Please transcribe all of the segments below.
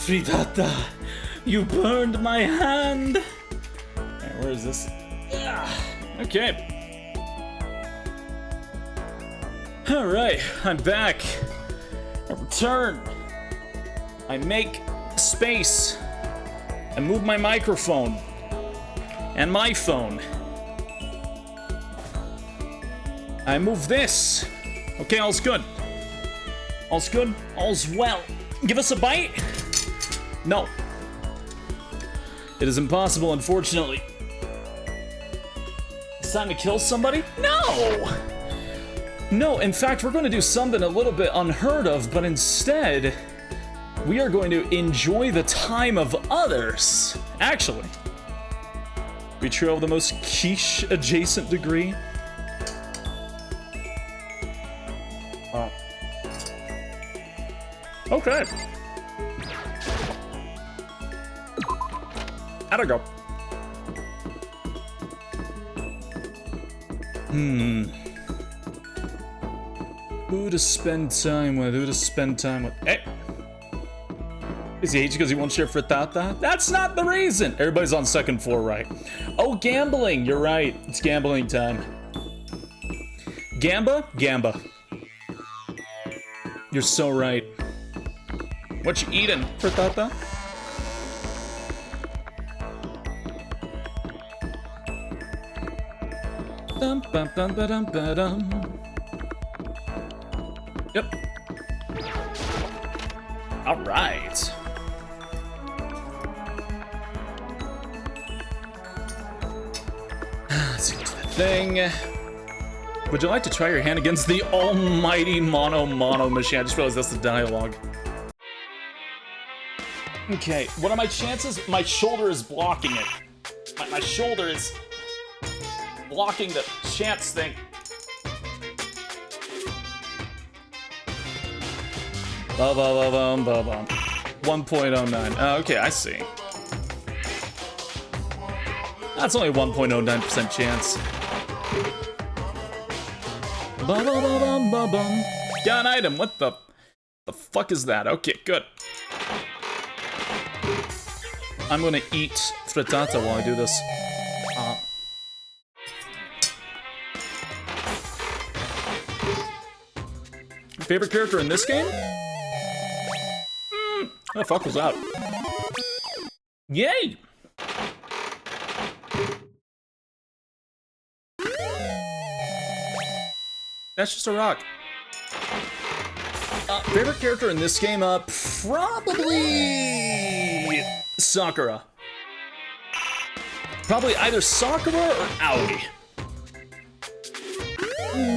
Fritata, you burned my hand. Alright, where is this? Okay. Alright, I'm back. I return. I make space. I move my microphone. And my phone. I move this. Okay, all's good. All's good. All's well. Give us a bite? No. It is impossible, unfortunately. It's time to kill somebody? No! No, in fact, we're going to do something a little bit unheard of, but instead, we are going to enjoy the time of others. Actually. Betrayal of the most quiche adjacent degree. Okay. How'd I go? Who to spend time with? Who to spend time with? Hey! Is he aged because he won't share frittata? That's not the reason! Everybody's on second floor, right? Oh, gambling! You're right. It's gambling time. Gamba? You're so right. What you eating, frittata? Dum bum bum ba dum ba dum. Yep. All right. Let's get to the thing. Would you like to try your hand against the almighty mono machine? I just realized that's the dialogue. Okay, what are my chances? My shoulder is blocking it. My shoulder is blocking the chance thing. Ba-ba-ba-bum, ba-bum. 1.09. Okay, I see. That's only a 1.09% chance. Ba-ba-ba-bum, ba-bum. Got an item. What the fuck is that? Okay, good. I'm gonna eat frittata while I do this. Favorite character in this game? What the fuck was that? Yay! That's just a rock. Favorite character in this game? Probably Sakura. Probably either Sakura or Aoi.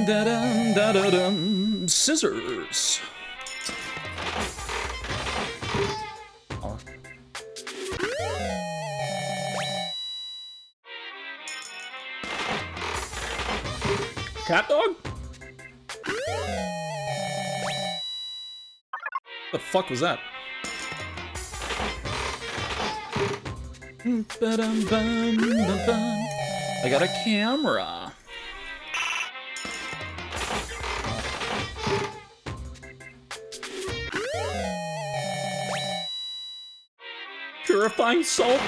Da-dum, da-da-dum. Scissors. Oh. Cat dog? The fuck was that? I got a camera. Purifying salt?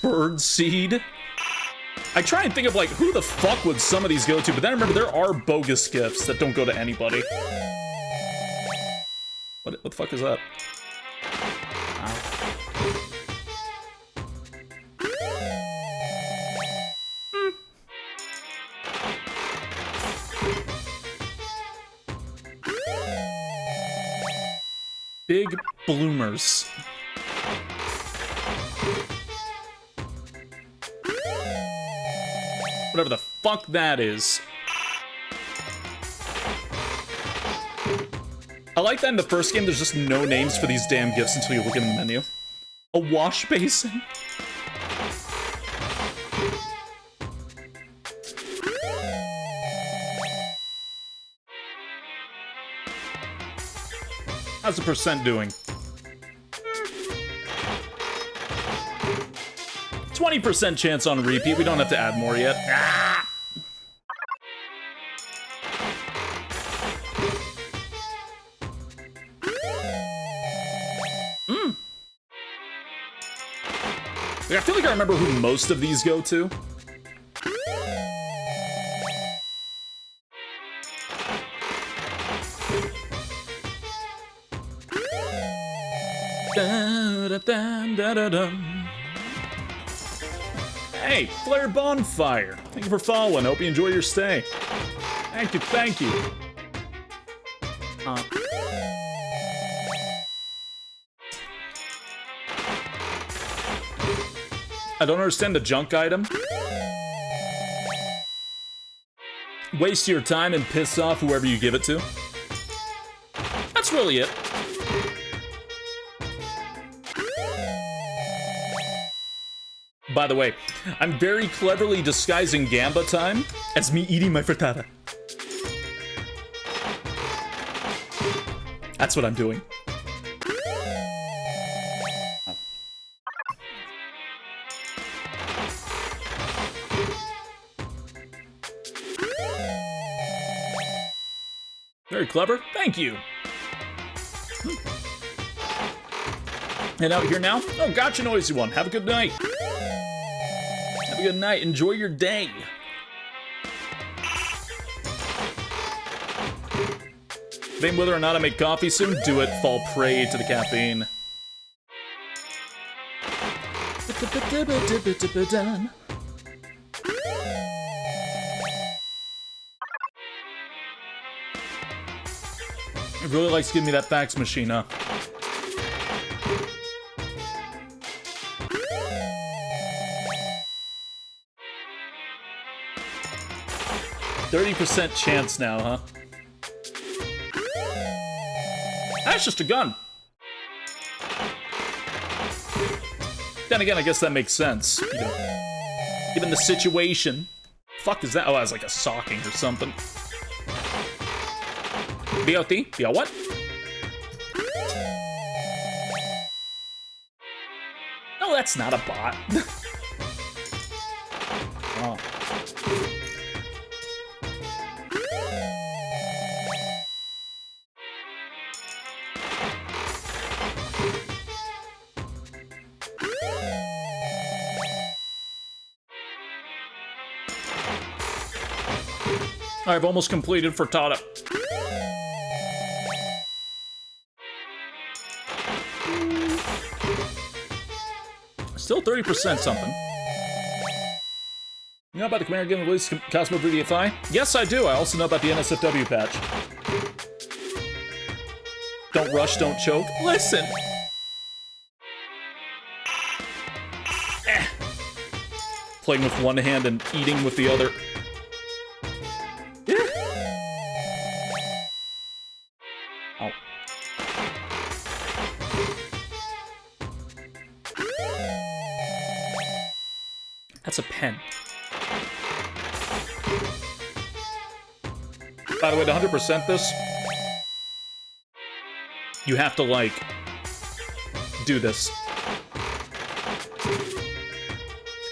Bird seed? I try and think of, like, who the fuck would some of these go to, but then I remember there are bogus gifts that don't go to anybody. What the fuck is that? Big bloomers. Whatever the fuck that is. I like that in the first game there's just no names for these damn gifts until you look in the menu. A wash basin? How's the percent doing? 20% chance on repeat. We don't have to add more yet. Ah! I feel like I remember who most of these go to. Hey, Flare Bonfire. Thank you for following. Hope you enjoy your stay. Thank you, thank you. I don't understand the junk item. Waste your time and piss off whoever you give it to. That's really it. By the way, I'm very cleverly disguising Gamba time as me eating my frittata. That's what I'm doing. Very clever. Thank you. And out here now? Oh, gotcha, noisy one. Have a good night. Have a good night. Enjoy your day. Debating whether or not I make coffee soon. Do it. Fall prey to the caffeine. It really likes giving me that fax machine, huh? %30 chance now, huh? That's just a gun. Then again, I guess that makes sense. You know, given the situation. Fuck is that? Oh, that's like a socking or something. BOT? Yeah, what? No, that's not a bot. Oh. I've almost completed frittata. Still 30% something. You know about the Commander getting released Cosmo VDFI? Yes, I do. I also know about the NSFW patch. Don't rush, don't choke. Listen! Playing with one hand and eating with the other. Oh. That's a pen. By the way, to 100% this, you have to, like, do this.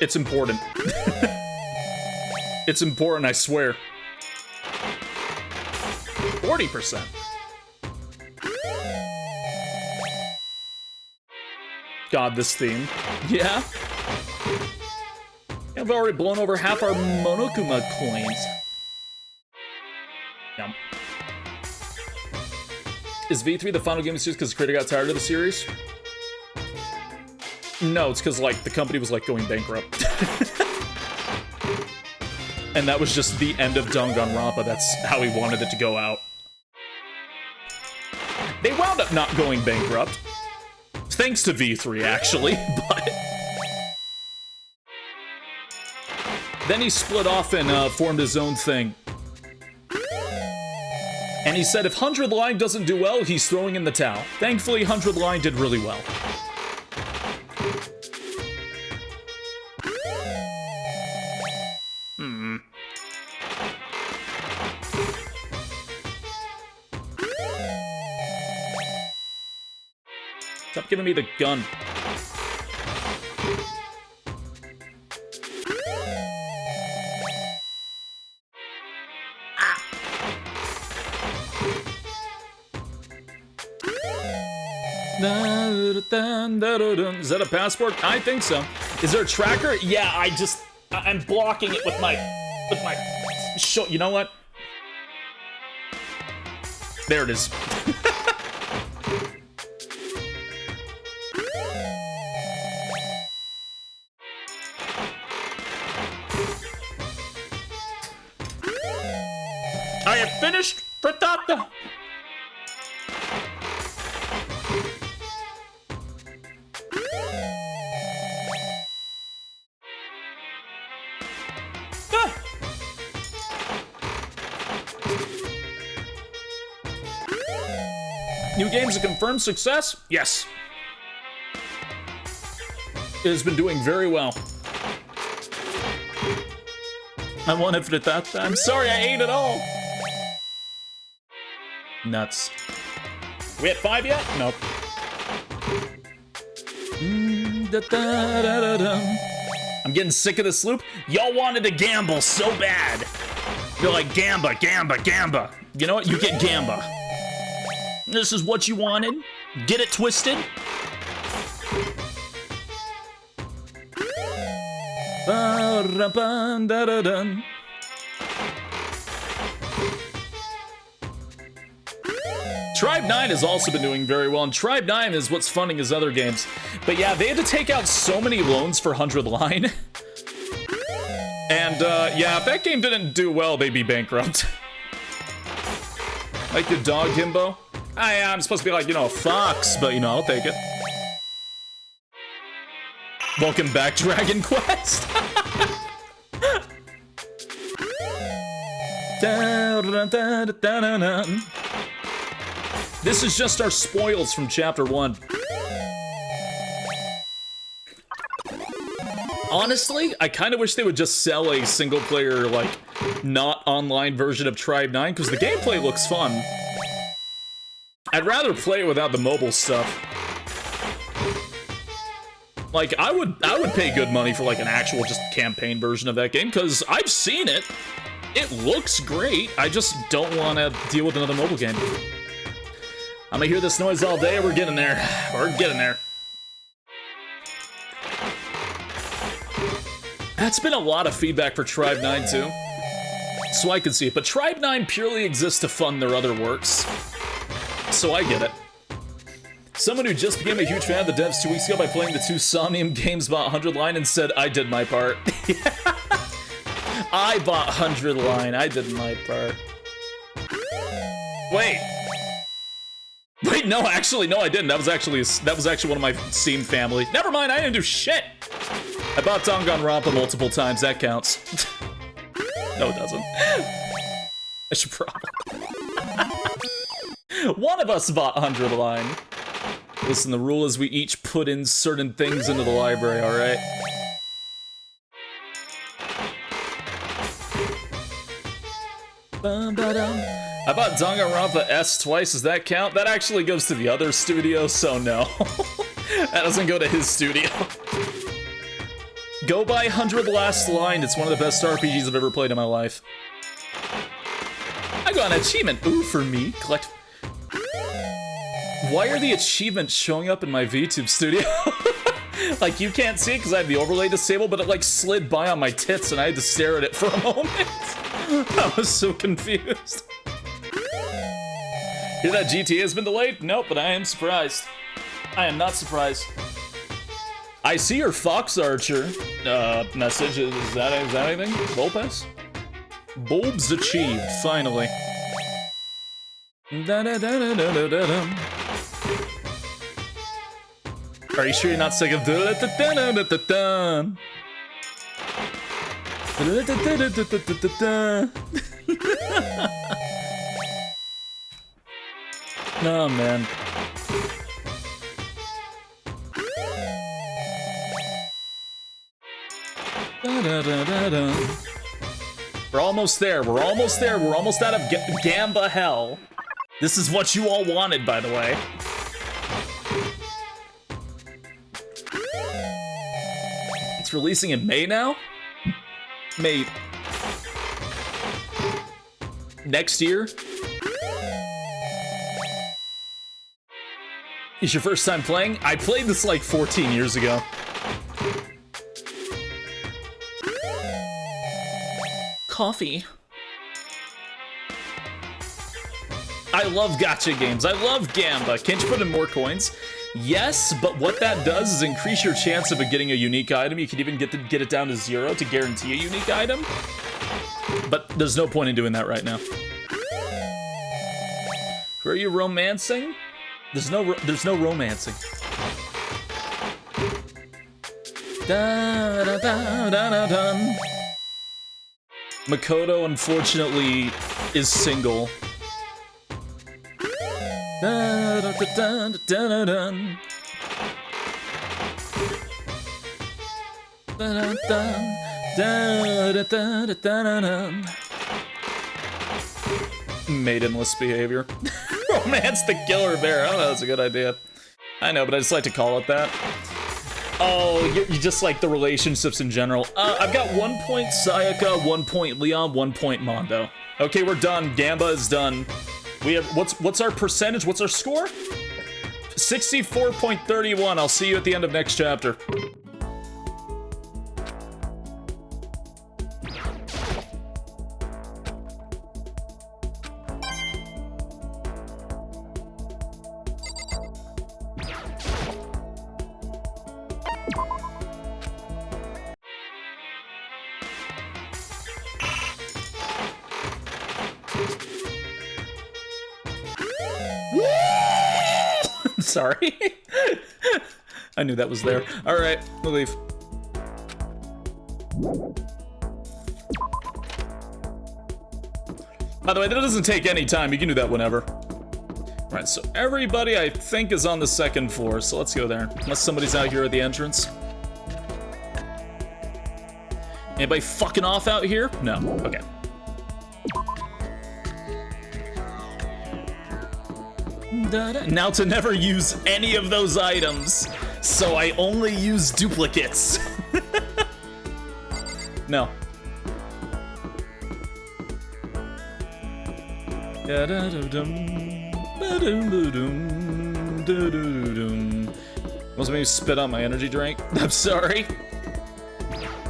It's important. It's important, I swear. 40%. God, this theme. Yeah? I've already blown over half our Monokuma coins. Yum. Is V3 the final game of the series because the creator got tired of the series? No, it's because, like, the company was, like, going bankrupt. And that was just the end of Danganropa. That's how he wanted it to go out. They wound up not going bankrupt. Thanks to V3, actually, but... Then he split off and formed his own thing. And he said if 100 Line doesn't do well, he's throwing in the towel. Thankfully, 100 Line did really well. Stop giving me the gun. Is that a passport? I think so. Is there a tracker? Yeah, I'm blocking it with my show. You know what? There it is. I have finished frittata. New game's a confirmed success? Yes. It has been doing very well. I want it for that. I'm sorry I ate it all. Nuts. We at 5 yet? Nope. I'm getting sick of this loop. Y'all wanted to gamble so bad. You're like, gamba, gamba, gamba. You know what? You get gamba. This is what you wanted. Get it twisted. Tribe 9 has also been doing very well, and Tribe 9 is what's funding his other games. But yeah, they had to take out so many loans for 100 Line. And yeah, if that game didn't do well, they'd be bankrupt. Like the dog himbo. I'm supposed to be like, you know, a fox, but you know, I'll take it. Welcome back, Dragon Quest. This is just our spoils from chapter 1. Honestly, I kind of wish they would just sell a single player, like, not online version of Tribe 9, because the gameplay looks fun. I'd rather play it without the mobile stuff. Like, I would pay good money for, like, an actual just campaign version of that game, because I've seen it. It looks great. I just don't want to deal with another mobile game. I'm gonna hear this noise all day. We're getting there. We're getting there. That's been a lot of feedback for Tribe 9, too. So I can see it. But Tribe 9 purely exists to fund their other works. So I get it. Someone who just became a huge fan of the devs 2 weeks ago by playing the 2 Somnium games bought 100 Line and said, I did my part. I bought 100 Line. I did my part. Wait. Wait, no, actually, no, I didn't. That was actually one of my Steam family. Never mind, I didn't do shit. I bought Danganropa multiple times. That counts. No, it doesn't. I should probably. One of us bought 100 Line. Listen, the rule is we each put in certain things into the library, alright? I bought Danganropa S twice, does that count? That actually goes to the other studio, so no. That doesn't go to his studio. Go buy 100 Last Line, it's one of the best RPGs I've ever played in my life. I got an achievement, ooh, for me. Collect... Why are the achievements showing up in my VTube studio? Like, you can't see it because I have the overlay disabled, but it, like, slid by on my tits and I had to stare at it for a moment. I was so confused. Hear that GTA has been delayed? Nope, but I am surprised. I am not surprised. I see your Fox Archer message. Is that anything? Lopez? Bulbs achieved, finally. Are you sure you're not sick of Oh man. We're almost there. We're almost there. We're almost out of Gamba hell. This is what you all wanted, by the way. It's releasing in May now? May. Next year? Is your first time playing? I played this like 14 years ago. coffee. I love gacha games. I love Gamba. Can't you put in more coins? Yes, but what that does is increase your chance of getting a unique item. You can even get it down to 0 to guarantee a unique item. But there's no point in doing that right now. Who are you romancing? There's no romancing. Da, da, da, da, da, da. Makoto, unfortunately, is single. Da, da, da, da, da, da. Da, da, da, da, da, da, da. Maidenless behavior. Romance the killer bear. Oh, that's a good idea. I know, but I just like to call it that. Oh, you just like the relationships in general. I've got 1 point Sayaka, 1 point Leon, 1 point Mondo. Okay, we're done. Gamba is done. We have what's our percentage? What's our score? 64.31. I'll see you at the end of next chapter. Sorry. I knew that was there. All right, we'll leave. By the way, that doesn't take any time. You can do that whenever. All right, so everybody I think is on the 2nd floor, so let's go there. Unless somebody's out here at the entrance. Anybody fucking off out here? No, okay. Now to never use any of those items, so I only use duplicates. No. Must make me spit out my energy drink. I'm sorry.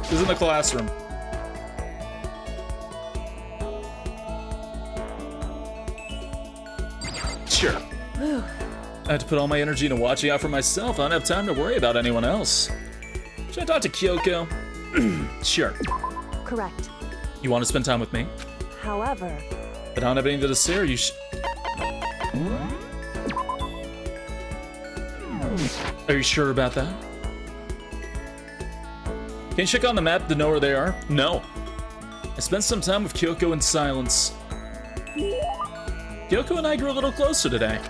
Who's in the classroom? Sure. I have to put all my energy into watching out for myself. I don't have time to worry about anyone else. Should I talk to Kyoko? Sure. Correct. You want to spend time with me? However... But I don't have anything to say, or you Are you sure about that? Can you check on the map to know where they are? No. I spent some time with Kyoko in silence. Kyoko and I grew a little closer today.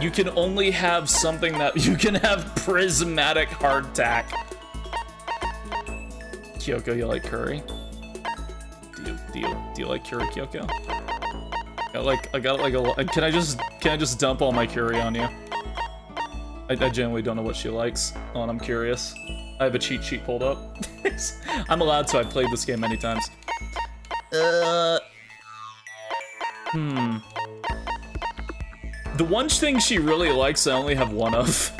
You can only have something that... You can have prismatic hardtack. Kyoko, you like curry? Do you like curry, Kyoko? I got like a... Can I just dump all my curry on you? I genuinely don't know what she likes. Oh, and I'm curious. I have a cheat sheet pulled up. I'm allowed to. I've played this game many times. The one thing she really likes, I only have one of.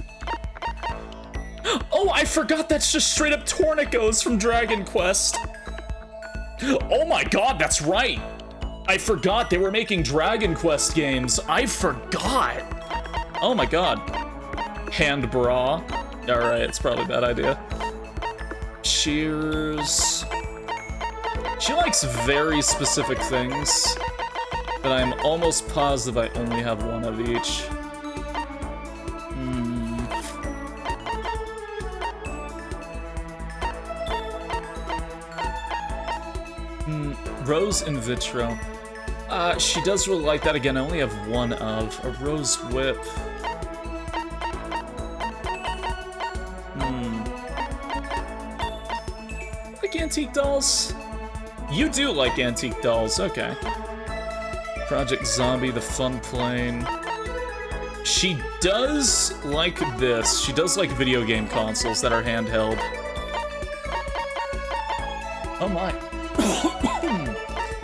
Oh, I forgot that's just straight up Tornicos from Dragon Quest. Oh my god, that's right. I forgot they were making Dragon Quest games. I forgot. Oh my god. Hand bra. Alright, it's probably a bad idea. Cheers. She likes very specific things, but I'm almost positive I only have one of each. Rose in vitro. She does really like that. Again, I only have one of. A rose whip. Like antique dolls? You do like antique dolls, okay. Project Zombie, the fun plane. She does like this. She does like video game consoles that are handheld. Oh my.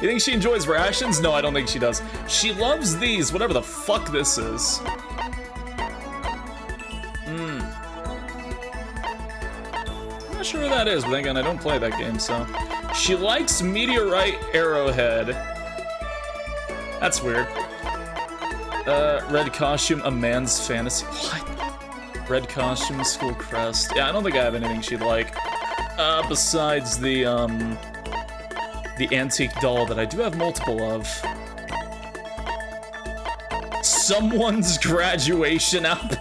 You think she enjoys rations? No, I don't think she does. She loves these, whatever the fuck this is. Not sure who that is, but then again, I don't play that game, so. She likes Meteorite Arrowhead. That's weird. Red costume, a man's fantasy. What? Red costume, school crest. Yeah, I don't think I have anything she'd like. Besides the antique doll that I do have multiple of. Someone's graduation album.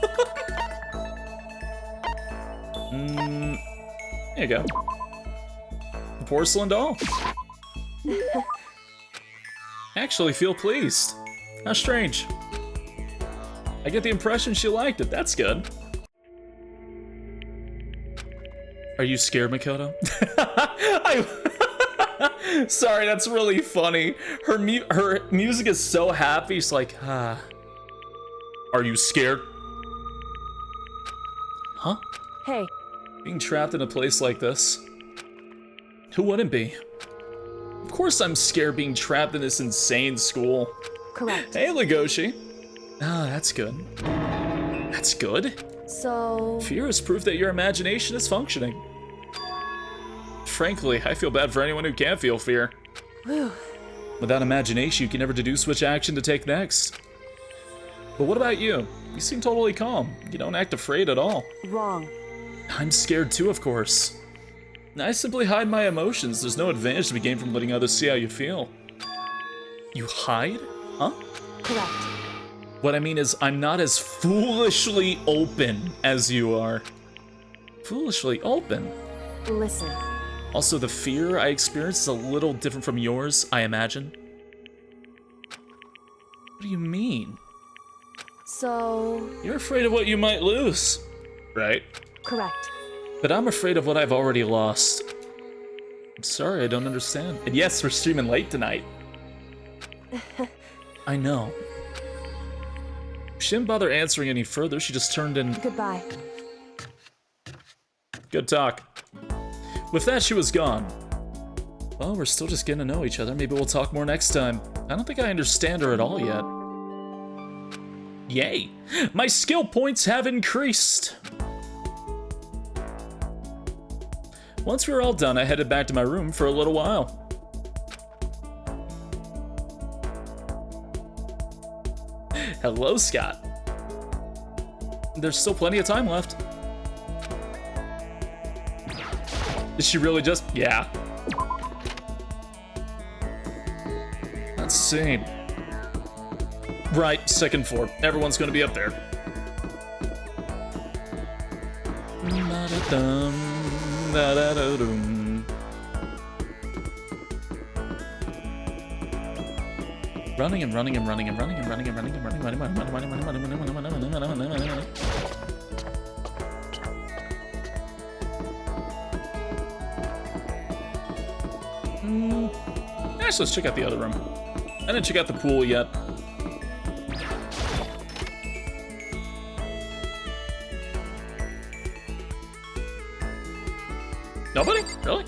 There you go. The porcelain doll. I actually feel pleased. How strange. I get the impression she liked it. That's good. Are you scared, Makoto? Sorry, that's really funny. Her music is so happy. She's like, ah. Are you scared? Huh? Hey. Being trapped in a place like this. Who wouldn't be? Of course I'm scared being trapped in this insane school. Correct. Hey, Legoshi. Ah, that's good. That's good. So... Fear is proof that your imagination is functioning. Frankly, I feel bad for anyone who can't feel fear. Whew. Without imagination, you can never deduce which action to take next. But what about you? You seem totally calm. You don't act afraid at all. Wrong. I'm scared too, of course. I simply hide my emotions. There's no advantage to be gained from letting others see how you feel. You hide? Huh? Correct. What I mean is, I'm not as foolishly open as you are. Foolishly open? Listen. Also, the fear I experience is a little different from yours, I imagine. What do you mean? So... You're afraid of what you might lose, right? Correct. But I'm afraid of what I've already lost. I'm sorry, I don't understand. And yes, we're streaming late tonight. I know. She didn't bother answering any further, she just turned in... Goodbye. Good talk. With that, she was gone. Well, we're still just getting to know each other. Maybe we'll talk more next time. I don't think I understand her at all yet. Yay! My skill points have increased! Once we were all done, I headed back to my room for a little while. Hello, Scott. There's still plenty of time left. Is she really just... Yeah. Let's see. Right, second floor. Everyone's gonna be up there. Running and running and running and running and running and running and running and running and running. Actually, let's check out the other room. I didn't check out the pool yet. Nobody? Really?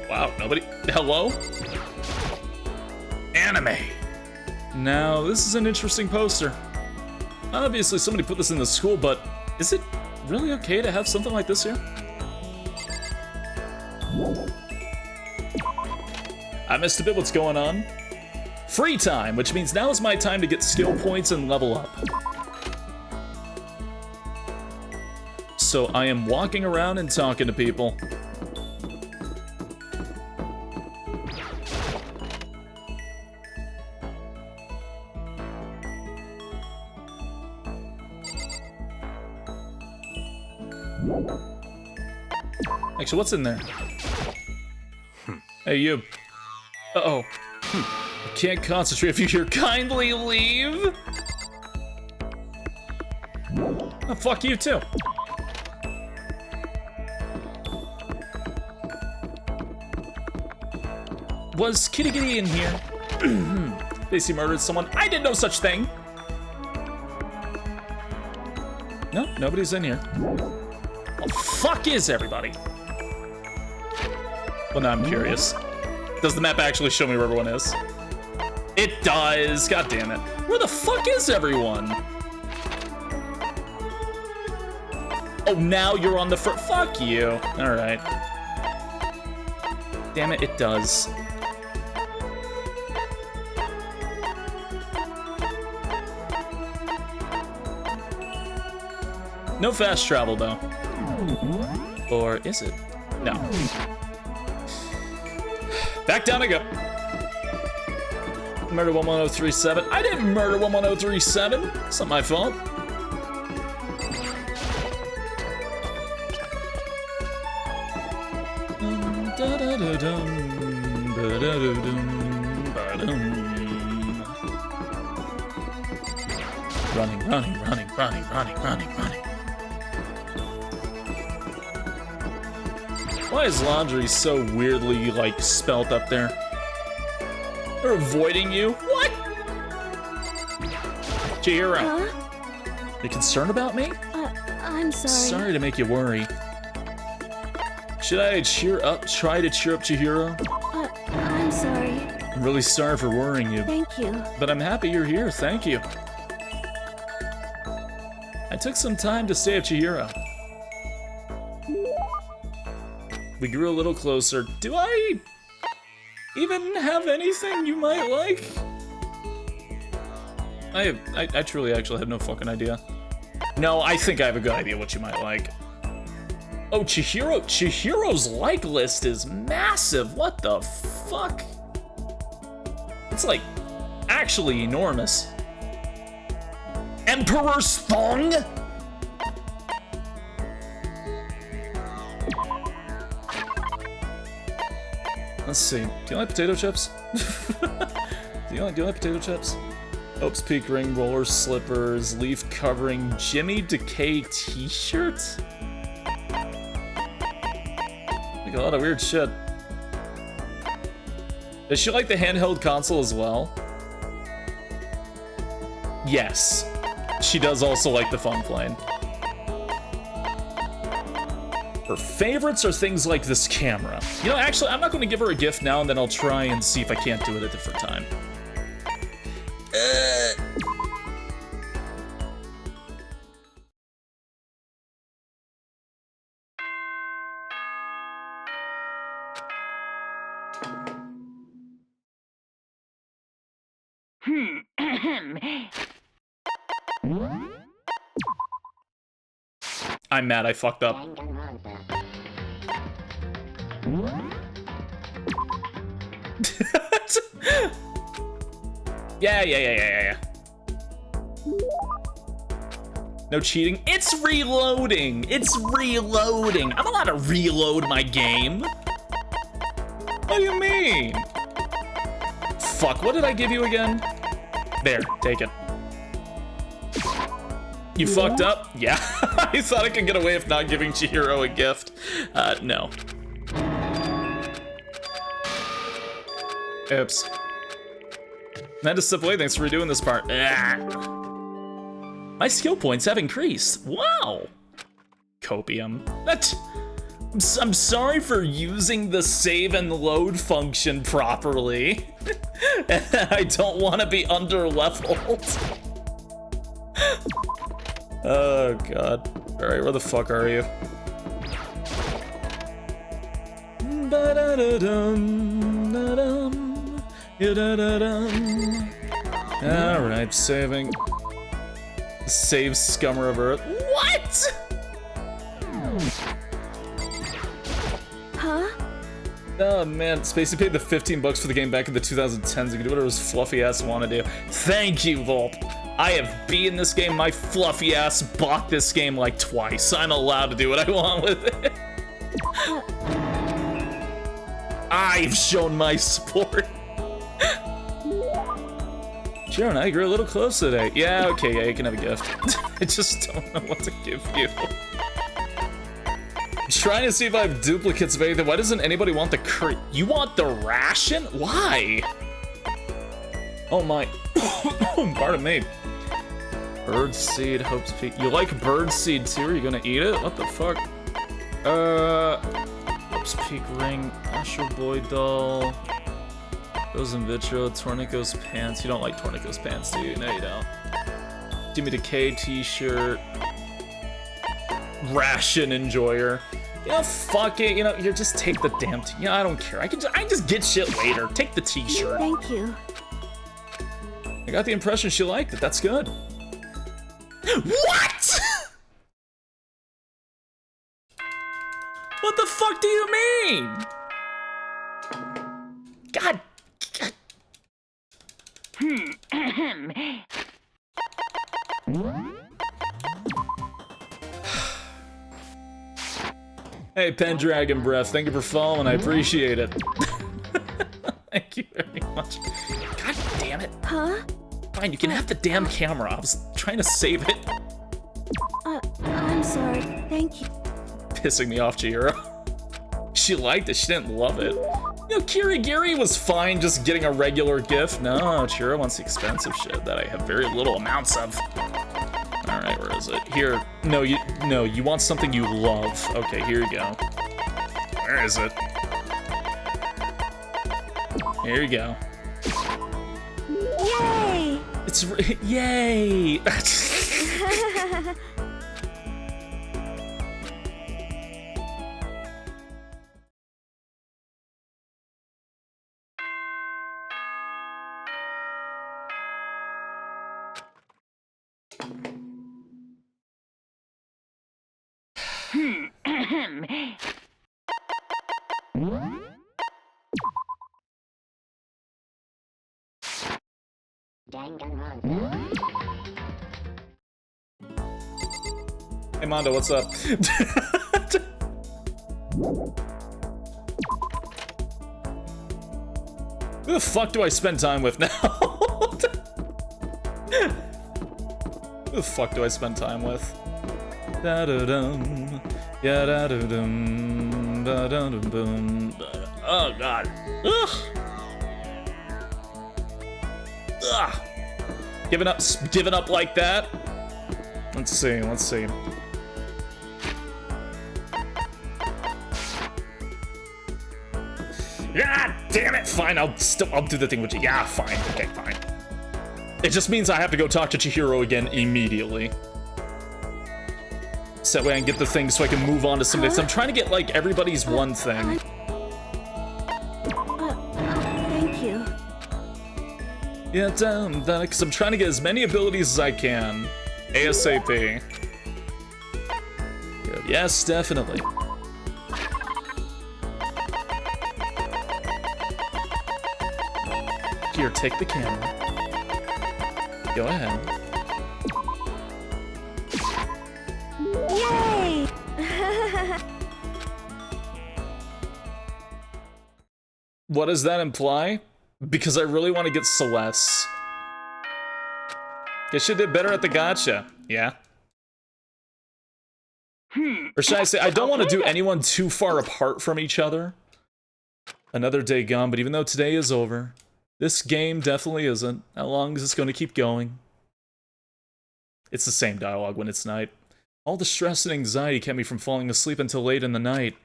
Wow, nobody? Hello? Anime. Now, this is an interesting poster. Obviously, somebody put this in the school, but is it really okay to have something like this here? I missed a bit what's going on. Free time, which means now is my time to get skill points and level up. So I am walking around and talking to people. Actually, what's in there? Hey, you. Uh-oh. I can't concentrate if you hear kindly leave. Oh, fuck you too. Was Kitty Kitty in here? They murdered someone. I did no such thing. No, nobody's in here. What the fuck is everybody? Well, now I'm curious. Does the map actually show me where everyone is? It does. God damn it. Where the fuck is everyone? Oh, now you're on the front. Fuck you. All right. Damn it, it does. No fast travel, though. Or is it? No. Back down I go. Murder 11037. I didn't murder 11037. It's not my fault. Running. Why is laundry so weirdly, like, spelt up there? They're avoiding you? What? Chihiro. Huh? You concerned about me? I'm sorry. Sorry to make you worry. Should I try to cheer up Chihiro? I'm sorry. I'm really sorry for worrying you. Thank you. But I'm happy you're here, thank you. I took some time to save Chihiro. We grew a little closer. Do I even have anything you might like? I truly actually have no fucking idea. No, I think I have a good idea what you might like. Oh, Chihiro's like list is massive. What the fuck? It's like actually enormous. Emperor's Thong? Let's see. Do you like potato chips? Do you like potato chips? Hope's Peak ring roller slippers, leaf covering Jimmy Decay t-shirt? Like a lot of weird shit. Does she like the handheld console as well? Yes. She does also like the phone plane. Her favorites are things like this camera. You know, actually, I'm not going to give her a gift now, and then I'll try and see if I can't do it at a different time. I'm mad I fucked up. Yeah. No cheating. It's reloading. I'm allowed to reload my game. What do you mean? Fuck, what did I give you again? There, take it. You fucked up? Yeah. I thought I could get away with not giving Chihiro a gift. No. Oops. I had to step away, thanks for redoing this part. My skill points have increased. Wow. Copium. I'm sorry for using the save and load function properly. I don't want to be under-leveled. Oh, God. Alright, where the fuck are you? Alright, saving. Save Scummer of Earth. What?! Huh? Oh man, Spacey paid the $15 for the game back in the 2010s. He could do whatever his fluffy ass want to do. Thank you, Volp. I have beaten this game. My fluffy ass bought this game like twice. I'm allowed to do what I want with it. I've shown my support. Chihiro and I grew a little close today. Yeah, okay, yeah, you can have a gift. I just don't know what to give you. I'm trying to see if I have duplicates of anything. Why doesn't anybody want the crate? You want the ration? Why? Oh my. Pardon me. Birdseed, Hope's Peak. You like birdseed too? Are you gonna eat it? What the fuck? Hope's Peak ring, Astro Boy doll. Rose in vitro, Tornico's pants. You don't like Tornico's pants, do you? No, you don't. Jimmy Decay t-shirt. Ration enjoyer. You know, fuck it. You know, you just take the damn. I don't care. I can just get shit later. Take the t-shirt. Thank you. I got the impression she liked it. That's good. What? What the fuck do you mean? God. Hey, Pendragon Breath, thank you for following. I appreciate it. Thank you very much. God damn it. Huh? Fine, you can have the damn camera. I was trying to save it. I'm sorry. Thank you. Pissing me off, Chihiro. She liked it, she didn't love it. You know, Kirigiri was fine just getting a regular gift. No, Chihiro wants the expensive shit that I have very little amounts of. All right, where is it? Here. No, you want something you love. Okay, here you go. Where is it? Here you go. Yay! It's yay! Hey Mondo, what's up? Who the fuck do I spend time with now? Who the fuck do I spend time with? Da-da-dum, ya-da-da-dum, da-da-dum-bum. Oh god. Ugh. Ugh. Giving up like that? Let's see. Yeah, damn it, fine, I'll do the thing with you. Yeah, fine, okay, fine. It just means I have to go talk to Chihiro again immediately. So that way I can get the thing so I can move on to something. So I'm trying to get, like, everybody's one thing. Thank you. Yeah, because I'm trying to get as many abilities as I can. ASAP. Yes, definitely. Here, take the camera. Go ahead. Yay! What does that imply? Because I really want to get Celeste. Guess you did better at the gacha. Yeah. Or should I say, I don't want to do anyone too far apart from each other. Another day gone, but even though today is over, this game definitely isn't. How long is this going to keep going? It's the same dialogue when it's night. All the stress and anxiety kept me from falling asleep until late in the night.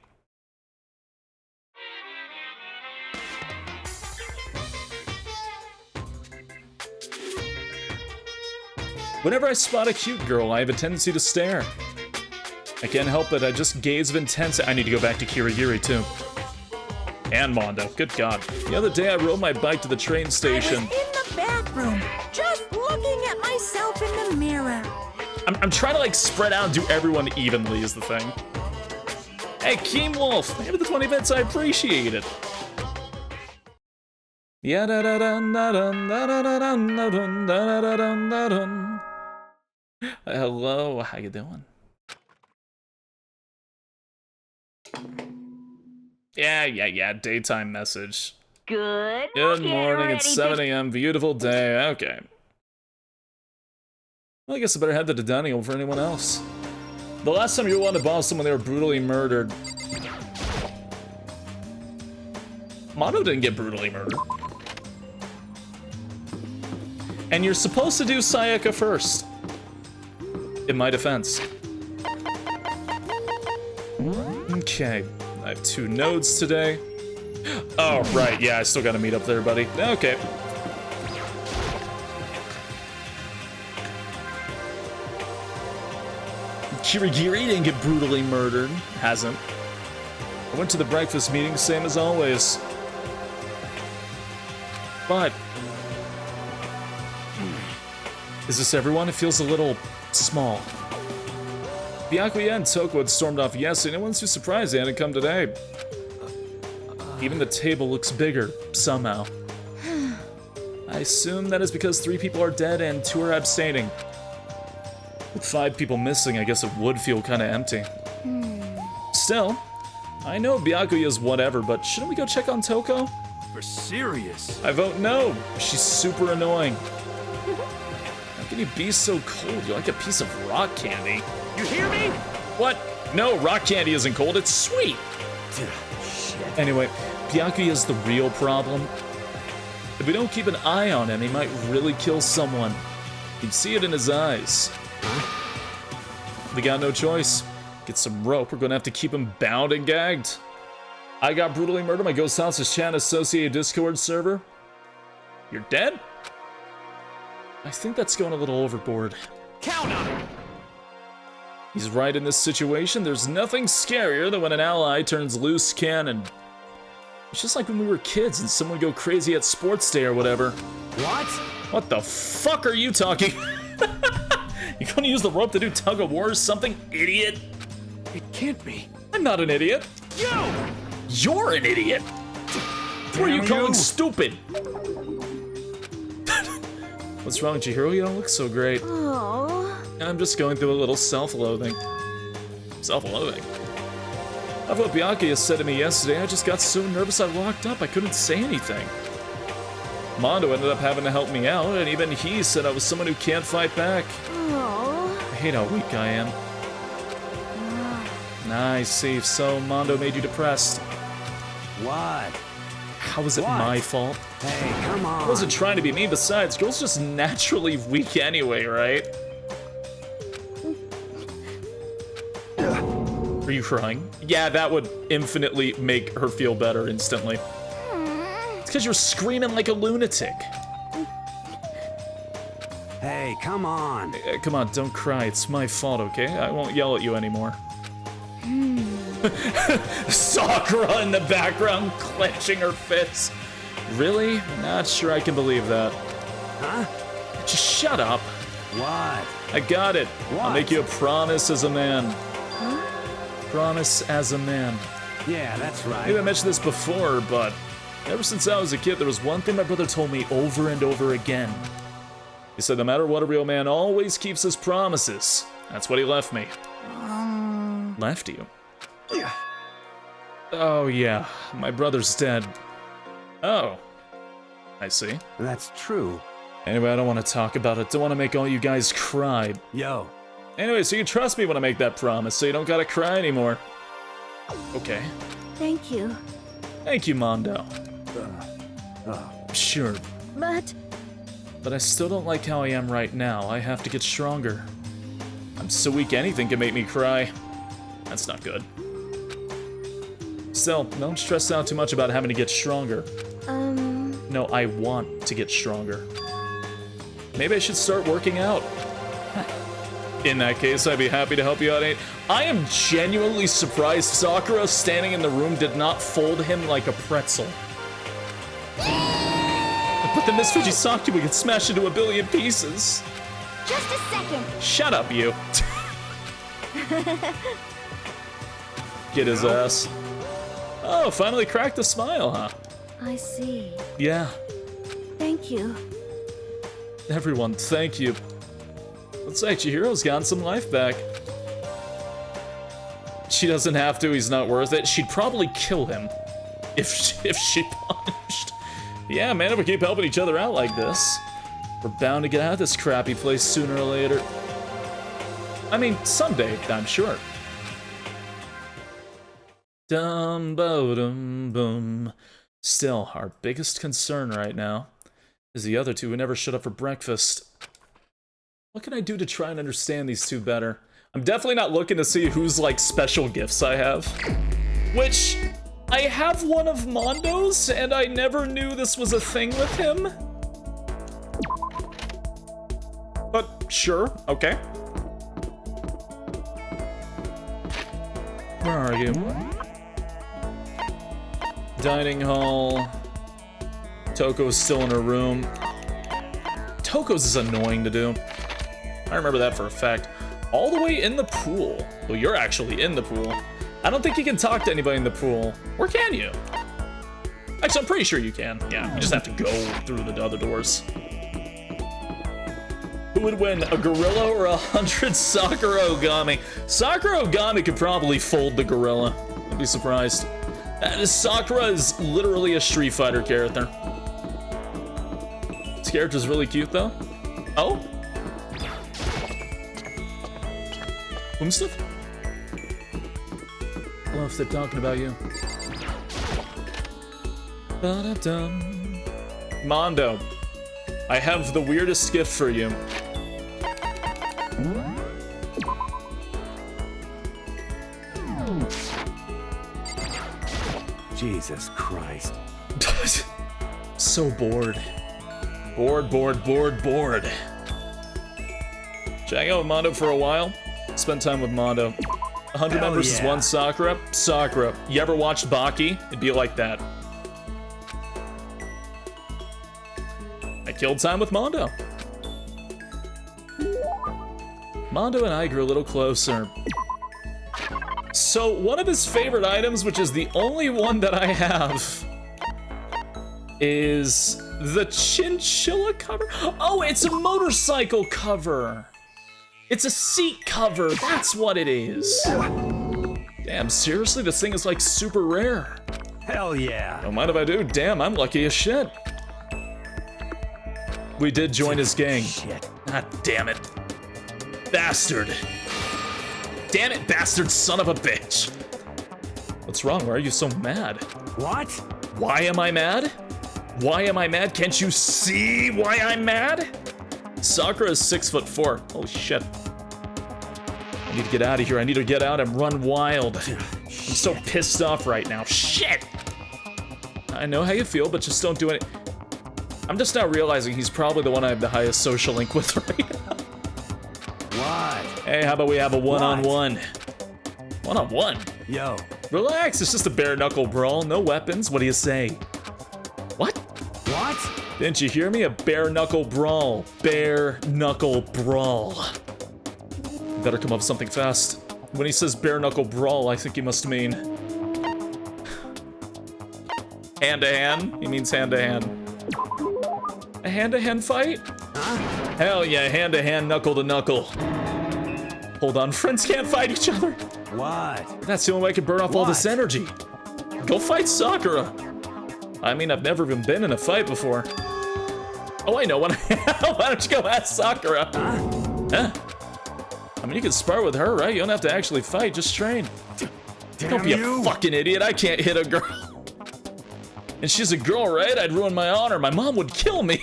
Whenever I spot a cute girl, I have a tendency to stare. I can't help it, I just gaze of intense. I need to go back to Kirigiri too. And Mondo, good god. The other day I rode my bike to the train station. I was in the bathroom, just looking at myself in the mirror. I'm trying to like spread out and do everyone evenly is the thing. Hey, Keem Wolf, thank you for the 20 bits, I appreciate it. Yeah, da da da da da da da da da da da da. Hello, how you doing? Yeah, daytime message. Good morning, it's 7 a.m., beautiful day, okay. Well, I guess I better head to the dining room for anyone else. The last time you wanted to bomb someone, they were brutally murdered. Mono didn't get brutally murdered. And you're supposed to do Sayaka first. In my defense. Okay, I have 2 nodes today. Oh, right, yeah, I still gotta meet up there, buddy. Okay. Kirigiri didn't get brutally murdered. Hasn't. I went to the breakfast meeting, same as always. But... is this everyone? It feels a little small. Byakuya and Toko had stormed off yesterday, and no one's too surprised they hadn't come today. Even the table looks bigger, somehow. I assume that is because 3 people are dead and 2 are abstaining. With 5 people missing, I guess it would feel kinda empty. Still, I know Byakuya's whatever, but shouldn't we go check on Toko? For serious? I vote no. She's super annoying. How can you be so cold? You're like a piece of rock candy. You hear me? What? No, rock candy isn't cold, it's sweet. Shit. Anyway, Byakuya's the real problem. If we don't keep an eye on him, he might really kill someone. You'd see it in his eyes. We got no choice. Get some rope, we're gonna have to keep him bound and gagged. I got brutally murdered, my ghost house is chat associated Discord server. You're dead? I think that's going a little overboard. Count on it! He's right in this situation. There's nothing scarier than when an ally turns loose cannon. It's just like when we were kids and someone would go crazy at sports day or whatever. What? What the fuck are you talking? You gonna use the rope to do tug of war or something, idiot? It can't be. I'm not an idiot. You! You're an idiot. Who are you calling stupid? What's wrong, Chihiro? You don't look so great. Oh. I'm just going through a little self-loathing. Self-loathing? Of what Byakuya said to me yesterday, I just got so nervous I locked up, I couldn't say anything. Mondo ended up having to help me out, and even he said I was someone who can't fight back. Oh. I hate how weak I am. I see, so Mondo made you depressed. What? How is it What? my fault? Hey, come on. I wasn't trying to be mean, besides, girls just naturally weak anyway, right? Are you crying? Yeah, that would infinitely make her feel better instantly. It's because you're screaming like a lunatic. Hey, come on. Come on, don't cry. It's my fault, okay? I won't yell at you anymore. Sakura in the background, clenching her fists. Really? Not sure I can believe that. Huh? Just shut up. What? I got it. I'll What? make you a promise as a man. Promise as a man. Yeah, that's right. Maybe I mentioned this before, but ever since I was a kid, there was one thing my brother told me over and over again. He said no matter what, a real man always keeps his promises. That's what he left me. Left you? Yeah. Oh yeah, my brother's dead. Oh. I see. That's true. Anyway, I don't want to talk about it. Don't want to make all you guys cry. Yo. Anyway, so you trust me when I make that promise, so you don't gotta cry anymore. Okay. Thank you. Thank you, Mondo. Sure. But I still don't like how I am right now. I have to get stronger. I'm so weak anything can make me cry. That's not good. Still, don't stress out too much about having to get stronger. No, I want to get stronger. Maybe I should start working out. In that case, I'd be happy to help you out. I am genuinely surprised Sakura standing in the room did not fold him like a pretzel. But then this Fujisaki would get smashed into a billion pieces. Just a second. Shut up, you. Get his ass. Oh, finally cracked a smile, huh? I see. Yeah. Thank you. Everyone, thank you. Looks like Chihiro's gotten some life back. She doesn't have to, he's not worth it. She'd probably kill him if she punished. Yeah, man, if we keep helping each other out like this, we're bound to get out of this crappy place sooner or later. I mean, someday, I'm sure. Dum-bo-dum-boom. Still, our biggest concern right now is the other two who never showed up for breakfast. What can I do to try and understand these two better? I'm definitely not looking to see whose, like, special gifts I have. Which, I have one of Mondo's, and I never knew this was a thing with him. But sure, okay. Where are you? Dining hall. Toko's still in her room. Toko's is annoying to do. I remember that for a fact. All the way in the pool. Well, you're actually in the pool. I don't think you can talk to anybody in the pool. Or can you? Actually, I'm pretty sure you can. Yeah, you just have to go through the other doors. Who would win, a gorilla or 100 Sakura Ogami? Sakura Ogami could probably fold the gorilla. I'd be surprised. Sakura is literally a Street Fighter character. This character's really cute, though. Oh? Boomstuff? I don't know if they're talking about you. Ba-da-dum. Mondo, I have the weirdest gift for you. Jesus Christ. So bored. Bored. Should I hang out with Mondo for a while? Spend time with Mondo. 100 men versus 1 Sakura? Sakura. You ever watched Baki? It'd be like that. I killed time with Mondo. Mondo and I grew a little closer. So one of his favorite items, which is the only one that I have, is the chinchilla cover. Oh, it's a motorcycle cover. It's a seat cover, that's what it is. Damn, seriously, this thing is like super rare. Hell yeah. Don't mind if I do, damn, I'm lucky as shit. We did join his gang. Shit. God damn it. Bastard. Damn it, bastard son of a bitch. What's wrong? Why are you so mad? What? Why am I mad? Why am I mad? Can't you see why I'm mad? Sakura is 6'4". Holy shit. I need to get out of here. I need to get out and run wild. I'm so pissed off right now. Shit! I know how you feel, but just don't do it. I'm just now realizing he's probably the one I have the highest social link with right now. What? Hey, how about we have a one-on-one? One-on-one? Yo. Relax, it's just a bare-knuckle brawl. No weapons. What do you say? What? What? Didn't you hear me? A bare-knuckle brawl. Bare-knuckle brawl. Better come up with something fast. When he says bare-knuckle brawl, I think he must mean hand-to-hand. He means hand-to-hand. A hand-to-hand fight? Huh? Hell yeah, hand-to-hand, knuckle-to-knuckle. Hold on, friends can't fight each other. What? That's the only way I can burn off all this energy. Go fight Sakura. I mean, I've never even been in a fight before. Oh, I know. Why don't you go ask Sakura? Huh? I mean, you can spar with her, right? You don't have to actually fight, just train. Don't be a fucking idiot. I can't hit a girl. And she's a girl, right? I'd ruin my honor. My mom would kill me.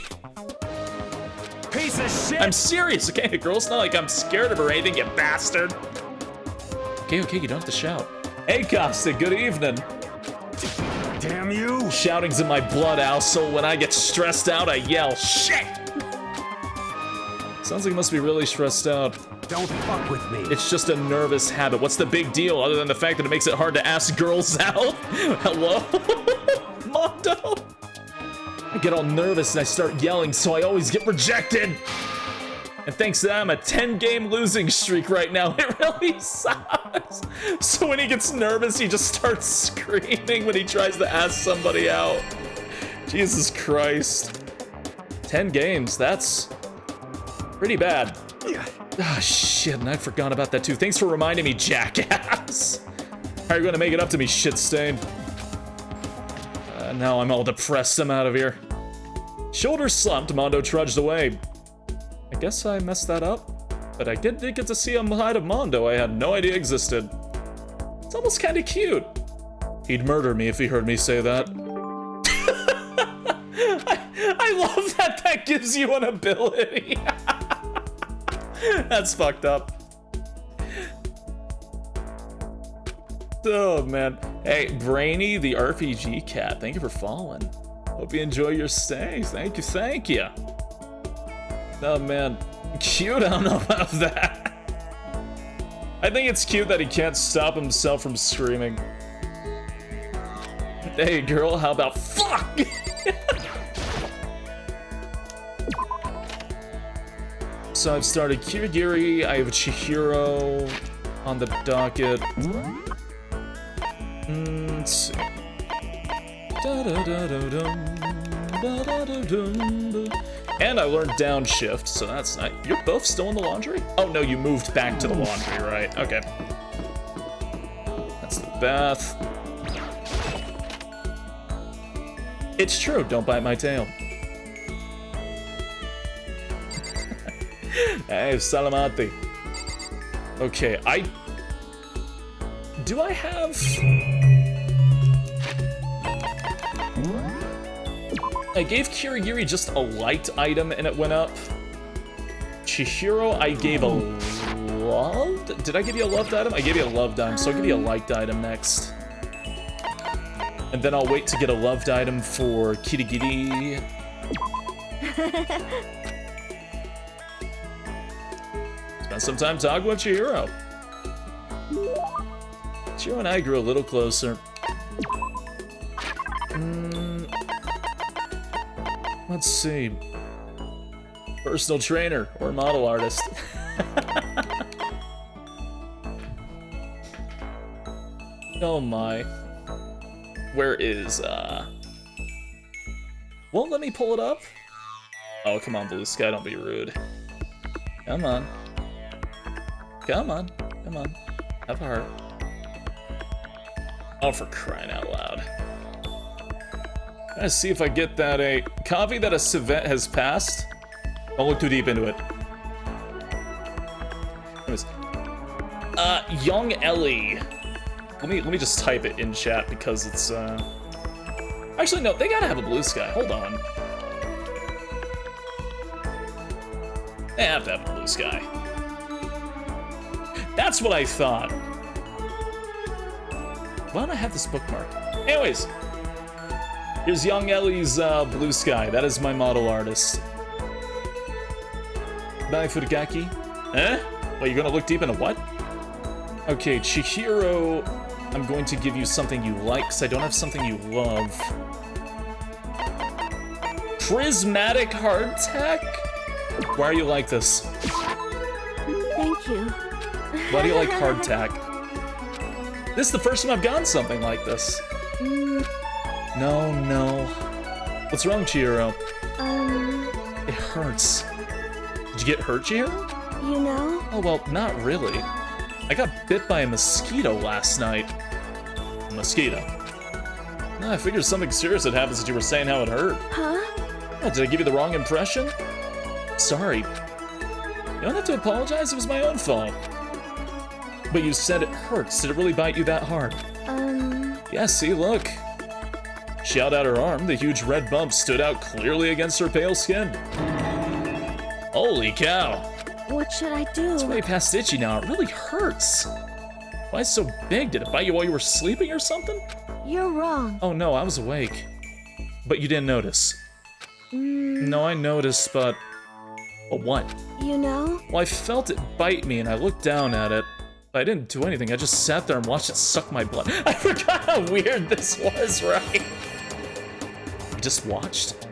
Piece of shit. I'm serious, okay? A girl's not like I'm scared of her or anything, you bastard. Okay, you don't have to shout. Hey, Costa, good evening. Damn you. Shouting's in my blood, Al, so when I get stressed out, I yell, shit! Sounds like you must be really stressed out. Don't fuck with me. It's just a nervous habit. What's the big deal other than the fact that it makes it hard to ask girls out? Hello? Mondo? I get all nervous and I start yelling, so I always get rejected. And thanks to that, I'm a 10-game losing streak right now. It really sucks. So when he gets nervous, he just starts screaming when he tries to ask somebody out. Jesus Christ. 10 games, that's pretty bad. Ah, shit, and I forgot about that too. Thanks for reminding me, jackass. How are you gonna make it up to me, shit stain? Now I'm all depressed, I'm out of here. Shoulders slumped, Mondo trudged away. I guess I messed that up, but I did get to see a side of Mondo I had no idea existed. It's almost kinda cute. He'd murder me if he heard me say that. I love that that gives you an ability. That's fucked up. Oh man. Hey, Brainy, the RPG cat, thank you for following. Hope you enjoy your stay. Thank you, thank you. Oh man, cute, I don't know about that. I think it's cute that he can't stop himself from screaming. Hey girl, how about fuck? So I've started Kirigiri, I have Chihiro on the docket. Let's see. And I learned downshift, so that's nice. You're both still in the laundry? Oh no, you moved back to the laundry, right? Okay. That's the bath. It's true, don't bite my tail. Hey, Salamati. Okay, do I have... I gave Kirigiri just a liked item and it went up. Chihiro, I gave a loved? Did I give you a loved item? I gave you a loved item, so I'll give you a liked item next. And then I'll wait to get a loved item for Kirigiri. Spend some time talking with Chihiro. Chihiro and I grew a little closer. Let's see. Personal trainer or model artist. Oh my. Where is, won't let me pull it up? Oh, come on, Bluesky, don't be rude. Come on. Come on, come on. Have a heart. Oh, for crying out loud. Let's see if I get that a copy that a civet has passed. Don't look too deep into it. Anyways. Young Ellie. Let me just type it in chat because it's actually no, they gotta have a Bluesky. Hold on. They have to have a Bluesky. That's what I thought. Why don't I have this bookmark? Anyways. Here's Young Ellie's Bluesky. That is my model artist. Bye, Furigaki. Eh? Wait, you're gonna look deep into what? Okay, Chihiro, I'm going to give you something you like, because I don't have something you love. Prismatic hardtack? Why are you like this? Thank you. Why do you like hardtack? This is the first time I've gotten something like this. No, no. What's wrong, Chihiro? It hurts. Did you get hurt, Chihiro? You know? Oh, well, not really. I got bit by a mosquito last night. A mosquito? No, I figured something serious had happened since you were saying how it hurt. Huh? Oh, did I give you the wrong impression? Sorry. You don't have to apologize, it was my own fault. But you said it hurts. Did it really bite you that hard? Yeah, see, look. She held out her arm. The huge red bump stood out clearly against her pale skin. Holy cow. What should I do? It's way past itchy now. It really hurts. Why is it so big? Did it bite you while you were sleeping or something? You're wrong. Oh no, I was awake. But you didn't notice. No, I noticed, but what? You know? Well, I felt it bite me and I looked down at it. I didn't do anything. I just sat there and watched it suck my blood. I forgot how weird this was, right? You just watched?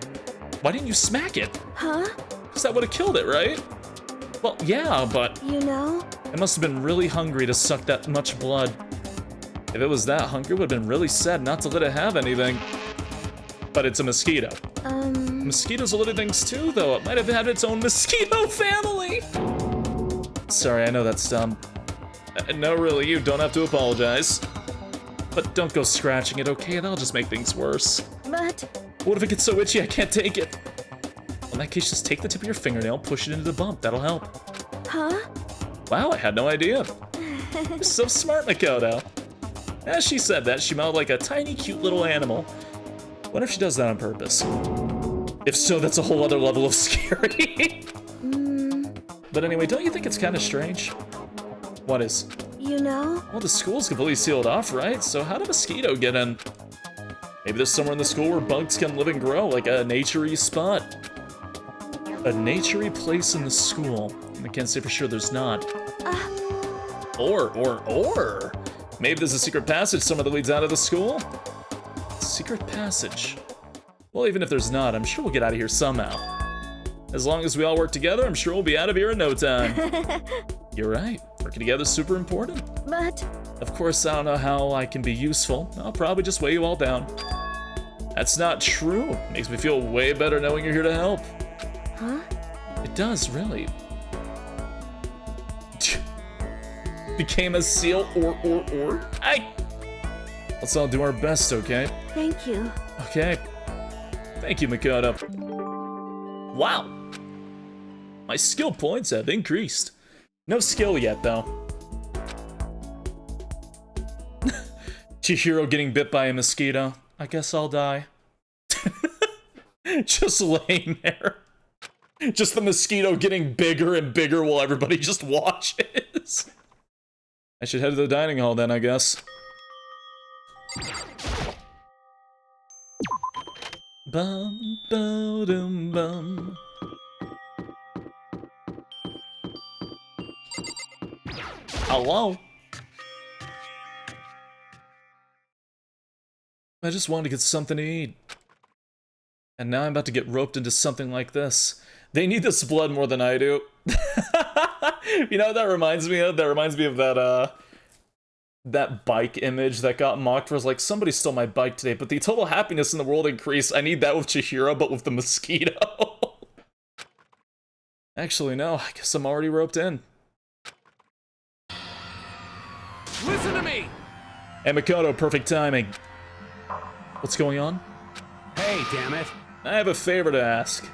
Why didn't you smack it? Huh? Because that would have killed it, right? Well, yeah, but... You know? It must have been really hungry to suck that much blood. If it was that hungry, it would have been really sad not to let it have anything. But it's a mosquito. Mosquitoes are living things too, though. It might have had its own mosquito family. Sorry, I know that's dumb. No, really, you don't have to apologize. But don't go scratching it, okay? That'll just make things worse. But... What if it gets so itchy I can't take it? Well, in that case, just take the tip of your fingernail, push it into the bump. That'll help. Huh? Wow, I had no idea. You're so smart, Makoto. As she said that, she smelled like a tiny, cute little animal. Wonder if she does that on purpose. If so, that's a whole other level of scary. But anyway, don't you think it's kind of strange? What is? You know? Well, the school's completely sealed off, right? So how did a mosquito get in? Maybe there's somewhere in the school where bugs can live and grow, like a nature-y spot. A nature-y place in the school. I can't say for sure there's not. Or. Maybe there's a secret passage somewhere that leads out of the school? Secret passage. Well, even if there's not, I'm sure we'll get out of here somehow. As long as we all work together, I'm sure we'll be out of here in no time. You're right. Working together is super important. But... Of course, I don't know how I can be useful. I'll probably just weigh you all down. That's not true. Makes me feel way better knowing you're here to help. Huh? It does, really. Became a seal, or. Let's all do our best, okay? Thank you. Okay. Thank you, Makoto. Wow. My skill points have increased. No skill yet, though. Chihiro getting bit by a mosquito. I guess I'll die. Just laying there. Just the mosquito getting bigger and bigger while everybody just watches. I should head to the dining hall then, I guess. Bum, ba-dum, bum. Hello? I just wanted to get something to eat. And now I'm about to get roped into something like this. They need this blood more than I do. You know what that reminds me of? That reminds me of that bike image that got mocked where it's like, somebody stole my bike today, but the total happiness in the world increased. I need that with Chihiro, but with the mosquito. Actually, no, I guess I'm already roped in. Listen to me! Hey, Makoto, perfect timing. What's going on? Hey, damn it. I have a favor to ask.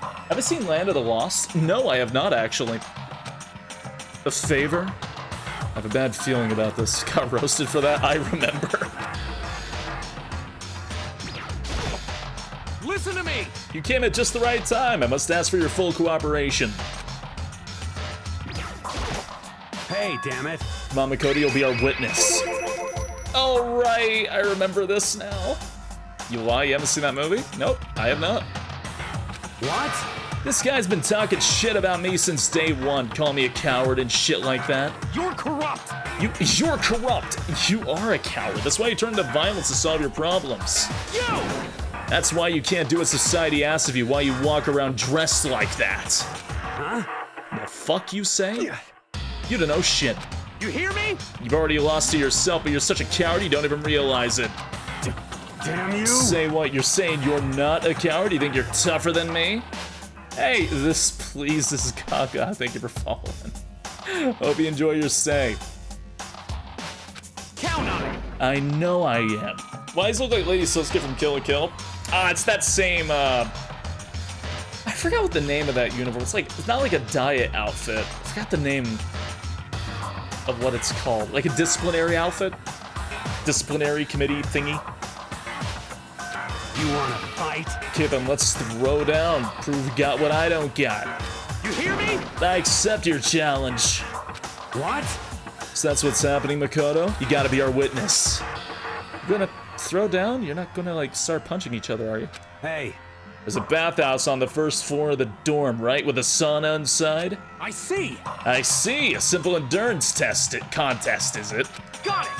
Have you seen Land of the Lost? No, I have not, actually. A favor? I have a bad feeling about this. Got roasted for that, I remember. Listen to me! You came at just the right time. I must ask for your full cooperation. Hey, damn it. Come on, Makoto, you'll be our witness. All right, I remember this now. You lie? You haven't seen that movie? Nope, I have not. What? This guy's been talking shit about me since day one, calling me a coward and shit like that. You're corrupt! You're corrupt! You are a coward. That's why you turn to violence to solve your problems. You! That's why you can't do what society asks of you, why you walk around dressed like that. Huh? The fuck you say? You don't know shit. You hear me? You've already lost to yourself, but you're such a coward you don't even realize it. Damn you! Say what? You're saying you're not a coward? You think you're tougher than me? Hey, this is Gaga. Thank you for following. Hope you enjoy your stay. Count on it! I know I am. Why does it look like Lady Sosuke from Kill la Kill? It's that same, I forgot what the name of that uniform. It's not like a diet outfit. I forgot the name of what it's called. Like a disciplinary outfit? Disciplinary committee thingy? You wanna fight? Okay, then let's throw down. Prove you got what I don't got. You hear me? I accept your challenge. What? So that's what's happening, Makoto? You gotta be our witness. You're gonna throw down? You're not gonna, like, start punching each other, are you? Hey. There's a bathhouse on the first floor of the dorm, right? With a sauna inside? I see! I see! A simple endurance contest, is it? Got it!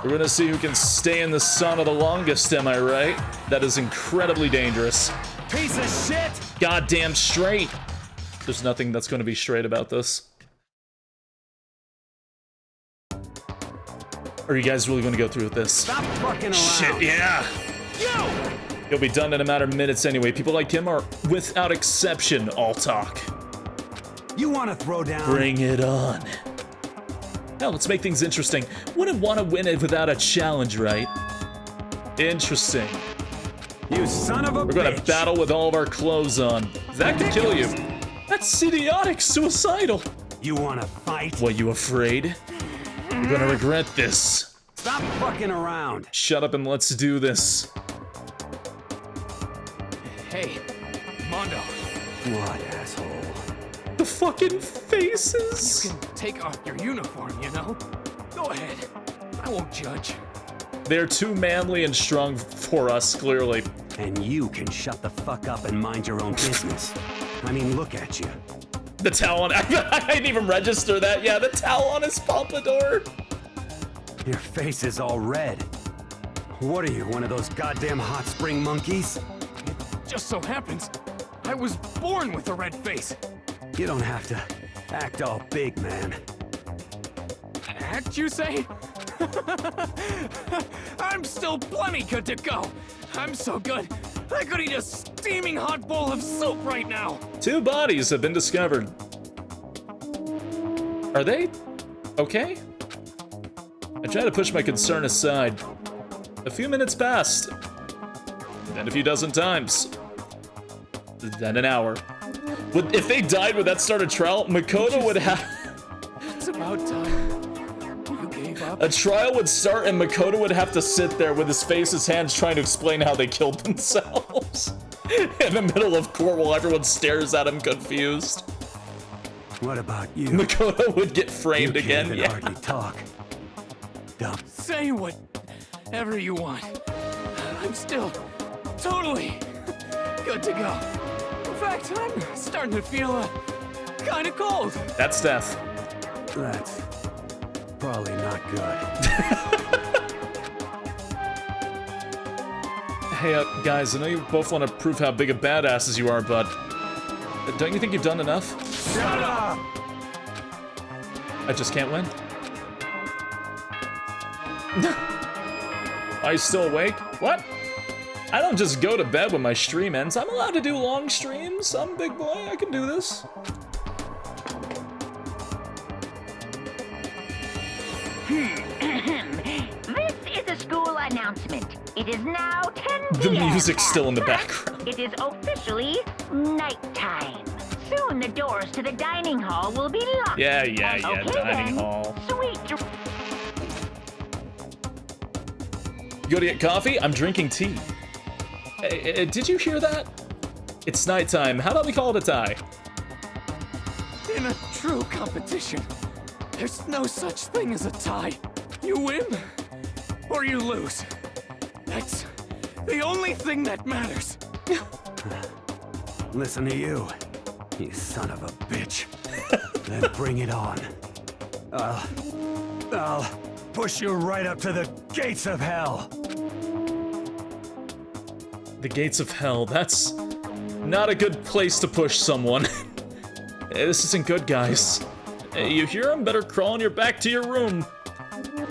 We're gonna see who can stay in the sauna the longest, am I right? That is incredibly dangerous. Piece of shit! Goddamn straight! There's nothing that's gonna be straight about this. Are you guys really gonna go through with this? Stop fucking around! Shit, yeah! You! You'll be done in a matter of minutes anyway. People like him are, without exception, all talk. You wanna throw down? Bring it on. Hell, let's make things interesting. Wouldn't want to win it without a challenge, right? Interesting. You son of a bitch! We're gonna battle with all of our clothes on. That could kill you. That's idiotic, suicidal. You wanna fight? What, you afraid? You're gonna regret this. Stop fucking around! Shut up and let's do this. Hey, Mondo. What, asshole? The fucking faces. You can take off your uniform, you know? Go ahead. I won't judge. They're too manly and strong for us, clearly. And you can shut the fuck up and mind your own business. I mean, look at you. The towel on... I didn't even register that. Yeah, the towel on his pompadour. Your face is all red. What are you, one of those goddamn hot spring monkeys? It just so happens I was born with a red face. You don't have to act all big, man. Act, you say? I'm still plenty good to go. I'm so good, I could eat a steaming hot bowl of soup right now. 2 bodies have been discovered. Are they okay? I try to push my concern aside. A few minutes passed. Then a few dozen times. Then an hour. If they died, would that start a trial? Makoto would have... It's about time. You gave up? A trial would start and Makoto would have to sit there with his face, his hands, trying to explain how they killed themselves. In the middle of court while everyone stares at him confused. What about you? Makoto would get framed You again, can't yeah. hardly talk. Dumb. Say whatever you want. I'm still totally good to go. In fact, I'm starting to feel kind of cold. That's death. That's probably not good. Hey, guys, I know you both want to prove how big of badasses you are, but don't you think you've done enough? Shut up! I just can't win. Are you still awake? What? I don't just go to bed when my stream ends. I'm allowed to do long streams. I'm a big boy. I can do this. This is a school announcement. It is now 10 p.m. The music's still in the and background. It is officially nighttime. Soon the doors to the dining hall will be locked. Yeah, Okay, dining then. hall. Sweet You go to get coffee? I'm drinking tea. Did you hear that? It's nighttime. How about we call it a tie? In a true competition, there's no such thing as a tie. You win or you lose. That's the only thing that matters. Listen to you, you son of a bitch. Then bring it on. I'll push you right up to the gates of hell. The gates of hell. That's not a good place to push someone. This isn't good, guys. You hear him? Better crawl on your back to your room.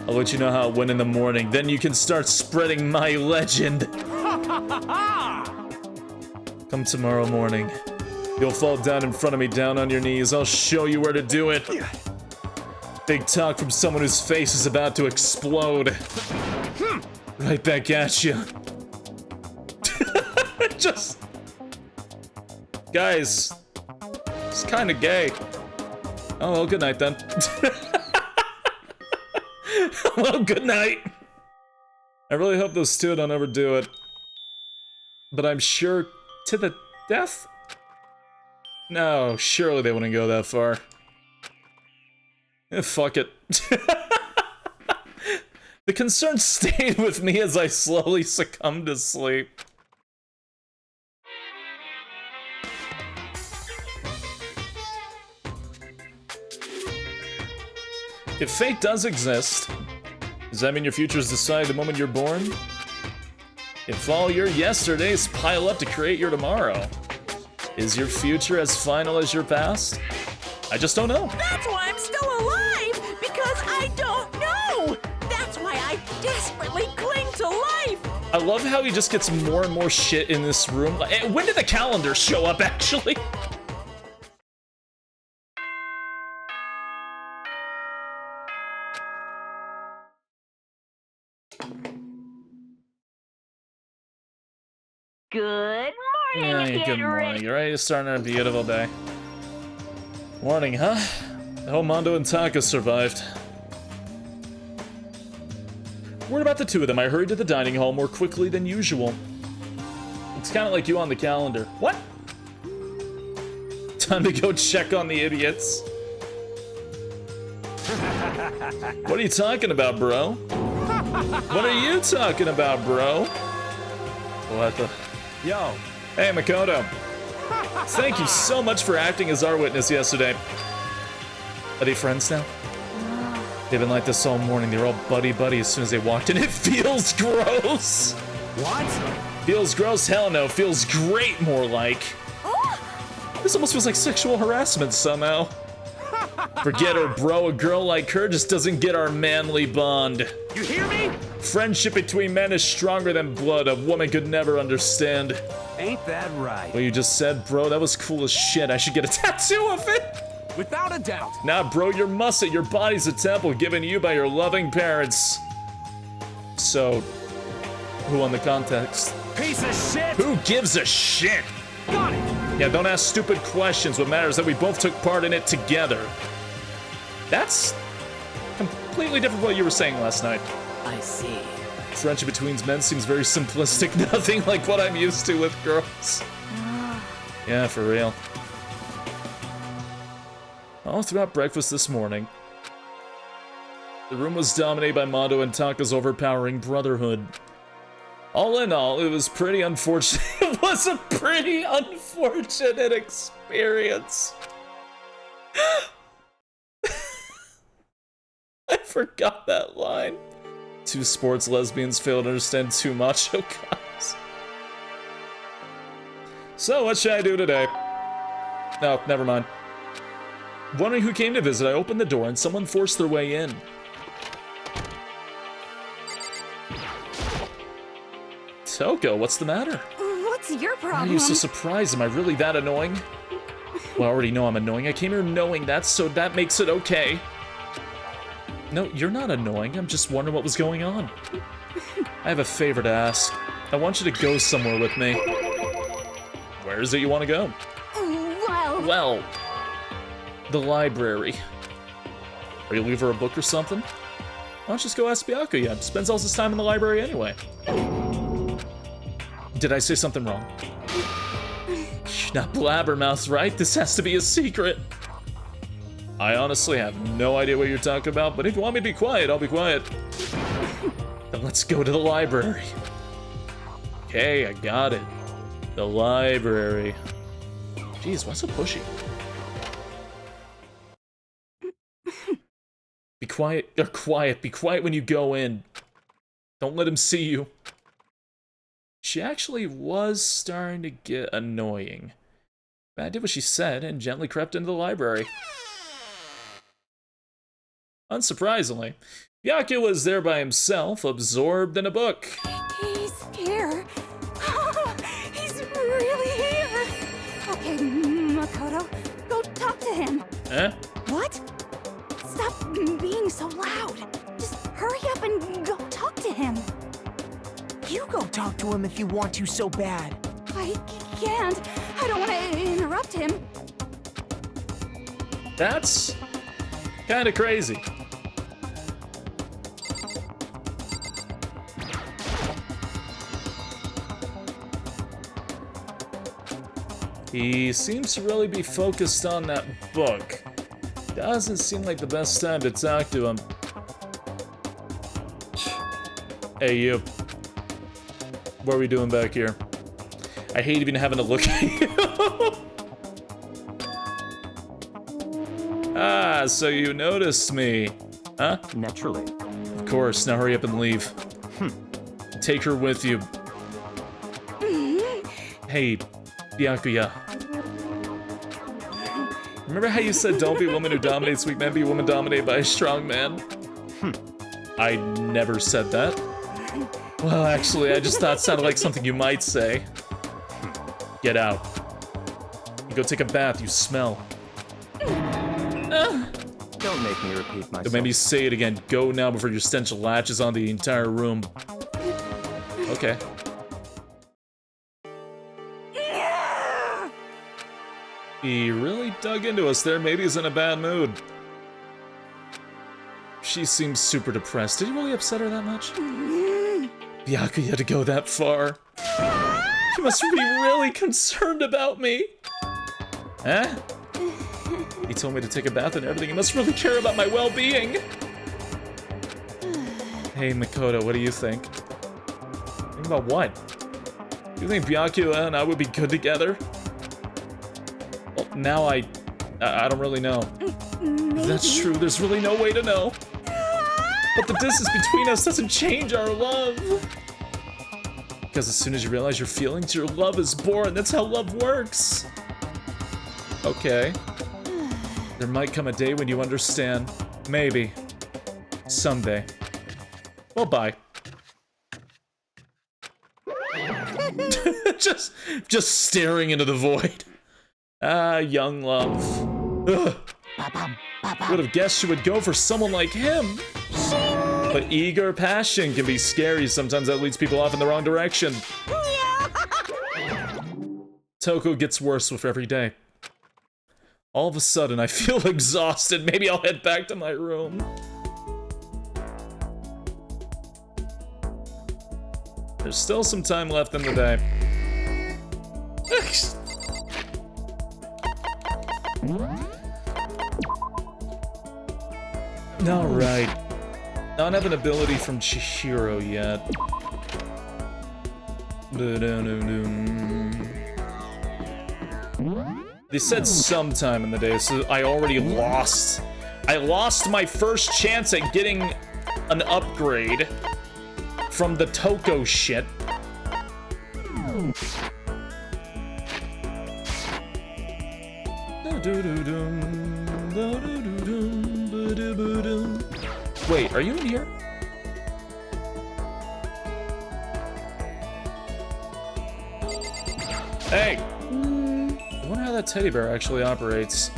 I'll let you know how it went in the morning. Then you can start spreading my legend. Come tomorrow morning. You'll fall down in front of me, down on your knees. I'll show you where to do it. Big talk from someone whose face is about to explode. Right back at you. Just... Guys, it's kind of gay. Oh, well, good night then. Well, good night. I really hope those two don't ever do it. But I'm sure to the death? No, surely they wouldn't go that far. Fuck it. The concern stayed with me as I slowly succumbed to sleep. If fate does exist, does that mean your future is decided the moment you're born? If all your yesterdays pile up to create your tomorrow, is your future as final as your past? I just don't know. That's why I'm still alive, because I don't know. That's why I desperately cling to life. I love how he just gets more and more shit in this room. When did the calendar show up, actually? Good morning, Yeah, good morning. You're ready to start on a beautiful day. Morning, huh? Mondo and Taka survived. Word about the two of them. I hurried to the dining hall more quickly than usual. It's kind of like you on the calendar. What? Time to go check on the idiots. What are you talking about, bro? What are you talking about, bro? What the? Yo. Hey, Makoto. Thank you so much for acting as our witness yesterday. Are they friends now? They've been like this all morning. They're all buddy-buddy as soon as they walked in. It feels gross. What? Feels gross? Hell no. Feels great, more like. This almost feels like sexual harassment somehow. Forget her, bro. A girl like her just doesn't get our manly bond. You hear me? Friendship between men is stronger than blood. A woman could never understand. Ain't that right? What you just said, bro, that was cool as shit. I should get a tattoo of it. Without a doubt. Nah, bro, you're musset. Your body's a temple given you by your loving parents. So, who won the contest? Piece of shit! Who gives a shit? Got it! Yeah, don't ask stupid questions. What matters is that we both took part in it together. That's completely different from what you were saying last night. I see. Friendship between men seems very simplistic. Nothing like what I'm used to with girls. Yeah, for real. All throughout breakfast this morning, the room was dominated by Mondo and Taka's overpowering brotherhood. All in all, it was pretty unfortunate. It was a pretty unfortunate experience. I forgot that line. Two sports lesbians fail to understand two macho guys. So, what should I do today? No, never mind. Wondering who came to visit, I opened the door and someone forced their way in. Toko, what's the matter? What's your Why are problem? you so surprised? Am I really that annoying? Well, I already know I'm annoying. I came here knowing that, so that makes it okay. No, you're not annoying. I'm just wondering what was going on. I have a favor to ask. I want you to go somewhere with me. Where is it you want to go? Well, the library. Are you leaving for a book or something? Why don't you just go ask Byakuya? Spends all his time in the library anyway. Did I say something wrong? You're not blabbermouth, right? This has to be a secret. I honestly have no idea what you're talking about, but if you want me to be quiet, I'll be quiet. Then let's go to the library. Okay, I got it. The library. Jeez, why so pushy? Be quiet, or quiet, be quiet when you go in. Don't let him see you. She actually was starting to get annoying. But I did what she said and gently crept into the library. Unsurprisingly, Byakuya was there by himself, absorbed in a book. He's here. He's really here. Okay, Makoto, go talk to him. Eh? What? Stop being so loud. Just hurry up and go talk to him. You go talk to him if you want to so bad. I can't. I don't want to interrupt him. That's kind of crazy. He seems to really be focused on that book. Doesn't seem like the best time to talk to him. Hey, you. What are we doing back here? I hate even having to look at you. Ah, so you noticed me. Huh? Naturally. Of course, now hurry up and leave. Take her with you. Hey, Byakuya. Remember how you said don't be a woman who dominates weak men, be a woman dominated by a strong man? I never said that. Well, actually, I just thought it sounded like something you might say. Get out. You go take a bath, you smell. Don't make me repeat myself. Don't make me say it again. Go now before your stench latches on the entire room. Okay. He really dug into us there. Maybe he's in a bad mood. She seems super depressed. Did he really upset her that much? Byakuya had to go that far. He must be really concerned about me. Huh? He told me to take a bath and everything. He must really care about my well-being. Hey, Makoto, what do you think? Think about what? Do you think Byakuya and I would be good together? Well, now I don't really know. If that's true, there's really no way to know. But the distance between us doesn't change our love. Because as soon as you realize your feelings, your love is born. That's how love works. Okay. There might come a day when you understand. Maybe. Someday. Well, bye. just staring into the void. Ah, young love. Ugh. Would have guessed you would go for someone like him. But eager passion can be scary. Sometimes that leads people off in the wrong direction. Toko gets worse with every day. All of a sudden, I feel exhausted. Maybe I'll head back to my room. There's still some time left in the day. Alright. I don't have an ability from Chihiro yet. They said sometime in the day, so I already lost. I lost my first chance at getting an upgrade from the Toko shit. Wait, are you in here? Hey! I wonder how that teddy bear actually operates.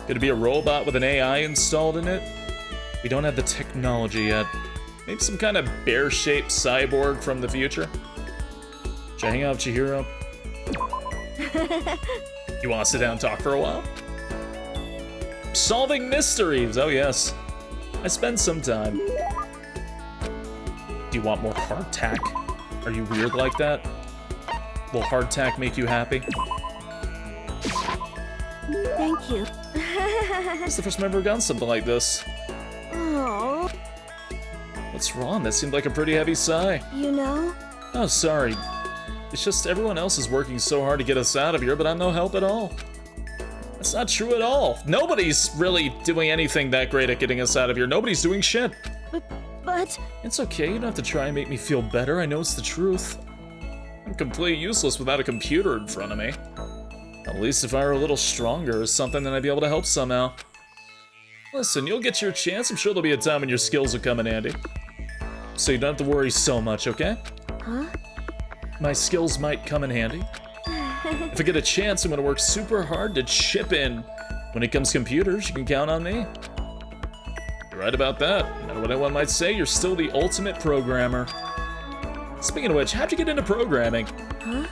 Could it be a robot with an AI installed in it? We don't have the technology yet. Maybe some kind of bear-shaped cyborg from the future? Should I hang out with Chihiro? You want to sit down and talk for a while? Solving mysteries! Oh yes. I spend some time. Do you want more hardtack? Are you weird like that? Will hardtack make you happy? Thank you. That's the first time I've ever gotten something like this. Oh. What's wrong? That seemed like a pretty heavy sigh. You know? Oh, sorry. It's just everyone else is working so hard to get us out of here, but I'm no help at all. That's not true at all. Nobody's really doing anything that great at getting us out of here. Nobody's doing shit. But... It's okay, you don't have to try and make me feel better. I know it's the truth. I'm completely useless without a computer in front of me. At least if I were a little stronger or something, then I'd be able to help somehow. Listen, you'll get your chance. I'm sure there'll be a time when your skills will come in handy. So you don't have to worry so much, okay? Huh? My skills might come in handy. If I get a chance, I'm gonna work super hard to chip in. When it comes to computers, you can count on me. You're right about that. No matter what anyone might say, you're still the ultimate programmer. Speaking of which, how'd you get into programming? Huh?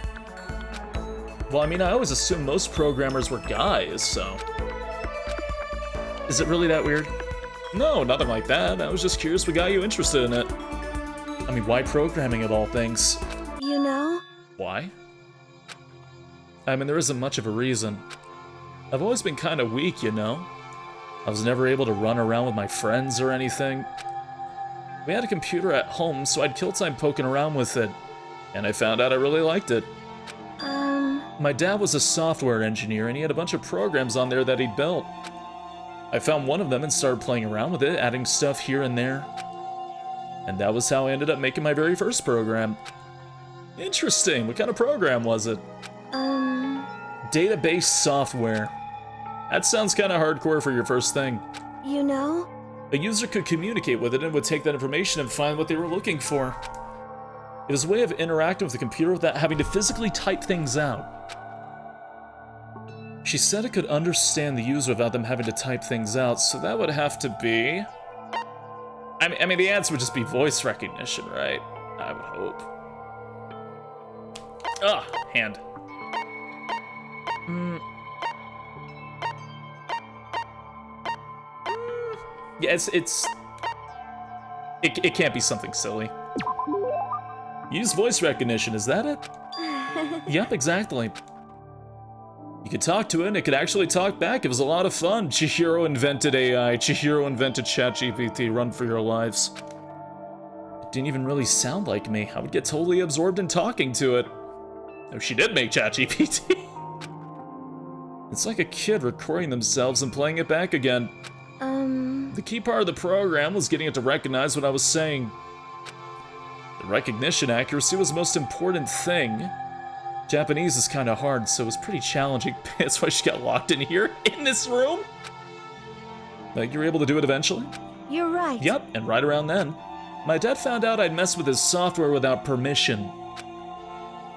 Well, I mean, I always assumed most programmers were guys, so... Is it really that weird? No, nothing like that. I was just curious what got you interested in it. I mean, why programming of all things? You know? Why? I mean, there isn't much of a reason. I've always been kind of weak, you know? I was never able to run around with my friends or anything. We had a computer at home, so I'd kill time poking around with it. And I found out I really liked it. My dad was a software engineer, and he had a bunch of programs on there that he'd built. I found one of them and started playing around with it, adding stuff here and there. And that was how I ended up making my very first program. Interesting. What kind of program was it? Database software. That sounds kind of hardcore for your first thing. You know? A user could communicate with it and would take that information and find what they were looking for. It was a way of interacting with the computer without having to physically type things out. She said it could understand the user without them having to type things out, so that would have to be... I mean, the answer would just be voice recognition, right? I would hope. Ah, hand. Yeah, it can't be something silly. Use voice recognition, is that it? Yep, exactly. You could talk to it, and it could actually talk back. It was a lot of fun. Chihiro invented AI. Chihiro invented ChatGPT. Run for your lives. It didn't even really sound like me. I would get totally absorbed in talking to it. Oh, she did make ChatGPT. It's like a kid recording themselves and playing it back again. The key part of the program was getting it to recognize what I was saying. The recognition accuracy was the most important thing. Japanese is kind of hard, so it was pretty challenging. That's why she got locked in here, in this room. Like, you were able to do it eventually? You're right. Yep, and right around then, my dad found out I'd messed with his software without permission.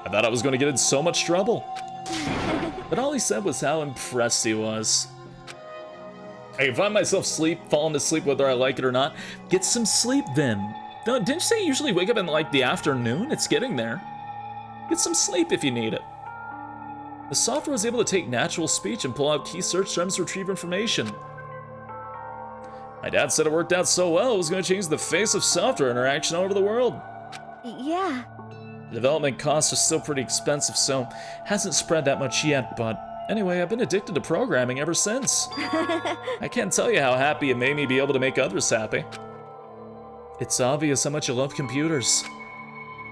I thought I was going to get in so much trouble. But all he said was how impressed he was. I can find myself falling asleep whether I like it or not. Get some sleep then. Didn't you say you usually wake up in like the afternoon? It's getting there. Get some sleep if you need it. The software was able to take natural speech and pull out key search terms to retrieve information. My dad said it worked out so well it was going to change the face of software interaction all over the world. Yeah. The development costs are still pretty expensive, so hasn't spread that much yet, but anyway, I've been addicted to programming ever since. I can't tell you how happy it made me be able to make others happy. It's obvious how much you love computers.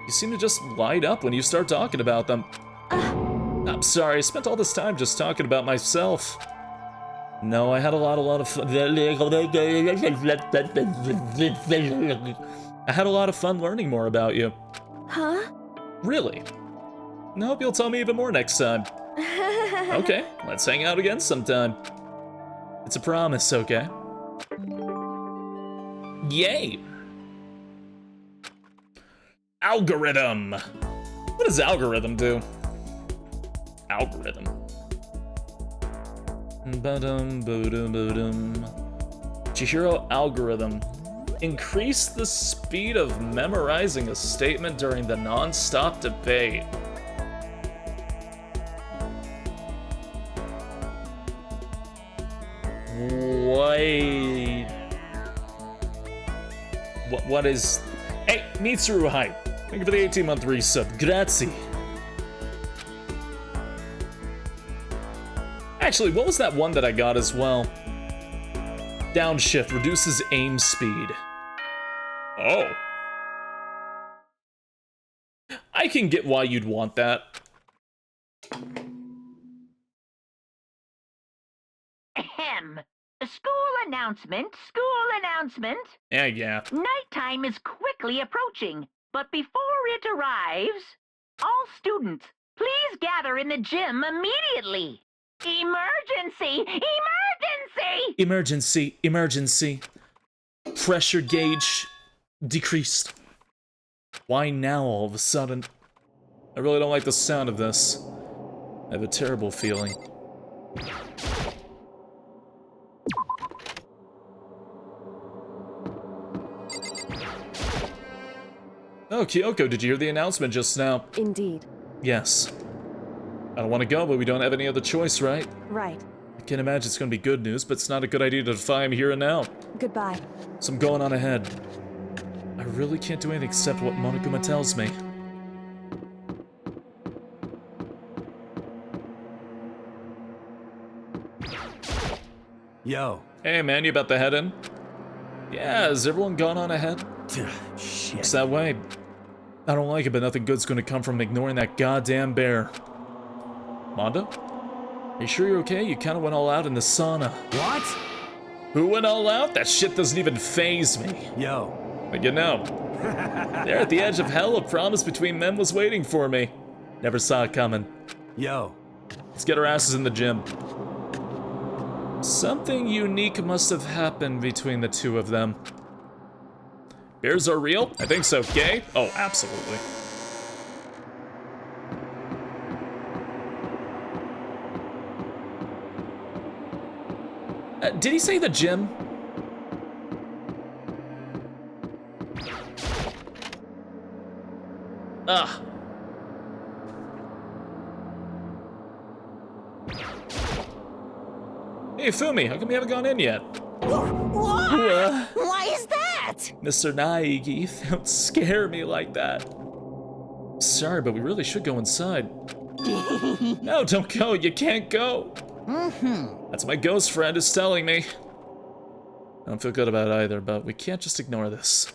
You seem to just light up when you start talking about them. I'm sorry, I spent all this time just talking about myself. No, I had a lot of fun. I had a lot of fun learning more about you. Huh? Really? I hope you'll tell me even more next time. Okay, let's hang out again sometime. It's a promise, okay? Yay! Algorithm! What does algorithm do? Algorithm. Chihiro algorithm. Increase the speed of memorizing a statement during the non-stop debate. Wait. What is... Hey, Mitsuru, hi. Thank you for the 18-month resub. Grazie. Actually, what was that one that I got as well? Downshift reduces aim speed. Oh. I can get why you'd want that. Ahem. School announcement, school announcement. Yeah. Nighttime is quickly approaching, but before it arrives, all students, please gather in the gym immediately. Emergency! Emergency! Emergency. Pressure gauge decreased. Why now all of a sudden? I really don't like the sound of this. I have a terrible feeling. Oh, Kyoko, did you hear the announcement just now? Indeed. Yes. I don't want to go, but we don't have any other choice, right? Right. I can't imagine it's going to be good news, but it's not a good idea to defy him here and now. Goodbye. So I'm going on ahead. I really can't do anything except what Monokuma tells me. Yo. Hey man, you about to head in? Yeah, has everyone gone on ahead? Shit. It's that way. I don't like it, but nothing good's gonna come from ignoring that goddamn bear. Mondo? Are you sure you're okay? You kinda went all out in the sauna. What? Who went all out? That shit doesn't even faze me. Yo. But you know, there at the edge of hell, a promise between men was waiting for me. Never saw it coming. Yo. Let's get our asses in the gym. Something unique must have happened between the two of them. Bears are real? I think so. Gay? Oh, absolutely. Did he say the gym? Ugh. Hey, Fumi, how come you haven't gone in yet? What? Why is that? Mr. Naegi, don't scare me like that. Sorry, but we really should go inside. No, don't go. You can't go. That's my ghost friend is telling me. I don't feel good about it either, but we can't just ignore this.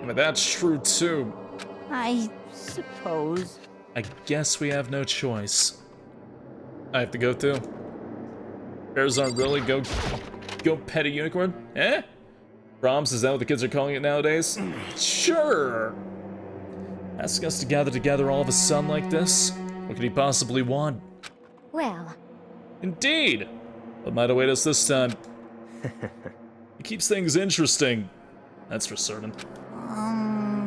I mean, that's true too. I suppose. I guess we have no choice. I have to go too. Bears aren't really go pet a unicorn? Eh? Proms, is that what the kids are calling it nowadays? Sure! Asking us to gather together all of a sudden like this? What could he possibly want? Well, Indeed! What might await us this time? It keeps things interesting. That's for certain.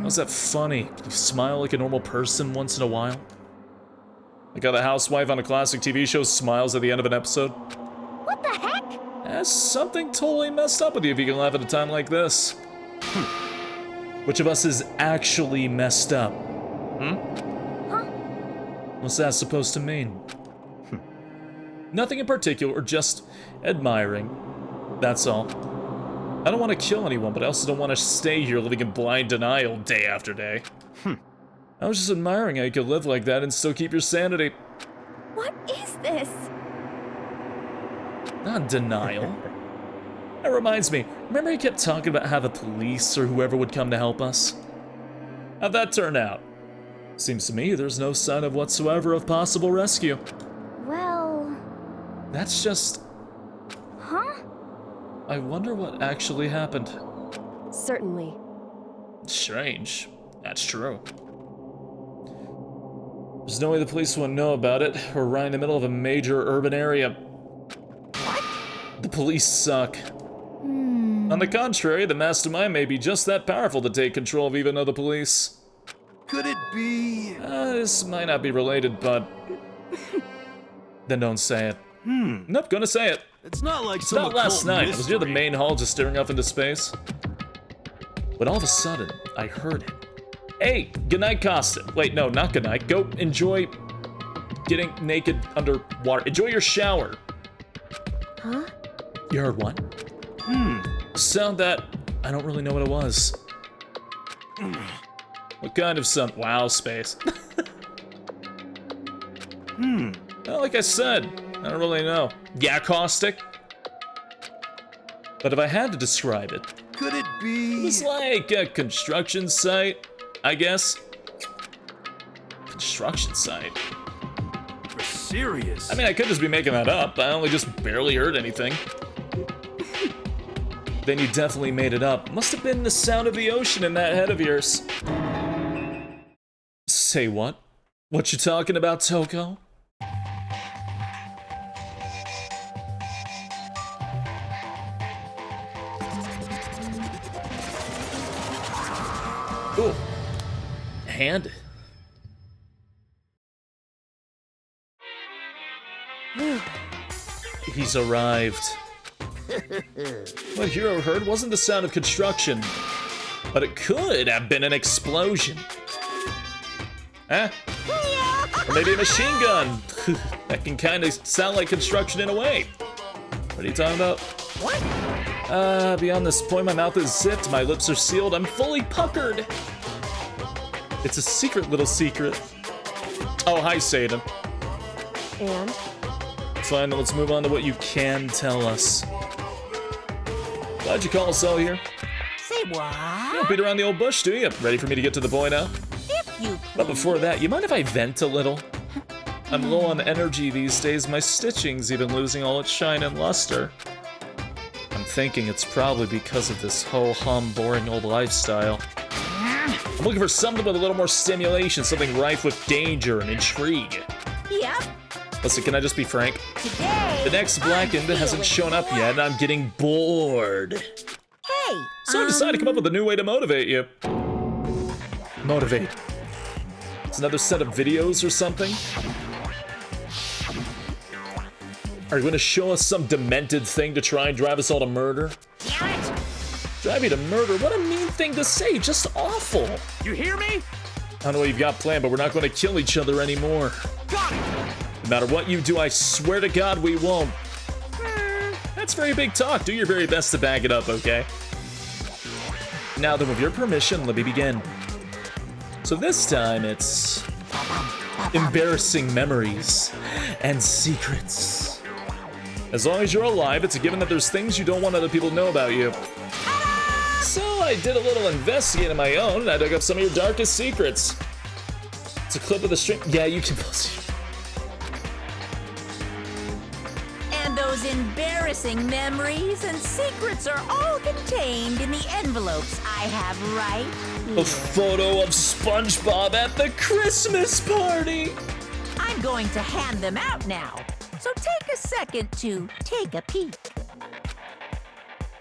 How's that funny? Can you smile like a normal person once in a while? Like how the housewife on a classic TV show smiles at the end of an episode? what the heck? There's something totally messed up with you if you can laugh at a time like this. Which of us is actually messed up? Huh? What's that supposed to mean? Nothing in particular, just admiring. That's all. I don't want to kill anyone, but I also don't want to stay here living in blind denial day after day. I was just admiring how you could live like that and still keep your sanity. What is this? Not denial. That reminds me, remember you kept talking about how the police or whoever would come to help us? How'd that turn out? Seems to me there's no sign of whatsoever of possible rescue. Well, That's just... huh? I wonder what actually happened. Certainly. Strange. That's true. There's no way the police wouldn't know about it. We're right in the middle of a major urban area. What? The police suck. On the contrary, the mastermind may be just that powerful to take control of even other police. Could it be? This might not be related, but... Then don't say it. Nope, gonna say it. It's not like It's about last night. I was near the main hall just staring off into space. But all of a sudden, I heard it. Hey, good night, Costa. Wait, no, not good night. Go enjoy getting naked underwater. Enjoy your shower. Huh? You heard what? Sound that... I don't really know what it was. What kind of sound? Wow, space. Well, like I said, I don't really know. Yeah, caustic? But if I had to describe it, Could it it be? was like a construction site, I guess. Construction site? For serious? I mean, I could just be making that up. I only just barely heard anything. Then you definitely made it up. Must have been the sound of the ocean in that head of yours. Say what? What you talking about, Toko? Ooh. Hand. He's arrived. What Hero heard wasn't the sound of construction, but it could have been an explosion. Huh? Or maybe a machine gun. That can kind of sound like construction in a way. What are you talking about? What? Beyond this point, my mouth is zipped, my lips are sealed, I'm fully puckered. It's a secret little secret. Oh, hi, Satan. And? Fine, let's move on to what you can tell us. Glad you called us all here. Say what? You don't beat around the old bush, do you? Ready for me to get to the point now? If you But please. before that, you mind if I vent a little? I'm low on energy these days, my stitching's even losing all its shine and luster. I'm thinking it's probably because of this ho-hum boring old lifestyle. I'm looking for something with a little more stimulation, something rife with danger and intrigue. Yep. Listen, can I just be frank? Today. The next Blackened hasn't shown up yet, and I'm getting bored. Hey. So I decided to come up with a new way to motivate you. Motivate. It's another set of videos or something? Are you gonna show us some demented thing to try and drive us all to murder? Damn it. Drive you to murder? What a mean thing to say, just awful. You hear me? I don't know what you've got planned, but we're not gonna kill each other anymore. Got it! No matter what you do, I swear to God we won't. That's very big talk. Do your very best to back it up, okay? Now then, with your permission, let me begin. So this time it's embarrassing memories and secrets. As long as you're alive, it's a given that there's things you don't want other people to know about you. So I did a little investigating of my own, and I dug up some of your darkest secrets. It's a clip of the stream. Yeah, you can post. And those embarrassing memories and secrets are all contained in the envelopes I have right A here. photo of SpongeBob at the Christmas party. I'm going to hand them out now, so take a second to take a peek.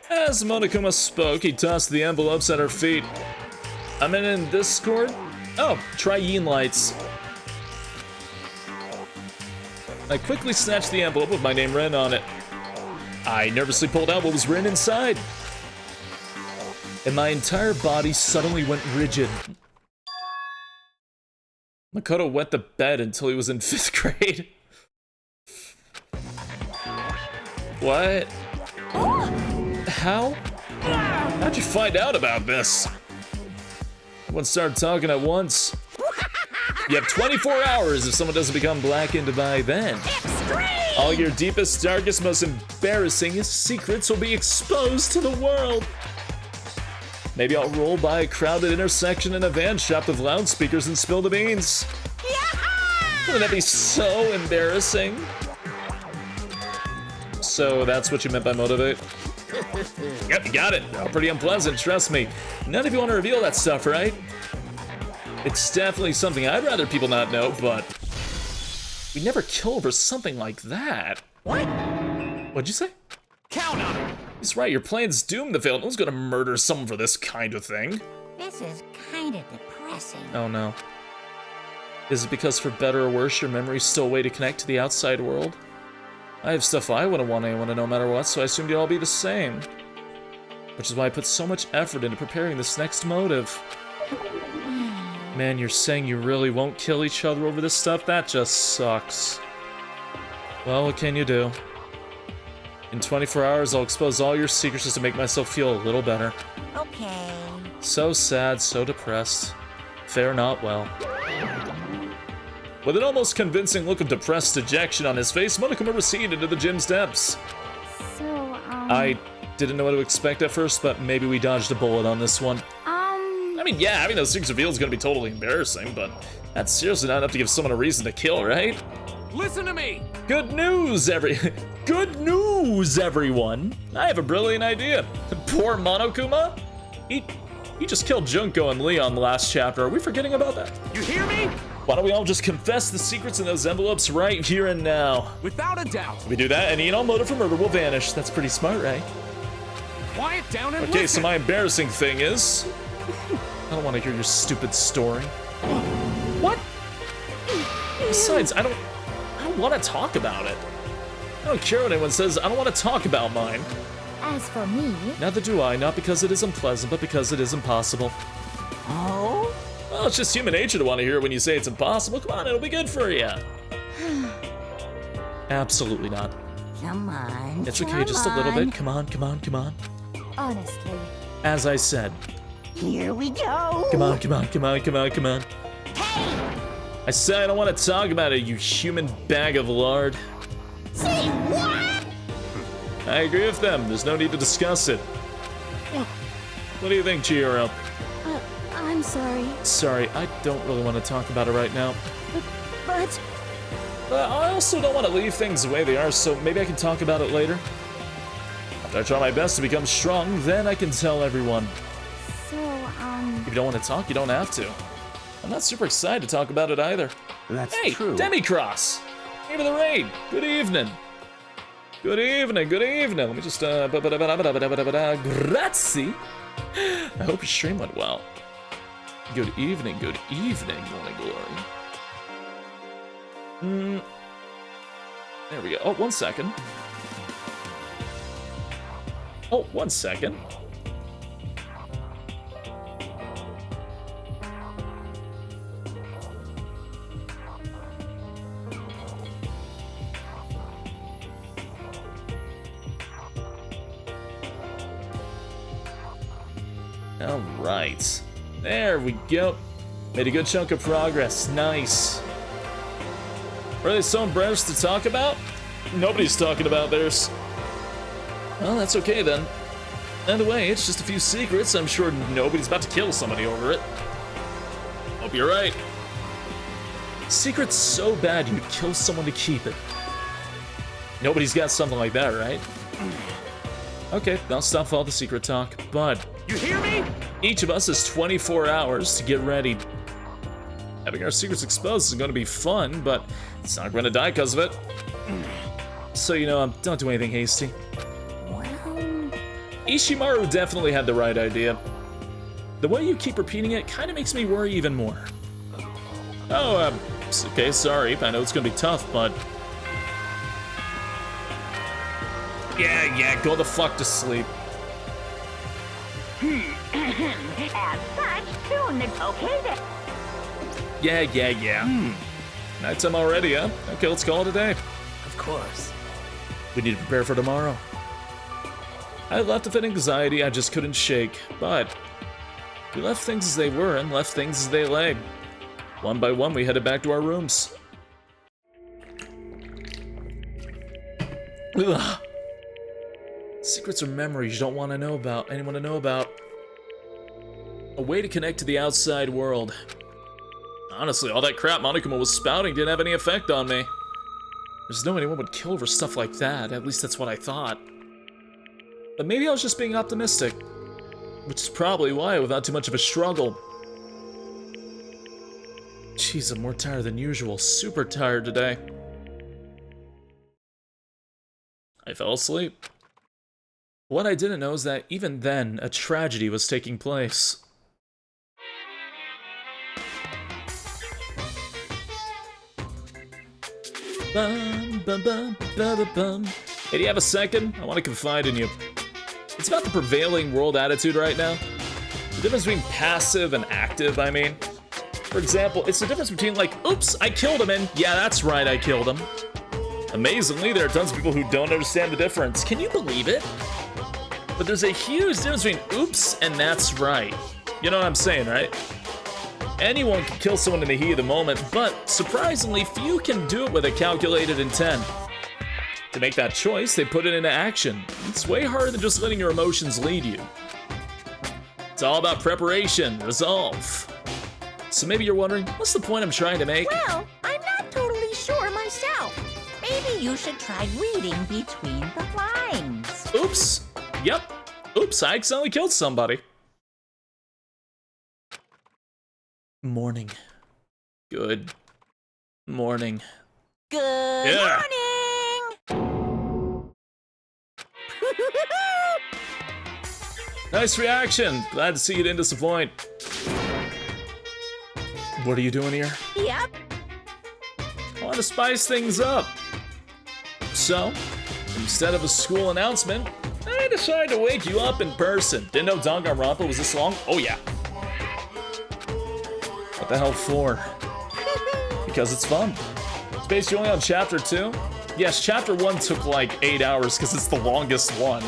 As Monokuma spoke, he tossed the envelopes at her feet. I'm in Discord. Oh, try Yin lights. I quickly snatched the envelope with my name written on it. I nervously pulled out what was written inside, and my entire body suddenly went rigid. Makoto wet the bed until he was in 5th grade. What? How? How'd you find out about this? Everyone started talking at once. You have 24 hours if someone doesn't become blackened by then. Extreme! All your deepest, darkest, most embarrassing secrets will be exposed to the world. Maybe I'll roll by a crowded intersection in a van strapped with loudspeakers and spill the beans. Wouldn't that be so embarrassing? So that's what you meant by motivate? Yep, you got it. Pretty unpleasant, trust me. None of you want to reveal that stuff, right? It's definitely something I'd rather people not know, but we'd never kill over something like that. What? What'd you say? Count on it. He's right, your plan's doomed to fail. No one's gonna murder someone for this kind of thing. This is kind of depressing. Oh no. Is it because for better or worse, your memory's still a way to connect to the outside world? I have stuff I wouldn't want anyone to know no matter what, so I assumed you'd all be the same. Which is why I put so much effort into preparing this next motive. Man, you're saying you really won't kill each other over this stuff? That just sucks. Well, what can you do? In 24 hours, I'll expose all your secrets just to make myself feel a little better. Okay. So sad, so depressed. Fare not well. With an almost convincing look of depressed dejection on his face, Monokuma receded into the gym's depths. So, I didn't know what to expect at first, but maybe we dodged a bullet on this one. I mean, yeah, having those secrets revealed is gonna be totally embarrassing, but that's seriously not enough to give someone a reason to kill, right? Listen to me. Good news, Good news, everyone! I have a brilliant idea. Poor Monokuma? He just killed Junko and Leon the last chapter. Are we forgetting about that? You hear me? Why don't we all just confess the secrets in those envelopes right here and now? Without a doubt. If we do that, any and all motive for murder will vanish. That's pretty smart, right? Quiet down and Okay, listen. so my embarrassing thing is... I don't want to hear your stupid story. What? Besides, I don't want to talk about it. I don't care what anyone says. I don't want to talk about mine. as for me, Neither do I, not because it is unpleasant, but because it is impossible. Oh? Well, it's just human nature to want to hear it when you say it's impossible. Come on, it'll be good for you. Absolutely not. Come on. It's okay, just a little bit. Come on. honestly, As I said. Here we go. Come on. Hey! I said I don't want to talk about it, you human bag of lard. Say what? I agree with them. There's no need to discuss it. What do you think, Chihiro? I'm sorry, Sorry, I don't really want to talk about it right now. but I also don't want to leave things the way they are, so maybe I can talk about it later. After I try my best to become strong, then I can tell everyone. so, If you don't want to talk, you don't have to. I'm not super excited to talk about it either. That's Hey, true. Demicross! Name of the raid! Good evening! Good evening. Let me just, grazie! I hope your stream went well. Good evening, Morning Glory. There we go. Oh, 1 second. All right. There we go. Made a good chunk of progress. Nice. Are they so embarrassed to talk about? Nobody's talking about theirs. Well, that's okay then. By the way, it's just a few secrets. I'm sure nobody's about to kill somebody over it. Hope you're right. Secret's so bad you'd kill someone to keep it. Nobody's got something like that, right? Okay, I'll stop all the secret talk, but... You hear me? Each of us has 24 hours to get ready. Having our secrets exposed is going to be fun, but it's not going to die because of it. So, you know, don't do anything hasty. Well... Ishimaru definitely had the right idea. The way you keep repeating it kind of makes me worry even more. Oh, okay, sorry. I know it's going to be tough, but... Yeah, go the fuck to sleep. As such, soon the... Okay then. Yeah. Nighttime already, huh? Okay, let's call it a day. Of course. We need to prepare for tomorrow. I left with an anxiety I just couldn't shake, but we left things as they were and left things as they lay. One by one, we headed back to our rooms. Ugh. Secrets are memories you don't want to know about, anyone to know about. A way to connect to the outside world. Honestly, all that crap Monokuma was spouting didn't have any effect on me. There's no way anyone would kill over stuff like that, at least that's what I thought. But maybe I was just being optimistic, which is probably why without too much of a struggle. Jeez, I'm more tired than usual, super tired today. I fell asleep. What I didn't know is that even then, a tragedy was taking place. Bum, bum, bum, bum, bum. Hey, do you have a second? I want to confide in you. It's about the prevailing world attitude right now. The difference between passive and active, I mean. For example, it's the difference between like, oops, I killed him, and yeah, that's right, I killed him. Amazingly, there are tons of people who don't understand the difference. Can you believe it? But there's a huge difference between oops and that's right. You know what I'm saying, right? Anyone can kill someone in the heat of the moment, but surprisingly few can do it with a calculated intent. To make that choice, they put it into action. It's way harder than just letting your emotions lead you. It's all about preparation, resolve. So maybe you're wondering, what's the point I'm trying to make? Well, I'm not totally sure myself. Maybe you should try reading between the lines. Oops. Yep. Oops, I accidentally killed somebody. Morning. Good morning. Good Yeah. morning! Nice reaction. Glad to see you didn't disappoint. What are you doing here? Yep. I want to spice things up. So, instead of a school announcement, I decided to wake you up in person. Didn't know Danganropa was this long? Oh yeah. What the hell for? Because it's fun. It's based only on chapter 2. Yes, chapter 1 took like 8 hours because it's the longest one.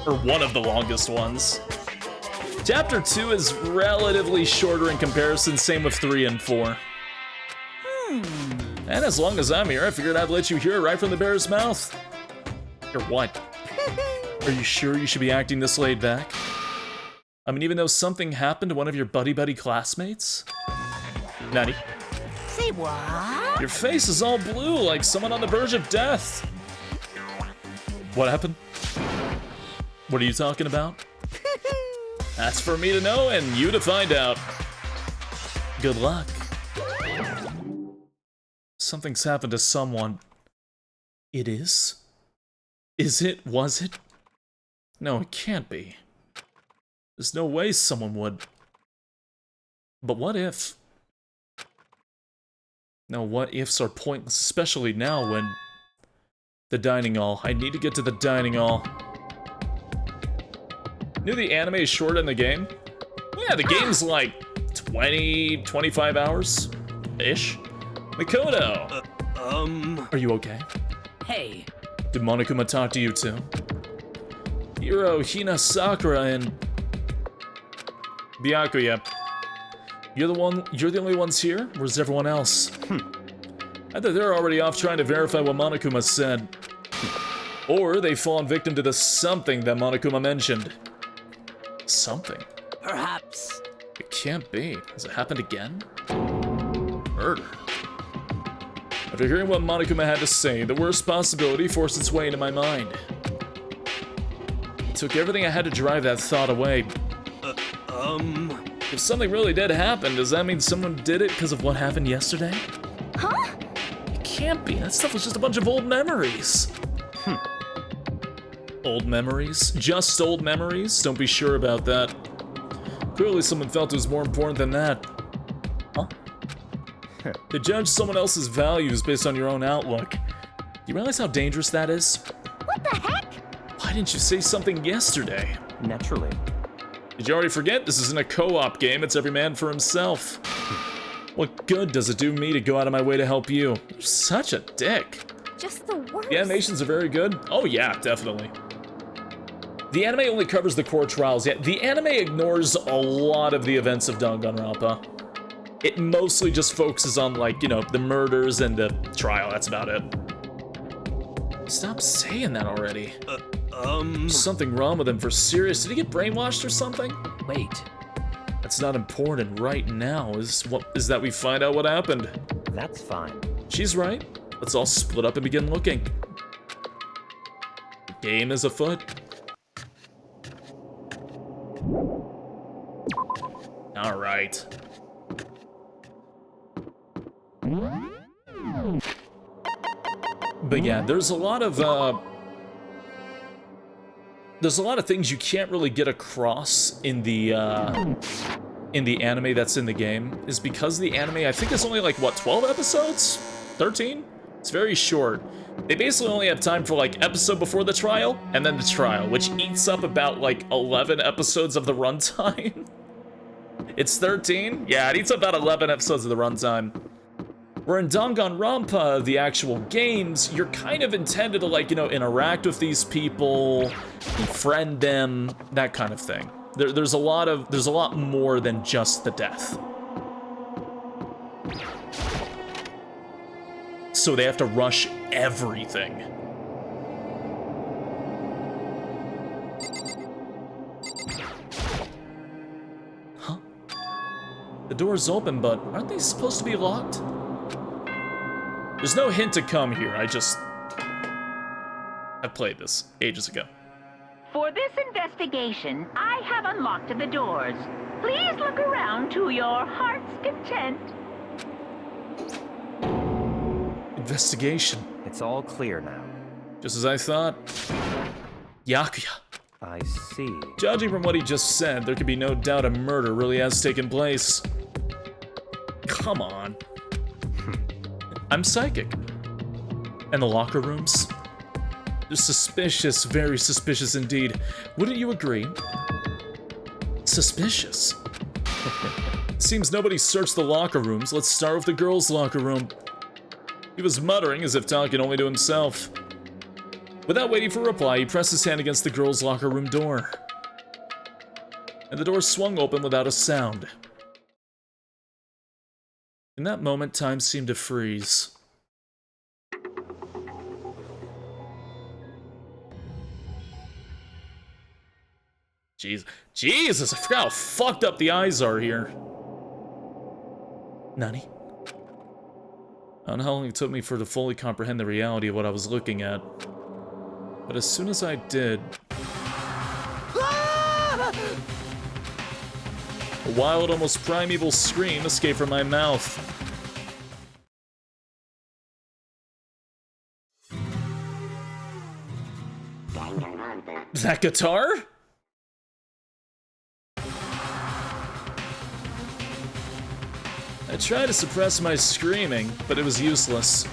Or one of the longest ones. Chapter 2 is relatively shorter in comparison, same with 3 and 4. And as long as I'm here, I figured I'd let you hear it right from the bear's mouth. Or what? Are you sure you should be acting this laid back? I mean, even though something happened to one of your buddy classmates? Nani? Say what? Your face is all blue, like someone on the verge of death. What happened? What are you talking about? That's for me to know and you to find out. Good luck. Something's happened to someone. It is? Is it? Was it? No, it can't be. There's no way someone would. But what if? No, what ifs are pointless, especially now when... The dining hall. I need to get to the dining hall. Knew the anime is short in the game? Yeah, the game's like 20, 25 hours-ish. Mikoto! Are you okay? Hey. Did Monokuma talk to you too? Hiro, Hina, Sakura, and... Byakuya. You're the only ones here? Where's everyone else? Either they're already off trying to verify what Monokuma said, or they've fallen victim to the something that Monokuma mentioned. Something. Perhaps. It can't be. Has it happened again? Murder. After hearing what Monokuma had to say, the worst possibility forced its way into my mind. It took everything I had to drive that thought away. If something really did happen, does that mean someone did it because of what happened yesterday? Huh? It can't be. That stuff was just a bunch of old memories. Old memories? Just old memories? Don't be sure about that. Clearly someone felt it was more important than that. Huh? To judge someone else's values based on your own outlook. Do you realize how dangerous that is? What the heck? Why didn't you say something yesterday? Naturally. Did you already forget? This isn't a co-op game, it's every man for himself. What good does it do me to go out of my way to help you? You're such a dick. Just the worst. The animations are very good. Oh yeah, definitely. The anime only covers the core trials, yet the anime ignores a lot of the events of Danganropa. It mostly just focuses on, like, you know, the murders and the trial, that's about it. Stop saying that already. Something wrong with him for serious. Did he get brainwashed or something? Wait. That's not important right now, is that we find out what happened. That's fine. She's right. Let's all split up and begin looking. The game is afoot. All right. But yeah, there's a lot of things you can't really get across in the anime that's in the game, is because the anime, I think, is only like, what, 12 episodes? 13? It's very short. They basically only have time for, like, episode before the trial, and then the trial, which eats up about, like, 11 episodes of the runtime. It's 13? Yeah, it eats up about 11 episodes of the runtime. Where in Danganronpa, the actual games, you're kind of intended to, like, you know, interact with these people, befriend them, that kind of thing. There's a lot more than just the death. So they have to rush everything. Huh? The door's open, but aren't they supposed to be locked? There's no hint to come here, I played this ages ago. For this investigation, I have unlocked the doors. Please look around to your heart's content. Investigation. It's all clear now. Just as I thought. Yakuya. I see. Judging from what he just said, there could be no doubt a murder really has taken place. Come on. I'm psychic. And the locker rooms? They're suspicious, very suspicious indeed. Wouldn't you agree? Suspicious. Seems nobody searched the locker rooms. Let's start with the girls' locker room. He was muttering as if talking only to himself. Without waiting for a reply, he pressed his hand against the girls' locker room door. And the door swung open without a sound. In that moment, time seemed to freeze. Jesus, I forgot how fucked up the eyes are here. Nani? I don't know how long it took me to fully comprehend the reality of what I was looking at. But as soon as I did... A wild, almost primeval scream escaped from my mouth. That guitar? I tried to suppress my screaming, but it was useless.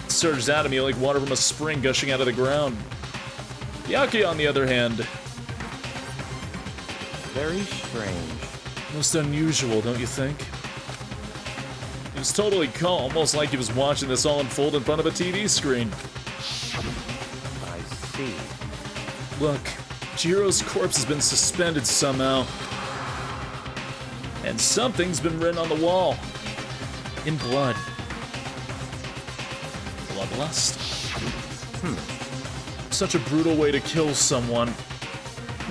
It surged out of me like water from a spring gushing out of the ground. Yakuya, on the other hand... Very strange. Most unusual, don't you think? He was totally calm, almost like he was watching this all unfold in front of a TV screen. I see. Look, Jiro's corpse has been suspended somehow. And something's been written on the wall. In blood. Bloodlust? Such a brutal way to kill someone.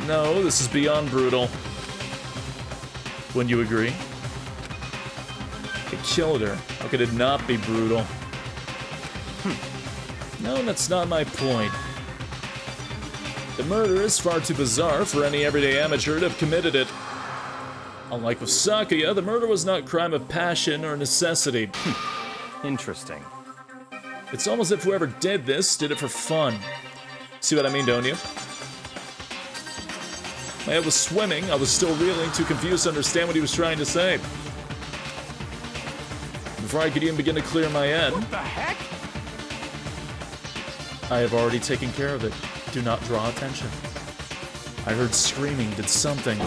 No, this is beyond brutal. Wouldn't you agree? It killed her. How could it not be brutal? No, that's not my point. The murder is far too bizarre for any everyday amateur to have committed it. Unlike with Sakuya, the murder was not a crime of passion or necessity. Interesting. It's almost as if whoever did this did it for fun. See what I mean, don't you? My head was swimming, I was still reeling, too confused to understand what he was trying to say. Before I could even begin to clear my head, What the heck? I have already taken care of it. Do not draw attention. I heard screaming, did something.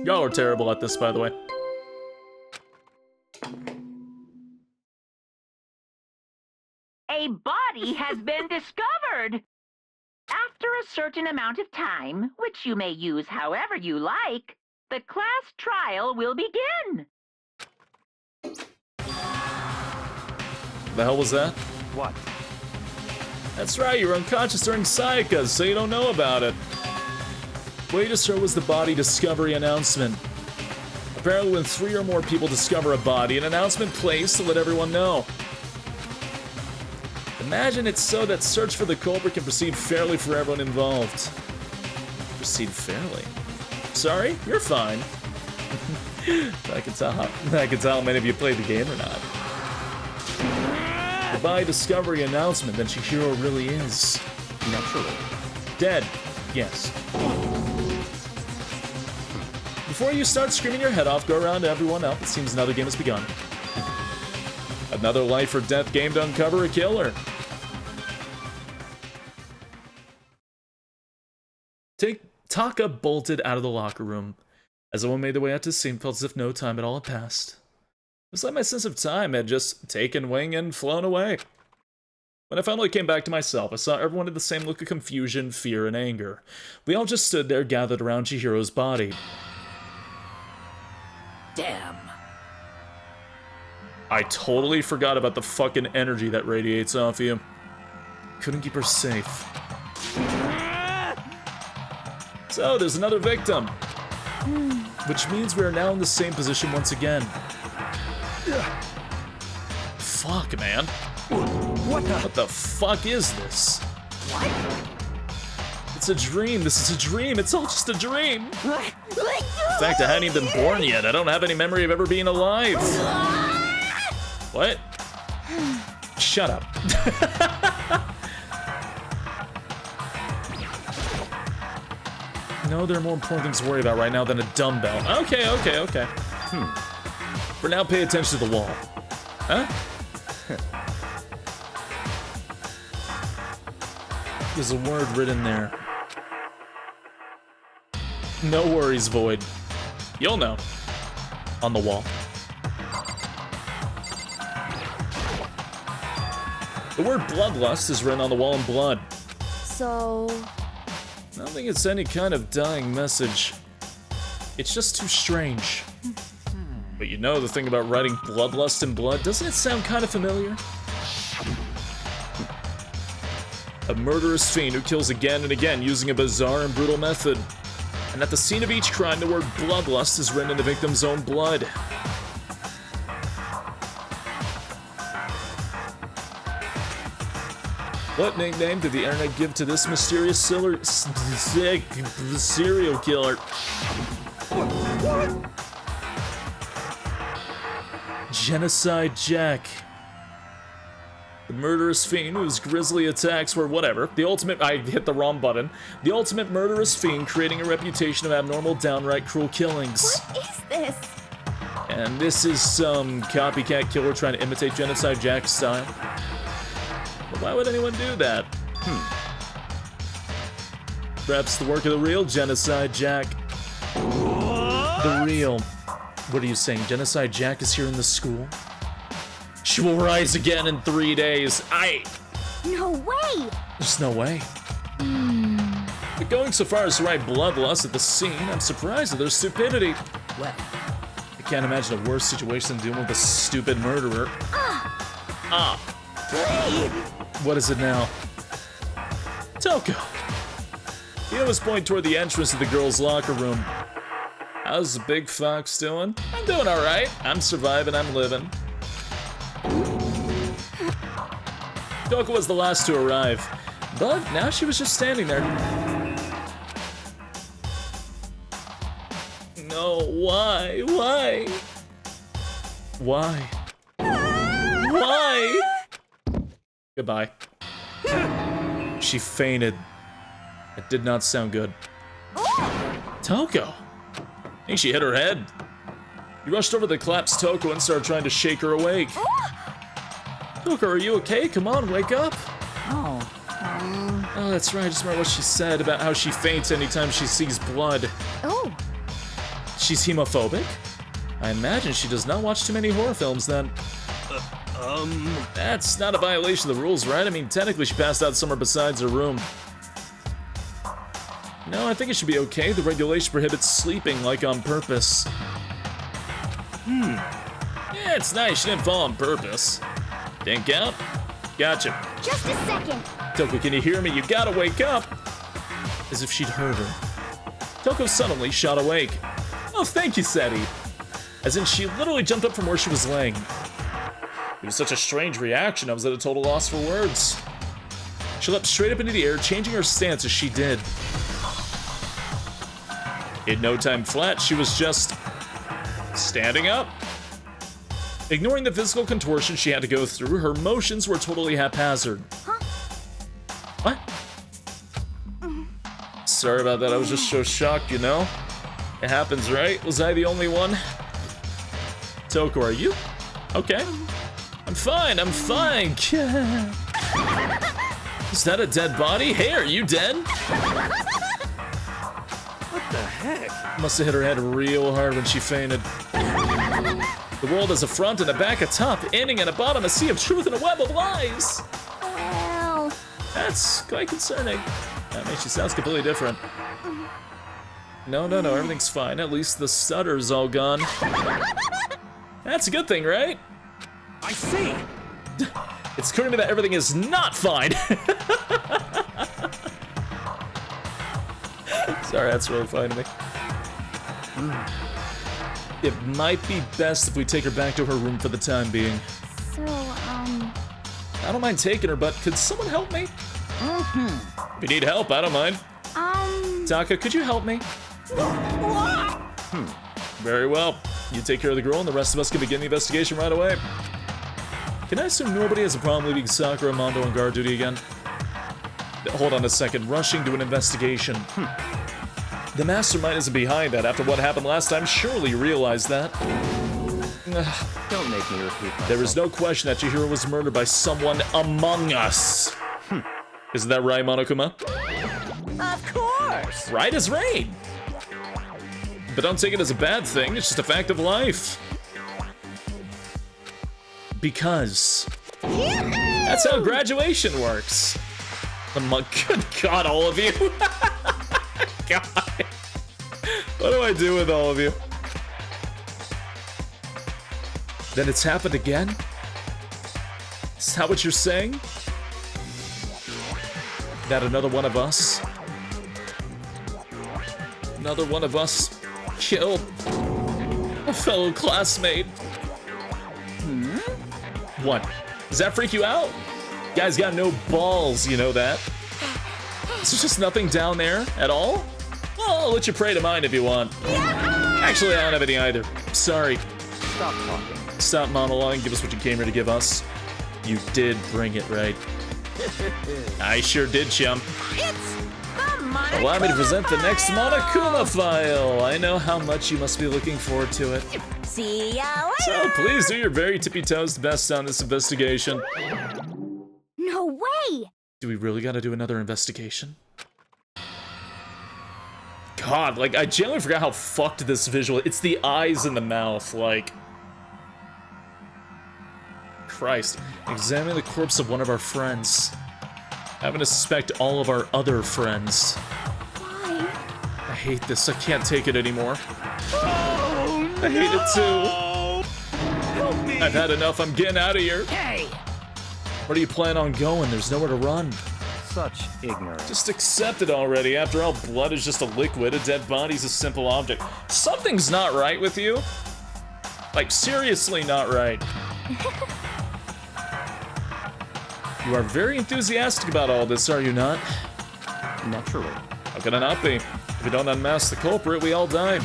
Y'all are terrible at this, by the way. A body has been discovered. After a certain amount of time, which you may use however you like, the class trial will begin. The hell was that? What? That's right, you were unconscious during Sayaka's, so you don't know about it. Way to start was the body discovery announcement. Apparently when 3 or more people discover a body, an announcement placed to let everyone know. Imagine it's so that search for the culprit can proceed fairly for everyone involved. Proceed fairly? Sorry? You're fine. I can tell how many of you played the game or not. The body discovery announcement that Chihiro really is. Naturally. Dead. Yes. Before you start screaming your head off, go around to everyone else. It seems another game has begun. Another life or death game to uncover a killer. Taka bolted out of the locker room. As everyone made their way out to the scene, felt as if no time at all had passed. It was like my sense of time had just taken wing and flown away. When I finally came back to myself, I saw everyone had the same look of confusion, fear, and anger. We all just stood there gathered around Chihiro's body. Damn. I totally forgot about the fucking energy that radiates off you. Couldn't keep her safe. So, there's another victim. Which means we are now in the same position once again. Fuck, man. What the fuck is this? What? It's a dream. This is a dream. It's all just a dream. In fact, I hadn't even been born yet. I don't have any memory of ever being alive. What? Shut up. No, there are more important things to worry about right now than a dumbbell. Okay. For now, pay attention to the wall. Huh? There's a word written there. No worries, Void. You'll know. On the wall. The word bloodlust is written on the wall in blood. So... I don't think it's any kind of dying message. It's just too strange. But you know the thing about writing bloodlust in blood, doesn't it sound kind of familiar? A murderous fiend who kills again and again using a bizarre and brutal method. And at the scene of each crime, the word bloodlust is written in the victim's own blood. What nickname did the internet give to this mysterious serial killer? Genocide Jack. The murderous fiend whose grisly attacks were whatever. I hit the wrong button. The ultimate murderous fiend creating a reputation of abnormal, downright cruel killings. What is this? And this is some copycat killer trying to imitate Genocide Jack's style. But why would anyone do that? Perhaps the work of the real Genocide Jack. The real. What are you saying? Genocide Jack is here in the school? She will rise again in 3 days. No way! There's no way. But going so far as to write bloodlust at the scene, I'm surprised at their stupidity. Well, I can't imagine a worse situation than dealing with a stupid murderer. What is it now? Toko. He was pointing toward the entrance to the girls' locker room. How's the big fox doing? I'm doing alright. I'm surviving, I'm living. Toko was the last to arrive, but now she was just standing there. No, why? Why? Why? Why? Goodbye. She fainted. It did not sound good. Toko! I think she hit her head. He rushed over to the collapsed Toko and started trying to shake her awake. Toko, are you okay? Come on, wake up. Oh, that's right. I just remember what she said about how she faints anytime she sees blood. Oh. She's hemophobic? I imagine she does not watch too many horror films then. That's not a violation of the rules, right? I mean, technically she passed out somewhere besides her room. No, I think it should be okay. The regulation prohibits sleeping, like, on purpose. Yeah, it's nice. She didn't fall on purpose. Didn't count? Gotcha. Just a second. Toko, can you hear me? You gotta wake up! As if she'd heard her. Toko suddenly shot awake. Oh, thank you, Seti. As in, she literally jumped up from where she was laying. It was such a strange reaction, I was at a total loss for words. She leapt straight up into the air, changing her stance as she did. In no time flat, she was just standing up. Ignoring the physical contortion she had to go through, her motions were totally haphazard. Huh? What? Sorry about that, I was just so shocked, you know? It happens, right? Was I the only one? Toko, are you? Okay. I'm fine, I'm fine. Is that a dead body? Hey, are you dead? What the heck? Must have hit her head real hard when she fainted. The world has a front and a back, a top, ending and a bottom, a sea of truth and a web of lies. Well. That's quite concerning. That makes you sound completely different. No, everything's fine. At least the stutter's all gone. That's a good thing, right? I see. It's clear to me that everything is not fine. Sorry, that's really funny to me. It might be best if we take her back to her room for the time being. So, I don't mind taking her, but could someone help me? If you need help, I don't mind. Taka, could you help me? Very well. You take care of the girl, and the rest of us can begin the investigation right away. Can I assume nobody has a problem leaving Sakura, Mondo, on guard duty again? Hold on a second. Rushing to an investigation. The mastermind isn't behind that. After what happened last time, surely you realize that. Don't make me repeat myself. There is no question that Chihiro was murdered by someone among us. Isn't that right, Monokuma? Of course! Right as rain. But don't take it as a bad thing. It's just a fact of life. Because that's how graduation works. Good God, all of you. God. What do I do with all of you? Then it's happened again? Is that what you're saying? That another one of us? Another one of us killed a fellow classmate? What? Does that freak you out? Guy's got no balls, you know that. Is there just nothing down there at all? Well, I'll let you pray to mine if you want. Actually, I don't have any either. Sorry. Stop talking. Stop monologuing, give us what you came here to give us. You did bring it, right? I sure did, chum. It's the Monokuma Allow me to present the next file. Monokuma file. I know how much you must be looking forward to it. See ya later! So please do your very tippy-toes best on this investigation. no way. Do we really gotta do another investigation? God, like, I genuinely forgot how fucked this visual. It's the eyes and the mouth, like. Christ. Examine the corpse of one of our friends. Having to suspect all of our other friends. Why? I hate this. I can't take it anymore. I hate it too. Help me. I've had enough. I'm getting out of here. Hey! Where do you plan on going? There's nowhere to run. Such ignorance. Just accept it already. After all, blood is just a liquid, a dead body's a simple object. Something's not right with you. Like, seriously not right. You are very enthusiastic about all this, are you not? Naturally. How can I not be? If we don't unmask the culprit, we all die.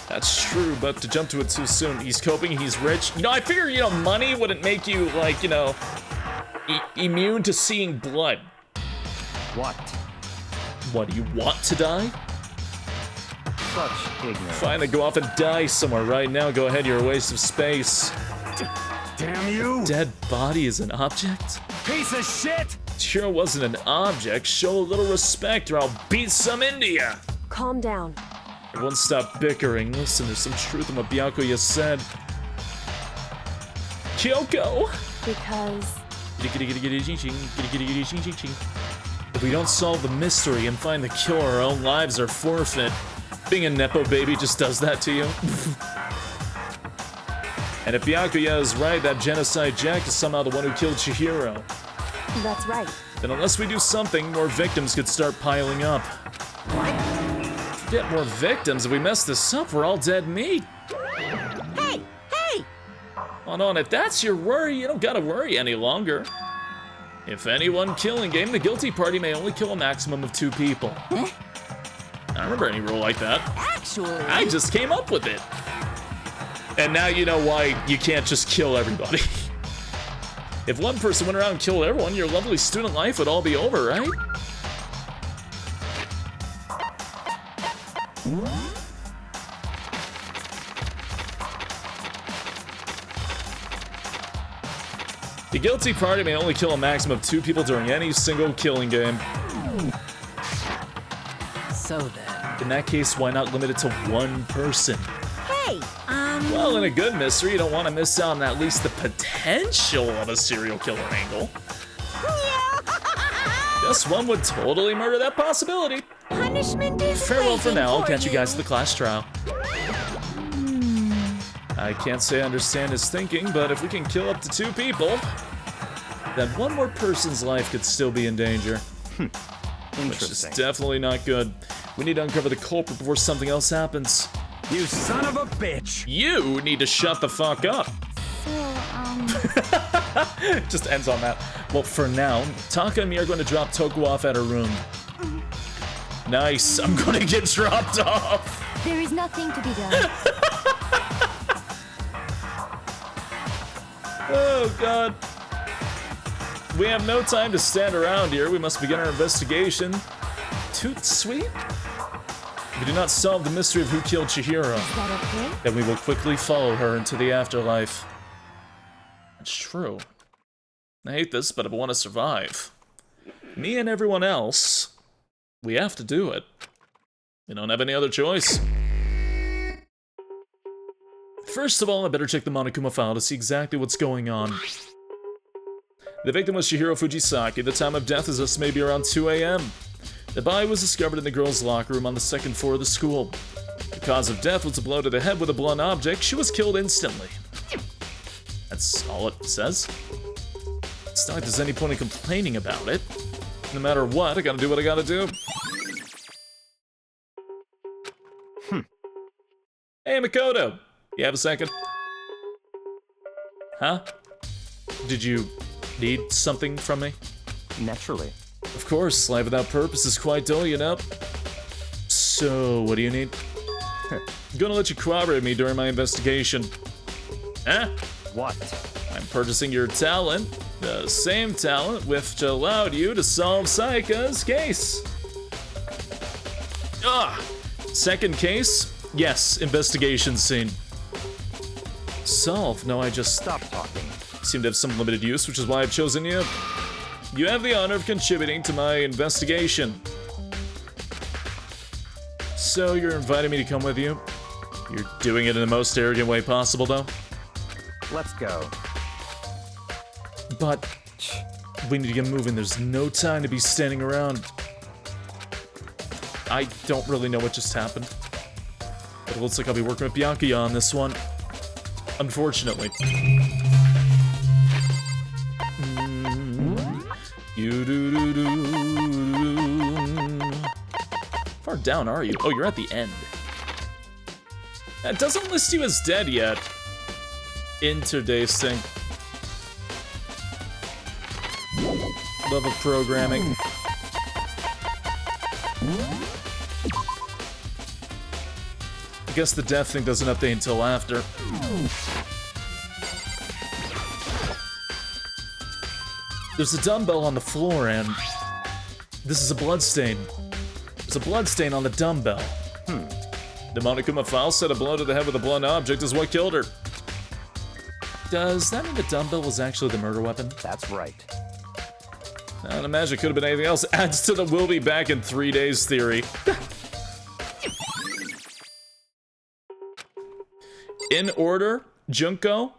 That's true, but to jump to it too soon. He's coping, he's rich. You know, I figure, you know, money wouldn't make you, like, you know, immune to seeing blood. What? What, do you want to die? Such ignorance. Fine, then go off and die somewhere right now. Go ahead, you're a waste of space. Damn you! Dead body is an object? Piece of shit! Sure wasn't an object. Show a little respect or I'll beat some India. Calm down. Everyone stop bickering. Listen, there's some truth in what Byakuya said. Kyoko! Because if we don't solve the mystery and find the killer, our own lives are forfeit. Being a Nepo baby just does that to you. And if Byakuya is right, that genocide Jack is somehow the one who killed Chihiro. that's right. Then unless we do something, more victims could start piling up. If we get more victims, if we mess this up, we're all dead meat. Hey! Hey! Hold on, if that's your worry, you don't gotta worry any longer. If anyone killing game, the guilty party may only kill a maximum of 2 people. Huh? I don't remember any rule like that. Actually... I just came up with it. And now you know why you can't just kill everybody. If one person went around and killed everyone, your lovely student life would all be over, right? The guilty party may only kill a maximum of 2 people during any single killing game. So then... In that case, why not limit it to 1 person? Hey! Well, in a good mystery, you don't want to miss out on at least the potential of a serial killer angle. Guess one would totally murder that possibility. Punishment is Farewell for waiting now, I'll for catch you guys at the class trial. I can't say I understand his thinking, but if we can kill up to 2 people, then 1 more person's life could still be in danger. Which is Interesting. definitely not good. We need to uncover the culprit before something else happens. You son of a bitch! You need to shut the fuck up. So, Just ends on that. Well, for now, Taka and me are going to drop Toku off at her room. Nice, I'm going to get dropped off. there is nothing to be done. Oh, God. We have no time to stand around here. We must begin our investigation. Toot sweet? If we do not solve the mystery of who killed Chihiro, Is that okay? then we will quickly follow her into the afterlife. It's true. I hate this, but if I want to survive, me and everyone else, we have to do it. We don't have any other choice. First of all, I better check the Monokuma file to see exactly what's going on. The victim was Chihiro Fujisaki. The time of death is estimated to be around 2 a.m. The body was discovered in the girls' locker room on the 2nd floor of the school. The cause of death was a blow to the head with a blunt object. She was killed instantly. That's all it says. It's not like there's any point in complaining about it. No matter what, I gotta do what I gotta do. Hey, Makoto! You have a second? Huh? Did you need something from me? Naturally. Of course, life without purpose is quite dull, you know? So, what do you need? I'm gonna let you corroborate me during my investigation. Huh? What? I'm purchasing your talent, the same talent which allowed you to solve Sayaka's case. Second case? Yes, investigation scene. Solve? No, I just Stop talking. seem to have some limited use, which is why I've chosen you. You have the honor of contributing to my investigation. So you're inviting me to come with you? You're doing it in the most arrogant way possible, though? Let's go. But we need to get moving. There's no time to be standing around. I don't really know what just happened. But it looks like I'll be working with Byakuya on this one. Unfortunately. You do do do. How far down are you? Oh, you're at the end. That doesn't list you as dead yet. Interdacing. Love of programming. I guess the death thing doesn't update until after. There's a dumbbell on the floor, and this is a bloodstain. There's a bloodstain on the dumbbell. The Monokuma file said a blow to the head with a blunt object is what killed her. Does that mean the dumbbell was actually the murder weapon? That's right. I'd imagine it could have been anything else. Adds to the we'll be back in 3 days theory. In order, Junko,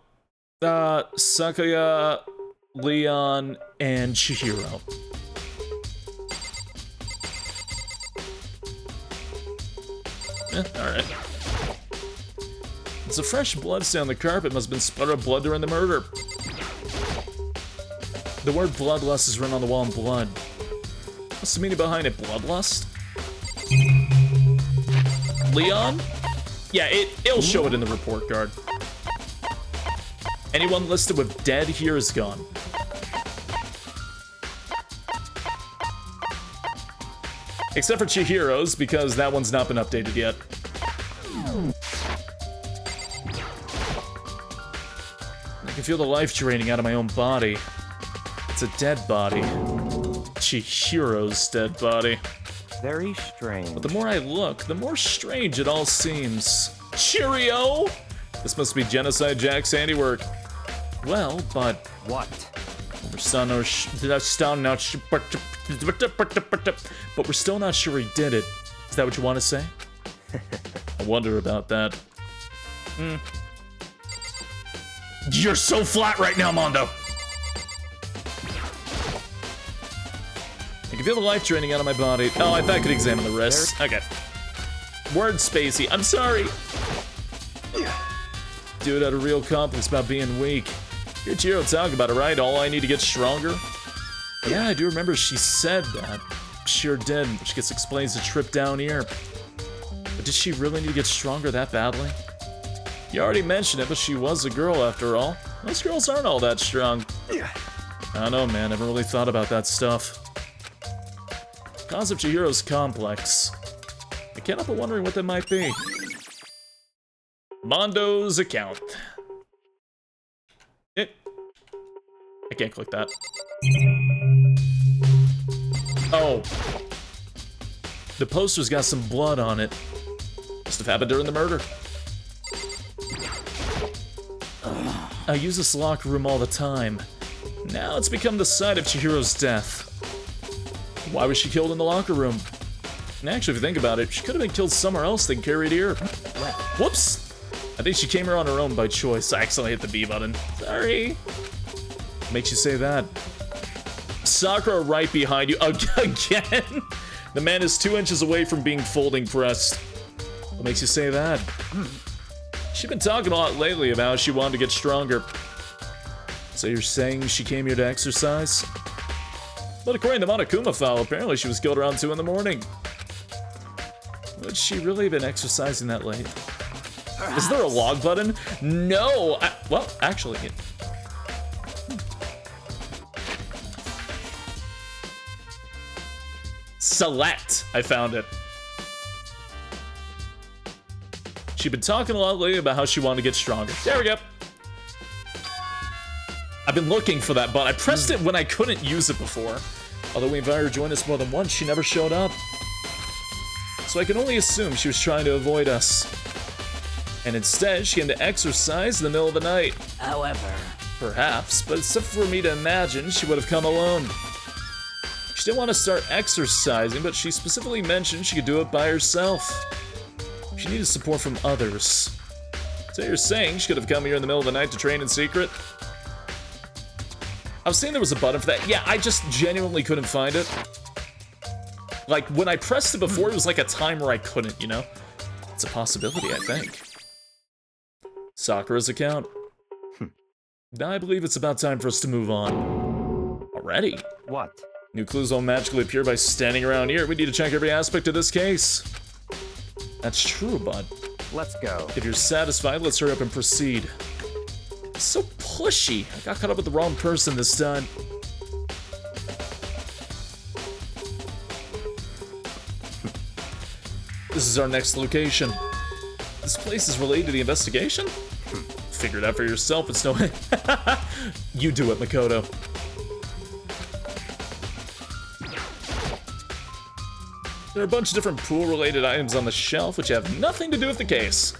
Sakaya, Leon, and Chihiro. Alright. It's a fresh bloodstain on the carpet. Must have been sputtered blood during the murder. The word bloodlust is written on the wall in blood. What's the meaning behind it? Bloodlust? Leon? Yeah, it'll show it in the report card. Anyone listed with dead here is gone. Except for Chihiro's, because that one's not been updated yet. I can feel the life draining out of my own body. It's a dead body. Chihiro's dead body. Very strange. But the more I look, the more strange it all seems. Cheerio! This must be Genocide Jack's handiwork. Well, but... What? We're still not but we're still not sure he did it. Is that what you want to say? I wonder about that. You're so flat right now, Mondo! I can feel the life draining out of my body. Oh, I thought I could examine the wrists. Okay. Word, Spacey. I'm sorry. Dude had a real complex about being weak. Hear Chihiro talk about it, right? All I need to get stronger? Yeah, I do remember she said that. Sure did, which gets explains the trip down here. But did she really need to get stronger that badly? You already mentioned it, but she was a girl after all. Most girls aren't all that strong. I don't know, man. Never really thought about that stuff. Cause of Chihiro's complex. I can't help but wondering what that might be. Mondo's account. I can't click that. Oh. The poster's got some blood on it. Must have happened during the murder. I use this locker room all the time. Now it's become the site of Chihiro's death. Why was she killed in the locker room? And actually, if you think about it, she could have been killed somewhere else than carried here. Whoops! I think she came here on her own by choice. I accidentally hit the B button. Sorry. What makes you say that? Sakura right behind you. Again? The man is 2 inches away from being folding pressed. What makes you say that? She's been talking a lot lately about how she wanted to get stronger. So you're saying she came here to exercise? But according to Monokuma file, apparently she was killed around 2 in the morning. Would she really have been exercising that late? Is there a log button? No! Well, actually... Select! I found it. She'd been talking a lot lately about how she wanted to get stronger. There we go. I've been looking for that button. I pressed it when I couldn't use it before. Although we invited her to join us more than once, she never showed up. So I can only assume she was trying to avoid us. And instead, she came to exercise in the middle of the night. However... Perhaps, but except for me to imagine, she would have come alone. She didn't want to start exercising, but she specifically mentioned she could do it by herself. She needed support from others. So you're saying she could have come here in the middle of the night to train in secret? I was saying there was a button for that. Yeah, I just genuinely couldn't find it. Like, when I pressed it before, it was like a time where I couldn't, you know? It's a possibility, I think. Sakura's account. Now I believe it's about time for us to move on. Already? What? New clues won't magically appear by standing around here. We need to check every aspect of this case. That's true, bud. Let's go. If you're satisfied, let's hurry up and proceed. So pushy. I got caught up with the wrong person this time. This is our next location. This place is related to the investigation? Figure it out for yourself, it's no... You do it, Makoto. There are a bunch of different pool-related items on the shelf, which have nothing to do with the case.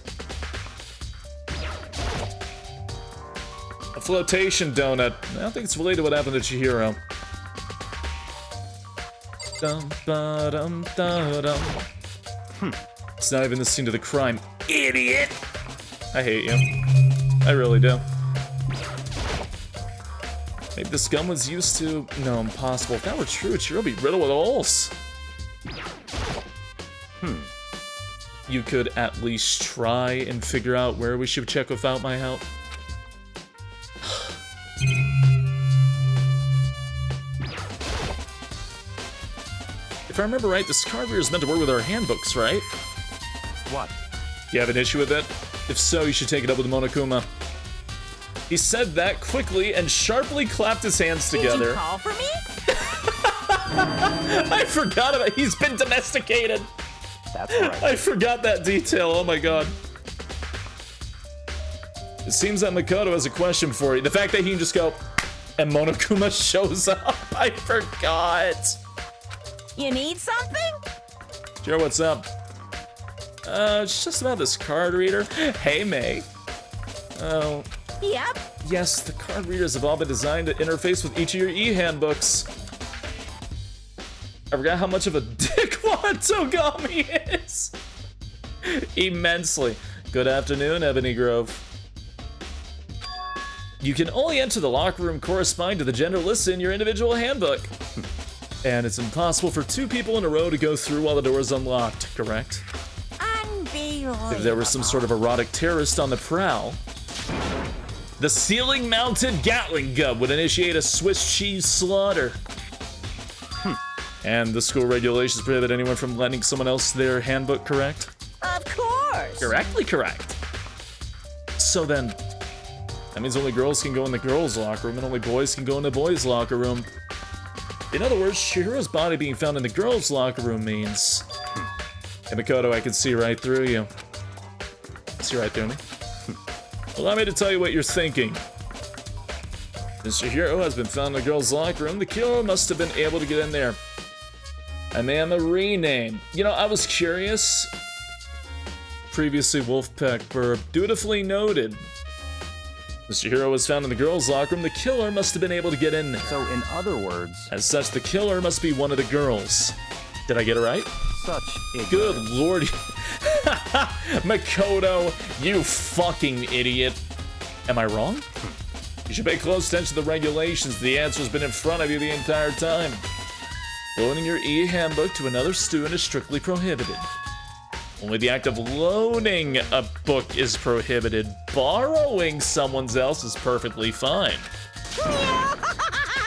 A flotation donut. I don't think it's related to what happened to Chihiro. Dum ba dum da dum. It's not even the scene of the crime. Idiot! I hate you. I really do. Maybe this gun was used to... No, impossible. If that were true, Chihiro would be riddled with holes. You could at least try and figure out where we should check without my help. If I remember right, this card reader is meant to work with our handbooks, right? What? You have an issue with it? If so, you should take it up with Monokuma. He said that quickly and sharply clapped his hands together. Did you call for me? I forgot about it. He's been domesticated. That's right. I forgot that detail. Oh my god. It seems that Makoto has a question for you. The fact that he can just go and Monokuma shows up. I forgot. You need something? Sure, what's up? It's just about this card reader. Hey, May. Oh. Yep. Yes, the card readers have all been designed to interface with each of your e-handbooks. I forgot how much of a dickwad Togami is. Immensely. Good afternoon, Ebony Grove. You can only enter the locker room corresponding to the gender listed in your individual handbook. And it's impossible for two people in a row to go through while the door is unlocked, correct? Unbelievable. If there was some sort of erotic terrorist on the prowl, the ceiling-mounted Gatling gun would initiate a Swiss cheese slaughter. And the school regulations prohibit anyone from lending someone else their handbook, correct? Of course. Correctly correct. So then, that means only girls can go in the girls' locker room and only boys can go in the boys' locker room. In other words, Chihiro's body being found in the girls' locker room means... Hey, Makoto, I can see right through you. See right through me? Allow me to tell you what you're thinking. Since Chihiro has been found in the girls' locker room, the killer must have been able to get in there. I may have a rename. You know, I was curious. Previously Wolfpack Burb. Dutifully noted. Mr. Hero was found in the girls' locker room. The killer must have been able to get in there. So, in other words... As such, the killer must be one of the girls. Did I get it right? Such ignorance. Good lord. Makoto, you fucking idiot. Am I wrong? You should pay close attention to the regulations. The answer's been in front of you the entire time. Loaning your e-handbook to another student is strictly prohibited. Only the act of loaning a book is prohibited. Borrowing someone else is perfectly fine.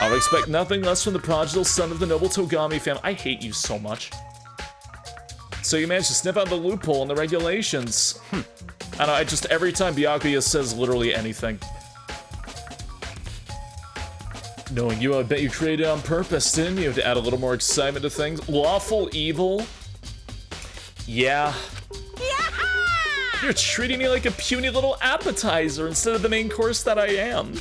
I'll expect nothing less from the prodigal son of the noble Togami family. I hate you so much. So you managed to sniff out the loophole in the regulations. I know, every time Byakuya says literally anything. Knowing you, I bet you created it on purpose, didn't you? To add a little more excitement to things. Lawful evil? Yeah. You're treating me like a puny little appetizer instead of the main course that I am.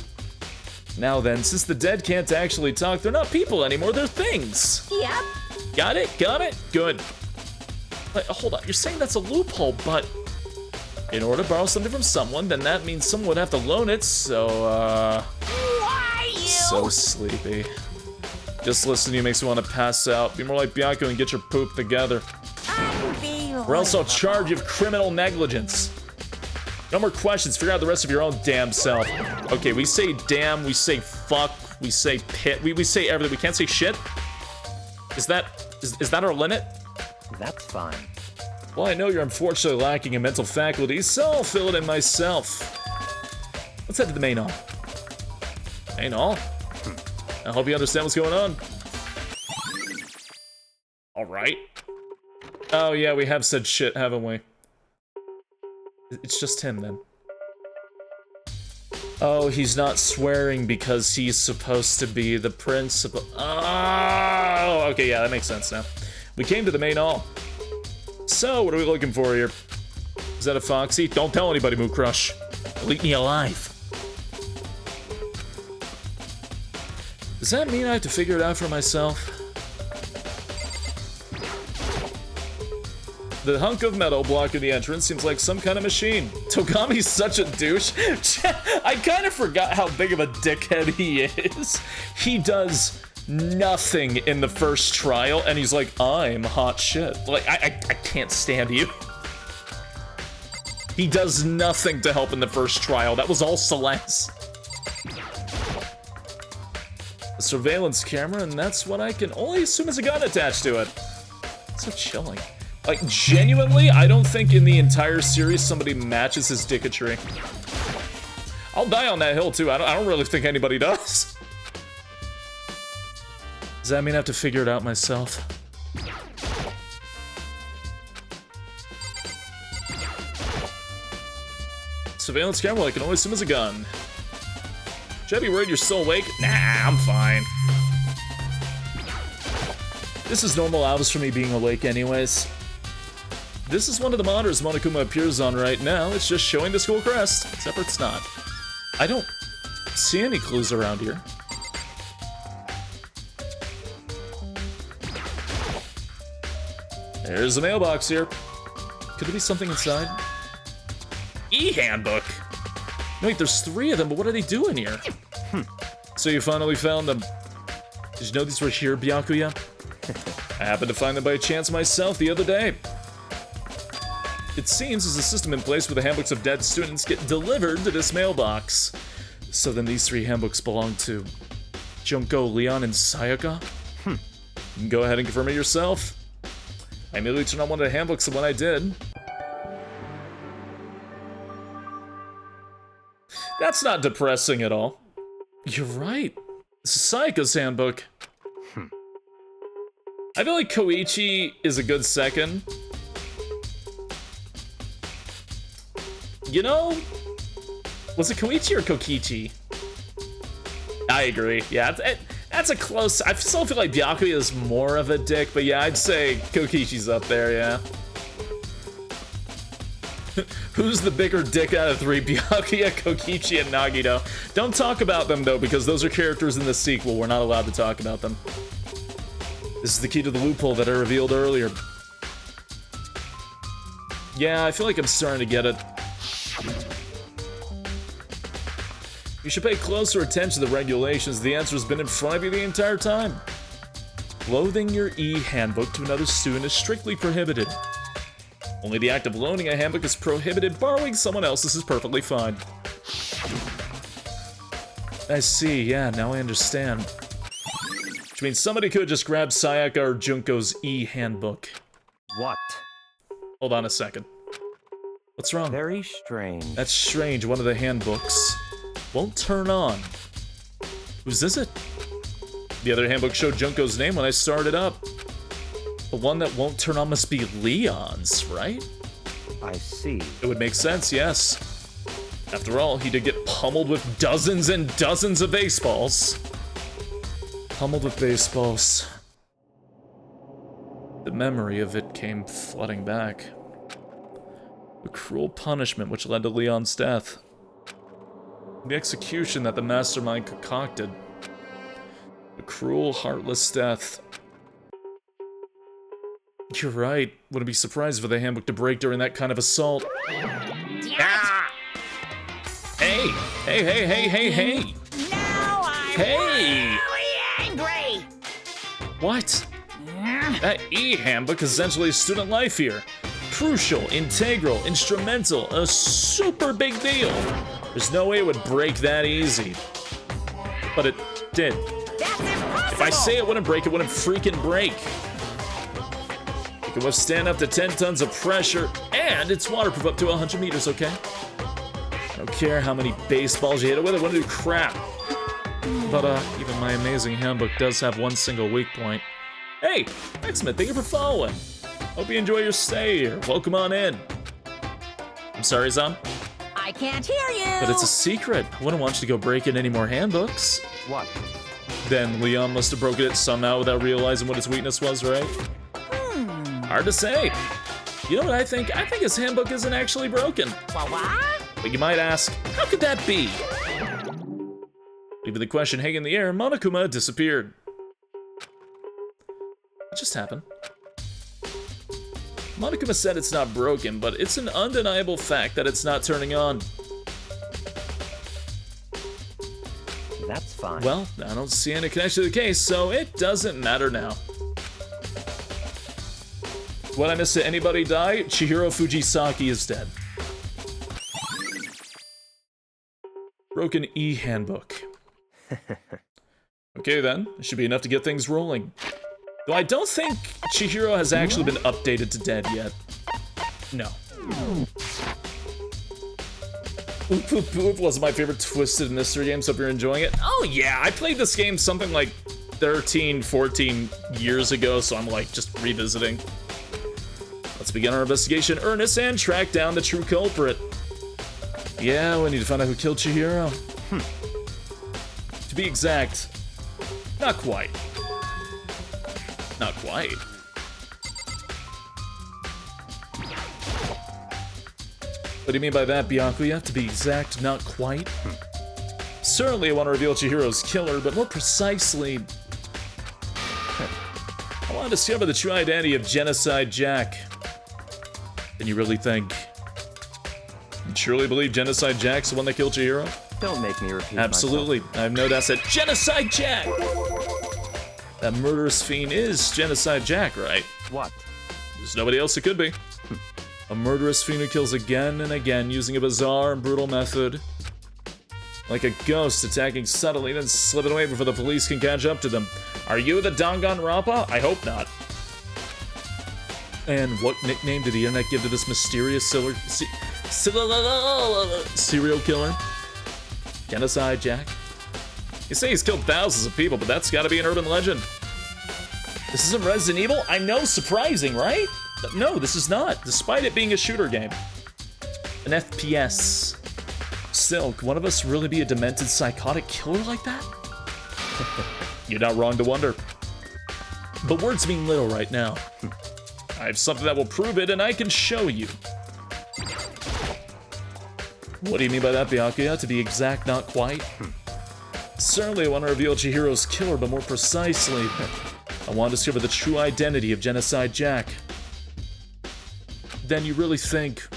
Now then, since the dead can't actually talk, they're not people anymore, they're things. Yep. Got it? Got it? Good. But, hold on, you're saying that's a loophole, but... In order to borrow something from someone, then that means someone would have to loan it, so, Why you? So sleepy. Just listening to you makes me want to pass out. Be more like Byaku and get your poop together. Or else I'll charge you with criminal negligence. No more questions, figure out the rest of your own damn self. Okay, we say damn, we say fuck, we say pit, we say everything. We can't say shit? Is that our limit? That's fine. Well, I know you're unfortunately lacking in mental faculties, so I'll fill it in myself. Let's head to the main hall. Main hall? I hope you understand what's going on. Alright. Oh yeah, we have said shit, haven't we? It's just him then. Oh, he's not swearing because he's supposed to be the principal. Oh, okay, yeah, that makes sense now. We came to the main hall. So, what are we looking for here? Is that a Foxy? Don't tell anybody, Moo Crush. They'll eat me alive. Does that mean I have to figure it out for myself? The hunk of metal blocking the entrance seems like some kind of machine. Togami's such a douche. I kind of forgot how big of a dickhead he is. He does nothing in the first trial, and he's like, I'm hot shit. Like, I can't stand you. He does nothing to help in the first trial. That was all Celeste. A surveillance camera, and that's what I can only assume is a gun attached to it. So chilling. Like, genuinely, I don't think in the entire series somebody matches his dicketry. I'll die on that hill, too. I don't really think anybody does. Does that mean I have to figure it out myself? Surveillance camera, I can only assume is a gun. Should I be worried you're still awake? Nah, I'm fine. This is normal hours for me being awake anyways. This is one of the monitors Monokuma appears on right now. It's just showing the school crest, except for it's not. I don't see any clues around here. There's a mailbox here. Could there be something inside? E-handbook. No, wait, there's 3 of them, but what are they doing here? So you finally found them. Did you know these were here, Byakuya? I happened to find them by chance myself the other day. It seems there's a system in place where the handbooks of dead students get delivered to this mailbox. So then these 3 handbooks belong to Junko, Leon, and Sayaka? You can go ahead and confirm it yourself. I immediately turned on one of the handbooks, and when I did... That's not depressing at all. You're right. This is Sayaka's handbook. I feel like Koichi is a good second. You know, was it Koichi or Kokichi? I agree. Yeah, that's a close. I still feel like Byakuya is more of a dick, but yeah, I'd say Kokichi's up there. Yeah. Who's the bigger dick out of 3? Byakuya, Kokichi, and Nagito. Don't talk about them though, because those are characters in the sequel. We're not allowed to talk about them. This is the key to the loophole that I revealed earlier. Yeah, I feel like I'm starting to get it. You should pay closer attention to the regulations. The answer's been in front of you the entire time. Loaning your e-handbook to another student is strictly prohibited. Only the act of loaning a handbook is prohibited. Borrowing someone else's is perfectly fine. I see, yeah, now I understand. Which means somebody could just grab Sayaka or Junko's e-handbook. What? Hold on a second. What's wrong? Very strange. That's strange. One of the handbooks won't turn on. Whose is it? The other handbook showed Junko's name when I started up. The one that won't turn on must be Leon's, right? I see. It would make sense, yes. After all, he did get pummeled with dozens and dozens of baseballs. Pummeled with baseballs. The memory of it came flooding back. The cruel punishment which led to Leon's death. The execution that the mastermind concocted. A cruel, heartless death. You're right. Wouldn't be surprised for the handbook to break during that kind of assault. Ah! Hey! Hey, hey, hey, hey, hey! Now I'm Hey! really angry! What? That e-handbook is essentially student life here. Crucial, integral, instrumental, a super big deal. There's no way it would break that easy. But it did. That's impossible! If I say it wouldn't break, it wouldn't freaking break. It can withstand up to 10 tons of pressure, and it's waterproof up to 100 meters, okay? I don't care how many baseballs you hit it with, it wouldn't do crap. But even my amazing handbook does have one single weak point. Hey, X-Men, thank you for following. Hope you enjoy your stay here. Welcome on in. I'm sorry, Zom, I can't hear you. but it's a secret. I wouldn't want you to go breaking any more handbooks. What? Then Leon must have broken it somehow without realizing what his weakness was, right? Hard to say. You know what I think? I think his handbook isn't actually broken. What? But you might ask, how could that be? Leaving the question hanging in the air, Monokuma disappeared. What just happened? Monokuma said it's not broken, but it's an undeniable fact that it's not turning on. That's fine. Well, I don't see any connection to the case, so it doesn't matter now. What I missed, did anybody die? Chihiro Fujisaki is dead. Broken e-handbook. Okay then, it should be enough to get things rolling. Though I don't think Chihiro has actually been updated to dead yet. No. Oop Oop Oop was my favorite twisted mystery game, so if you're enjoying it. Oh yeah, I played this game something like 13, 14 years ago, so I'm like just revisiting. Let's begin our investigation in earnest and track down the true culprit. Yeah, we need to find out who killed Chihiro. To be exact, not quite. Not quite. What do you mean by that, Byakuya? To be exact, not quite? Certainly I want to reveal Chihiro's killer, but more precisely, I want to discover the true identity of Genocide Jack. And you really think? You truly believe Genocide Jack's the one that killed Chihiro? Don't make me repeat Absolutely. I have no doubt that Genocide Jack! That murderous fiend is Genocide Jack, right? myself. What? There's nobody else it could be. A murderous fiend who kills again and again using a bizarre and brutal method. Like a ghost attacking subtly, then slipping away before the police can catch up to them. Are you the Danganropa? I hope not. And what nickname did the internet give to this mysterious serial killer? Genocide Jack? You say he's killed thousands of people, but that's gotta be an urban legend. This isn't Resident Evil? I know, surprising, right? No, this is not, despite it being a shooter game. An FPS. Still, can one of us really be a demented psychotic killer like that? You're not wrong to wonder. But words mean little right now. I have something that will prove it, and I can show you. What do you mean by that, Byakuya? To be exact, not quite? Certainly I want to reveal Chihiro's killer, but more precisely, I want to discover the true identity of Genocide Jack. Then you really think...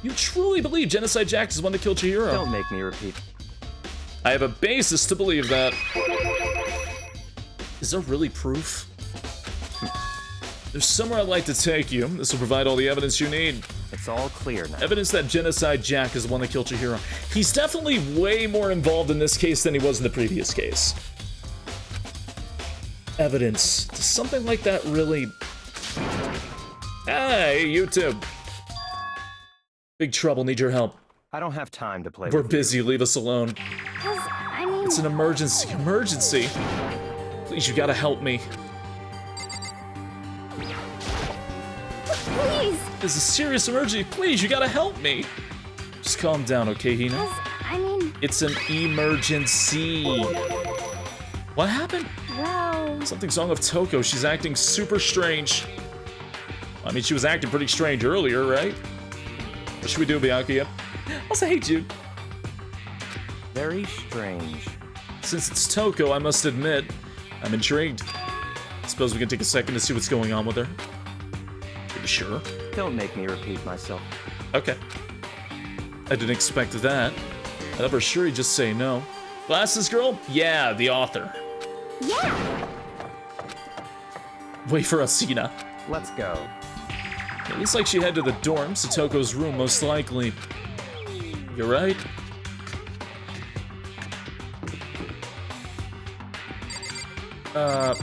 You truly believe Genocide Jack is the one that killed Chihiro? Don't make me repeat. I have a basis to believe that. Is there really proof? There's somewhere I'd like to take you. This will provide all the evidence you need. It's all clear now. Evidence that Genocide Jack is the one that killed Chihiro. He's definitely way more involved in this case than he was in the previous case. Evidence. Does something like that really... Hey, YouTube. Big trouble, need your help. I don't have time to play We're with you. busy, leave us alone. I mean... It's an emergency. Emergency? Please, you gotta help me. Please! This is a serious emergency. Please, you gotta help me. Just calm down, okay, Hina? I mean... It's an emergency. What happened? Well... Something's wrong with Toko. She's acting super strange. I mean, she was acting pretty strange earlier, right? What should we do, Byakuya? Also, hey, Jude. Very strange. Since it's Toko, I must admit, I'm intrigued. Suppose we can take a second to see what's going on with her. Are you sure? Don't make me repeat myself. Okay. I didn't expect that. I thought for sure he'd just say no. Glasses girl? Yeah, the author. Yeah! Wait for us, Hina. Let's go. It looks like she headed to the dorms, to Toko's room, most likely. You're right. Oh.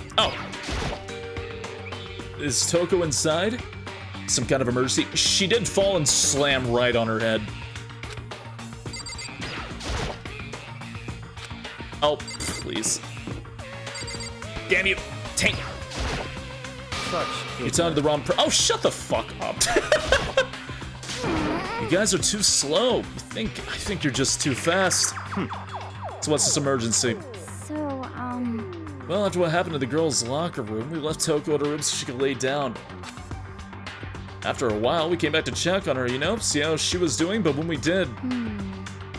Is Toko inside? Some kind of emergency? She did fall and slam right on her head. Oh, please. Damn you! Tank! Such It's on the wrong oh, shut the fuck up! You guys are too slow. I think you're just too fast. So what's this emergency? So, Well, after what happened to the girls' locker room, we left Toko at her room so she could lay down. After a while, we came back to check on her, you know, see how she was doing, but when we did,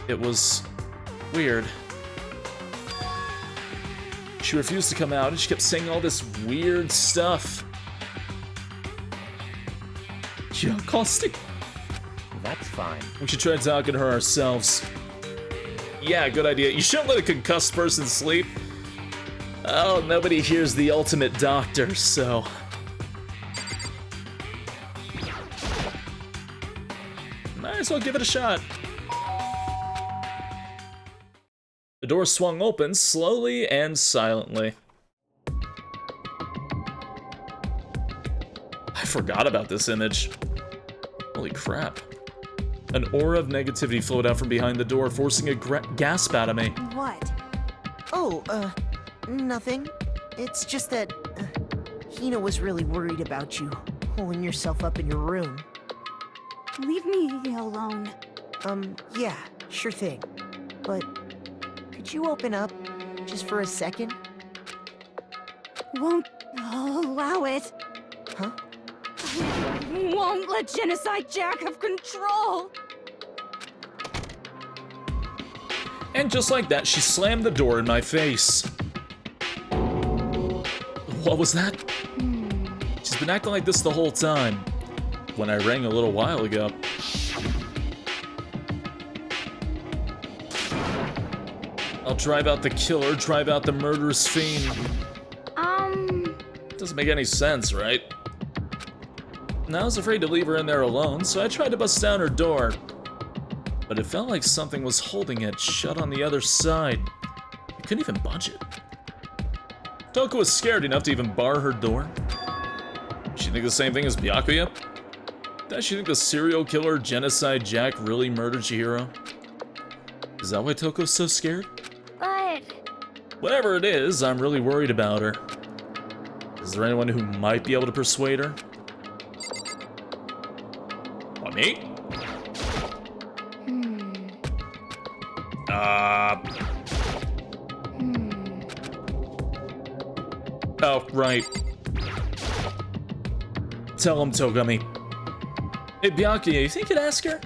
it was weird. She refused to come out, and she kept saying all this weird stuff. Yeah, caustic. That's fine. We should try talking to her ourselves. Yeah, good idea. You shouldn't let a concussed person sleep. Oh, nobody hears the ultimate doctor, so... might as well give it a shot. The door swung open slowly and silently. I forgot about this image. Holy crap. An aura of negativity flowed out from behind the door, forcing a gasp out of me. What? Oh, nothing. It's just that Hina was really worried about you, holding yourself up in your room. leave me alone. Yeah, sure thing. But could you open up just for a second? Won't allow it. Huh? Won't let Genocide Jack have control. And just like that, she slammed the door in my face. What was that? She's been acting like this the whole time. When I rang a little while ago. I'll drive out the killer, drive out the murderous fiend. Doesn't make any sense, right? And I was afraid to leave her in there alone, so I tried to bust down her door. But it felt like something was holding it shut on the other side. I couldn't even budge it. Toko was scared enough to even bar her door. She think the same thing as Byakuya? Does she think the serial killer Genocide Jack really murdered Chihiro? Is that why Toko's so scared? But... Whatever it is, I'm really worried about her. Is there anyone who might be able to persuade her? What, me? Oh, right. Tell him, Togami. Hey, Byakuya, you think you'd ask her?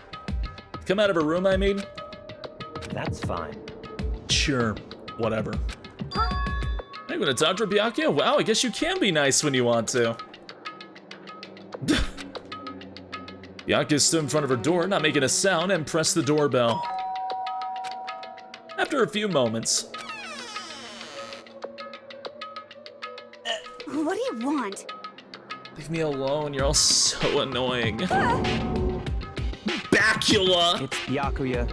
Come out of her room, I mean? That's fine. Sure, whatever. Hey, gonna talk to her, Byakuya? Wow, I guess you can be nice when you want to. Byakuya stood in front of her door, not making a sound, and pressed the doorbell. After a few moments... What do you want? Leave me alone, you're all so annoying. Bacula! It's Byakuya.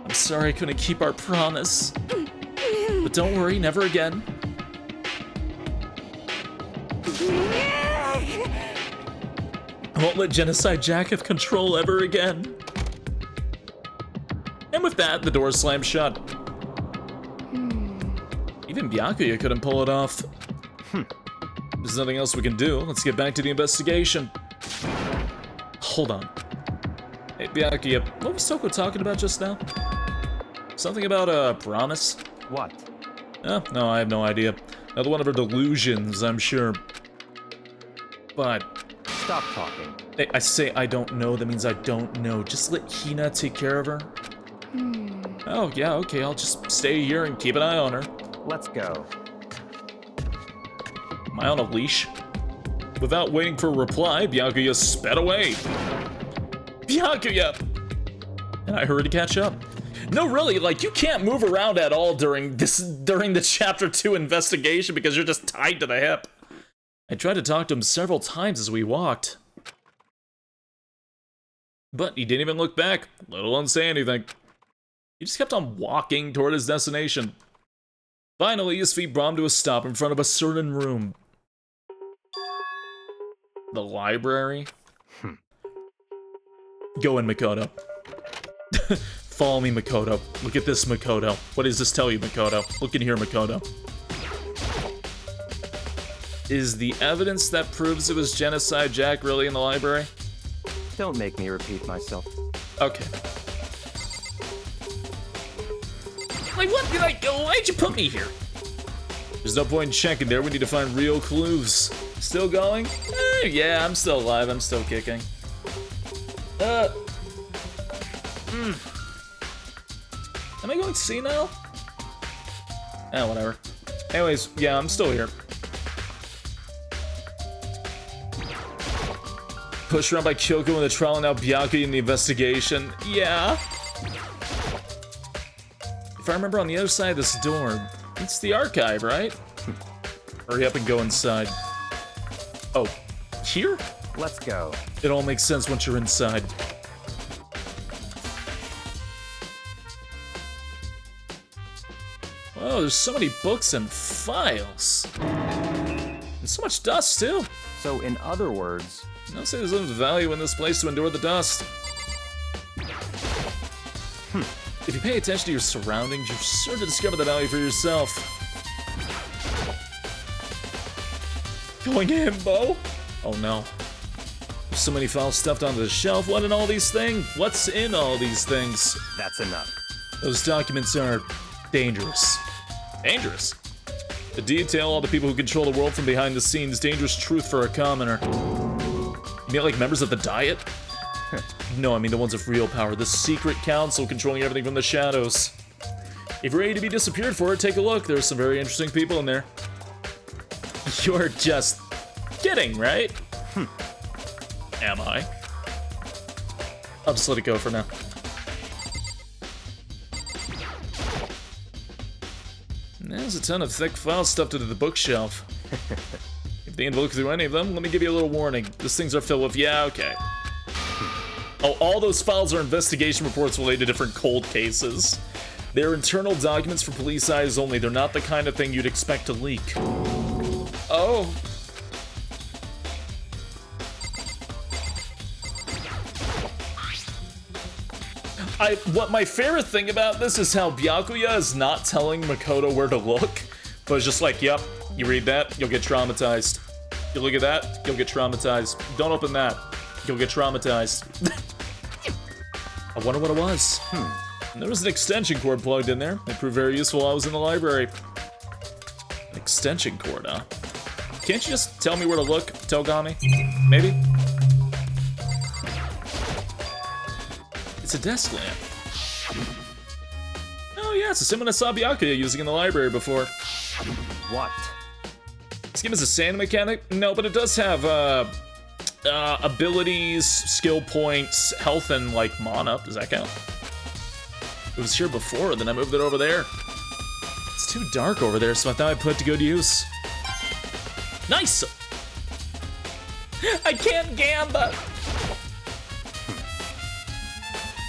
I'm sorry I couldn't keep our promise. But don't worry, never again. I won't let Genocide Jack have control ever again. And with that, the door slammed shut. Even Byakuya couldn't pull it off. There's nothing else we can do. Let's get back to the investigation. Hold on. Hey, Byakuya, what was Toko talking about just now? Something about a promise? What? Oh, no, I have no idea. Another one of her delusions, I'm sure. But... Stop talking. Hey, I say I don't know, that means I don't know. Just let Hina take care of her. Oh, yeah, okay, I'll just stay here and keep an eye on her. Let's go. Am I on a leash? Without waiting for a reply, Byakuya sped away. Byakuya! And I hurried to catch up. No, really, like, you can't move around at all during the Chapter 2 investigation because you're just tied to the hip. I tried to talk to him several times as we walked. But he didn't even look back, let alone say anything. He just kept on walking toward his destination. Finally, his feet brought him to a stop in front of a certain room. The library? Go in, Makoto. Follow me, Makoto. Look at this, Makoto. What does this tell you, Makoto? Look in here, Makoto. Is the evidence that proves it was genocide Jack really in the library? Don't make me repeat myself. Okay. Like, what did I go? Why'd you put me here? There's no point in checking there. We need to find real clues. Still going? Yeah, I'm still alive. I'm still kicking. Am I going senile? Whatever. Anyways, yeah, I'm still here. Pushed around by Kyoko in the trial and now Byakuya in the investigation. Yeah. If I remember on the other side of this door, it's the archive, right? Hurry up and go inside. Oh, here? Let's go. It all makes sense once you're inside. Oh, there's so many books and files. And so much dust, too. So, in other words... I'll say there's enough value in this place to endure the dust. If you pay attention to your surroundings, you're sure to discover the value for yourself. Going himbo? Oh no. There's so many files stuffed onto the shelf. What in all these things? What's in all these things? That's enough. Those documents are dangerous. Dangerous? To detail all the people who control the world from behind the scenes, dangerous truth for a commoner. You mean like members of the Diet? No, I mean the ones of real power. The secret council controlling everything from the shadows. If you're ready to be disappeared for it, take a look. There's some very interesting people in there. You're just kidding, right? Am I? I'll just let it go for now. There's a ton of thick files stuffed into the bookshelf. If they need to look through any of them, let me give you a little warning. These things are filled with, yeah, okay. Oh, all those files are investigation reports related to different cold cases. They're internal documents for police eyes only. They're not the kind of thing you'd expect to leak. Oh. What my favorite thing about this is how Byakuya is not telling Makoto where to look, but it's just like, yep, you read that, you'll get traumatized. You look at that, you'll get traumatized. Don't open that, you'll get traumatized. I wonder what it was. There was an extension cord plugged in there. It proved very useful while I was in the library. An extension cord, huh? Can't you just tell me where to look, Togami? Maybe? It's a desk lamp. Oh yeah, it's the same one I saw Byakuya using in the library before. What? This game is a sand mechanic? No, but it does have, abilities, skill points, health, and, like, mana. Does that count? It was here before, then I moved it over there. It's too dark over there, so I thought I'd put it to good use. Nice! I can't gamba!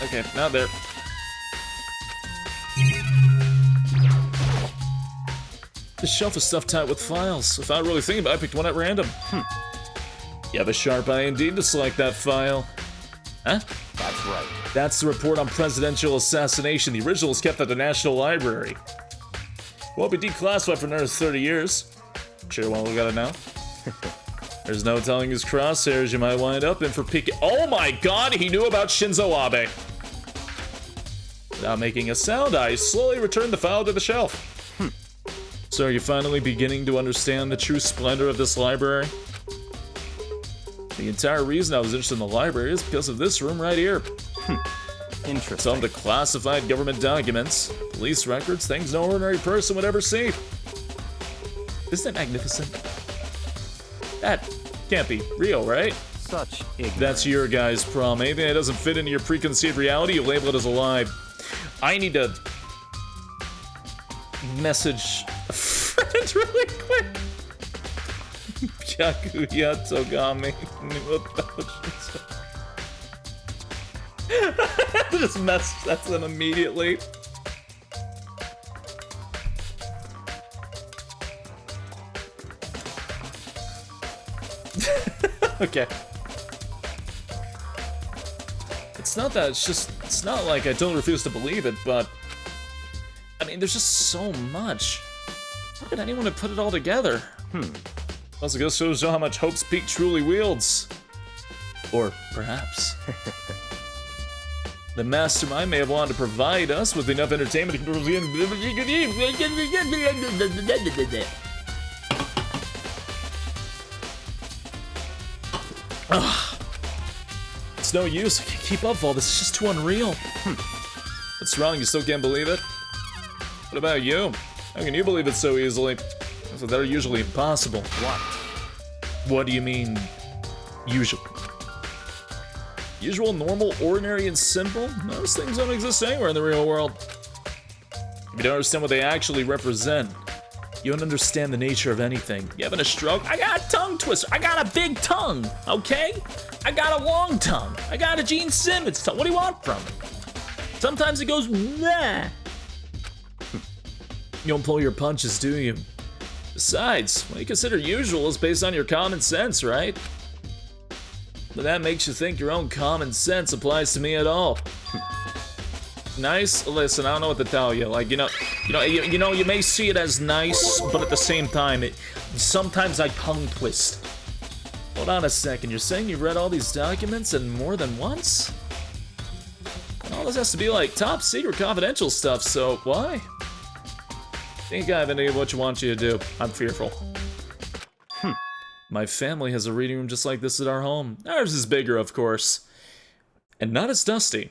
Okay, not there. This shelf is stuffed tight with files. Without really thinking about it, I picked one at random. You have a sharp eye indeed to select that file. Huh? That's right. That's the report on presidential assassination. The original is kept at the National Library. Won't be declassified for another 30 years. Sure won't look at it now. There's no telling his crosshairs you might wind up in for picking. Oh my god, he knew about Shinzo Abe. Without making a sound, I slowly returned the file to the shelf. So are you finally beginning to understand the true splendor of this library? The entire reason I was interested in the library is because of this room right here. Interesting. Some of the classified government documents, police records, things no ordinary person would ever see. Isn't that magnificent? That can't be real, right? Such ignorance. That's your guy's problem. Anything that doesn't fit into your preconceived reality, you label it as a lie. I need to message a friend really quick. Byakuya Togami knew about Shinzo. Just message that to them immediately. Okay. It's not that, it's just It's not like I totally refuse to believe it, but I mean, there's just so much. How could anyone have put it all together? Plus, it goes to show how much Hope's Peak truly wields. Or perhaps the mastermind may have wanted to provide us with enough entertainment to It's no use. I can't keep up with all this. It's just too unreal. What's wrong? You still can't believe it? What about you? How can you believe it so easily? So they're usually impossible. What? What do you mean, usual? Usual, normal, ordinary, and simple? Those things don't exist anywhere in the real world. You don't understand what they actually represent. You don't understand the nature of anything. You having a stroke? I got a tongue twister. I got a big tongue, okay? I got a long tongue. I got a Gene Simmons tongue. What do you want from me? Sometimes it goes, nah. You don't pull your punches, do you? Besides, what you consider usual is based on your common sense, right? But that makes you think your own common sense applies to me at all. Nice? Listen, I don't know what to tell you. Like, you may see it as nice, but at the same time, sometimes I tongue twist. Hold on a second, you're saying you've read all these documents and more than once? And all this has to be like top secret confidential stuff, so why? Think I have any of what you want you to do. I'm fearful. My family has a reading room just like this at our home. Ours is bigger, of course. And not as dusty.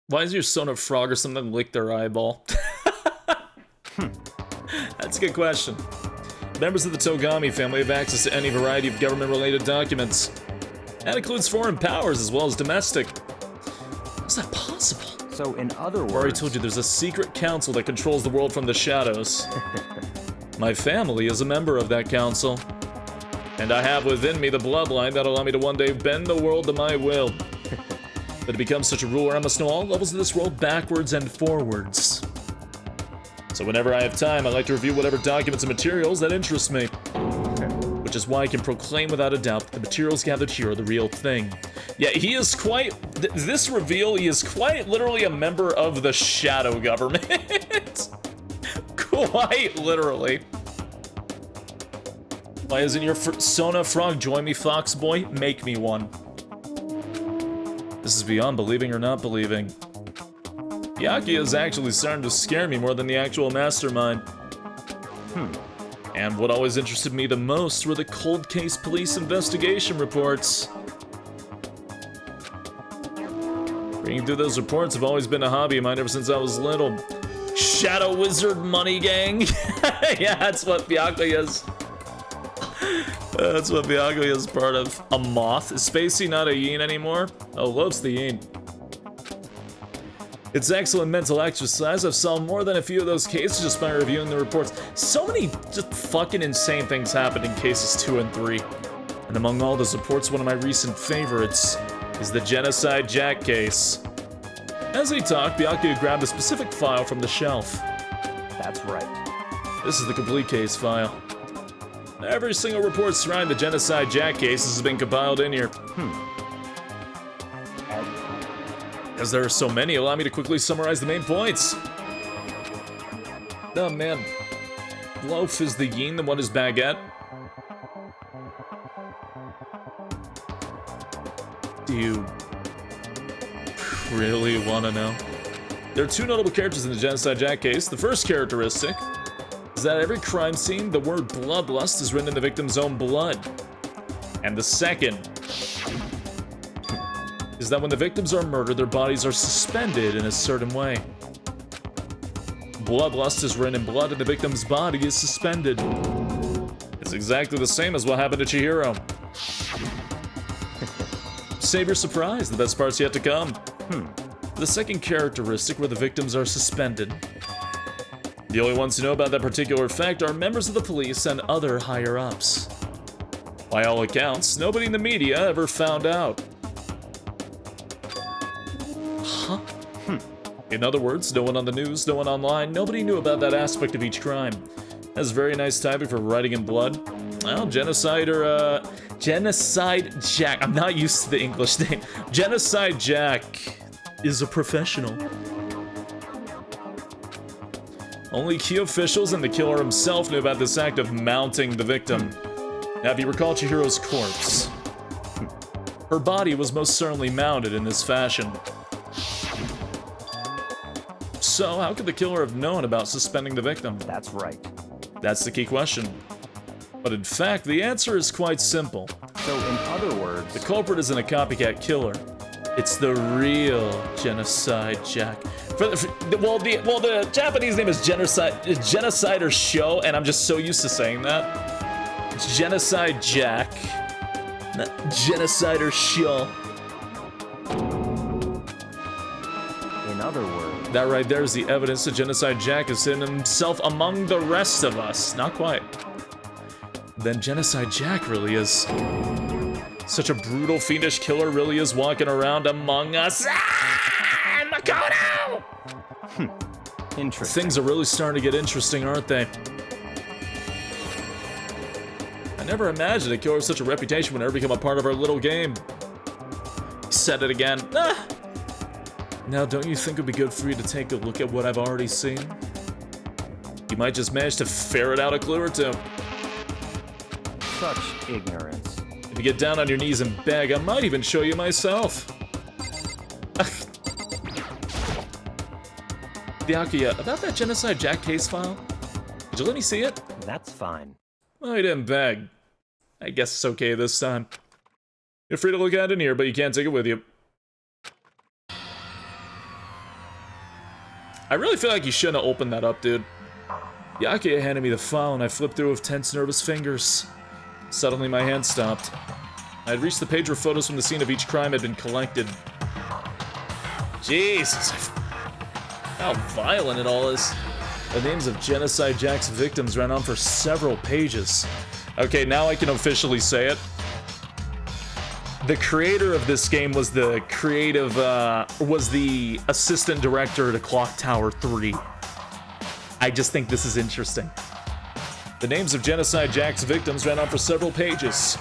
Why is your son a frog or something lick their eyeball? That's a good question. Members of the Togami family have access to any variety of government-related documents. That includes foreign powers as well as domestic. How's that possible? So, in other words... I already told you there's a secret council that controls the world from the shadows. My family is a member of that council. And I have within me the bloodline that'll allow me to one day bend the world to my will. But to become such a ruler, I must know all levels of this world backwards and forwards. So whenever I have time, I like to review whatever documents and materials that interest me. Which is why I can proclaim without a doubt that the materials gathered here are the real thing. Yeah, he is quite... this reveal, he is quite literally a member of the shadow government. Quite literally. Why isn't your Sona frog join me, Fox Boy? Make me one. This is beyond believing or not believing. Byakuya is actually starting to scare me more than the actual mastermind. And what always interested me the most were the cold case police investigation reports. Reading through those reports have always been a hobby of mine ever since I was little. Shadow Wizard Money Gang. Yeah, that's what Byakuya is. That's what Byakuya is part of. A moth? Is Spacey not a yin anymore? Oh, loves the yin. It's excellent mental exercise. I've solved more than a few of those cases just by reviewing the reports. So many just fucking insane things happened in cases 2 and 3. And among all those reports, one of my recent favorites is the Genocide Jack case. As he talked, Byakuya grabbed a specific file from the shelf. That's right. This is the complete case file. Every single report surrounding the Genocide Jack case has been compiled in here. As there are so many, allow me to quickly summarize the main points. Oh man. Loaf is the yin, and what is baguette? Do you really want to know? There are two notable characters in the Genocide Jack case. The first characteristic is that at every crime scene, the word bloodlust is written in the victim's own blood. And the second is that when the victims are murdered, their bodies are suspended in a certain way. Bloodlust is written in blood and the victim's body is suspended. It's exactly the same as what happened to Chihiro. Save your surprise, the best part's yet to come. The second characteristic where the victims are suspended. The only ones who know about that particular fact are members of the police and other higher-ups. By all accounts, nobody in the media ever found out. Huh? In other words, no one on the news, no one online, nobody knew about that aspect of each crime. That's very nice typing for writing in blood. Well, Genocide Jack. I'm not used to the English name. Genocide Jack is a professional. Only key officials and the killer himself knew about this act of mounting the victim. Now, if you recall Chihiro's corpse, her body was most certainly mounted in this fashion. So, how could the killer have known about suspending the victim? That's right. That's the key question. But in fact, the answer is quite simple. So, in other words, the culprit isn't a copycat killer. It's the real Genocide Jack. Well, the Japanese name is Genocider Show, and I'm just so used to saying that. It's Genocide Jack, not Genocider Show. in other words, that right there is the evidence that Genocide Jack is hidden himself among the rest of us. Not quite. Then Genocide Jack really is. Such a brutal, fiendish killer really is walking around among us. Ah! Makoto! Interesting. Things are really starting to get interesting, aren't they? I never imagined a killer with such a reputation would ever become a part of our little game. Said it again. Ah! Now, don't you think it would be good for you to take a look at what I've already seen? You might just manage to ferret out a clue or two. Such ignorance. If you get down on your knees and beg, I might even show you myself. Byakuya, about that Genocide Jack case file? Did you let me see it? That's fine. Well, you didn't beg. I guess it's okay this time. You're free to look at it in here, but you can't take it with you. I really feel like you shouldn't have opened that up, dude. Byakuya handed me the file and I flipped through with tense, nervous fingers. Suddenly, my hand stopped. I had reached the page where photos from the scene of each crime had been collected. Jesus. How violent it all is. The names of Genocide Jack's victims ran on for several pages. Okay, now I can officially say it. The creator of this game was the assistant director to Clock Tower 3. I just think this is interesting. The names of Genocide Jack's victims ran on for several pages.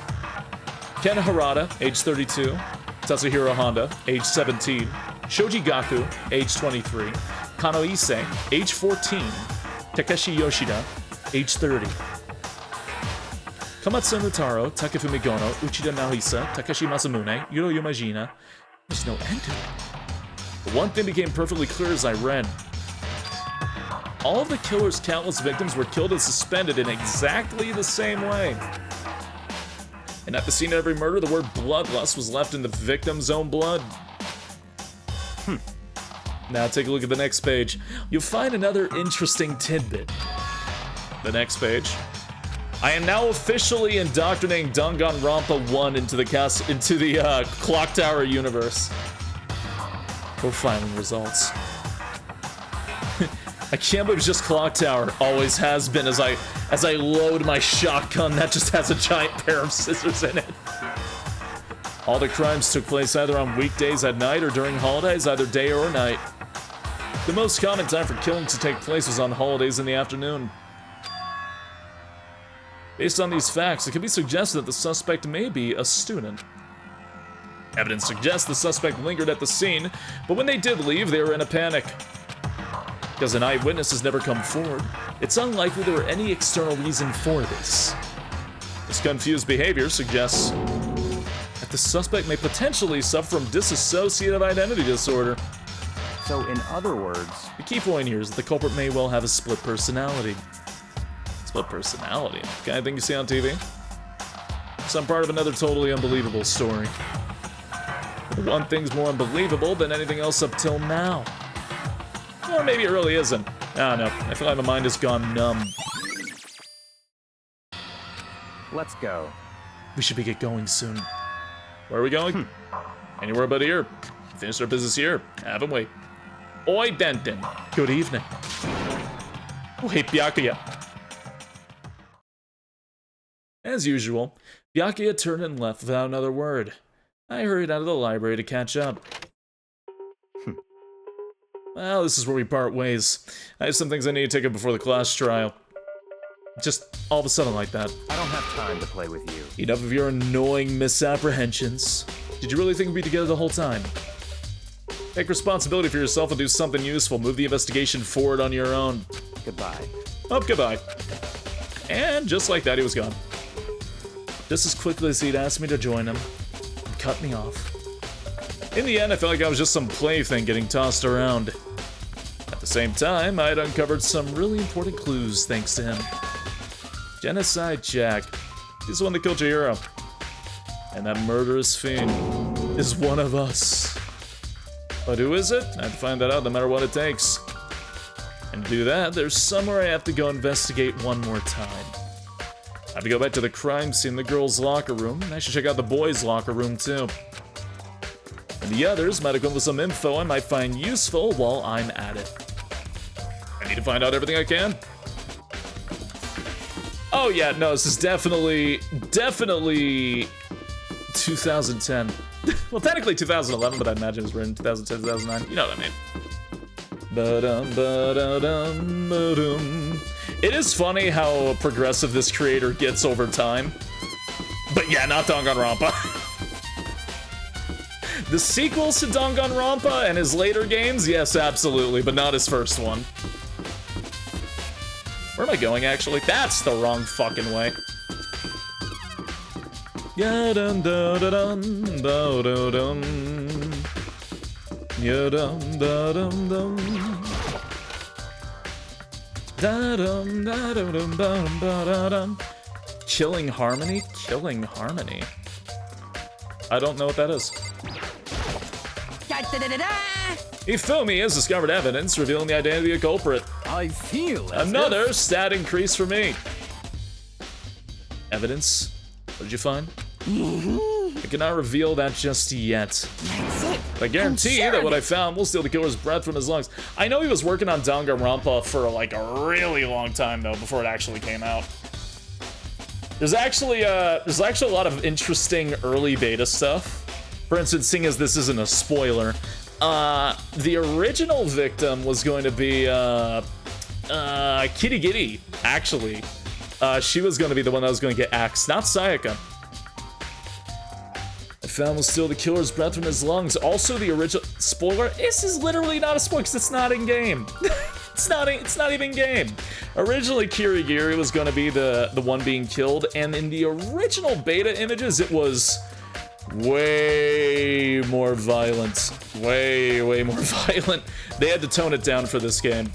Ken Harada, age 32. Tatsuhiro Honda, age 17. Shoji Gaku, age 23. Kano Issei, age 14. Takeshi Yoshida, age 30. Kamatsu Mutaro, Takefumi Gono, Uchida Nahisa, Takeshi Masamune, Yuro Yamajina. There's no end to it. But one thing became perfectly clear as I read. All of the killer's countless victims were killed and suspended in exactly the same way. And at the scene of every murder, the word bloodlust was left in the victim's own blood. Now take a look at the next page. You'll find another interesting tidbit. The next page. I am now officially indoctrinating Danganropa 1 into the Clock Tower universe. Profiling results. I can't believe it's just Clock Tower. Always has been as I load my shotgun that just has a giant pair of scissors in it. All the crimes took place either on weekdays at night or during holidays, either day or night. The most common time for killing to take place was on holidays in the afternoon. Based on these facts, it can be suggested that the suspect may be a student. Evidence suggests the suspect lingered at the scene, but when they did leave, they were in a panic. Because an eyewitness has never come forward, it's unlikely there were any external reason for this. This confused behavior suggests that the suspect may potentially suffer from dissociative identity disorder. So, in other words, the key point here is that the culprit may well have a split personality. Split personality? Kind of thing you see on TV? Some part of another totally unbelievable story. But one thing's more unbelievable than anything else up till now. Or maybe it really isn't. I don't know. I feel like my mind has gone numb. Let's go. We should get going soon. Where are we going? Anywhere but here. Finished our business here, haven't we? Oi, Denton. Good evening. Wait, Byakuya. As usual, Byakuya turned and left without another word. I hurried out of the library to catch up. Well, this is where we part ways. I have some things I need to take up before the class trial. Just all of a sudden like that. I don't have time to play with you. Enough of your annoying misapprehensions. Did you really think we'd be together the whole time? Take responsibility for yourself and do something useful. Move the investigation forward on your own. Goodbye. Oh, goodbye. And just like that, he was gone. Just as quickly as he'd asked me to join him, and cut me off. In the end, I felt like I was just some plaything getting tossed around. At the same time, I had uncovered some really important clues thanks to him. Genocide Jack. He's the one that killed your hero. And that murderous fiend is one of us. But who is it? I have to find that out no matter what it takes. And to do that, there's somewhere I have to go investigate one more time. I have to go back to the crime scene, the girls' locker room, and I should check out the boys' locker room too. And the others might have come with some info I might find useful while I'm at it. I need to find out everything I can. Oh yeah, no, this is definitely 2010. Well, technically 2011, but I imagine it was written 2010, 2009. You know what I mean. It is funny how progressive this creator gets over time. But yeah, not Danganronpa. The sequels to Danganronpa and his later games, yes, absolutely, but not his first one. Where am I going, actually? That's the wrong fucking way. Killing Harmony? Killing Harmony? I don't know what that is. Ifumi has discovered evidence revealing the identity of the culprit. I feel as Another stat increase for me. Evidence? What did you find? I cannot reveal that just yet. But I guarantee that what I found will steal the killer's breath from his lungs. I know he was working on Danganronpa for like a really long time though, before it actually came out. There's actually a lot of interesting early beta stuff. For instance, seeing as this isn't a spoiler, the original victim was going to be Kitty Giddy, actually. She was going to be the one that was going to get axed, not Sayaka. I found will steal the killer's breath from his lungs. Also, the original spoiler. This is literally not a spoiler because it's not in game. It's not even game. Originally, Kirigiri was going to be the one being killed, and in the original beta images, it was way more violent. Way more violent. They had to tone it down for this game.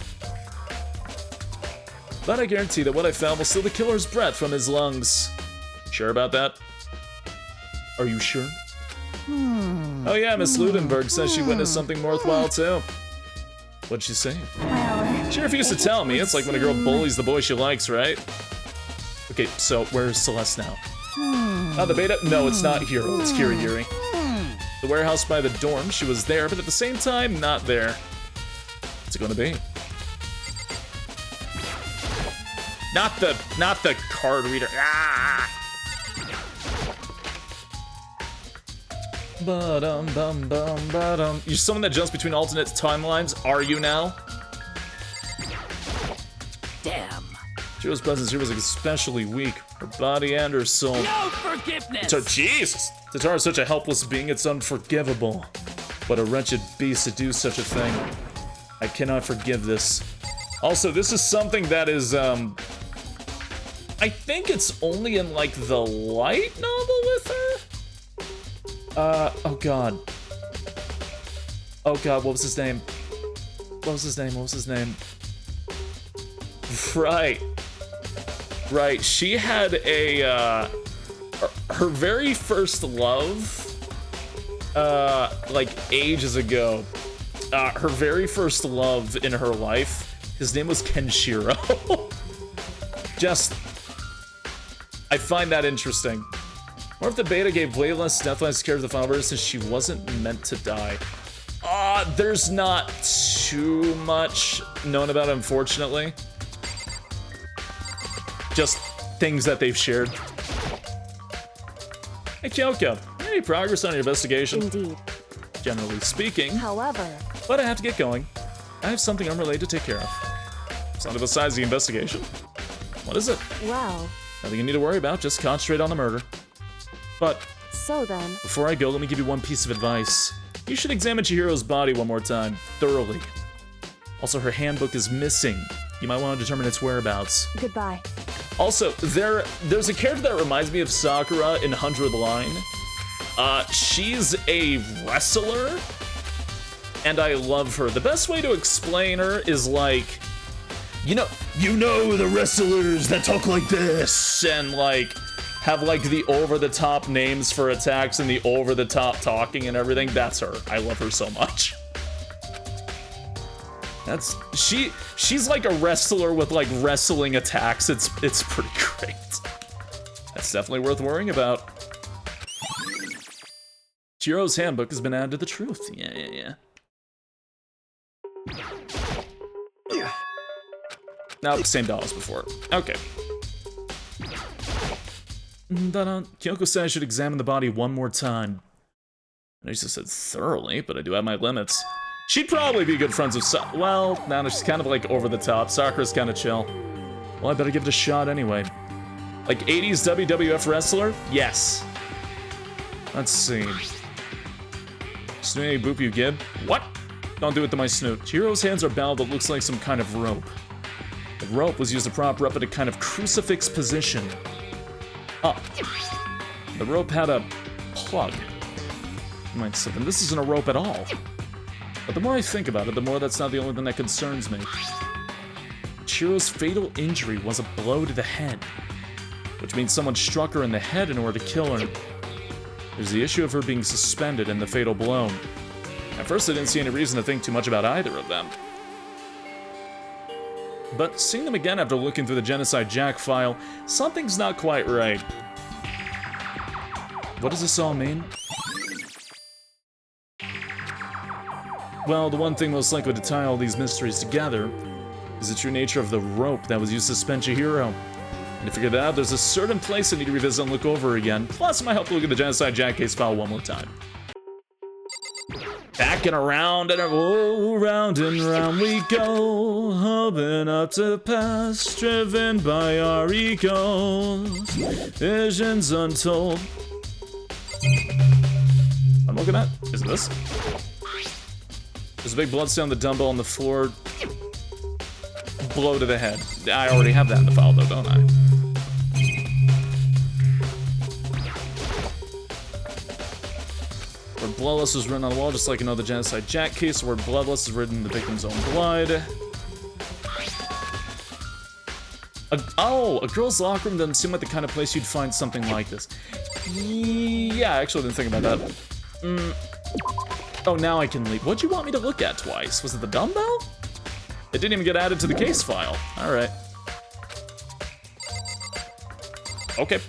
But I guarantee that what I found will steal the killer's breath from his lungs. Sure about that? Are you sure? Oh yeah, Miss Ludenberg says she witnessed something worthwhile too. What'd she say? She refused to tell me. It's like when a girl bullies the boy she likes, right? Okay, so where's Celeste now? The beta? No, it's not Hiro, it's Kirigiri. The warehouse by the dorm, she was there, but at the same time, not there. What's it gonna be? Not the card reader. Ah! You're someone that jumps between alternate timelines. Are you now? damn. Jiro's presence here was especially weak. Her body and her soul. No forgiveness! Jesus! Tatara is such a helpless being, it's unforgivable. What a wretched beast to do such a thing. I cannot forgive this. Also, this is something that is, I think it's only in, like, the light novel with her? Oh god. Oh god, what was his name? What was his name? Right. Right, she had a, her very first love, like, ages ago. Her very first love in her life, his name was Kenshiro. Just, I find that interesting. Or if the beta gave Bladeless Deathless care of the final version since she wasn't meant to die. There's not too much known about it, unfortunately. Just things that they've shared. Hey, Kyoko, any progress on your investigation? Indeed. Generally speaking. However... But I have to get going. I have something unrelated to take care of. Something besides the investigation. What is it? Well, Nothing you need to worry about, just concentrate on the murder. But so then. before I go, let me give you one piece of advice. You should examine Chihiro's body one more time, thoroughly. Also, her handbook is missing. You might want to determine its whereabouts. Goodbye. Also, there's a character that reminds me of Sakura in 100 Line. She's a wrestler, and I love her. The best way to explain her is like, you know the wrestlers that talk like this, and like, have like the over-the-top names for attacks and the over-the-top talking and everything. That's her. I love her so much. She's like a wrestler with like wrestling attacks. It's pretty great. That's definitely worth worrying about. Chihiro's handbook has been added to the truth. Yeah. Now, same doll as before. Okay. Kyoko said I should examine the body one more time. I just said thoroughly, but I do have my limits. She'd probably be good friends with well, now she's kind of like over the top. Sakura's kind of chill. Well, I better give it a shot anyway. Like 80s WWF wrestler? Yes. Let's see. Snooty boop you gib? What? Don't do it to my snoot. Chihiro's hands are bound that looks like some kind of rope. The rope was used to prop her up at a kind of crucifix position. Up. The rope had a plug. Wait, so then this isn't a rope at all. But the more I think about it, the more that's not the only thing that concerns me. Chihiro's fatal injury was a blow to the head, which means someone struck her in the head in order to kill her. There's the issue of her being suspended and the fatal blow. At first I didn't see any reason to think too much about either of them. But seeing them again after looking through the Genocide Jack file, something's not quite right. What does this all mean? Well, the one thing most likely to tie all these mysteries together is the true nature of the rope that was used to suspend Chihiro. And to figure that out, there's a certain place I need to revisit and look over again. Plus, it might help to look at the Genocide Jack case file one more time. Back and around and round and round we go, hoping up to past, driven by our egos, visions untold. I'm looking at, is it this? There's a big blood stain on the dumbbell on the floor. Blow to the head. I already have that in the file though, don't I? Word bloodless was written on the wall, just like another Genocide Jack case. The word bloodless is written in the victim's own blood. A girl's locker room doesn't seem like the kind of place you'd find something like this. Yeah, I actually didn't think about that. Oh, now I can leave. What'd you want me to look at twice? Was it the dumbbell? It didn't even get added to the case file. Alright. Okay.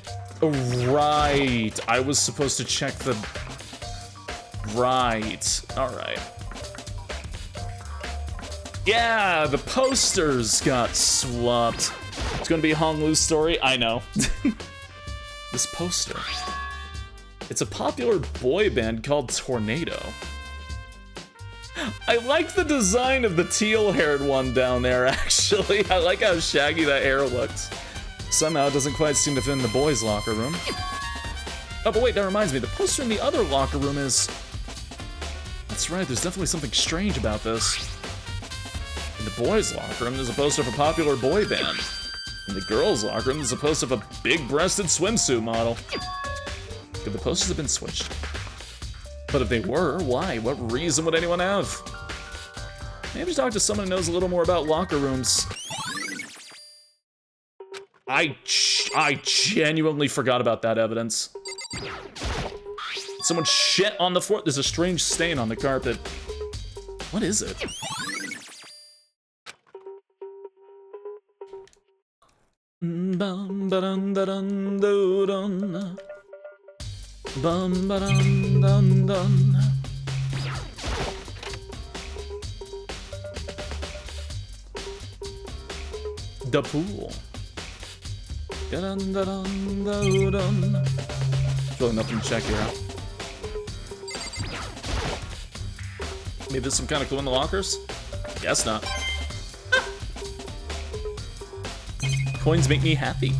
Right. I was supposed to check the... Right. Alright. Yeah, the posters got swapped. It's gonna be a Hong Lu's story. I know. This poster. It's a popular boy band called Tornado. I like the design of the teal-haired one down there, actually. I like how shaggy that hair looks. Somehow it doesn't quite seem to fit in the boys' locker room. Oh, but wait, that reminds me. The poster in the other locker room is... That's right, there's definitely something strange about this. In the boys' locker room, there's a poster of a popular boy band. In the girls' locker room, there's a poster of a big-breasted swimsuit model. Could the posters have been switched? But if they were, why? What reason would anyone have? Maybe talk to someone who knows a little more about locker rooms. I genuinely forgot about that evidence. Someone shit on the floor. There's a strange stain on the carpet. What is it? Bum ba dun da dun do dun. Bum ba dun dun dun. The pool. Dun dun dun dun dun. There's really nothing to check here out. Maybe there's some kind of clue in the lockers? Guess not. Coins make me happy.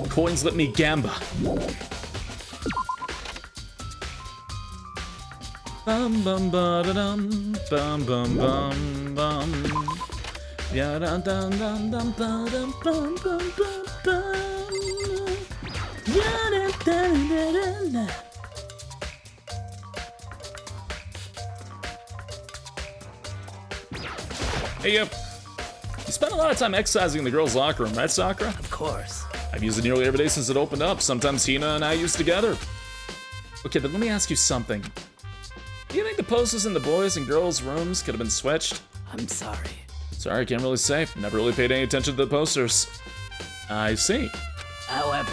Coins let me gamba. Bum bum ba da dum bum bum bum bum. Ya dum dum dum dum ba dum bum bum bum bum. Ya da da da da. Hey, you spent a lot of time exercising in the girls' locker room, right, Sakura? Of course. I've used it nearly every day since it opened up. Sometimes Hina and I use together. Okay, but let me ask you something. Do you think the posters in the boys' and girls' rooms could have been switched? I'm sorry. Sorry, I can't really say. Never really paid any attention to the posters. I see. However...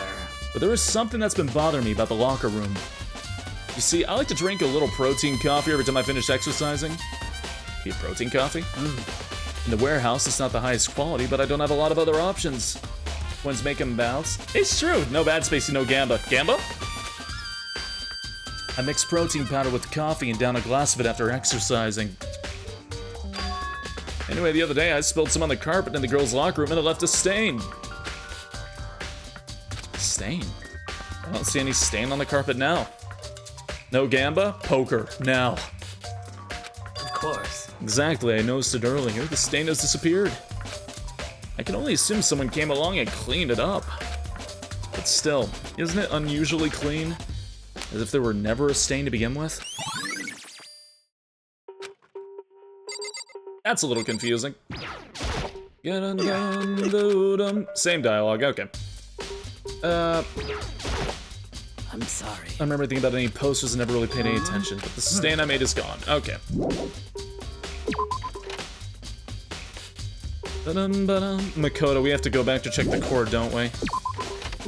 But there is something that's been bothering me about the locker room. You see, I like to drink a little protein coffee every time I finish exercising. Be it protein coffee? In the warehouse, it's not the highest quality, but I don't have a lot of other options. Ones make them bounce. It's true. No bad spacey, no gamba. Gamba? I mix protein powder with coffee and down a glass of it after exercising. Anyway, the other day I spilled some on the carpet in the girls' locker room and it left a stain. Stain? I don't see any stain on the carpet now. No gamba? Poker. Now. Of course. Exactly, I noticed it earlier. The stain has disappeared. I can only assume someone came along and cleaned it up. But still, isn't it unusually clean? As if there were never a stain to begin with? That's a little confusing. Same dialogue, okay. I'm sorry. I remember thinking about any posters and never really paid any attention, but the stain I made is gone. Okay. Makoto, we have to go back to check the cord, don't we?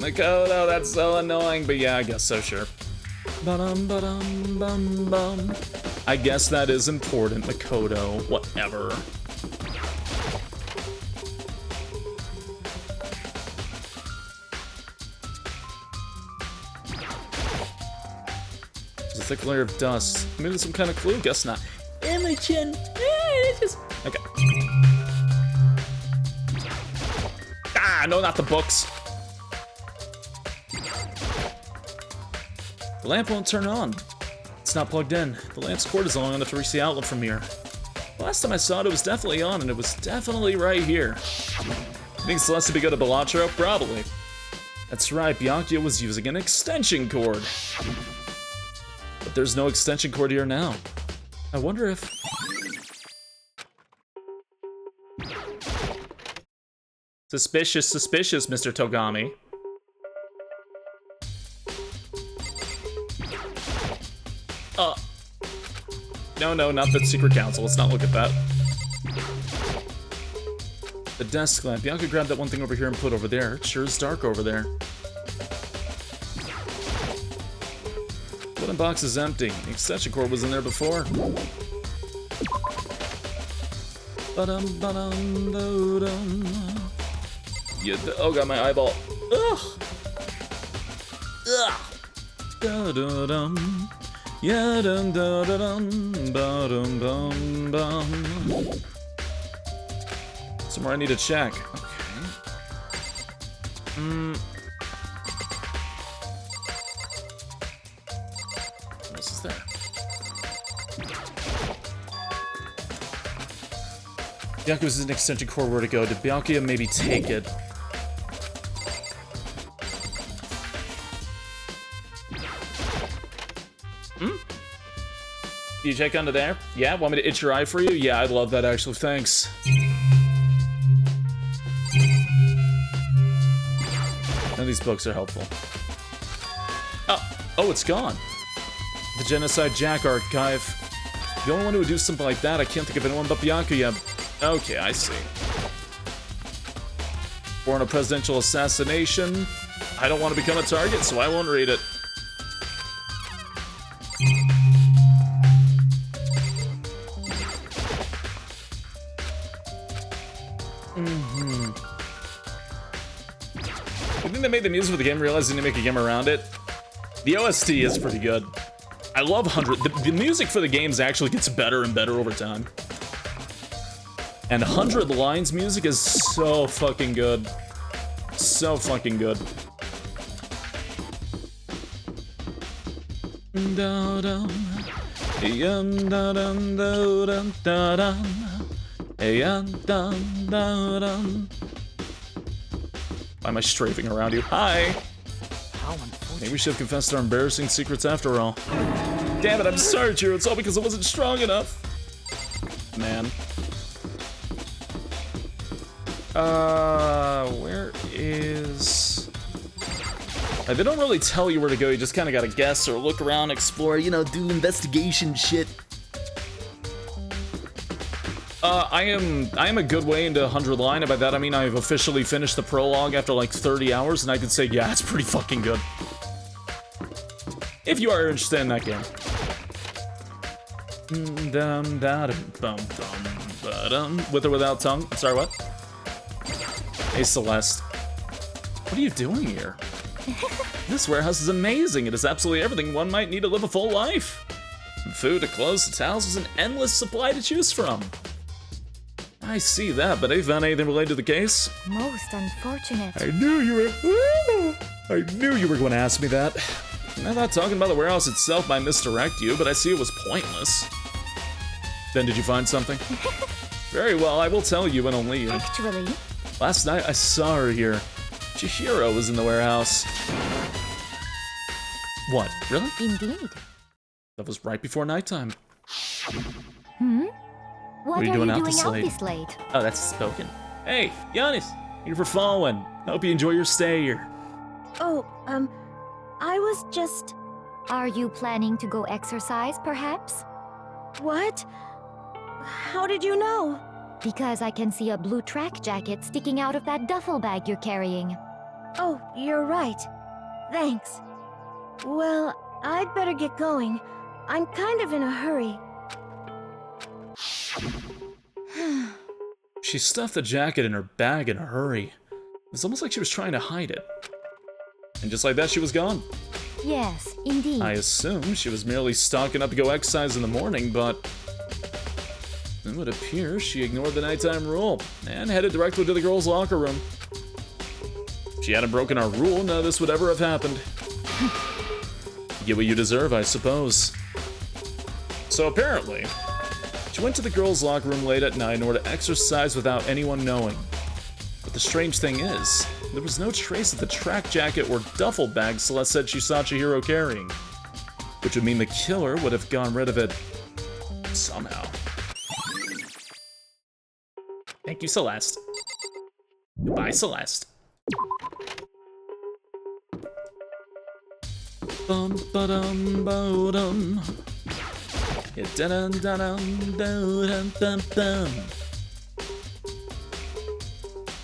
Makoto, that's so annoying, but yeah, I guess so, sure. I guess that is important, Makoto. Whatever. There's a thick layer of dust. Maybe there's some kind of clue? Guess not. Imogen! Okay. Ah, no, not the books. The lamp won't turn on. It's not plugged in. The lamp's cord is long enough to reach the outlet from here. Last time I saw it, it was definitely on, and it was definitely right here. You think Celeste would be good at Balatro? Probably. That's right, Byakuya was using an extension cord. But there's no extension cord here now. I wonder if... Suspicious, suspicious, Mr. Togami. No, not the secret council. Let's not look at that. The desk lamp. Bianca grabbed that one thing over here and put over there. It sure is dark over there. Wooden box is empty. The extension cord was in there before. Oh god, my eyeball. Ugh. Ugh. Yeah, dum da da dum ba dum bum bum. Somewhere I need to check. Okay. What else is there? Byakuya's an extension cord. Where to go? Did Byakuya maybe take it? You check under there? Yeah, want me to itch your eye for you? Yeah, I'd love that actually, thanks. None of these books are helpful. Oh, it's gone. The Genocide Jack Archive. The only one who would do something like that, I can't think of anyone but Byakuya. Okay, I see. Born a presidential assassination. I don't want to become a target, so I won't read it. You think they made the music for the game realizing to make a game around it? The OST is pretty good. I love 100. The music for the games actually gets better and better over time. And 100 Lines music is so fucking good. So fucking good. Why am I strafing around you? Hi! Maybe we should have confessed our embarrassing secrets after all. Damn it, I'm sorry, Chiro. It's all because I wasn't strong enough. Man. Where is... Like, they don't really tell you where to go, you just kind of gotta guess or look around, explore, you know, do investigation shit. I am a good way into 100 line, and by that I mean I've officially finished the prologue after like 30 hours, and I can say, yeah, it's pretty fucking good. If you are interested in that game. With or without tongue? Sorry, what? Hey, Celeste. What are you doing here? This warehouse is amazing. It has absolutely everything one might need to live a full life. From food to clothes to towels, there's an endless supply to choose from. I see that, but have you found anything related to the case? Most unfortunate. I knew you were going to ask me that. I thought talking about the warehouse itself might misdirect you, but I see it was pointless. Then did you find something? Very well, I will tell you when only you. Actually, last night I saw her here. Chihiro was in the warehouse. What, really? indeed. That was right before nighttime. What are you doing out this late? Oh, that's spoken. Hey, Giannis, here for following. Hope you enjoy your stay here. Oh, I was just... Are you planning to go exercise, perhaps? What? How did you know? Because I can see a blue track jacket sticking out of that duffel bag you're carrying. Oh, you're right. Thanks. Well, I'd better get going. I'm kind of in a hurry. She stuffed the jacket in her bag in a hurry. It's almost like she was trying to hide it. And just like that, she was gone. Yes, indeed. I assume she was merely stocking up to go exercise in the morning, but it would appear she ignored the nighttime rule and headed directly to the girls' locker room. If she hadn't broken our rule, none of this would ever have happened. Get what you deserve, I suppose. So apparently, she went to the girls' locker room late at night in order to exercise without anyone knowing. But the strange thing is, there was no trace of the track jacket or duffel bag Celeste said she saw Chihiro carrying, which would mean the killer would have gotten rid of it somehow. Thank you, Celeste. Goodbye, Celeste. Bum ba dum ba dum. Yeah, dun dun dun dun dun dun.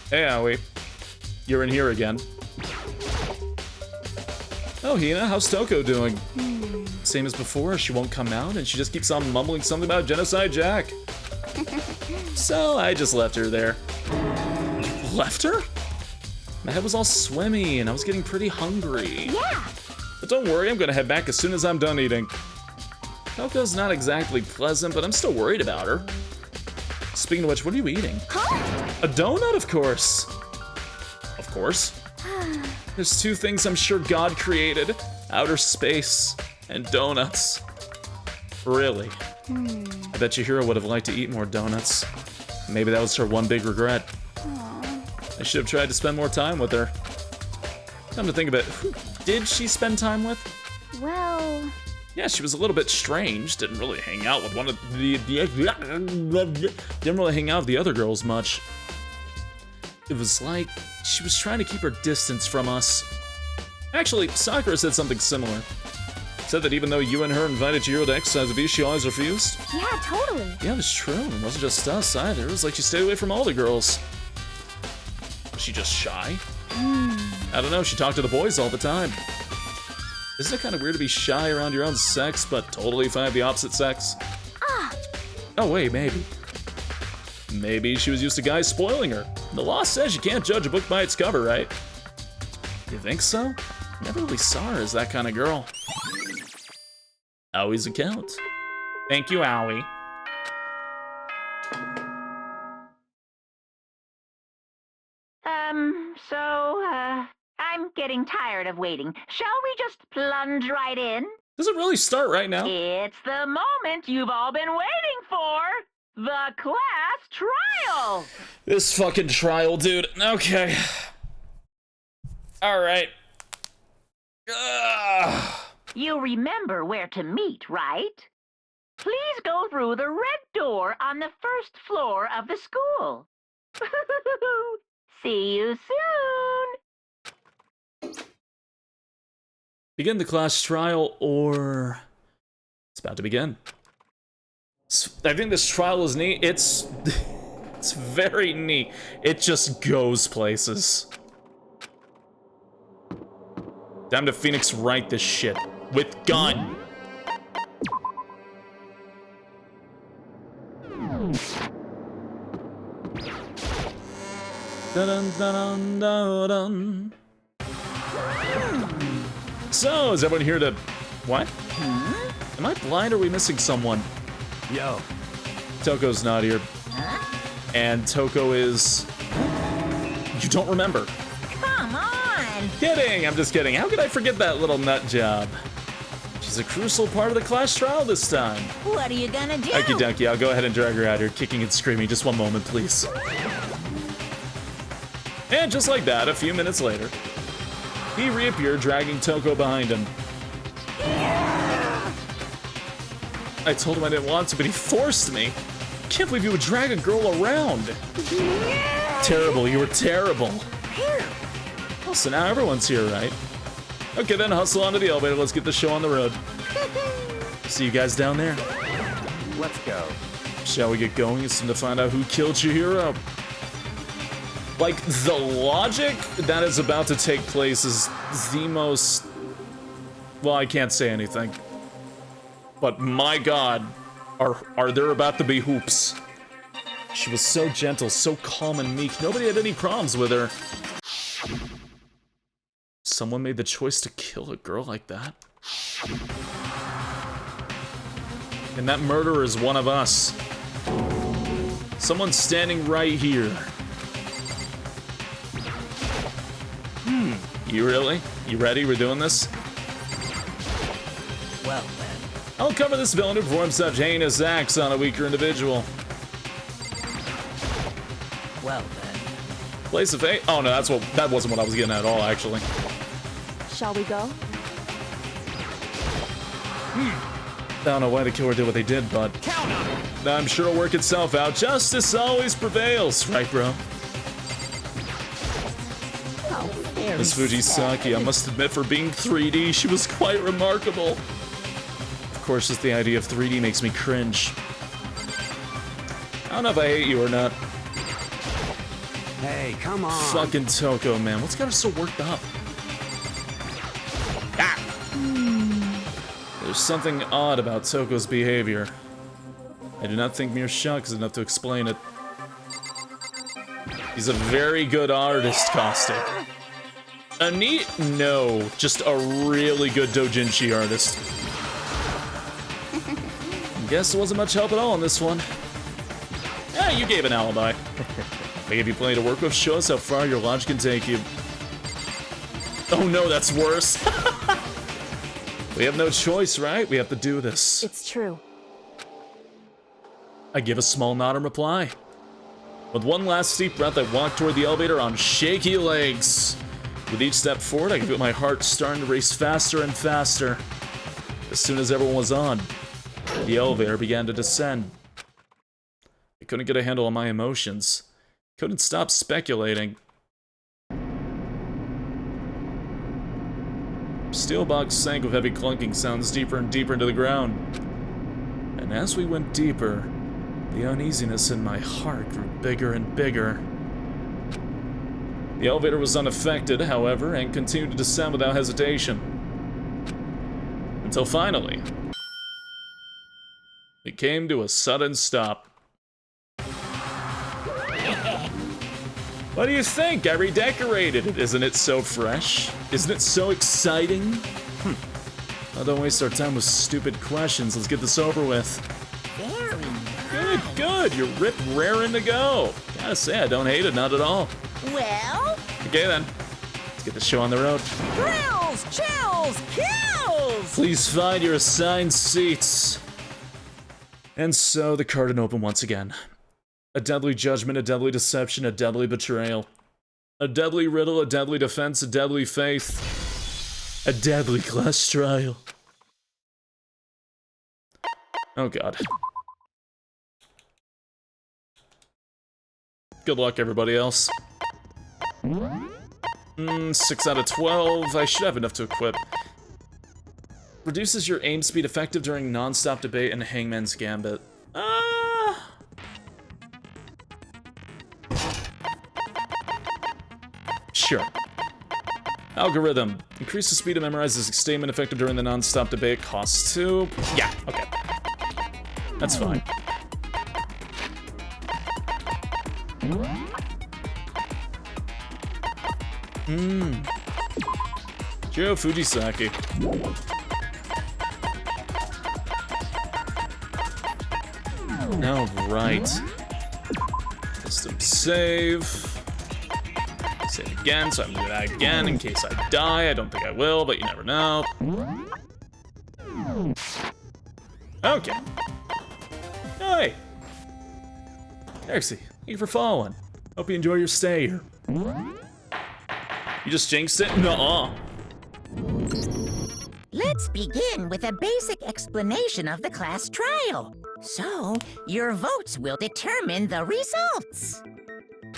Hey, Aoi. You're in here again. Oh, Hina, how's Toko doing? Same as before, she won't come out, and she just keeps on mumbling something about Genocide Jack. So I just left her there. Left her? My head was all swimmy, and I was getting pretty hungry. Yeah! But don't worry, I'm gonna head back as soon as I'm done eating. Toko's not exactly pleasant, but I'm still worried about her. Speaking of which, what are you eating? Huh? A donut, of course. Of course. There's two things I'm sure God created. Outer space and donuts. Really. I bet Chihiro would have liked to eat more donuts. Maybe that was her one big regret. I should have tried to spend more time with her. Come to think of it, who did she spend time with? Well... Yeah, she was a little bit strange. Didn't really hang out with didn't really hang out with the other girls much. It was like she was trying to keep her distance from us. Actually, Sakura said something similar. Said that even though you and her invited Chihiro to exercise with you, she always refused. Yeah, totally. Yeah, it was true. It wasn't just us either. It was like she stayed away from all the girls. Was she just shy? I don't know. She talked to the boys all the time. Isn't it kind of weird to be shy around your own sex, but totally fine with the opposite sex? Oh, wait, maybe. Maybe she was used to guys spoiling her. The law says you can't judge a book by its cover, right? You think so? Never really saw her as that kind of girl. Aoi's account. Thank you, Aoi. So, getting tired of waiting. Shall we just plunge right in? Does it really start right now? It's the moment you've all been waiting for. The class trial. This fucking trial, dude. Okay. Alright. You remember where to meet, right? Please go through the red door on the first floor of the school. See you soon. Begin the class trial, or... It's about to begin. I think this trial is neat. It's very neat. It just goes places. Time to Phoenix Wright this shit. With gun. Dun, dun, dun, dun, dun. So, is everyone here to... What? Am I blind or are we missing someone? Yo. Toko's not here. And Toko is... You don't remember. Come on! Kidding! I'm just kidding. How could I forget that little nut job? She's a crucial part of the class trial this time. What are you gonna do? Okie dokie, I'll go ahead and drag her out here, kicking and screaming. Just one moment, please. And just like that, a few minutes later, he reappeared, dragging Toko behind him. I told him I didn't want to, but he forced me. Can't believe you would drag a girl around. Terrible, you were terrible. Well, so now everyone's here, right? Okay, then hustle onto the elevator. Let's get the show on the road. See you guys down there. Let's go. Shall we get going? It's time to find out who killed your hero. Like, the logic that is about to take place is the most... Well, I can't say anything. But my god, are there about to be hoops. She was so gentle, so calm and meek. Nobody had any problems with her. Someone made the choice to kill a girl like that. And that murderer is one of us. Someone's standing right here. You really? You ready? We're doing this? Well, then. I'll cover this villain who performs such heinous acts on a weaker individual. Well, then. Place of fate? Oh no, that wasn't what I was getting at all, actually. Shall we go? I don't know why the killer did what they did, but I'm sure it'll work itself out. Justice always prevails, right, bro? Miss Fujisaki, I must admit, for being 3D, she was quite remarkable. Of course, just the idea of 3D makes me cringe. I don't know if I hate you or not. Hey, come on. Fucking Toko, man. What's got her so worked up? Ah! There's something odd about Toko's behavior. I do not think mere shock is enough to explain it. He's a very good artist, Caustic. A neat? No, just a really good doujinshi artist. Guess there wasn't much help at all on this one. Yeah, you gave an alibi. I gave you plenty to work with. Show us how far your logic can take you. Oh no, that's worse. We have no choice, right? We have to do this. It's true. I give a small nod in reply. With one last deep breath, I walk toward the elevator on shaky legs. With each step forward, I could feel my heart starting to race faster and faster. As soon as everyone was on, the elevator began to descend. I couldn't get a handle on my emotions. Couldn't stop speculating. Steel box sank with heavy clunking sounds deeper and deeper into the ground. And as we went deeper, the uneasiness in my heart grew bigger and bigger. The elevator was unaffected, however, and continued to descend without hesitation. Until finally, it came to a sudden stop. What do you think? I redecorated it. Isn't it so fresh? Isn't it so exciting? Now don't waste our time with stupid questions. Let's get this over with. Good, good. You're raring to go. Gotta say, I don't hate it, not at all. Well? Okay then. Get the show on the road. Thrills, chills, kills! Please find your assigned seats. And so the curtain opened once again. A deadly judgment, a deadly deception, a deadly betrayal. A deadly riddle, a deadly defense, a deadly faith. A deadly class trial. Oh god. Good luck, everybody else. 6 out of 12. I should have enough to equip. Reduces your aim speed effective during non-stop debate and Hangman's Gambit. Sure. Algorithm. Increase the speed of memorizes statement effective during the non-stop debate. Costs 2. Yeah, okay. That's fine. Joe Fujisaki. Alright. System save. Save again, so I'm gonna do that again in case I die. I don't think I will, but you never know. Okay. Hey! Erixie, thank you for following. Hope you enjoy your stay here. You just jinxed it? Nuh-uh. Let's begin with a basic explanation of the class trial. So, your votes will determine the results.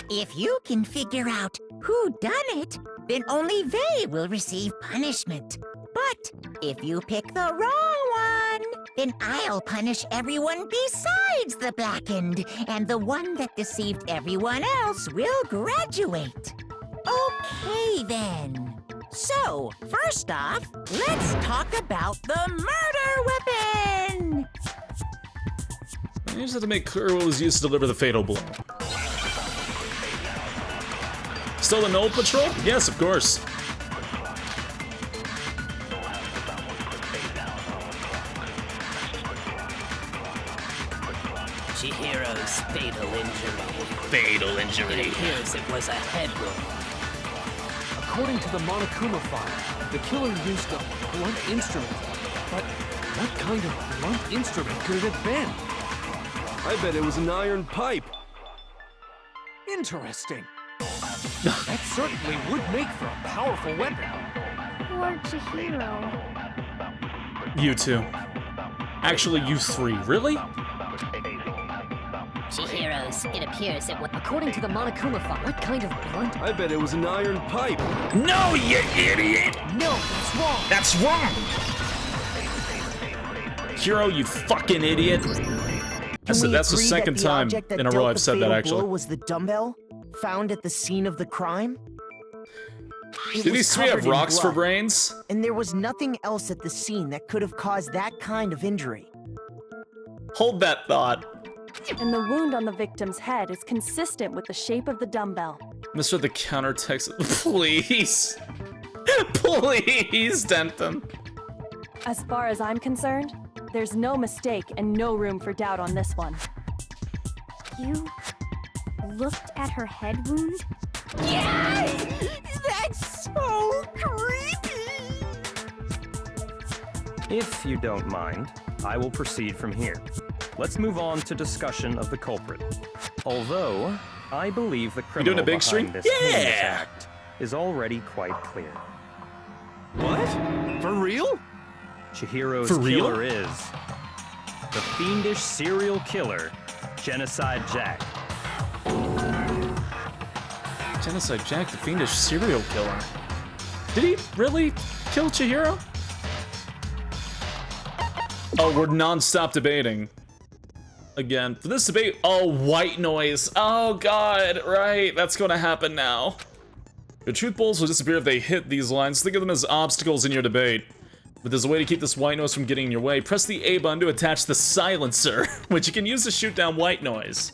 If you can figure out who done it, then only they will receive punishment. But if you pick the wrong one, then I'll punish everyone besides the blackened, and the one that deceived everyone else will graduate. Okay, then. So, first off, let's talk about the murder weapon! I just have to make clear what was used to deliver the fatal blow. Still the Knoll Patrol? Yes, of course. Chihiro's fatal injury. Fatal injury. It appears it was a head wound. According to the Monokuma file, the killer used a blunt instrument. But what kind of blunt instrument could it have been? I bet it was an iron pipe. Interesting. That certainly would make for a powerful weapon. Poor Chihiro. You two. Actually, you three. Really? Chihiro's, it appears it was. According to the Monokuma file, what kind of blunt? I bet it was an iron pipe. No, you idiot! No, that's wrong. That's wrong! Hiro, you fucking idiot. That's the second time in a row I've said that, actually. Was the dumbbell found at the scene of the crime? Do these three have rocks for brains? And there was nothing else at the scene that could have caused that kind of injury. Hold that thought. And the wound on the victim's head is consistent with the shape of the dumbbell. Mr. The counter text. Please. Please, Denton. As far as I'm concerned, there's no mistake and no room for doubt on this one. You looked at her head wound? Yes! That's so creepy! If you don't mind, I will proceed from here. Let's move on to discussion of the culprit. Although, I believe the criminal doing a big behind stream? this Yeah! heinous act is already quite clear. What? For real? Chihiro's For real? killer is the fiendish serial killer, Genocide Jack. Genocide Jack, the fiendish serial killer. Did he really kill Chihiro? Oh, we're non-stop debating. Again, for this debate, oh, white noise. Oh god, right, that's gonna happen now. The truth balls will disappear if they hit these lines. Think of them as obstacles in your debate. But there's a way to keep this white noise from getting in your way. Press the A button to attach the silencer, which you can use to shoot down white noise.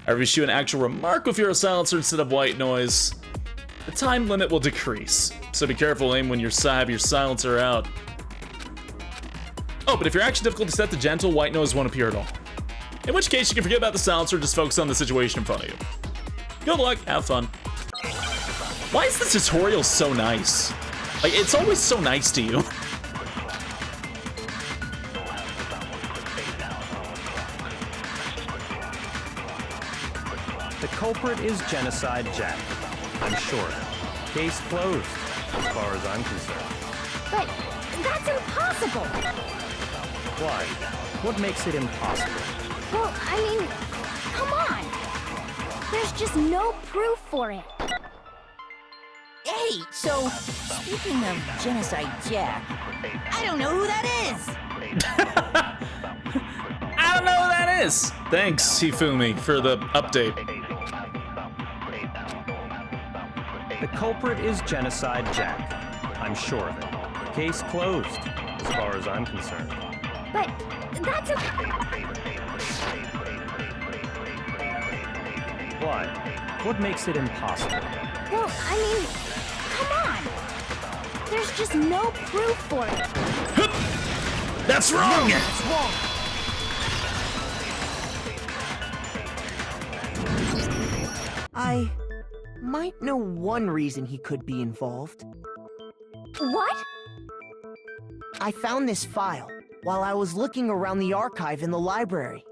Or if you shoot an actual remark with your silencer instead of white noise, the time limit will decrease. So be careful, aim when you have your silencer out. Oh, but if your action difficulty set to gentle, white noise won't appear at all. In which case, you can forget about the silencer and just focus on the situation in front of you. Good luck, have fun. Why is the this tutorial's so nice. Like, it's always so nice to you. The culprit is Genocide Jack. I'm sure. Case closed, as far as I'm concerned. But that's impossible. Why? What makes it impossible? Well, I mean, come on. There's just no proof for it. Hey, so, speaking of Genocide Jack, I don't know who that is! I don't know who that is! Thanks, Hifumi, for the update. The culprit is Genocide Jack. I'm sure of it. Case closed, as far as I'm concerned. But that's Why? What makes it impossible? Well, I mean, come on. There's just no proof for it. That's wrong! That's wrong. I might know one reason he could be involved. What? I found this file while I was looking around the archive in the library.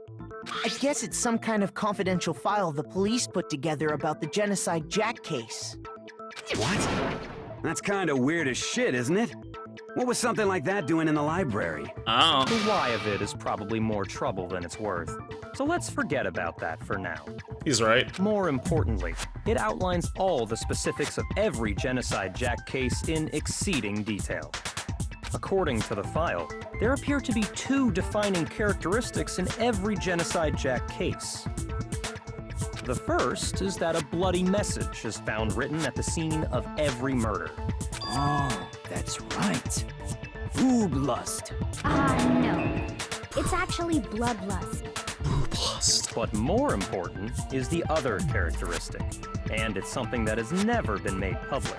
I guess it's some kind of confidential file the police put together about the Genocide Jack case. What? That's kind of weird as shit, isn't it? What was something like that doing in the library? Oh. The why of it is probably more trouble than it's worth. So let's forget about that for now. He's right. More importantly, it outlines all the specifics of every Genocide Jack case in exceeding detail. According to the file, there appear to be two defining characteristics in every Genocide Jack case. The first is that a bloody message is found written at the scene of every murder. Oh, that's right. Booblust. No. It's actually bloodlust. But more important is the other characteristic, and it's something that has never been made public.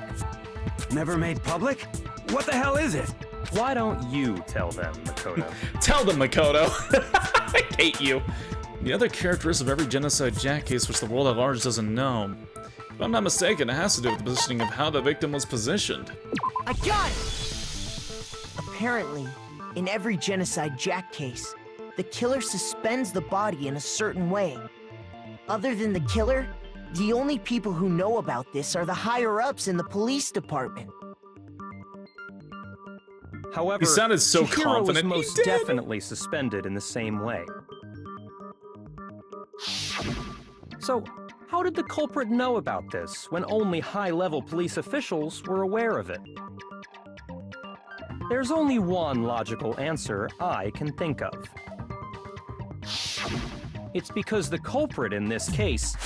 Never made public? What the hell is it? Why don't you tell them, Makoto? Tell them, Makoto. I hate you. The other characteristic of every Genocide Jack case which the world at large doesn't know. If I'm not mistaken, it has to do with the positioning of how the victim was positioned. I got it! Apparently, in every Genocide Jack case, the killer suspends the body in a certain way. Other than the killer, the only people who know about this are the higher-ups in the police department. However, He sounded so Chihiro confident. was He most did. definitely suspended in the same way. So, how did the culprit know about this when only high-level police officials were aware of it? There's only one logical answer I can think of. It's because the culprit in this case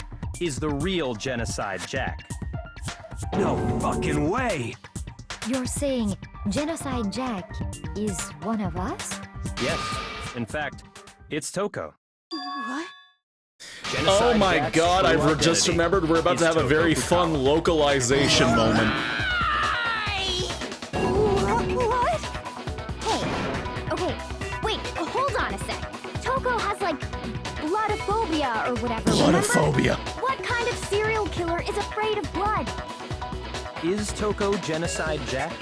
is the real Genocide Jack. No fucking way! You're saying Genocide Jack is one of us? Yes, in fact, it's Toko. What? Oh my Jack's god, true I just identity remembered we're about to have a is very Toko fun Fukawa. localization moment. What? Hey, okay, wait, hold on a sec. Toko has like bloodophobia or whatever. Bloodophobia. Remember? What kind of serial killer is afraid of blood? Is Toko Genocide Jack?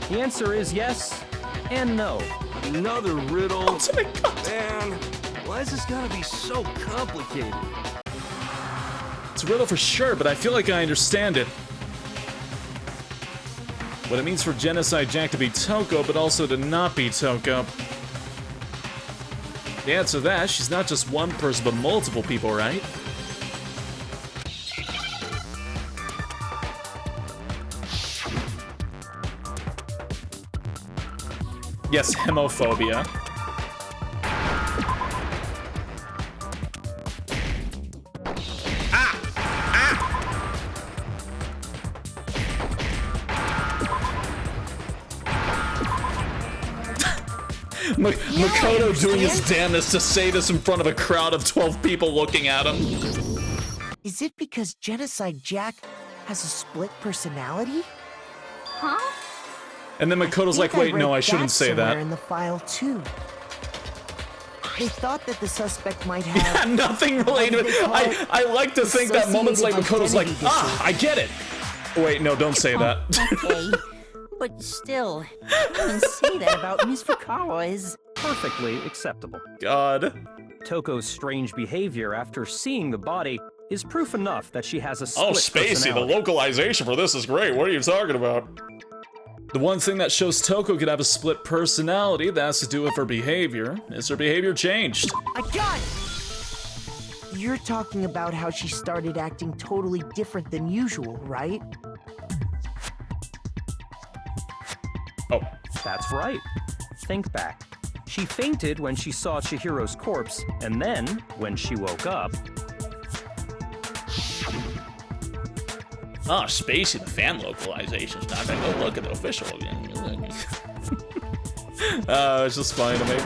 The answer is yes and no. Another riddle. Ultimate cut. Man, why is this gotta be so complicated? It's a riddle for sure, but I feel like I understand it. What it means for Genocide Jack to be Toko, but also to not be Toko. The answer to that, she's not just one person, but multiple people, right? Yes, hemophobia. Makoto doing his damnedest to say this in front of a crowd of 12 people looking at him. Is it because Genocide Jack has a split personality? Huh? And then Makoto's like, wait, no, I shouldn't say that. In the file too. They thought that the suspect might have. Nothing related. I like to think that moments like Makoto's like, I get it. Wait, no, don't say that. Okay, but still, even say that about Miss Fukawa is... Perfectly acceptable. God. Toko's strange behavior after seeing the body is proof enough that she has a split Oh, Spacey, the personality. localization for this is great. What are you talking about? The one thing that shows Toko could have a split personality that has to do with her behavior is her behavior changed. I got it! You're talking about how she started acting totally different than usual, right? Oh. That's right. Think back. She fainted when she saw Chihiro's corpse, and then, when she woke up... Oh, Spacey, the fan localization's not gonna go look at the official again. It's just funny to me.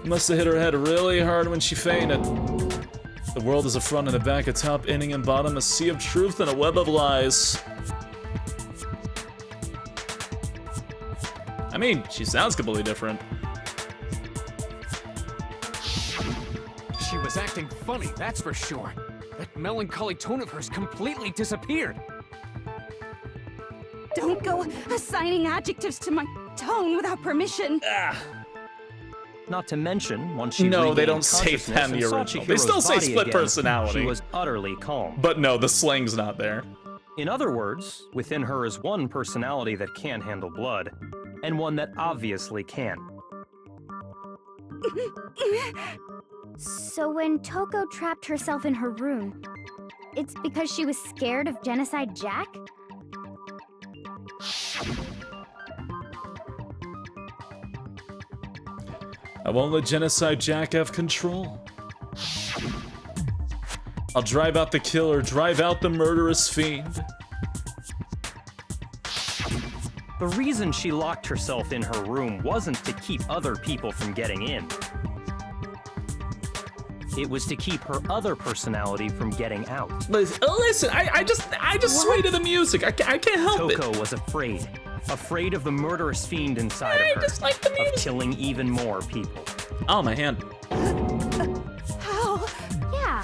Must have hit her head really hard when she fainted. The world is a front and a back, a top, inning and bottom, a sea of truth and a web of lies. I mean, she sounds completely different. She was acting funny, that's for sure. That melancholy tone of hers completely disappeared. Don't go assigning adjectives to my tone without permission. Not to mention, once she No, they regained don't say consciousness that in the and saw original. They Chihiro's still say body split again, personality. She was utterly calm. But no, the slang's not there. In other words, within her is one personality that can't handle blood, and one that obviously can. So when Toko trapped herself in her room, it's because she was scared of Genocide Jack? I won't let Genocide Jack have control. I'll drive out the killer, drive out the murderous fiend. The reason she locked herself in her room wasn't to keep other people from getting in. It was to keep her other personality from getting out. Listen, I just sway to the music. I can't help it. Toko was afraid. Afraid of the murderous fiend inside of her. just like the music. Of killing even more people. Oh, my hand. How? Yeah.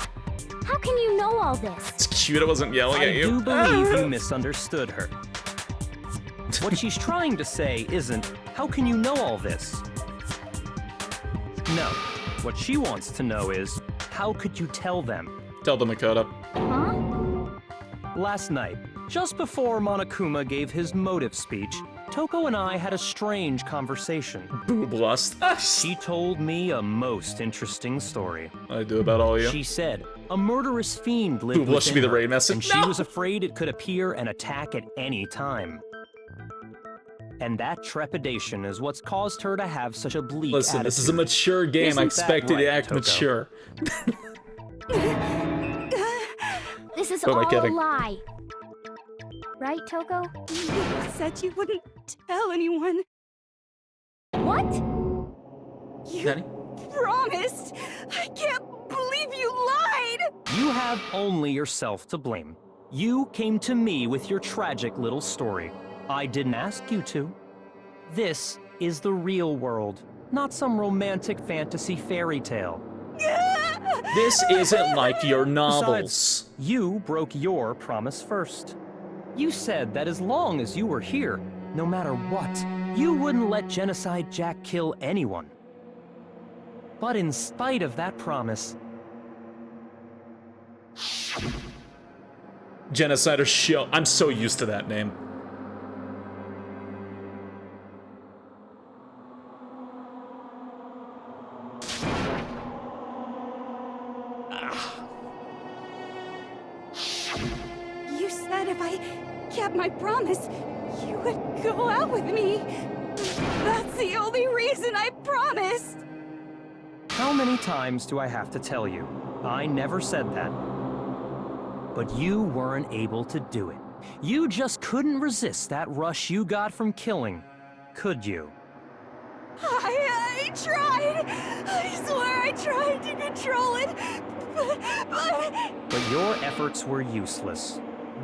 How can you know all this? It's cute I wasn't yelling I at you. do believe you misunderstood her. What she's trying to say isn't, how can you know all this? No. What she wants to know is, how could you tell them? Tell them, Makoto. Huh? Last night, just before Monokuma gave his motive speech, Toko and I had a strange conversation. Boob lust. She told me a most interesting story. I do about all you. She said a murderous fiend lived Boob lust should be within the her, raid message. and she No! was afraid it could appear and attack at any time. And that trepidation is what's caused her to have such a bleak Listen, attitude. this is a mature game. I Isn't that expected right, to act Toko? mature. This is Who am I all a kidding? lie. Right, Toko? You said you wouldn't tell anyone. What? You Nanny? promised. I can't believe you lied. You have only yourself to blame. You came to me with your tragic little story. I didn't ask you to. This is the real world, not some romantic fantasy fairy tale. This isn't like your novels. Besides, you broke your promise first. You said that as long as you were here, no matter what, you wouldn't let Genocide Jack kill anyone. But in spite of that promise, Genocider Show. I'm so used to that name. You said if I kept my promise, you would go out with me. That's the only reason I promised. how many times do I have to tell you? I never said that. But you weren't able to do it. You just couldn't resist that rush you got from killing, could you? I tried. I swear I tried to control it, but... But your efforts were useless.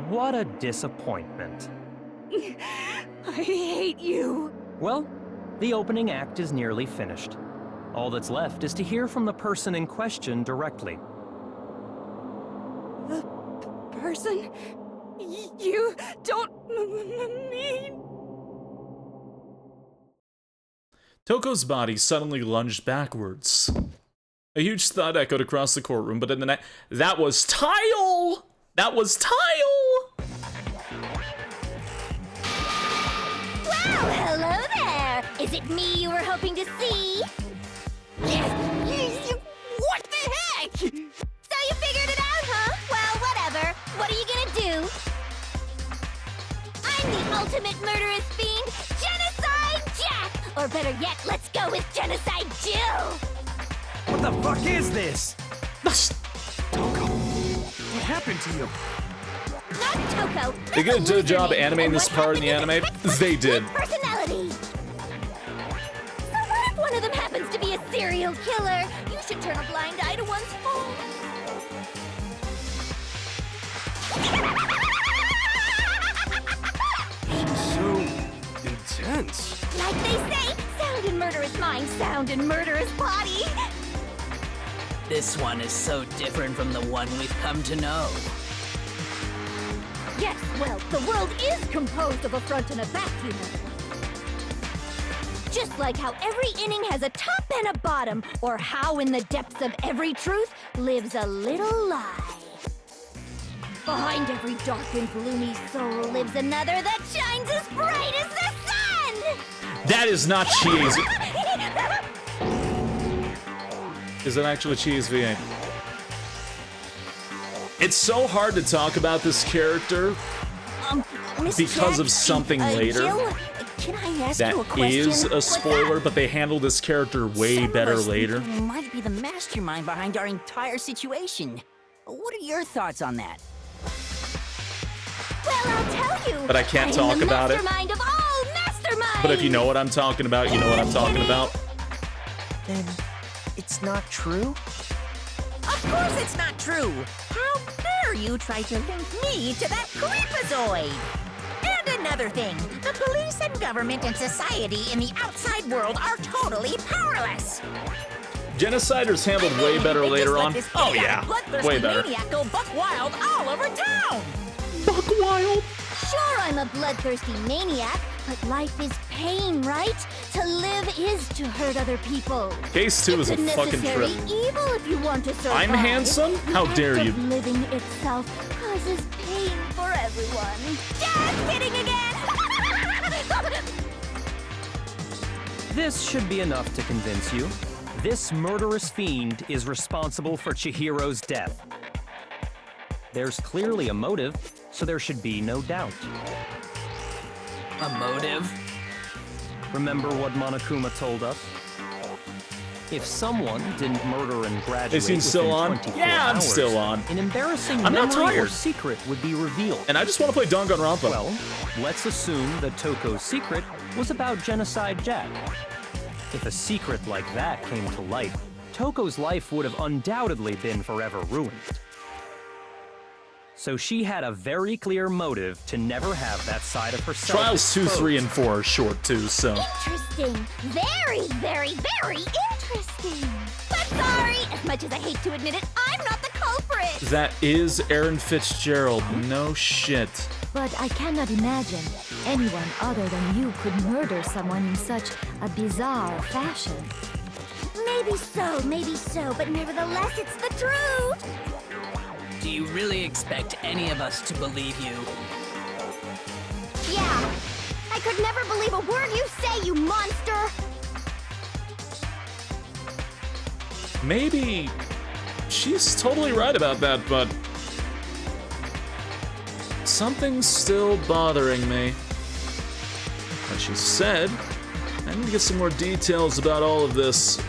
What a disappointment. I hate you. Well, the opening act is nearly finished. All that's left is to hear from the person in question directly. person. You don't mean... Toko's body suddenly lunged backwards. A huge thud echoed across the courtroom, but in the night, that was Tile! That was Tile! Well, hello there! Is it me you were hoping to see? What the heck? So you figured it out, huh? Well, whatever. What are you gonna do? I'm the ultimate murderous fiend, Genocide Jack! Or better yet, let's go with Genocide Jill! What the fuck is this? Toko, what happened to you? Not Toko! They did a good job animating this part in the anime. They did. Personality! So what if one of them happens to be a serial killer? You should turn a blind eye to one's faults. So intense. Like they say, sound in murderous mind, sound in murderous body. This one is so different from the one we've come to know. Yes, well, the world is composed of a front and a back, you know. Just like how every inning has a top and a bottom, or how in the depths of every truth lives a little lie. Behind every dark and gloomy soul lives another that shines as bright as the sun! That is not cheese. Is it actually cheese V8? It's so hard to talk about this character because of something later. Jill, can I ask That you a question? is a spoiler, but they handle this character way better later. You might be the mastermind behind our entire situation. What are your thoughts on that? Well, I'll tell you. But I can't talk about it. Mastermind of all masterminds. But if you know what I'm talking about, you know what I'm talking about. Then it's not true? Of course it's not true. How dare you try to link me to that creepazoid? And another thing, the police and government and society in the outside world are totally powerless. Genocider's handled way better They just later let on. this Oh big, yeah, bloodthirsty way better. maniac go buck wild all over town. Buck wild? Sure, I'm a bloodthirsty maniac, but life is pain, right? To live is to hurt other people. Case 2 is a It's fucking necessary trip. evil if you want to survive. I'm handsome? How The dare act you? of living itself causes pain for everyone. Just kidding again. This should be enough to convince you. This murderous fiend is responsible for Chihiro's death. There's clearly a motive, so there should be no doubt. A motive? Remember what Monokuma told us? If someone didn't murder and graduate Is he still within on? 24 Yeah, I'm hours, still on. an embarrassing I'm not memory or tired. secret would be revealed. And I just want to play Danganropa. Well, let's assume that Toko's secret was about Genocide Jack. If a secret like that came to light, Toko's life would have undoubtedly been forever ruined. So she had a very clear motive to never have that side of herself Trials 2, exposed. 3, and 4 are short too, so. Interesting. Very, very, very interesting. But sorry, as much as I hate to admit it, I'm not the culprit. That is Aaron Fitzgerald. No shit. But I cannot imagine anyone other than you could murder someone in such a bizarre fashion. Maybe so, but nevertheless, it's the truth. Do you really expect any of us to believe you? Yeah, I could never believe a word you say, you monster. Maybe she's totally right about that, but something's still bothering me. What she said, I need to get some more details about all of this.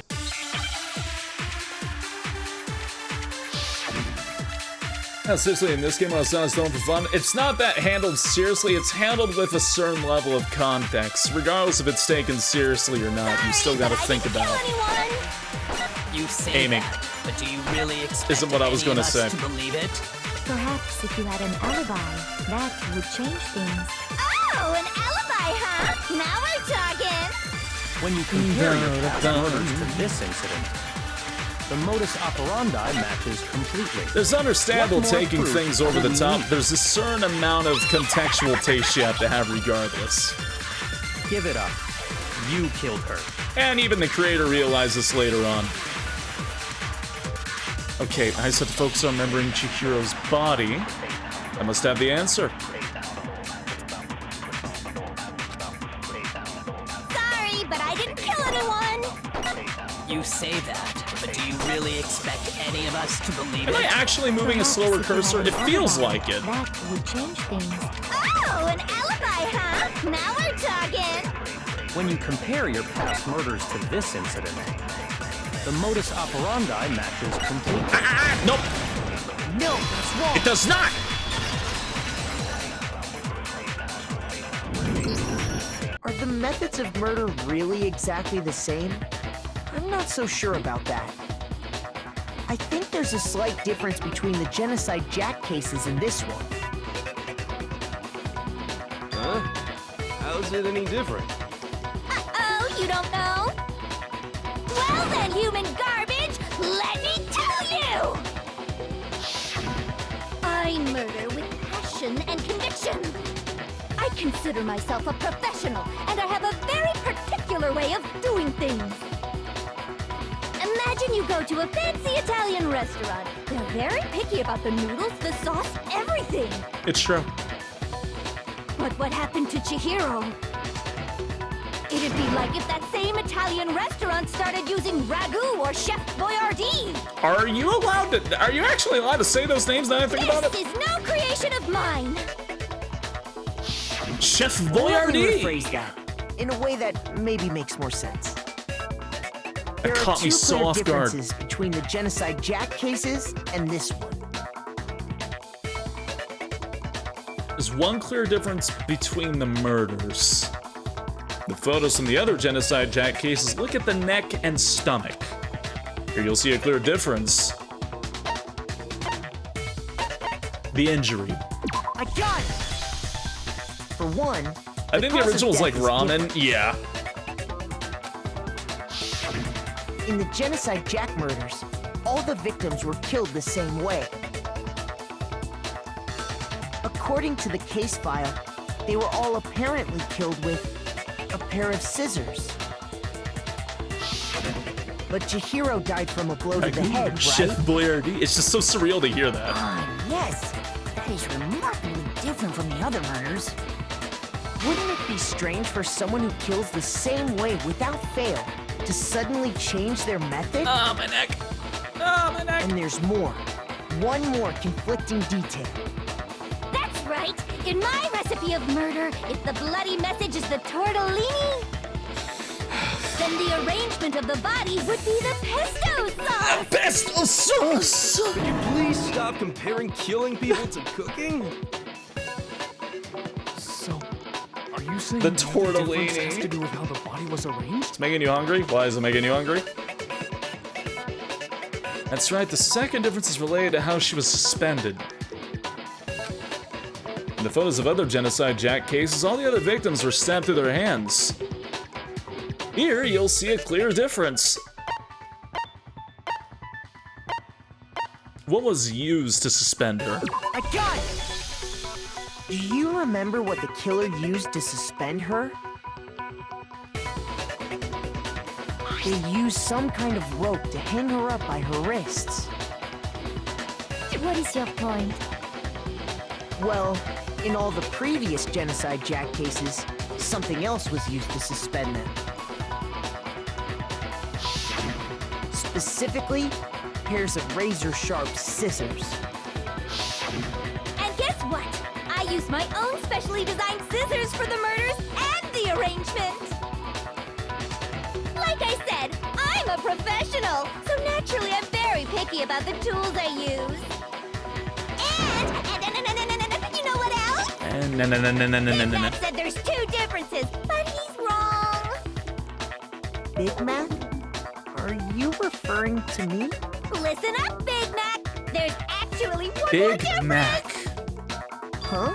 No, seriously, in this game, when I was done, I was going for fun. It's not that handled seriously, it's handled with a certain level of context. Regardless if it's taken seriously or not, you still gotta think about You say aiming. that, but do you really expect Isn't what I was any of gonna us say. to believe it? Perhaps if you had an alibi, that would change things. Oh, an alibi, huh? Now we're talking. When you compare your past murders to this incident, The modus operandi matches completely. There's understandable What more taking proof things over do the we top. need? There's a certain amount of contextual taste you have to have regardless. Give it up. You killed her. And even the creator realized this later on. Okay, I just have to focus on remembering Chihiro's body. I must have the answer. Sorry, but I didn't kill anyone. You say that, but do you really expect any of us to believe Am I it? actually moving a slower cursor? It feels like it. That would change things. Oh, an alibi, huh? Now we're talking. When you compare your past murders to this incident, the modus operandi matches completely. Nope. No, that's wrong. It does not. Are the methods of murder really exactly the same? I'm not so sure about that. I think there's a slight difference between the Genocide Jack cases and this one. Huh? How's it any different? Uh-oh, you don't know? Well then, human garbage, let me tell you! I murder with passion and conviction. I consider myself a professional, and I have a very particular way of doing things. Imagine you go to a fancy Italian restaurant. They're very picky about the noodles, the sauce, everything. It's true. But what happened to Chihiro? It'd be like if that same Italian restaurant started using Ragu or Chef Boyardee. Are you allowed to? Are you actually allowed to say those names now that I think about it? This is no creation of mine. Chef Let me Boyardee. rephrase that in a way that maybe makes more sense. That There are caught me two so clear off guard. differences between the Genocide Jack cases and this one. There's one clear difference between the murders. The photos from the other Genocide Jack cases look at the neck and stomach. Here you'll see a clear difference. The injury. I got it! For one, I think the cause of original was like death is ramen. different. Yeah. In the Genocide Jack murders, all the victims were killed the same way. According to the case file, they were all apparently killed with a pair of scissors. But Chihiro died from a blow to the head, right? Chef Boyardee. It's just so surreal to hear that. Yes, that is remarkably different from the other murders. Wouldn't it be strange for someone who kills the same way without fail to suddenly change their method? Ah, my neck. Ah, my neck. And there's more. One more conflicting detail. That's right. In my recipe of murder, if the bloody message is the tortellini, then the arrangement of the body would be the pesto sauce. Pesto sauce. Could you please stop comparing killing people to cooking? So, are you saying The that difference tortellini. has to do with how the body was arranged? It's making you hungry? Why is it making you hungry? That's right, the second difference is related to how she was suspended. In the photos of other Genocide Jack cases, all the other victims were stabbed through their hands. Here, you'll see a clear difference. What was used to suspend her? I got it! Do you remember what the killer used to suspend her? They used some kind of rope to hang her up by her wrists. What is your point? Well, in all the previous Genocide Jack cases, something else was used to suspend them. Specifically, pairs of razor-sharp scissors. And guess what? I used my own specially designed scissors for the murders and the arrangement. Like I said, I'm a professional, so naturally I'm very picky about the tools I use. And you know what else? Big Mac said there's two differences, but he's wrong. Big Mac? Are you referring to me? Listen up, Big Mac. There's actually one more Big difference. Mac. Huh?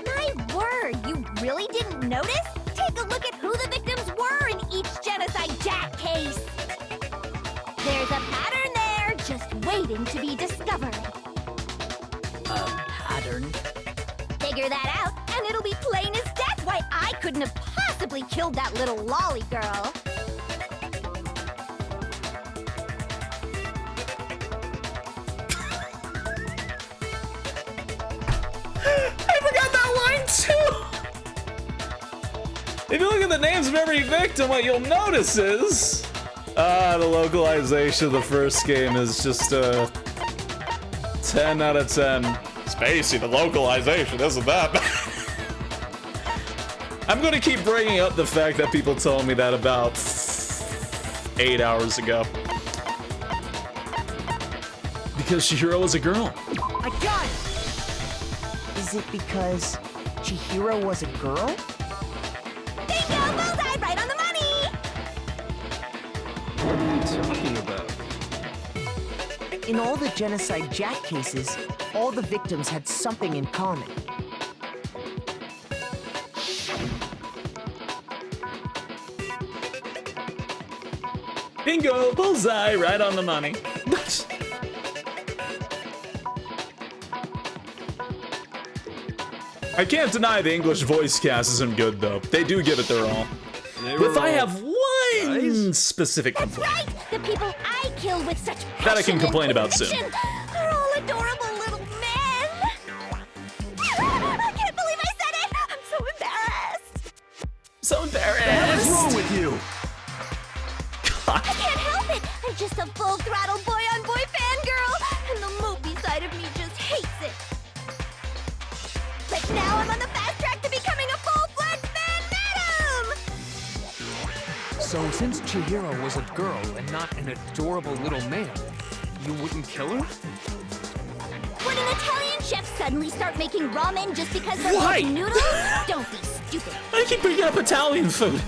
My word, you really didn't notice? Take a look at who the victims were in each Genocide Jack case. There's a figure that out, and it'll be plain as death why I couldn't have possibly killed that little lolly girl. I forgot that line too! If you look at the names of every victim, what you'll notice is... the localization of the first game is just 10 out of 10. Spacey, the localization isn't that bad. I'm gonna keep bringing up the fact that people told me that about 8 hours ago. Because Chihiro was a girl. I got it! Is it because Chihiro was a girl? Bingo! Bullseye! Right on the money! What are you talking about? In all the Genocide Jack cases, all the victims had something in common. Bingo! Bullseye! Right on the money. I can't deny the English voice cast isn't good, though. They do give it their all. If I have one specific complaint... That's right! The people I kill with such passion that I can complain about soon. They're all adorable little men! I can't believe I said it! I'm so embarrassed! So embarrassed! What is wrong with you? I can't help it! I'm just a full-throttle boy-on-boy fangirl! And the movie side of me just hates it! But now I'm on the fast track to becoming a full-fledged fan madam! So since Chihiro was a girl and not an adorable little man, you wouldn't kill her? Would an Italian chef suddenly start making ramen just because they're Why? making noodles? Don't be stupid. I keep bringing up Italian food.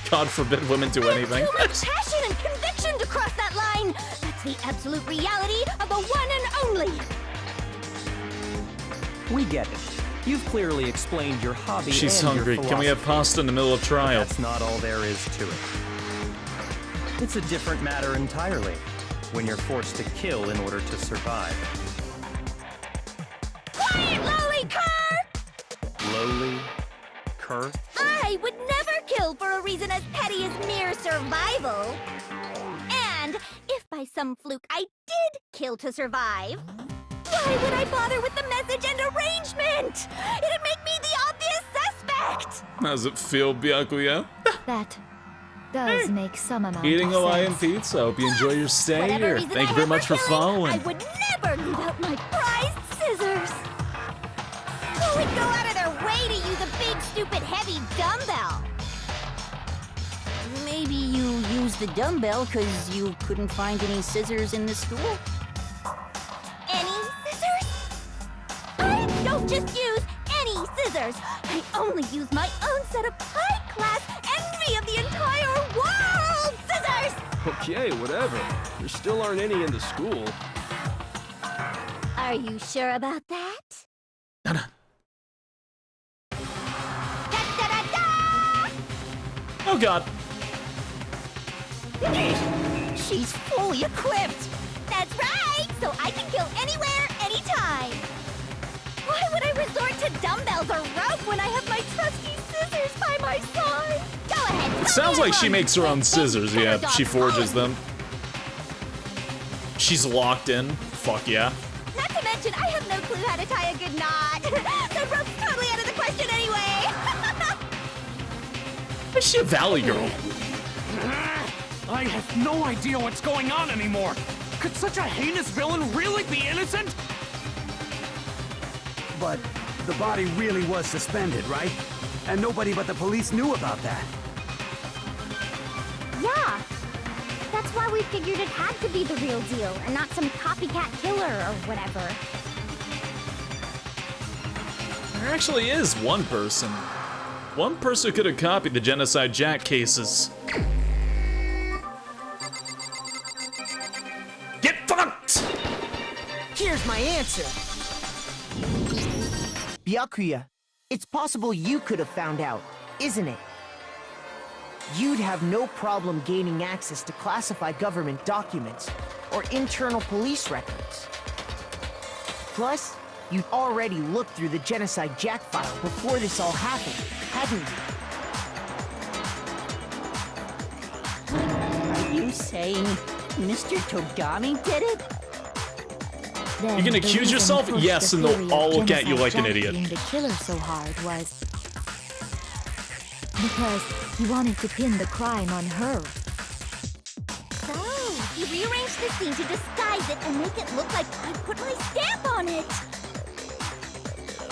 God forbid women do anything. Too much passion and conviction to cross that line. That's the absolute reality of the one and only. We get it. You've clearly explained your hobby She's and hungry. your Can we have pasta in the middle of trial? That's not all there is to it. It's a different matter entirely when you're forced to kill in order to survive. Quiet, lowly cur! Lowly? Cur? I would never kill for a reason as petty as mere survival. And if by some fluke I did kill to survive, why would I bother with the message and arrangement? It'd make me the obvious suspect! How's it feel, Byakuya? That does make some amount Eating of Hawaiian sense. pizza. Hope you enjoy your stay Whatever here. reason Thank I you very have much for killing, following. I would never leave out my prized scissors. Who would go out of their way to use a big, stupid, heavy dumbbell? Maybe you used the dumbbell because you couldn't find any scissors in the school? Any scissors? I don't just use any scissors. I only use my own set of high-class envy of the entire world scissors! Okay, whatever. There still aren't any in the school. Are you sure about that? Oh god. She's fully equipped! That's right! So I can kill anywhere, anytime! Why would I resort to dumbbells or rope when I have my trusty scissors by my side? Go ahead! It sounds like she makes her own scissors. Yeah, she forges them. She's locked in. Fuck yeah. Not to mention, I have no clue how to tie a good knot. The rope's totally out of the question anyway. Is she a valley girl? I have no idea what's going on anymore. Could such a heinous villain really be innocent? But the body really was suspended, right? And nobody but the police knew about that. Yeah. That's why we figured it had to be the real deal and not some copycat killer or whatever. There actually is one person. One person could have copied the Genocide Jack cases. Get fucked! Here's my answer. Byakuya, it's possible you could have found out, isn't it? You'd have no problem gaining access to classified government documents or internal police records. Plus, You'd already looked through the Genocide Jack file before this all happened, hadn't you? Are you saying Mr. Togami did it? You can accuse yourself? Yes, and they'll all look at you like an idiot. The killer so hard was because he wanted to pin the crime on her. So, he rearranged the scene to disguise it and make it look like I put my stamp on it.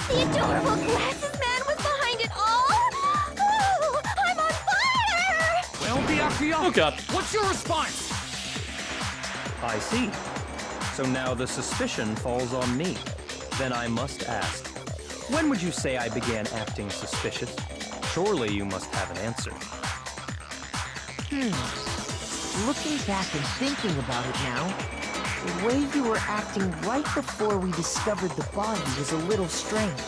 The adorable glasses man was behind it all. Oh, I'm on fire! Well, Byakuya, Oh god. what's your response? I see. So now the suspicion falls on me. Then I must ask, when would you say I began acting suspicious? Surely you must have an answer. Looking back and thinking about it now, the way you were acting right before we discovered the body was a little strange.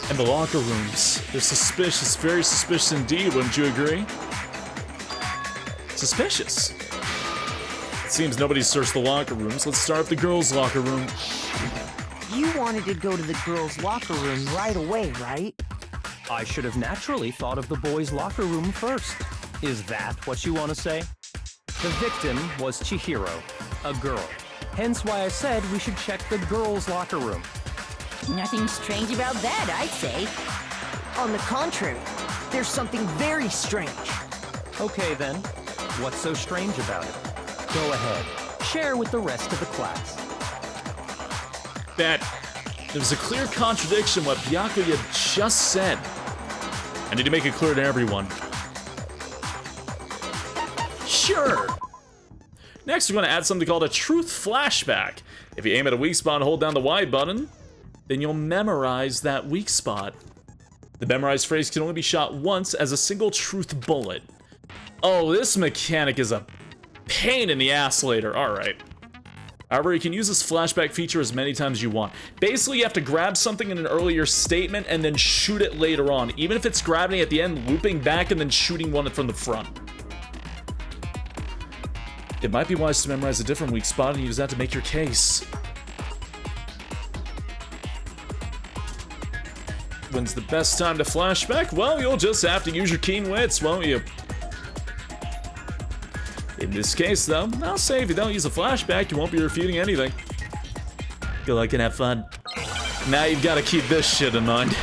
And the locker rooms. They're suspicious, very suspicious indeed, wouldn't you agree? Suspicious. It seems nobody's searched the locker rooms. Let's start with the girls' locker room. You wanted to go to the girls' locker room right away, right? I should have naturally thought of the boys' locker room first. Is that what you want to say? The victim was Chihiro, a girl. Hence why I said we should check the girls' locker room. Nothing strange about that, I'd say. On the contrary, there's something very strange. Okay then, what's so strange about it? Go ahead, share with the rest of the class. That there's a clear contradiction what Byakuya just said. I need to make it clear to everyone. Sure. Next, we're going to add something called a truth flashback. If you aim at a weak spot and hold down the Y button, then you'll memorize that weak spot. The memorized phrase can only be shot once as a single truth bullet. Oh, this mechanic is a pain in the ass later. Alright. However, you can use this flashback feature as many times as you want. Basically, you have to grab something in an earlier statement and then shoot it later on. Even if it's grabbing it at the end, looping back, and then shooting one from the front. It might be wise to memorize a different weak spot and use that to make your case. When's the best time to flashback? Well, you'll just have to use your keen wits, won't you? In this case, though, I'll say if you don't use a flashback, you won't be refuting anything. Good luck and have fun. Now you've got to keep this shit in mind.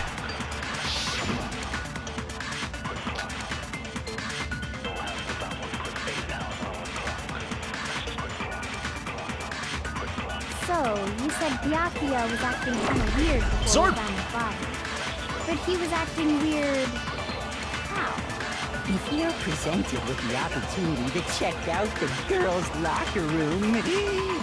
So, you said Byakuya was acting kind of weird before Sword. he found the body. But he was acting weird... how? If you're presented with the opportunity to check out the girls' locker room,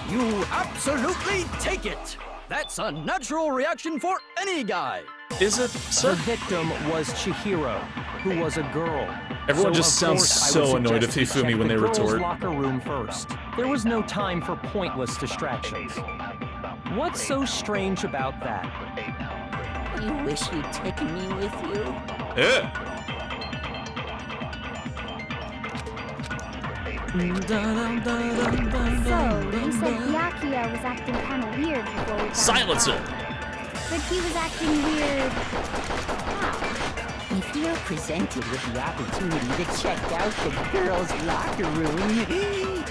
you absolutely take it. That's a natural reaction for any guy. Is it, sir? The victim was Chihiro, who was a girl. Everyone So, just of sounds course, I would so annoyed at suggest we Hifumi check when the they girls' retort. locker room first. There was no time for pointless distractions. What's so strange about that? you wish you'd taken me with you. Yeah. So, you said Byakuya was acting kind of weird before we found Silencer! out. But he was acting weird... how? If you're presented with the opportunity to check out the girls' locker room,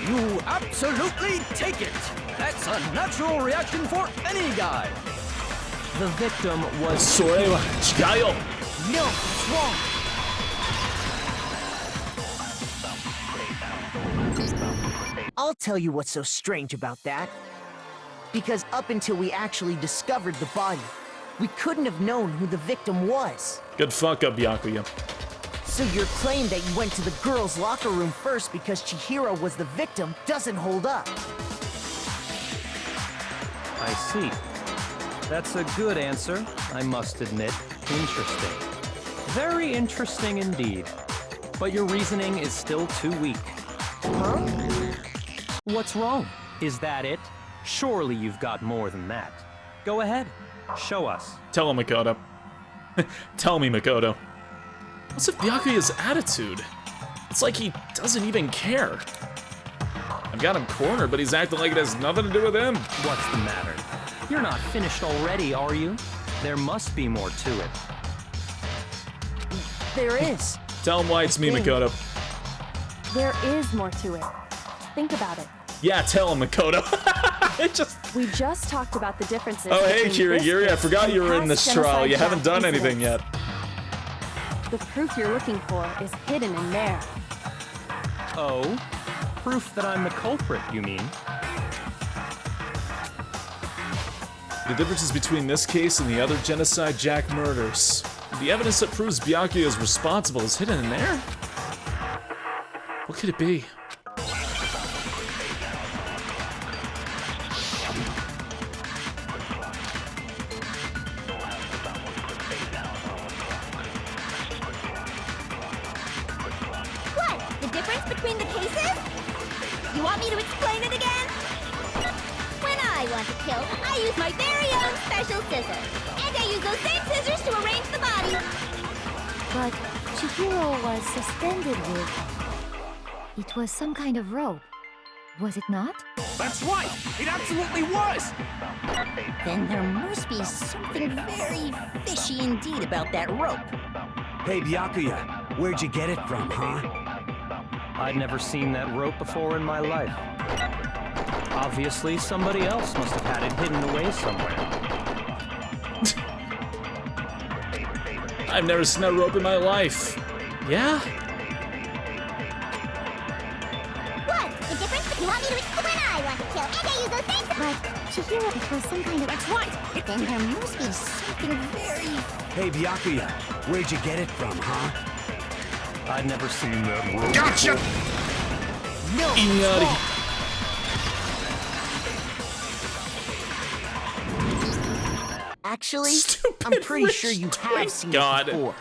you absolutely take it. That's a natural reaction for any guy. The victim was... Sorewa, Chikayo! No, it's wrong. I'll tell you what's so strange about that. Because up until we actually discovered the body, we couldn't have known who the victim was. Good fuck up, Byakuya. So your claim that you went to the girls' locker room first because Chihiro was the victim doesn't hold up. I see. That's a good answer, I must admit. Interesting. Very interesting indeed. But your reasoning is still too weak. Huh? What's wrong? Is that it? Surely you've got more than that. Go ahead. Show us. Tell him, Makoto. Tell me, Makoto. What's with Byakuya's attitude? It's like he doesn't even care. I've got him cornered, but he's acting like it has nothing to do with him. What's the matter? You're not finished already, are you? There must be more to it. There is. Tell him why it's me, Makoto. There is more to it. Think about it. Yeah, tell him, Makoto. We just talked about the differences. Oh, hey, between this Kirigiri, I case forgot and you were in past this trial. You genocide haven't done Jack anything yet. incidents. The proof you're looking for is hidden in there. Oh? Proof that I'm the culprit, you mean? The differences between this case and the other Genocide Jack murders. The evidence that proves Byakuya is responsible is hidden in there? What could it be? What? The difference between the cases? You want me to explain it again? When I want to kill, I use my very own special scissors. And I use those same scissors to arrange the body. But Chihiro was suspended with... It was some kind of rope. Was it not? That's right! It absolutely was! Then there must be something very fishy indeed about that rope. Hey, Byakuya, where'd you get it from, huh? I'd never seen that rope before in my life. Obviously, somebody else must have had it hidden away somewhere. I've never seen that rope in my life. Yeah? What? The difference? You want me to explain? When I want to kill, and I use those same... But Chihiro, it was some kind of... That's right! Then there must be something very... Hey, Byakuya, where'd you get it from, huh? I'd never seen that rope. Gotcha! No! Inari. Actually, Stupid I'm pretty Rich sure you have Twist seen God. it before.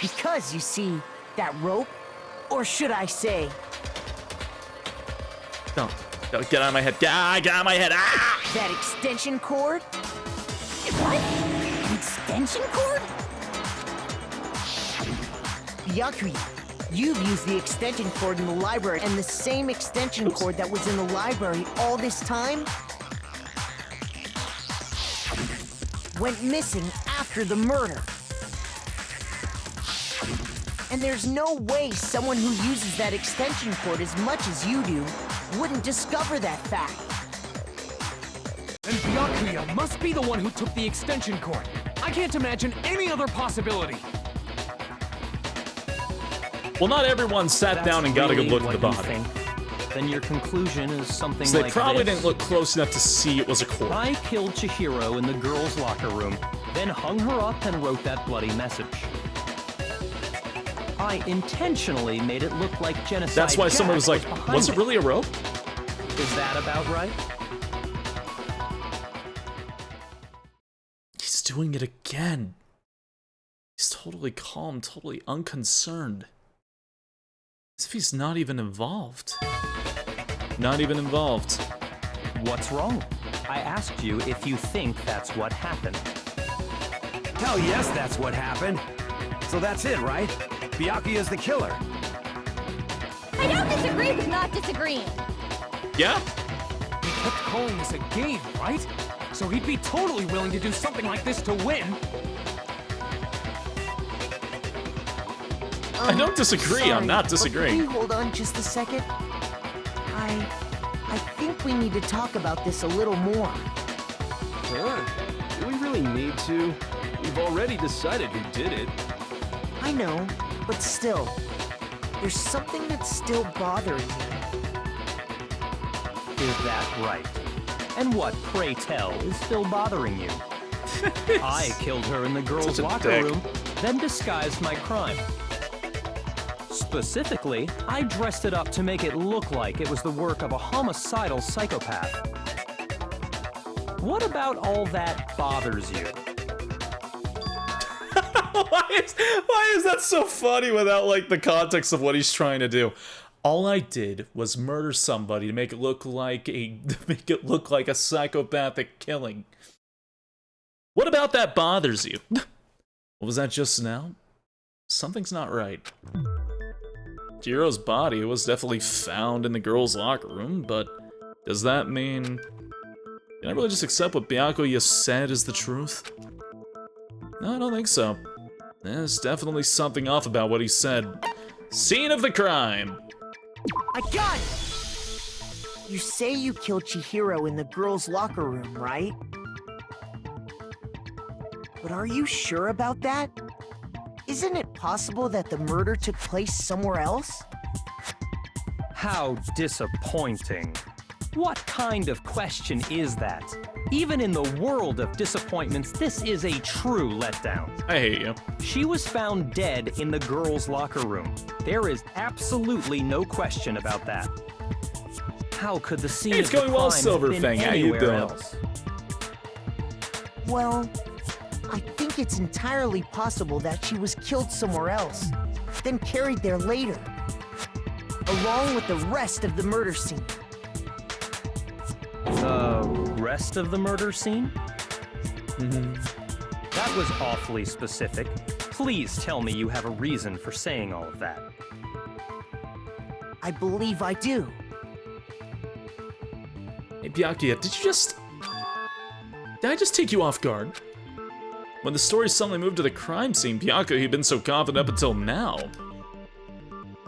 Because, you see, that rope, or should I say... Don't get out of my head. Get out of my head. Ah! That extension cord? What? An extension cord? Byakuya, you've used the extension cord in the library, and the same extension cord that was in the library all this time went missing after the murder. And there's no way someone who uses that extension cord as much as you do wouldn't discover that fact. And Byakuya must be the one who took the extension cord. I can't imagine any other possibility. Well, not everyone sat down and got a good look at the body. Then your conclusion is something So like they probably this. didn't look close enough to see it was a cord. I killed Chihiro in the girls' locker room, then hung her up and wrote that bloody message. I intentionally made it look like genocide. That's why someone was like, was it really a rope? Is that about right? He's doing it again. He's totally calm, totally unconcerned. As if he's not even involved. Not even involved. What's wrong? I asked you if you think that's what happened. Hell yes, that's what happened. So that's it, right? Byakuya's the killer. I don't disagree with not disagreeing. Yeah? He kept calling this a game, right? So he'd be totally willing to do something like this to win. I don't disagree. Sorry, I'm not but disagreeing. can you hold on just a second? I think we need to talk about this a little more. Huh? Do we really need to? We've already decided who did it. I know, but still, there's something that's still bothering me. Is that right? And what, pray tell, is still bothering you? I killed her in the girls' locker room, then disguised my crime. Specifically, I dressed it up to make it look like it was the work of a homicidal psychopath. What about all that bothers you? Why is that so funny without, like, the context of what he's trying to do? All I did was murder somebody to make it look like a psychopathic killing. What about that bothers you? What was that just now? Something's not right. Jiro's body was definitely found in the girls' locker room, but does that mean... Can I really just accept what Byakuya said is the truth? No, I don't think so. There's definitely something off about what he said. Scene of the crime! I got it! You say you killed Chihiro in the girls' locker room, right? But are you sure about that? Isn't it possible that the murder took place somewhere else? How disappointing. What kind of question is that? Even in the world of disappointments, this is a true letdown. I hate you. She was found dead in the girls' locker room. There is absolutely no question about that. How could the scene It's of the going well, crime have been Silverfang. How you anywhere doing? else? Well, I think it's entirely possible that she was killed somewhere else, then carried there later, along with the rest of the murder scene. The rest of the murder scene? That was awfully specific. Please tell me you have a reason for saying all of that. I believe I do. Hey, Byakuya, did I just take you off guard? When the story suddenly moved to the crime scene, Byakuya had been so confident up until now.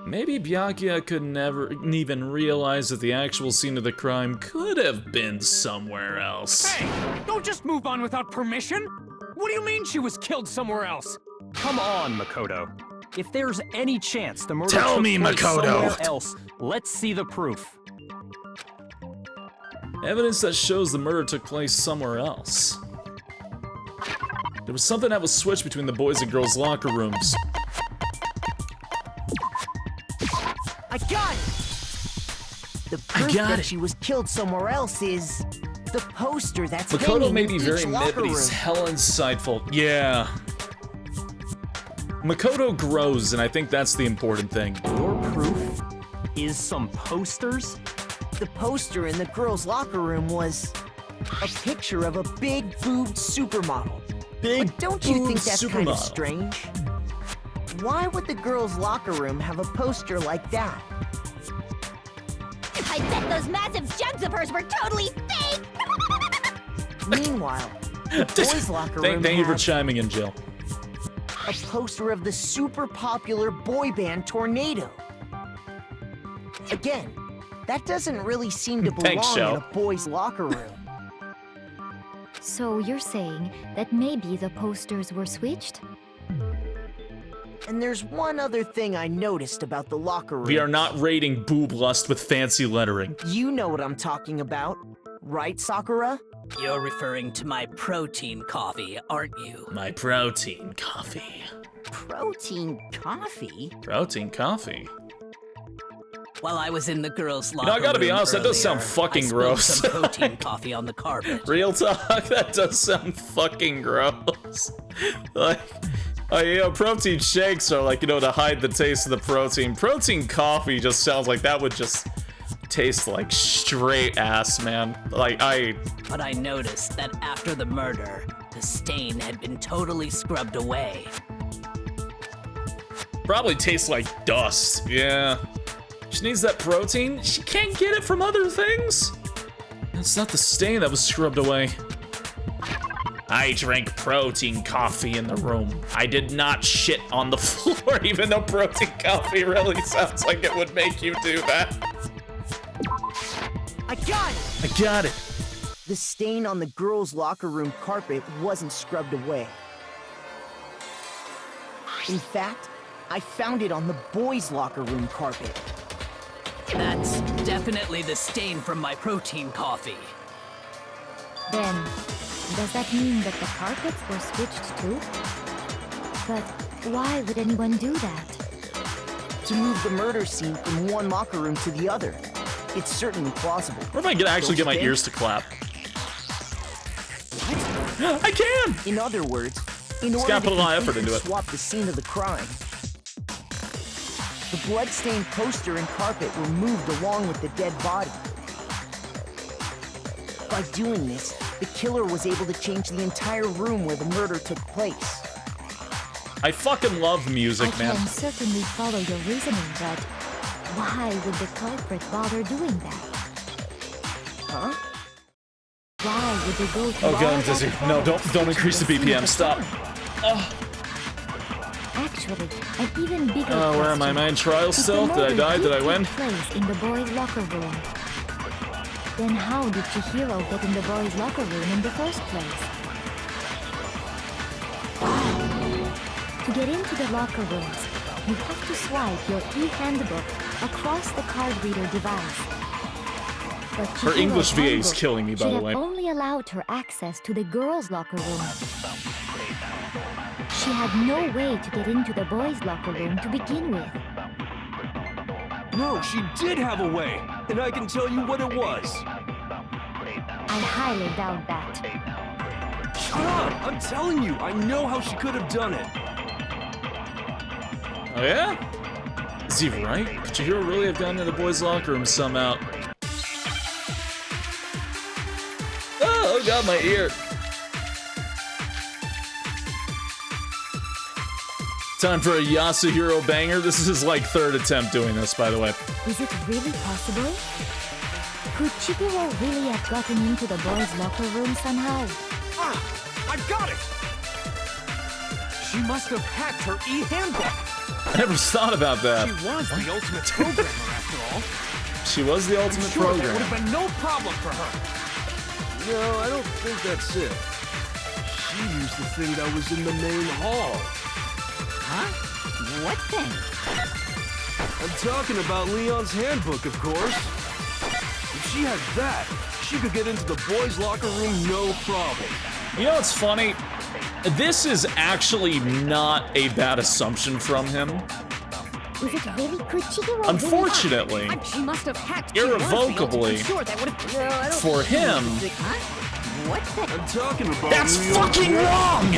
Maybe Byakuya could never even realize that the actual scene of the crime could have been somewhere else. Hey, don't just move on without permission! What do you mean she was killed somewhere else? Come on, Makoto. If there's any chance the murder Tell took me, place Makoto. somewhere else, let's see the proof. Evidence that shows the murder took place somewhere else. There was something that was switched between the boys' and girls' locker rooms. I got it! The proof that she was killed somewhere else is the poster that's Makoto hanging may in be each very mid, locker but room. he's hella insightful. Yeah. Makoto grows, and I think that's the important thing. Your proof is some posters? The poster in the girls' locker room was a picture of a big-boobed supermodel. But don't you think that's kind of strange? Why would the girls' locker room have a poster like that? I bet those massive jugs of hers were totally fake! Meanwhile, the boys' locker room Thank you for had chiming in, Jill. a poster of the super popular boy band Tornado. Again, that doesn't really seem to belong Thanks, in Shell. a boys' locker room. So you're saying that maybe the posters were switched? And there's one other thing I noticed about the locker room. We are not rating boob lust with fancy lettering. You know what I'm talking about, right, Sakura? You're referring to my protein coffee, aren't you? My protein coffee. Protein coffee? Protein coffee? While I was in the girls' locker I gotta be room honest, that does sound earlier, fucking I spilled gross. some protein coffee on the carpet. Real talk, that does sound fucking gross. Like, protein shakes are like, to hide the taste of the protein. Protein coffee just sounds like that would just taste like straight ass, man. But I noticed that after the murder, the stain had been totally scrubbed away. Probably tastes like dust, yeah. She needs that protein. She can't get it from other things. It's not the stain that was scrubbed away. I drank protein coffee in the room. I did not shit on the floor, even though protein coffee really sounds like it would make you do that. I got it! I got it. The stain on the girls' locker room carpet wasn't scrubbed away. In fact, I found it on the boys' locker room carpet. That's definitely the stain from my protein coffee. Then, does that mean that the carpets were switched too? But why would anyone do that? To move the murder scene from one locker room to the other. It's certainly plausible. What if I could actually get my ears to clap? What? I can! In other words, in order gotta to put a lot of effort completely into it. swap the scene of the crime, the blood-stained poster and carpet were moved along with the dead body. By doing this, the killer was able to change the entire room where the murder took place. I fucking love music, I man. can certainly follow your reasoning, but Why would the culprit bother doing that? Huh? Why would they go to Oh god, I'm dizzy. No, don't increase the BPM. Stop. Actually, an even bigger Where am I? Am I in trial still? Did I die? Did I win? Place in the boys' locker room. Then how did Chihiro get in the boys' locker room in the first place? To get into the locker rooms, you have to swipe your e-handbook across the card reader device. But Her English VA is killing me, by the way. Should have only allowed her access to the girls' locker room. She had no way to get into the boys' locker room to begin with. No, she did have a way, and I can tell you what it was. I highly doubt that. Shut up! I'm telling you, I know how she could have done it. Oh yeah? Is he right? Could Chihiro really have gone to the boys' locker room somehow? Oh god, my ear. Time for a Yasuhiro banger. This is his, like, 3rd attempt doing this, by the way. Is it really possible? Could Chihiro really have gotten into the boys' locker room somehow? Ah! I've got it! She must have hacked her e-handbook. I never thought about that. She was the ultimate programmer, after all. She was the ultimate That would programmer. have been no problem for her. No, I don't think that's it. She used the thing that was in the main hall. Huh? What thing? I'm talking about Leon's handbook, of course. If she had that, she could get into the boys' locker room no problem. You know what's funny? This is actually not a bad assumption from him. Is it really? Could Chihiro Unfortunately, She must have hacked irrevocably, sure that would have... for him, Huh? What the? I'm talking about that's Leon's fucking wrong!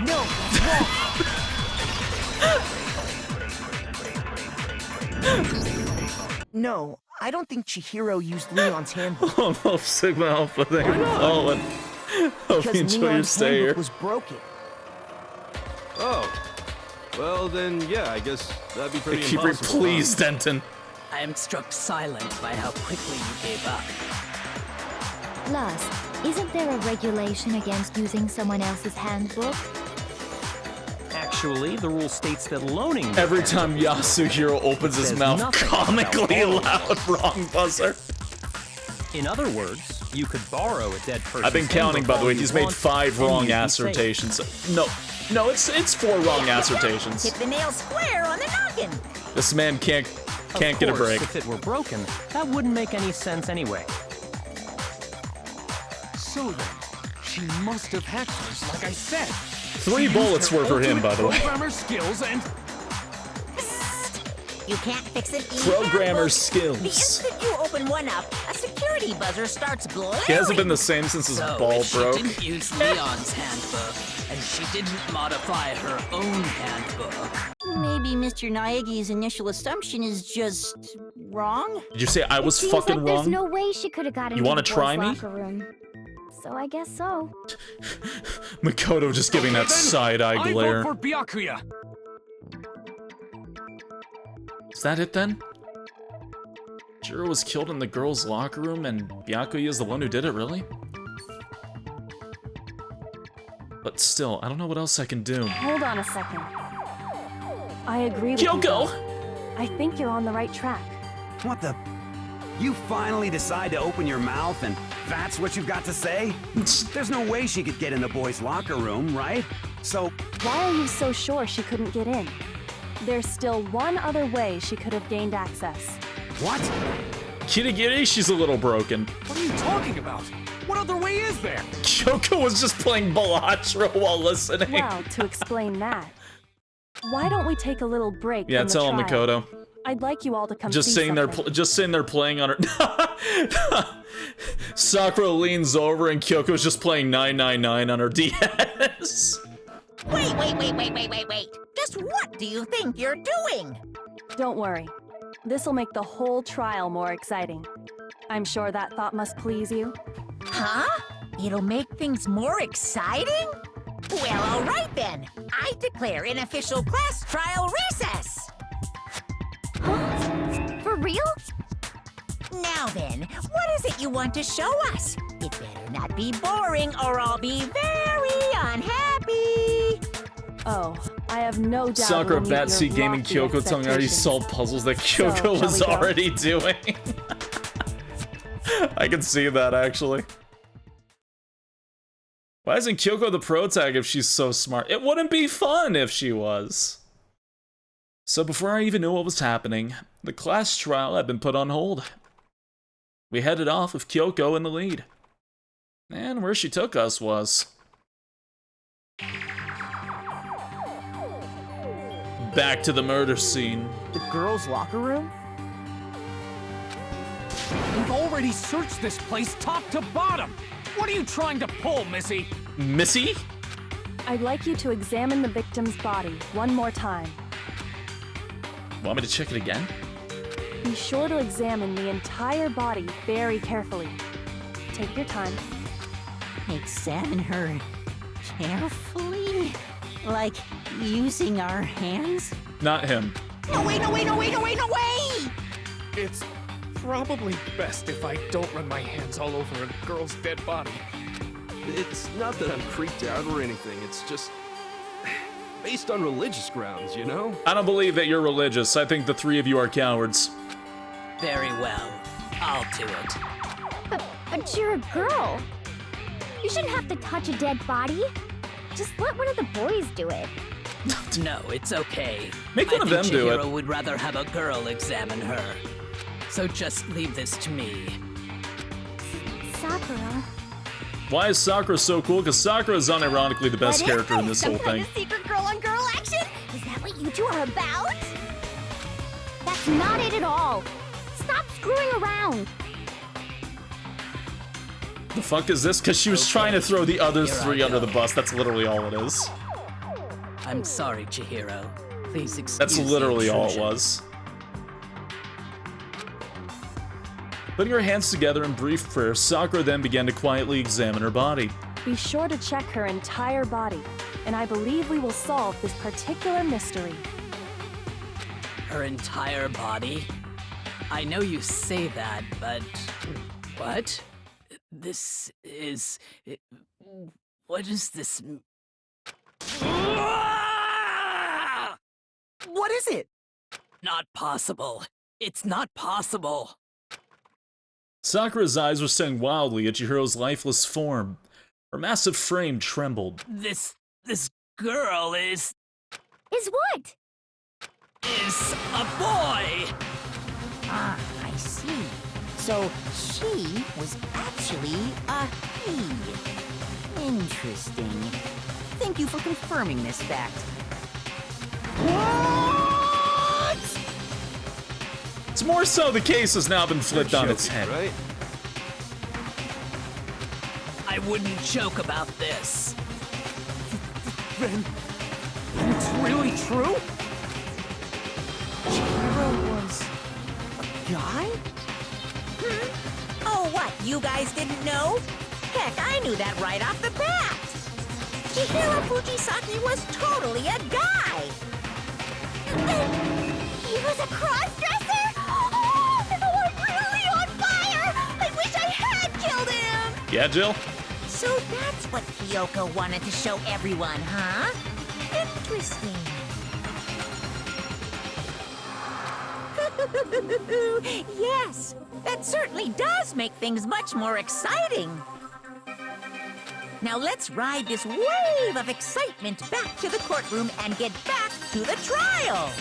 No, wrong. No, I don't think Chihiro used Leon's handbook. Oh, Sigma Alpha, thank you for following. Hope you enjoy your Leon's stay handbook here. was broken. Oh. Well, then, yeah, I guess that'd be pretty Keep it, impossible. please, Denton. I am struck silent by how quickly you gave up. Plus, isn't there a regulation against using someone else's handbook? Actually, the rule states that loaning... Every time Yasuhiro opens his Says mouth, nothing comically about loud, wrong buzzer. In other words, you could borrow a dead person's I've been counting, by the way. He's made 5 wrong and you'd be assertions. No, it's 4 wrong assertions. Hit the nail square on the noggin. This man can't get a Of course, break. if it were broken, that wouldn't make any sense anyway. So then, she must have hacked hers, like I said. 3 bullets were for him, by the way. Programmer skills and... You can't fix it. Programmer The skills. instant you open one up, a security buzzer starts blowing. He hasn't been the same since his ball broke. She didn't use Leon's handbook, and she didn't modify her own handbook. Maybe Mr. Naegi's initial assumption is just wrong? Did you say I was Seems fucking like there's wrong? no way she could have gotten You into wanna the try boys' me? locker room. So I guess so. Makoto just giving that side-eye glare. I vote for Byakuya. Is that it then? Jiro was killed in the girls' locker room and Byakuya is the one who did it, really? But still, I don't know what else I can do. Hold on a second. I agree with Kyoko! you. I think you're on the right track. What the? You finally decide to open your mouth and that's what you've got to say? There's no way she could get in the boys' locker room, right? So... Why are you so sure she couldn't get in? There's still one other way she could have gained access. What? Kirigiri, she's a little broken. What are you talking about? What other way is there? Kyoko was just playing Balatro while listening. Well, to explain that, why don't we take a little break Yeah, from the tell him, trial? Makoto. I'd like you all to come Just see sitting there, something. just sitting there playing on her. Sakura leans over and Kyoko's just playing 999 on her DS. Wait. Just what do you think you're doing? Don't worry. This'll make the whole trial more exciting. I'm sure that thought must please you. Huh? It'll make things more exciting? Well, all right then. I declare an official class trial recess. real? Now then, what is it you want to show us? It better not be boring or I'll be very unhappy. Oh, I have no doubt. Sakura, we'll meet your Batsy, Gaming, lofty Kyoko telling her how to expectations. solve puzzles that So, Kyoko shall was we go? already doing. I can see that, actually. Why isn't Kyoko the pro tag if she's so smart? It wouldn't be fun if she was. So before I even knew what was happening, the class trial had been put on hold. We headed off with Kyoko in the lead. And where she took us was... back to the murder scene. The girls' locker room? We've already searched this place top to bottom. What are you trying to pull, Missy? Missy? I'd like you to examine the victim's body one more time. Want me to check it again? Be sure to examine the entire body very carefully. Take your time. Examine her carefully? Like using our hands? Not him. No way, no way, no way, no way, no way! It's probably best if I don't run my hands all over a girl's dead body. It's not that I'm creeped out or anything, it's just based on religious grounds, you know? I don't believe that you're religious. I think the three of you are cowards. Very well. I'll do it. But you're a girl. You shouldn't have to touch a dead body. Just let one of the boys do it. No, it's okay. Make one of them do it. Chihiro would rather have a girl examine her. So just leave this to me. Sakura. Why is Sakura so cool? Because Sakura is unironically the best character in this whole Some kind thing. of secret girl-on-girl action? Is that what you two are about? That's not it at all. Stop screwing around. The fuck is this? Because she was trying to throw the other Here I three under go. the bus. That's literally all it is. I'm sorry, Chihiro. Please excuse That's literally the all it intrusion. was. Putting her hands together in brief prayer, Sakura then began to quietly examine her body. Be sure to check her entire body, and I believe we will solve this particular mystery. Her entire body? I know you say that, but... What? This is... What is this... What is it? Not possible. It's not possible. Sakura's eyes were staring wildly at Chihiro's lifeless form. Her massive frame trembled. This girl is what? Is a boy! Ah, I see. So she was actually a he. Interesting. Thank you for confirming this fact. What? It's more so the case has now been flipped on its head. Right? I wouldn't joke about this. Then it's really true? Chihiro was a guy? Oh, what? You guys didn't know? Heck, I knew that right off the bat. Chihiro Fujisaki was totally a guy. He was a cross-dresser? Oh, I'm really on fire! I wish I had killed him! Yeah, Jill? So that's what Kyoko wanted to show everyone, huh? Interesting. Yes, that certainly does make things much more exciting. Now let's ride this wave of excitement back to the courtroom and get back to the trial.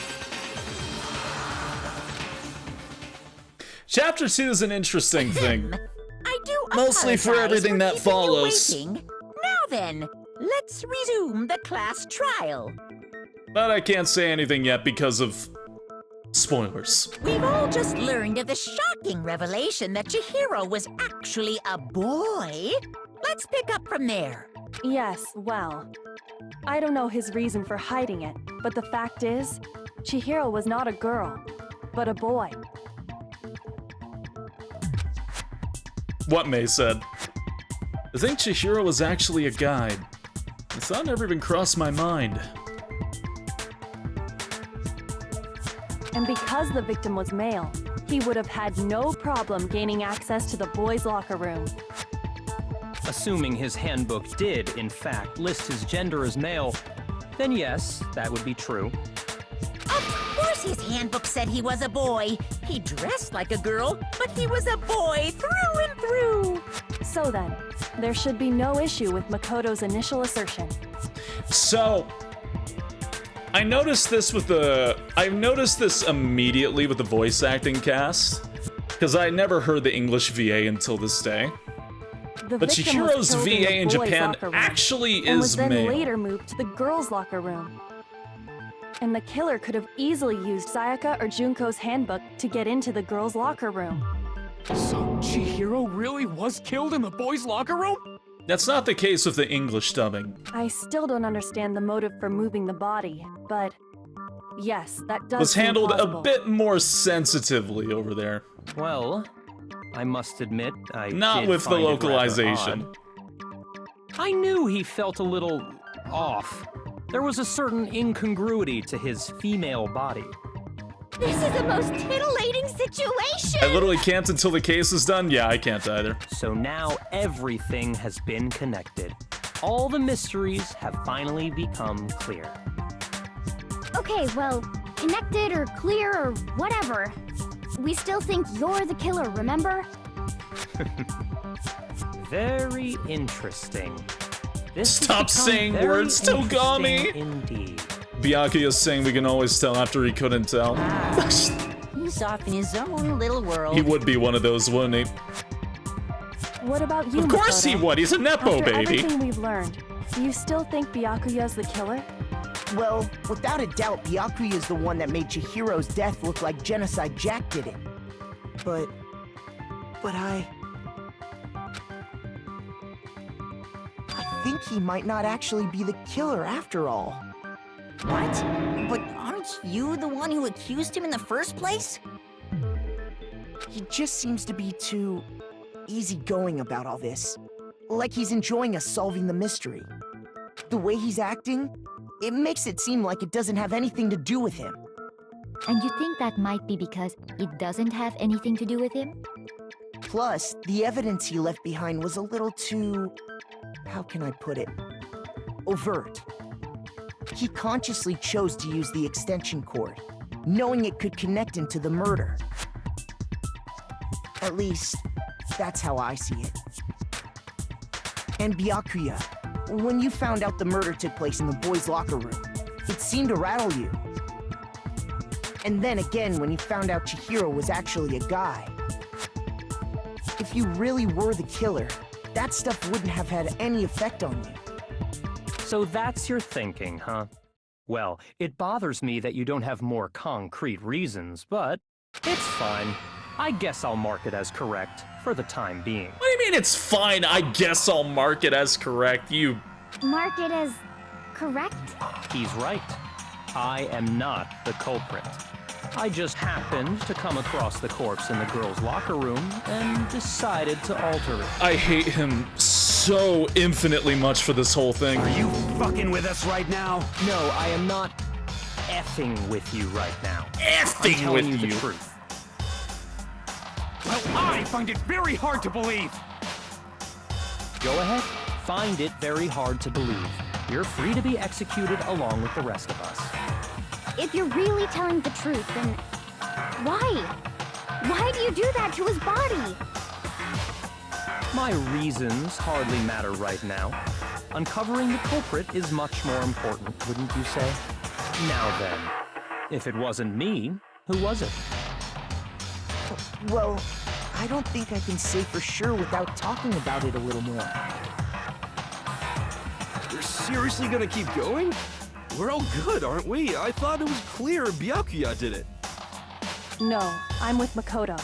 Chapter 2 is an interesting thing. I do Mostly for apologize everything that keeping you follows. waiting. Now then, let's resume the class trial. But I can't say anything yet because of spoilers. We've all just learned of the shocking revelation that Chihiro was actually a boy. Let's pick up from there. Yes, well, I don't know his reason for hiding it, but the fact is, Chihiro was not a girl, but a boy. What May said. I think Chihiro was actually a guy. The thought never even crossed my mind. And because the victim was male, he he would have had no problem gaining access to the boys' locker room. Assuming his handbook did, in fact, list his gender as male, then yes, that would be true. Of course his handbook said he was a boy. He dressed like a girl, but he was a boy through and through. So then, there should be no issue with Makoto's initial assertion. So, I noticed this immediately with the voice acting cast, because I never heard the English VA until this day. But Chihiro's VA in Japan actually is and was then male. later moved to the girls' locker room. And the killer could have easily used Sayaka or Junko's handbook to get into the girls' locker room. So Chihiro really was killed in the boys' locker room? That's not the case with the English dubbing. I still don't understand the motive for moving the body, but yes, that does Was seem handled plausible. a bit more sensitively over there. Well, I must admit, I Not did with the find it rather localization. odd. I knew he felt a little off. There was a certain incongruity to his female body. This is the most titillating situation! I literally can't until the case is done? Yeah, I can't either. So now everything has been connected. All the mysteries have finally become clear. Okay, well, connected or clear or whatever. We still think you're the killer, remember? Very interesting. This has Stop become saying very words, Togami! interesting Indeed. Byakuya is saying we can always tell after he couldn't tell. He's off in his own little world. He would be one of those, wouldn't he? What about you, Of course Makoto? he would, he's a Nepo After baby. everything we've learned, do you still think Byakuya's the killer? Well, without a doubt, Byakuya is the one that made Chihiro's death look like Genocide Jack did it. But I think he might not actually be the killer after all. What? But aren't you the one who accused him in the first place? He just seems to be too easygoing about all this. Like he's enjoying us solving the mystery. The way he's acting, it makes it seem like it doesn't have anything to do with him. And you think that might be because it doesn't have anything to do with him? Plus, the evidence he left behind was a little too... how can I put it? Overt. He consciously chose to use the extension cord, knowing it could connect him to the murder. At least, that's how I see it. And Byakuya, when you found out the murder took place in the boys' locker room, it seemed to rattle you. And then again, when you found out Chihiro was actually a guy. If you really were the killer, that stuff wouldn't have had any effect on you. So that's your thinking, huh? Well, it bothers me that you don't have more concrete reasons, but it's fine. I guess I'll mark it as correct for the time being. What do you mean it's fine? I guess I'll mark it as correct. You... Mark it as correct? He's right. I am not the culprit. I just happened to come across the corpse in the girls' locker room and decided to alter it. I hate him so infinitely much for this whole thing. Are you fucking with us right now? No, I am not effing with you right now. Effing I'm telling with you you. the truth. Well, I find it very hard to believe. Go ahead. Find it very hard to believe. You're free to be executed along with the rest of us. If you're really telling the truth, then why? Why do you do that to his body? My reasons hardly matter right now. Uncovering the culprit is much more important, wouldn't you say? Now then, if it wasn't me, who was it? Well, I don't think I can say for sure without talking about it a little more. You're seriously gonna keep going? We're all good, aren't we? I thought it was clear Byakuya did it. No, I'm with Makoto.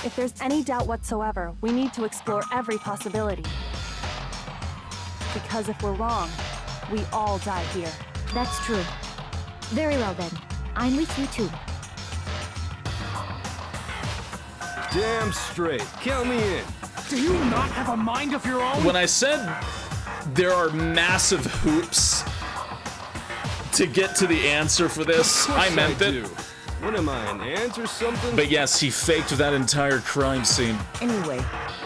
If there's any doubt whatsoever, we need to explore every possibility. Because if we're wrong, we all die here. That's true. Very well then. I'm with you too. Damn straight. Count me in. Do you not have a mind of your own? When I said there are massive hoops to get to the answer for this, I meant it. What am I, an ant or something? But yes, he faked that entire crime scene. Anyway,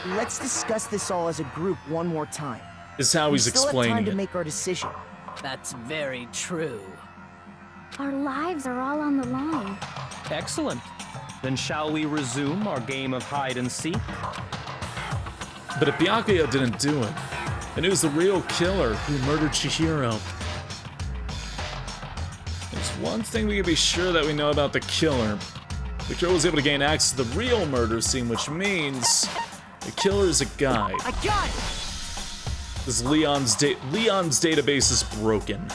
let's discuss this all as a group one more time. Is how he's we still have explaining time to it. make our decision. That's very true. Our lives are all on the line. Excellent. Then shall we resume our game of hide and seek? But if Byakuya didn't do it, and it was the real killer who murdered Chihiro. There's one thing we can be sure that we know about the killer. The killer was able to gain access to the real murder scene, which means the killer is a guy. I got it! This Leon's database is broken.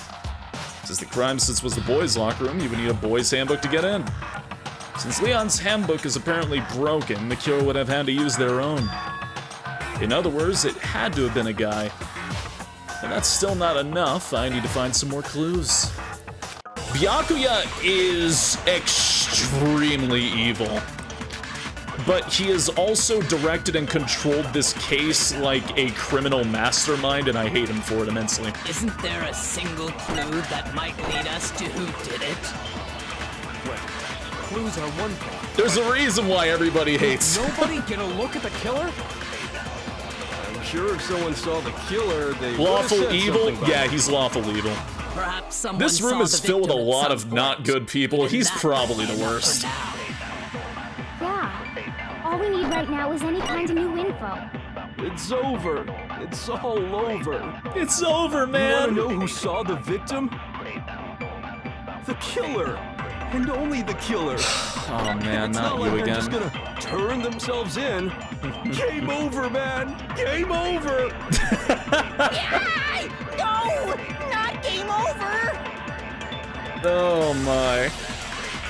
Since the crime scene was the boys' locker room, you would need a boys' handbook to get in. Since Leon's handbook is apparently broken, the killer would have had to use their own. In other words, it had to have been a guy. And that's still not enough. I need to find some more clues. Byakuya is extremely evil. But he has also directed and controlled this case like a criminal mastermind, and I hate him for it immensely. Isn't there a single clue that might lead us to who did it? Well, clues are one thing. There's a reason why everybody hates. Nobody get a look at the killer? I'm sure if someone saw the killer, they would have Lawful said evil? something about Yeah, it. he's lawful evil. Perhaps someone This room saw is the filled with a victim at lot some of point. not good people. And He's that probably might the be enough worst. for now. Yeah. All we need right now is any kind of new info. It's over. It's all over. It's over, You man. wanna know who saw the victim? The killer. And only the killer. Oh man, It's not like you they're just again. gonna turn themselves in. Game over, man. Game over. No! Not game over! Oh my.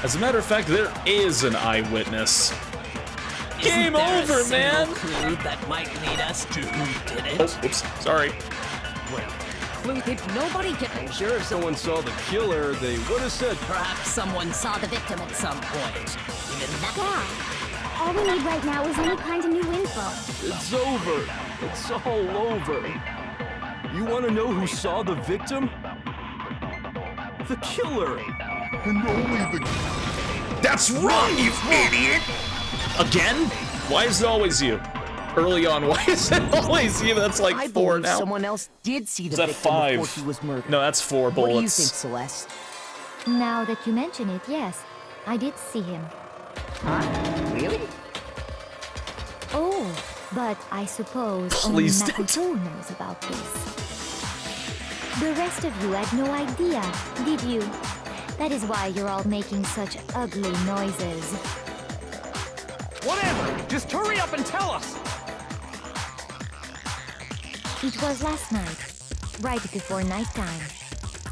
As a matter of fact, there is an eyewitness. Game Isn't there over, a single man. clue that might lead us to who did it? Oh, oops, sorry. Clue, did nobody get... I'm sure if someone saw the killer, they would have said, Perhaps someone saw the victim at some point. Even that. Yeah. All we need right now is any kind of new info. it's over. It's all over. You wanna know who saw the victim? The killer. And only the... That's wrong, you idiot! Again? Why is it always you? Early on, why is it always you? That's like I 4 believe now. someone else did see the Is that victim 5? before he was murdered. No, that's 4 What do you bullets. think, Celeste? Now that you mention it, yes, I did see him. Huh? Really? Oh, but I suppose Please only don't. Makoto knows about this. The rest of you had no idea, did you? That is why you're all making such ugly noises. Whatever! Just hurry up and tell us! It was last night, right before nighttime.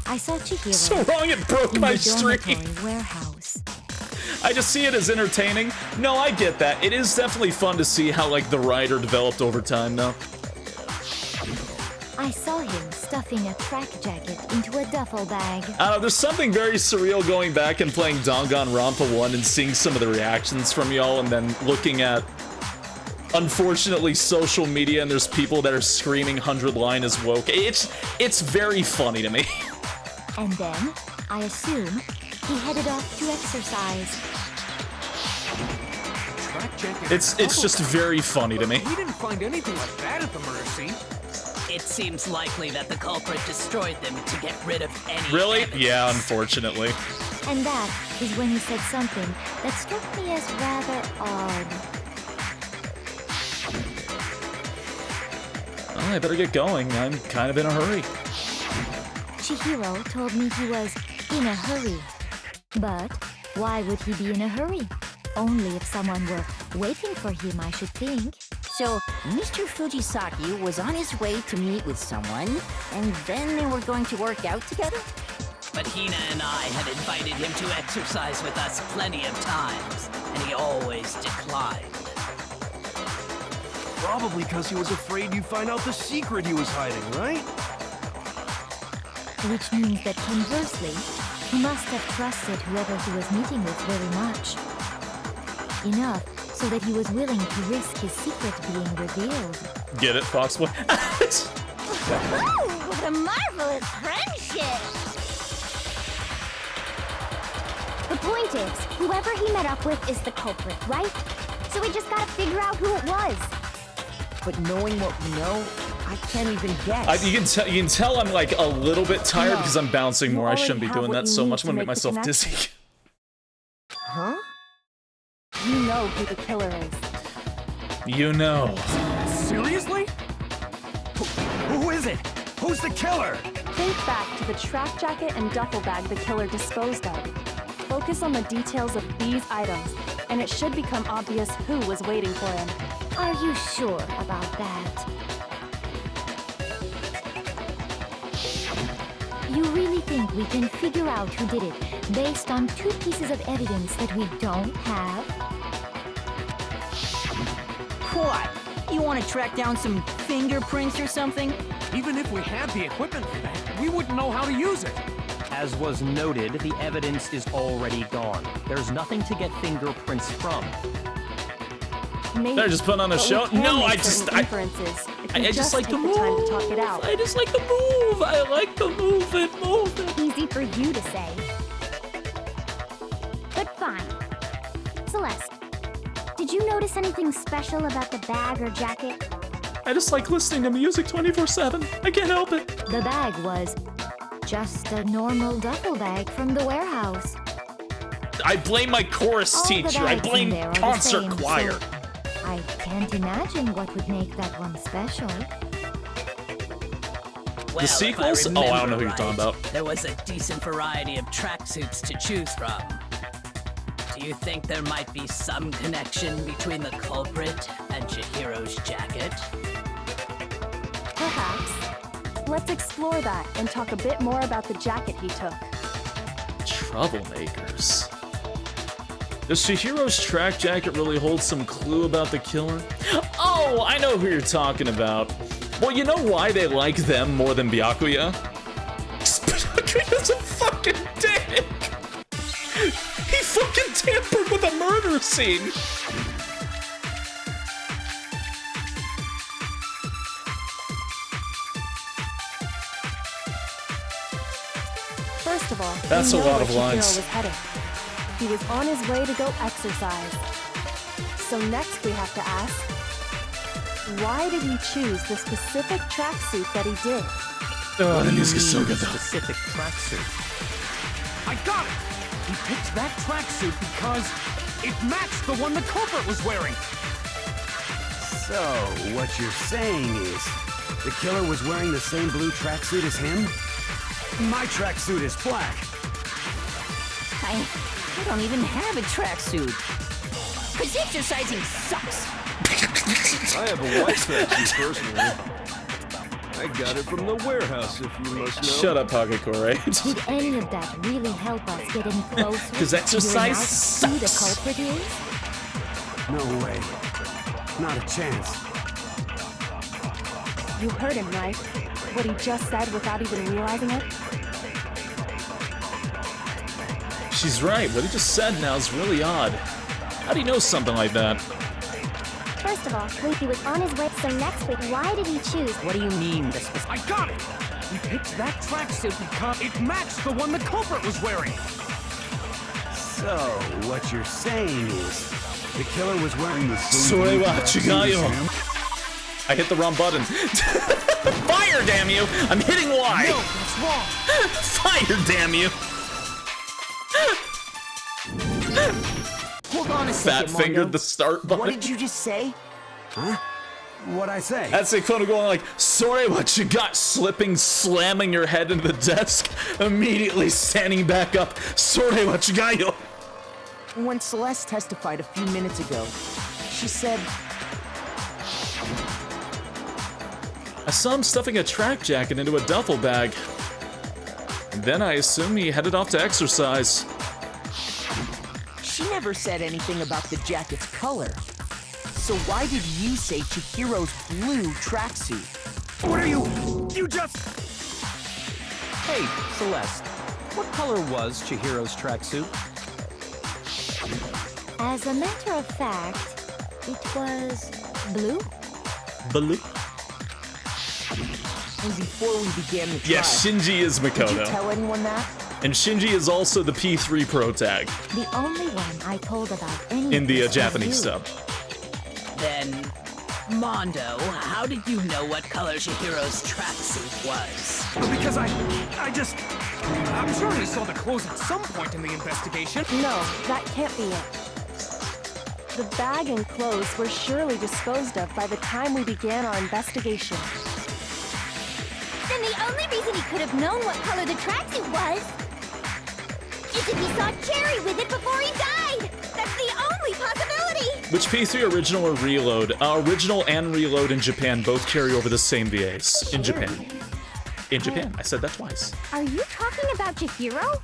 I saw Chihiro So wrong, it broke in my the streak. dormitory warehouse. I just see it as entertaining. No, I get that. It is definitely fun to see how, like, the writer developed over time, though. I saw him stuffing a track jacket into a duffel bag. I don't know, there's something very surreal going back and playing Danganropa 1 and seeing some of the reactions from y'all and then looking at, unfortunately, social media and there's people that are screaming 100 line is woke. It's very funny to me. And then, I assume, he headed off to exercise. Track jacket. It's just very funny to me. We didn't find anything like that at the murder scene. It seems likely that the culprit destroyed them to get rid of any Really? evidence. Yeah, unfortunately. And that is when he said something that struck me as rather odd. Well, I better get going. I'm kind of in a hurry. Chihiro told me he was in a hurry. But why would he be in a hurry? Only if someone were waiting for him, I should think. So, Mr. Fujisaki was on his way to meet with someone, and then they were going to work out together? But Hina and I had invited him to exercise with us plenty of times, and he always declined. Probably because he was afraid you'd find out the secret he was hiding, right? Which means that conversely, he must have trusted whoever he was meeting with very much. Enough so that he was willing to risk his secret being revealed. Get it, Foxboy? Ooh, what a marvelous friendship! point is, whoever he met up with is the culprit, right? So we just gotta figure out who it was. But knowing what we know, I can't even guess. You can tell I'm like a little bit tired because I'm bouncing more. I shouldn't be doing that so much. I'm gonna make myself dizzy. Huh? You know who the killer is. You know. Seriously? Who is it? Who's the killer? Think back to the track jacket and duffel bag the killer disposed of. Focus on the details of these items, and it should become obvious who was waiting for him. Are you sure about that? You really think we can figure out who did it based on 2 pieces of evidence that we don't have? What? You want to track down some fingerprints or something? Even if we had the equipment for that, we wouldn't know how to use it. As was noted, the evidence is already gone. There's nothing to get fingerprints from. Maybe, They're just putting on a show. No, I just like the move. Time to talk it out. I just like the move. I like the move it. Easy for you to say. But fine. Celeste, did you notice anything special about the bag or jacket? I just like listening to music 24/7. I can't help it. The bag was just a normal duffel bag from the warehouse. I blame my chorus All the teacher. I bags in blame there are the concert same, choir. so I can't imagine what would make that one special. Well, The sequels? Oh, I don't know who you're right, talking about. There was a decent variety of tracksuits to choose from. Do you think there might be some connection between the culprit and Chihiro's jacket? Perhaps. Let's explore that and talk a bit more about the jacket he took. Troublemakers. Does Chihiro's track jacket really hold some clue about the killer? Oh, I know who you're talking about. Well, you know why they like them more than Byakuya? Byakuya's a fucking dick! He fucking tampered with a murder scene! First of all, That's we a know lot where of lines. Chihiro was headed. He was on his way to go exercise. So next we have to ask, why did he choose the specific tracksuit that he did? Oh, the music is so good though. Specific tracksuit. I got it! He picked that tracksuit because it matched the one the culprit was wearing. So, what you're saying is, the killer was wearing the same blue tracksuit as him? My tracksuit is black. I don't even have a tracksuit. Because exercising sucks. I have a white tracksuit personally. I got it from the warehouse, if you must know. Shut up, Hagakure. Did any of that really help us get any closer? 'Cause exercise to who the culprit is? No way. Not a chance. You heard him, right? What he just said without even realizing it? She's right. What he just said now is really odd. How do you know something like that? First of all, he was on his way, so next week, why did he choose? What do you mean? I got it! He picked that tracksuit because it matched the one the culprit was wearing. So, what you're saying is, the killer was wearing the same blue Sorewa tracksuit as Chigayo. him? I hit the wrong button. Fire, damn you! I'm hitting Y! No, that's wrong! Fire, damn you! Hold on a Fat second, Mario. fingered the start button. What did you just say? Huh? What'd I say? That's it, going like, sorry, what you got? Slipping, slamming your head into the desk, immediately standing back up. Sorry, what you got? When Celeste testified a few minutes ago, she said, I saw him stuffing a track jacket into a duffel bag. Then I assume he headed off to exercise. she never said anything about the jacket's color. So why did you say Chihiro's blue tracksuit? What are you? You just... Hey, Celeste. What color was Chihiro's tracksuit? As a matter of fact, it was blue. Blue? And before we began the trial, Yes, Shinji is did you Makoto. tell anyone that? And Shinji is also the P3 pro tag The only one I told about any in of the this was Japanese you. dub. Then, Mondo, how did you know what color Chihiro's tracksuit was? Because I'm sure he saw the clothes at some point in the investigation. No, that can't be it. The bag and clothes were surely disposed of by the time we began our investigation. Then the only reason he could have known what color the tracksuit was is if he saw Cherry with it before he died. That's the only possibility. Which P3 original or reload? Original and reload in Japan both carry over the same VAs. In Japan. In Japan. I said that twice. Are you talking about Chihiro?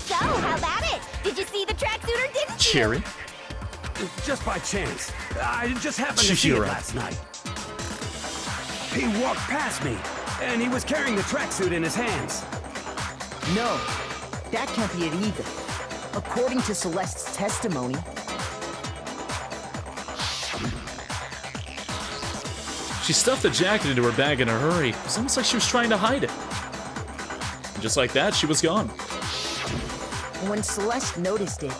So, how about it? Did you see the tracksuit or didn't you? Cherry? Just by chance. I just happened to see it Chihiro. last night. He walked past me, and he was carrying the tracksuit in his hands. No, that can't be it either. According to Celeste's testimony, She stuffed the jacket into her bag in a hurry. It was almost like she was trying to hide it. And just like that, she was gone. when Celeste noticed it,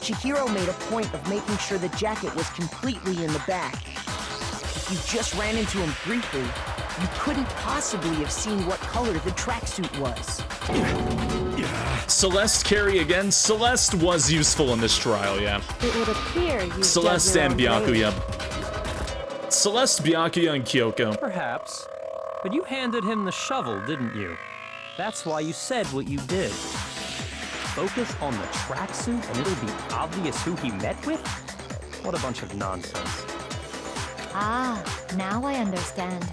Chihiro made a point of making sure the jacket was completely in the bag. If you just ran into him briefly, you couldn't possibly have seen what color the tracksuit was. Celeste carry again. Celeste was useful in this trial, yeah. It would appear you Celeste dug and your own grave. Byakuya. Celeste, Byakuya, and Kyoko. Perhaps. But you handed him the shovel, didn't you? That's why you said what you did. Focus on the tracksuit and it'll be obvious who he met with? What a bunch of nonsense. Ah, now I understand.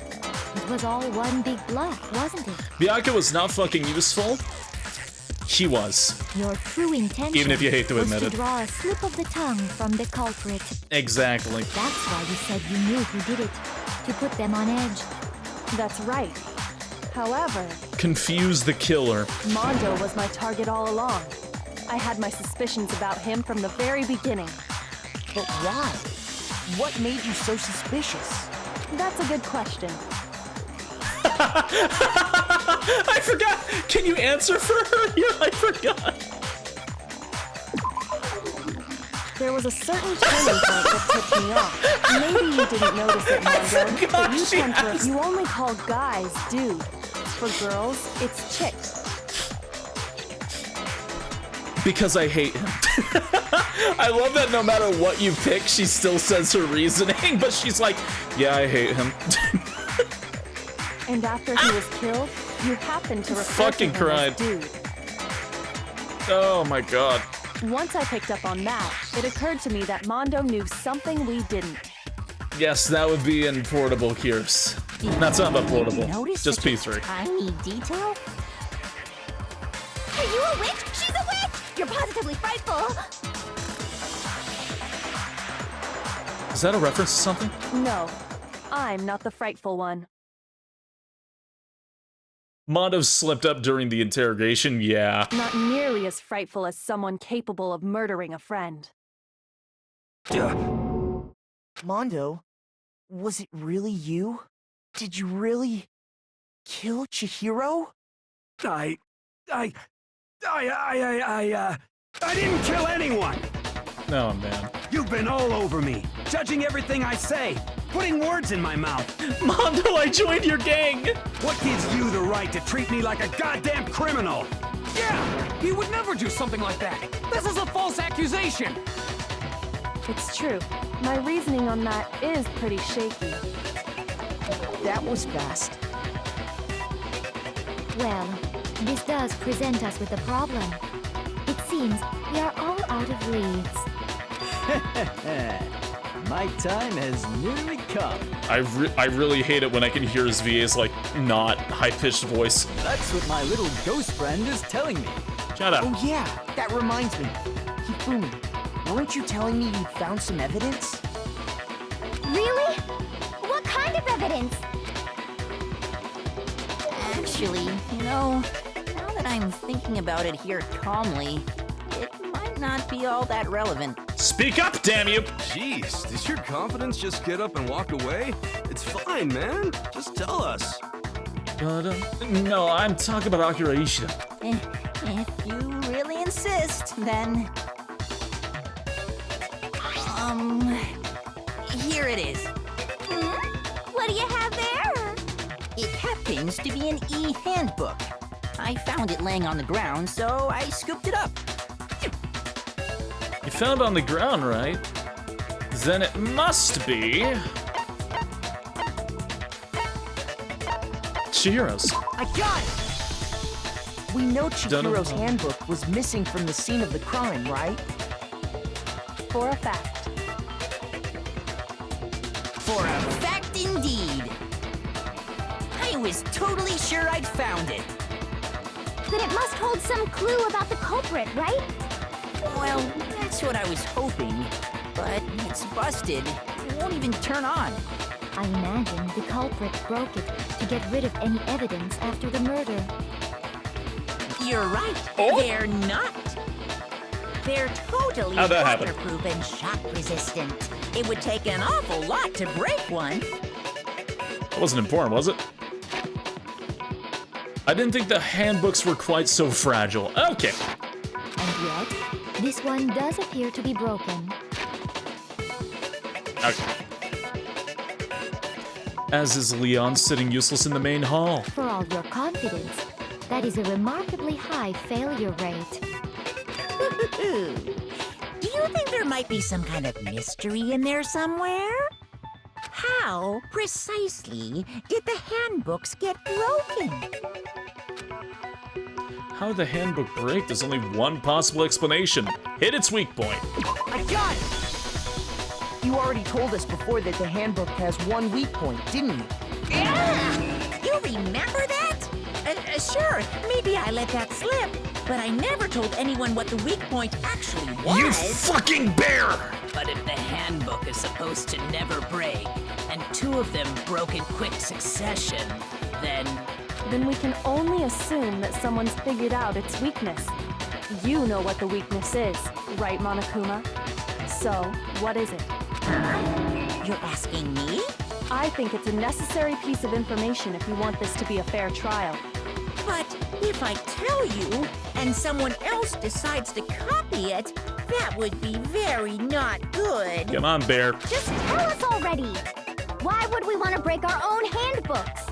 It was all one big bluff, wasn't it? Byakuya was not fucking useful. He was. Your true intention Even if you hate to was admit to it. draw a slip of the tongue from the culprit. Exactly. That's why you said you knew who did it, to put them on edge. That's right. However, Confuse the killer. Mondo was my target all along. I had my suspicions about him from the very beginning. But why? What made you so suspicious? That's a good question. I forgot. Can you answer for her? Yeah, I forgot. There was a certain turning point that tipped me off. Maybe you didn't notice it, Mondo, but you only call guys dude. For girls, it's chick. Because I hate him. I love that no matter what you pick, she still says her reasoning, but she's like, yeah, I hate him. And after he was killed, you happened to refer Fucking to him cried. as dude. Oh my god. Once I picked up on that, it occurred to me that Mondo knew something we didn't. Yes, that would be in portable Gears. Not talking about portable. Just P3. Tiny detail? Are you a witch? She's a witch! You're positively frightful! Is that a reference to something? No, I'm not the frightful one. Mondo slipped up during the interrogation, yeah. Not nearly as frightful as someone capable of murdering a friend. Mondo, was it really you? Did you really kill Chihiro? I didn't kill anyone! Oh, man. You've been all over me, judging everything I say, putting words in my mouth. Mondo, I joined your gang! What gives you the right to treat me like a goddamn criminal? Yeah, he would never do something like that. This is a false accusation. It's true. My reasoning on that is pretty shaky. That was fast. Well, this does present us with a problem. It seems we are all out of leads. My time has nearly come. I really hate it when I can hear his VA's, like, not high-pitched voice. That's what my little ghost friend is telling me. Shut up. Oh yeah, that reminds me. Hifumi, weren't you telling me you found some evidence? Really? What kind of evidence? Actually, you know, now that I'm thinking about it here calmly, it might not be all that relevant. Speak up, damn you! Jeez, does your confidence just get up and walk away? It's fine, man. Just tell us. No, I'm talking about Akira Ishida. If you really insist, then... Here it is. What do you have there? It happens to be an e-handbook. I found it laying on the ground, so I scooped it up. You found it on the ground, right? Then it must be... Chihiro's. I got it! We know Chihiro's handbook was missing from the scene of the crime, right? For a fact. For a fact indeed. I was totally sure I'd found it. Then it must hold some clue about the culprit, right? Well, that's what I was hoping. But it's busted. It won't even turn on. I imagine the culprit broke it to get rid of any evidence after the murder. You're right. Oh? They're not. They're totally How'd that happen? waterproof and shock resistant. It would take an awful lot to break one. That wasn't important, was it? I didn't think the handbooks were quite so fragile. Okay. And yet, this one does appear to be broken. Okay. As is Leon sitting useless in the main hall. For all your confidence, that is a remarkably high failure rate. Do you think there might be some kind of mystery in there somewhere? How precisely did the handbooks get broken? How did the handbook break? There's only one possible explanation. Hit its weak point. I got it! You already told us before that the handbook has one weak point, didn't you? You remember that? Sure, maybe I let that slip, but I never told anyone what the weak point actually was. You fucking bear! But if the handbook is supposed to never break, and two of them broke in quick succession, then we can only assume that someone's figured out its weakness. You know what the weakness is, right, Monokuma? So, what is it? You're asking me? I think it's a necessary piece of information if you want this to be a fair trial. But if I tell you, and someone else decides to copy it, that would be very not good. Come on, Bear. Just tell us already. Why would we want to break our own handbooks?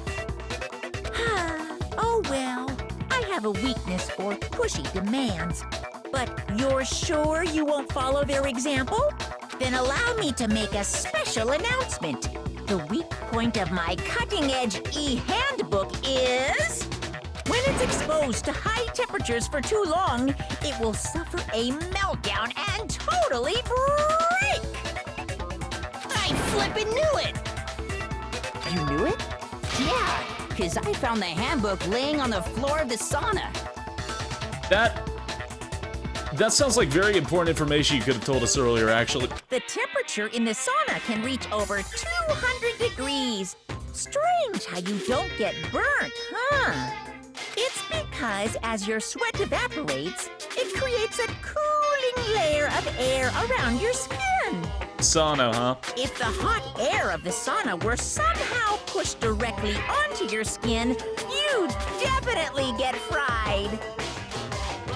Oh well, I have a weakness for pushy demands. But you're sure you won't follow their example? Then allow me to make a special announcement. The weak point of my cutting-edge e-handbook is... when it's exposed to high temperatures for too long, it will suffer a meltdown and totally break! I flippin' knew it! You knew it? Yeah, because I found the handbook laying on the floor of the sauna. That sounds like very important information you could have told us earlier, actually. The temperature in the sauna can reach over 200 degrees. Strange how you don't get burnt, huh? It's because as your sweat evaporates, it creates a cooling layer of air around your skin. Sauna, huh? If the hot air of the sauna were somehow pushed directly onto your skin, you'd definitely get fried.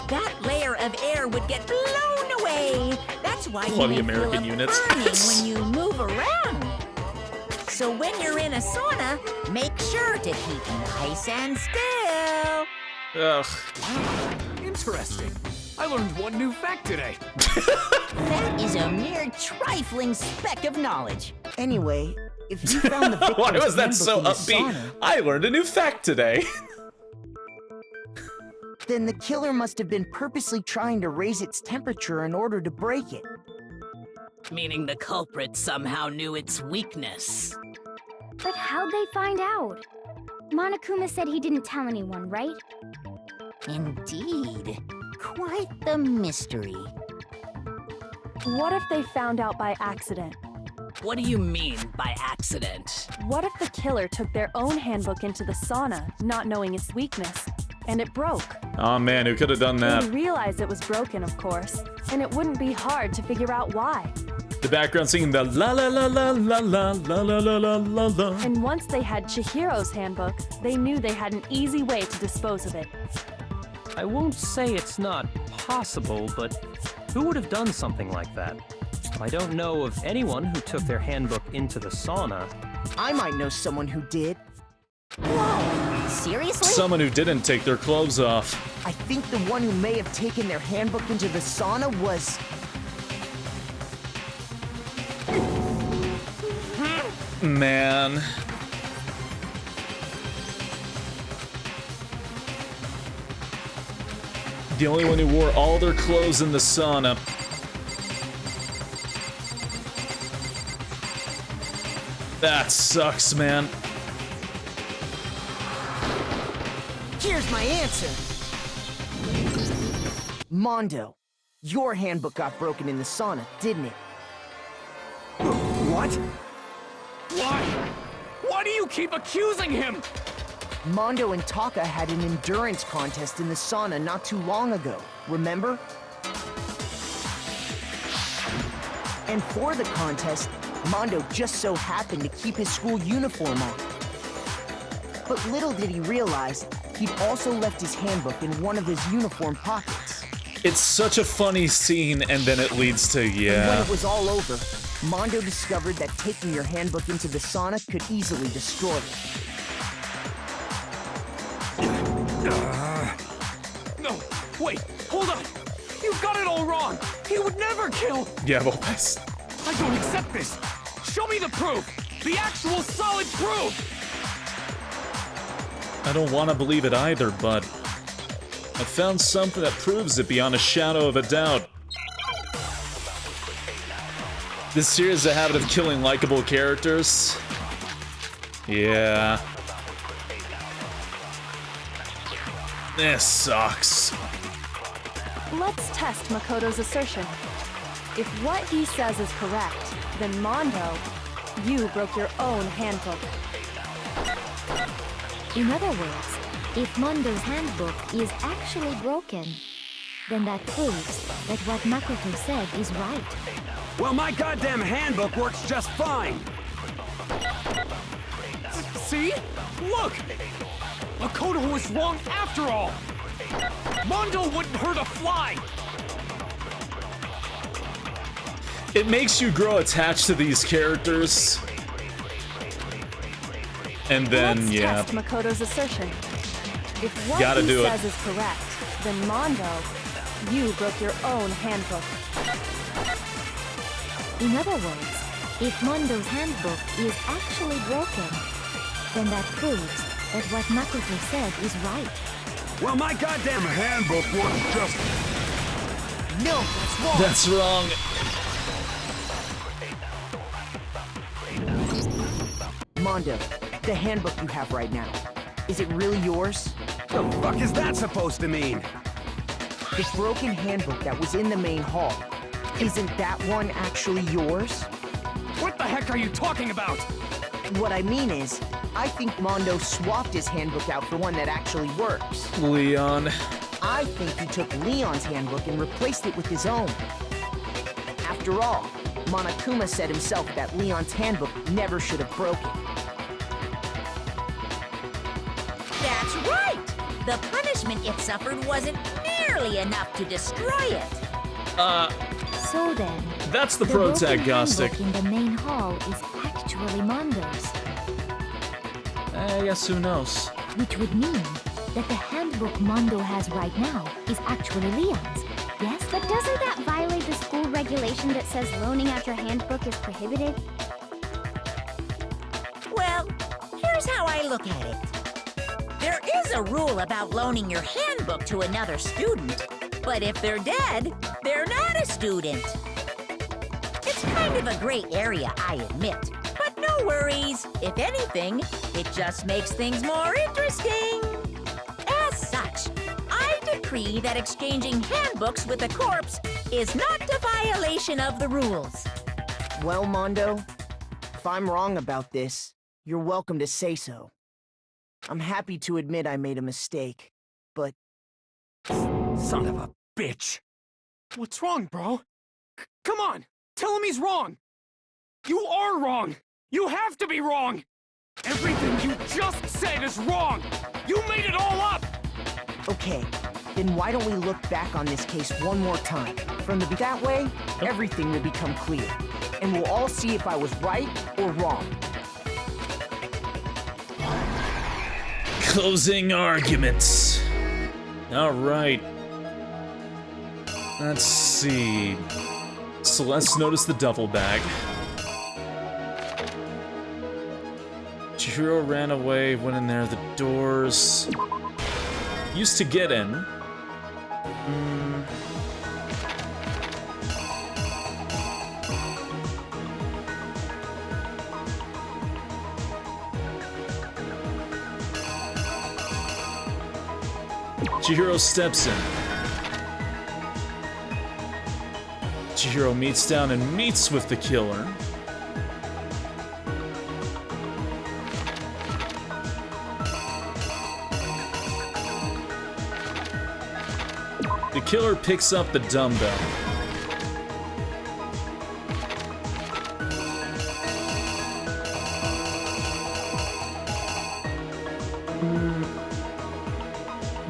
That layer of air would get blown away. That's why you may feel a burning when you move around. So when you're in a sauna, make sure to keep nice and still. Ugh. Interesting. I learned one new fact today. That is a mere trifling speck of knowledge. Anyway, if you found the victim's Why was that handbook so in the upbeat? sauna, I learned a new fact today. then the killer must have been purposely trying to raise its temperature in order to break it. meaning the culprit somehow knew its weakness. But how'd they find out? Monokuma said he didn't tell anyone, right? Indeed. Quite the mystery. What if they found out by accident? What do you mean by accident? What if the killer took their own handbook into the sauna, not knowing its weakness, and it broke? Oh man, who could have done that? They'd realize it was broken, of course, and it wouldn't be hard to figure out why. The background singing the la la la la la la la la la la la la. And once they had Chihiro's handbook, they knew they had an easy way to dispose of it. I won't say it's not possible, but who would have done something like that? I don't know of anyone who took their handbook into the sauna. I might know someone who did. Whoa! Seriously? Someone who didn't take their clothes off. I think the one who may have taken their handbook into the sauna was... Man. The only one who wore all their clothes in the sauna. That sucks, man. Here's my answer. Mondo, your handbook got broken in the sauna, didn't it? What? Why? Why do you keep accusing him? Mondo and Taka had an endurance contest in the sauna not too long ago, remember? And for the contest, Mondo just so happened to keep his school uniform on. But little did he realize, he'd also left his handbook in one of his uniform pockets. It's such a funny scene, and then it leads to, And when yeah. it was all over, Mondo discovered that taking your handbook into the sauna could easily destroy it. No, wait, hold on. You've got it all wrong. He would never kill. Yeah, Lopez. I don't accept this. Show me the proof. The actual solid proof. I don't want to believe it either, but I found something that proves it beyond a shadow of a doubt. This series has a habit of killing likable characters. Yeah. This sucks. Let's test Makoto's assertion. If what he says is correct, then Mondo, you broke your own handbook. In other words, if Mondo's handbook is actually broken, then that proves that what Makoto said is right. Well, my goddamn handbook works just fine. See? Look! Makoto was wrong after all! Mondo wouldn't hurt a fly! It makes you grow attached to these characters. And then, Let's yeah. test Makoto's assertion. If what Gotta he do it. says is correct, then Mondo, you broke your own handbook. In other words, if Mondo's handbook is actually broken, then that proves that what Makoto said is right. Well, my goddamn handbook works just... No, that's wrong. That's wrong. Mondo, the handbook you have right now, is it really yours? The fuck is that supposed to mean? The broken handbook that was in the main hall, isn't that one actually yours? What the heck are you talking about? What I mean is, I think Mondo swapped his handbook out for one that actually works. Leon. I think he took Leon's handbook and replaced it with his own. After all, Monokuma said himself that Leon's handbook never should have broken. That's right! The punishment it suffered wasn't nearly enough to destroy it. So then, That's the broken protagonistic. handbook in the main hall is actually Mondo's. I guess who knows? Which would mean that the handbook Mondo has right now is actually Leon's. Yes? But doesn't that violate the school regulation that says loaning out your handbook is prohibited? Well, here's how I look at it. There is a rule about loaning your handbook to another student, but if they're dead, they're not a student. It's kind of a gray area, I admit. But no worries. If anything, it just makes things more interesting. As such, I decree that exchanging handbooks with a corpse is not a violation of the rules. Well, Mondo, if I'm wrong about this, you're welcome to say so. I'm happy to admit I made a mistake, but... Son of a bitch. What's wrong, bro? Come on, tell him he's wrong. You are wrong. You have to be wrong. Everything you just said is wrong. You made it all up. Okay, Then why don't we look back on this case one more time? From the that way, everything will become clear. And we'll all see if I was right or wrong. Closing arguments. All right. Let's see. Celeste noticed the duffel bag. Chihiro ran away, went in there. The doors used to get in. Chihiro steps in. Chihiro meets down and meets with the killer. The killer picks up the dumbbell.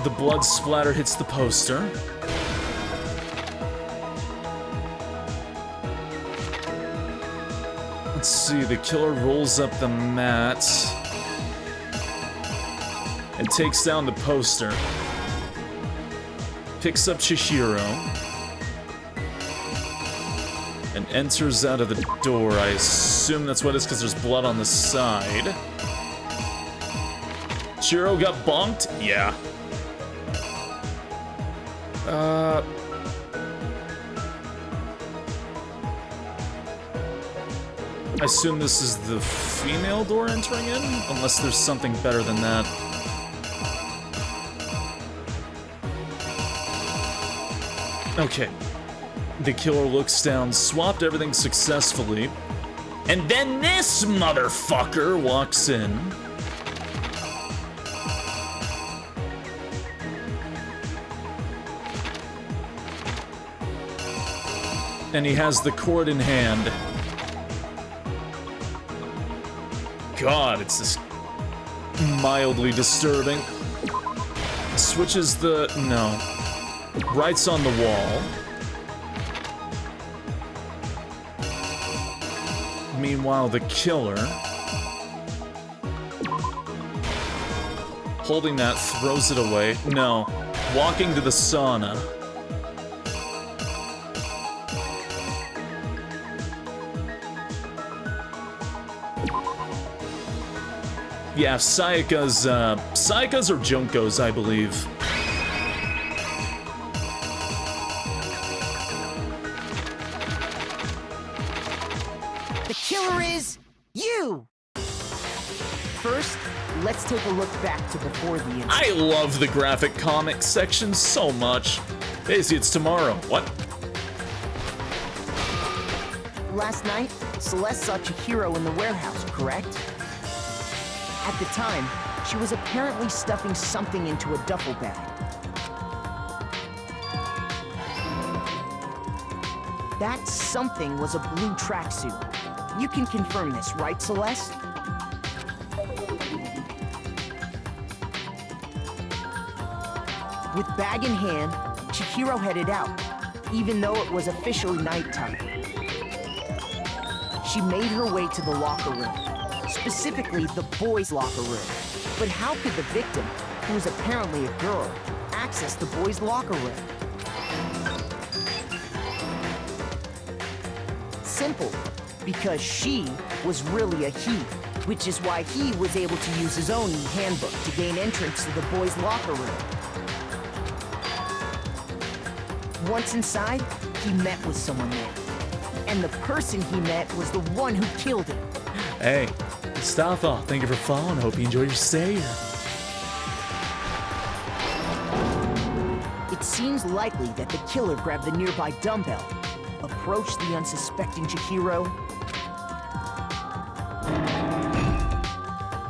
The blood splatter hits the poster. Let's see, the killer rolls up the mat and takes down the poster. Picks up Chihiro and enters out of the door. I assume that's what it is because there's blood on the side. Chihiro got bonked? Yeah. I assume this is the female door entering in, unless there's something better than that. Okay. The killer looks down, swapped everything successfully, and then this motherfucker walks in. And he has the cord in hand. God, it's this mildly disturbing. Switches the... no. Writes on the wall. Meanwhile, the killer, holding that, throws it away. No. Walking to the sauna. Yeah, Sayaka's or Junko's, I believe. The killer is you! First, let's take a look back to before the incident. I love the graphic comics section so much. Daisy, it's tomorrow. What? Last night, Celeste saw Chihiro in the warehouse, correct? At the time, she was apparently stuffing something into a duffel bag. That something was a blue tracksuit. You can confirm this, right, Celeste? With bag in hand, Chihiro headed out, even though it was officially nighttime. She made her way to the locker room. Specifically, the boys' locker room. But how could the victim, who was apparently a girl, access the boys' locker room? Simple, because she was really a he, which is why he was able to use his own handbook to gain entrance to the boys' locker room. Once inside, he met with someone there. And the person he met was the one who killed him. Hey. Mustafa, thank you for following. Hope you enjoy your stay here. It seems likely that the killer grabbed the nearby dumbbell, approached the unsuspecting Chihiro,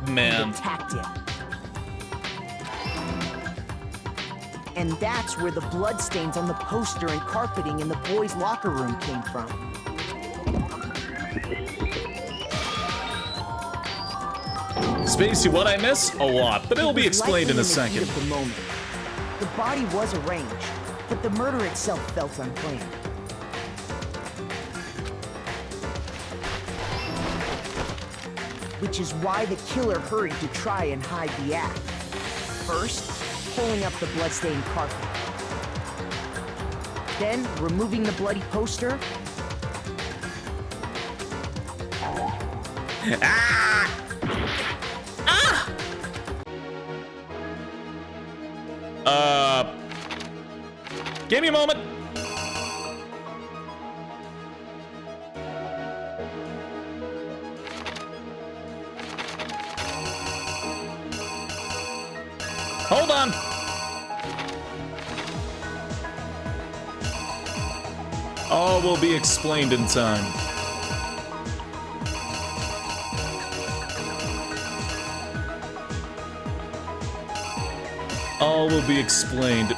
and attacked him. And that's where the bloodstains on the poster and carpeting in the boys' locker room came from. Spacey, what I miss? A lot, but it'll be explained in a second. The body was arranged, but the murder itself felt unplanned. Which is why the killer hurried to try and hide the act. First, pulling up the bloodstained carpet. Then, removing the bloody poster. Ah! Ah! Give me a moment. Hold on. All will be explained in time. All will be explained.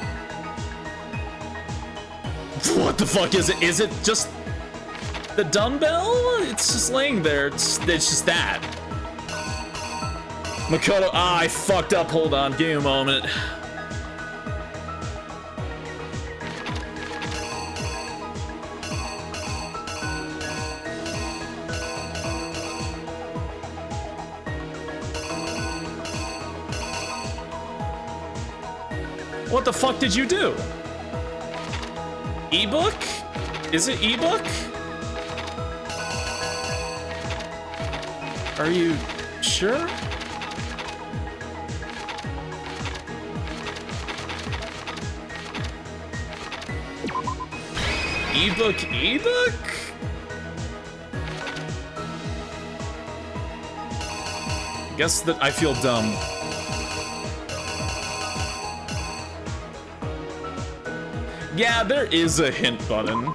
What the fuck is it? Is it just the dumbbell? It's just laying there. It's just that. Makoto, I fucked up. Hold on, give me a moment. What the fuck did you do? Ebook? Is it ebook? Are you sure? Ebook? Guess that I feel dumb. Yeah, there is a hint button.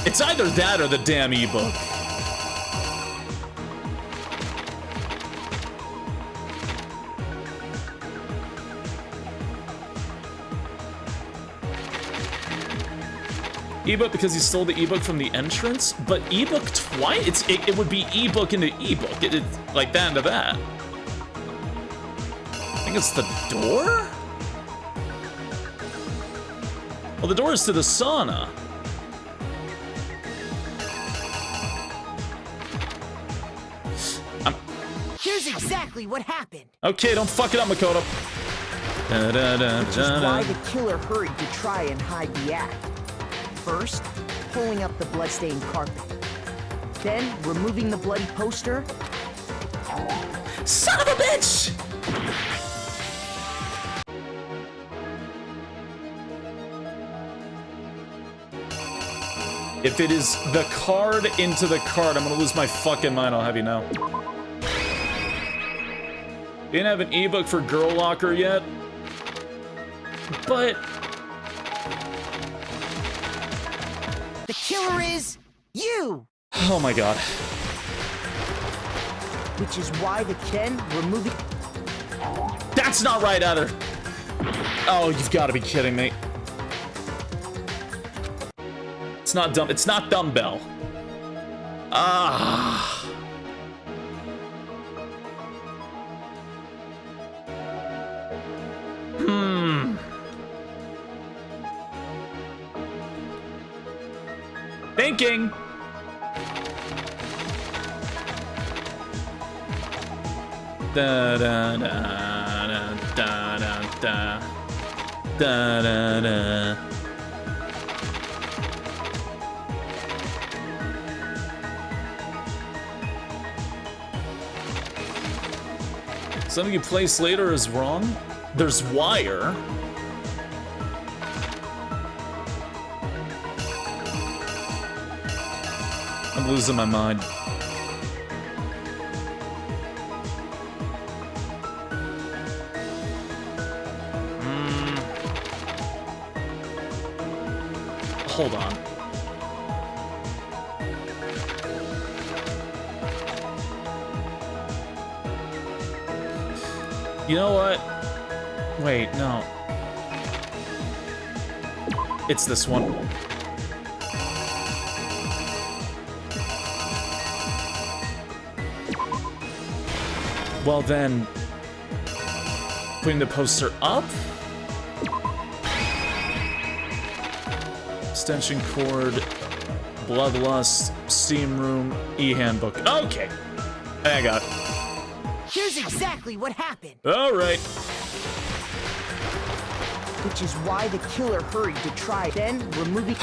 It's either that or the damn ebook. Ebook because he stole the ebook from the entrance, but ebook twice? It would be ebook into ebook. It's like that into that. I think it's the door? Well, the door is to the sauna. Here's exactly what happened. Okay, don't fuck it up, Makoto. Which is why the killer hurried to try and hide the act. First, pulling up the bloodstained carpet. Then, removing the bloody poster. Son of a bitch! If it is the card into the card, I'm gonna lose my fucking mind, I'll have you know. Didn't have an ebook for Girl Locker yet, but... The killer is you! Oh my god. Which is why the Ken removing... That's not right either! Oh, you've got to be kidding me. It's not dumb. It's not dumbbell. Ah. Thinking. Da da da da da da da da da. Something you place later is wrong. There's wire. I'm losing my mind. Hold on. You know what? Wait, no. It's this one. Well then, putting the poster up? Extension cord, bloodlust, steam room, e-handbook. Okay, I got it. Here's exactly what happened. All right. Which is why the killer hurried to try, then removing...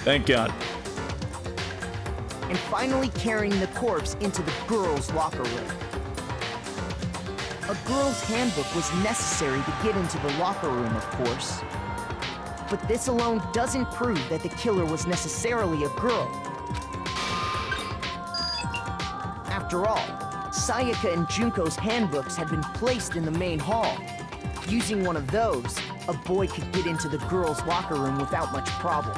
Thank God. And finally carrying the corpse into the girls' locker room. A girl's handbook was necessary to get into the locker room, of course. But this alone doesn't prove that the killer was necessarily a girl. After all, Sayaka and Junko's handbooks had been placed in the main hall. Using one of those, a boy could get into the girls' locker room without much problem.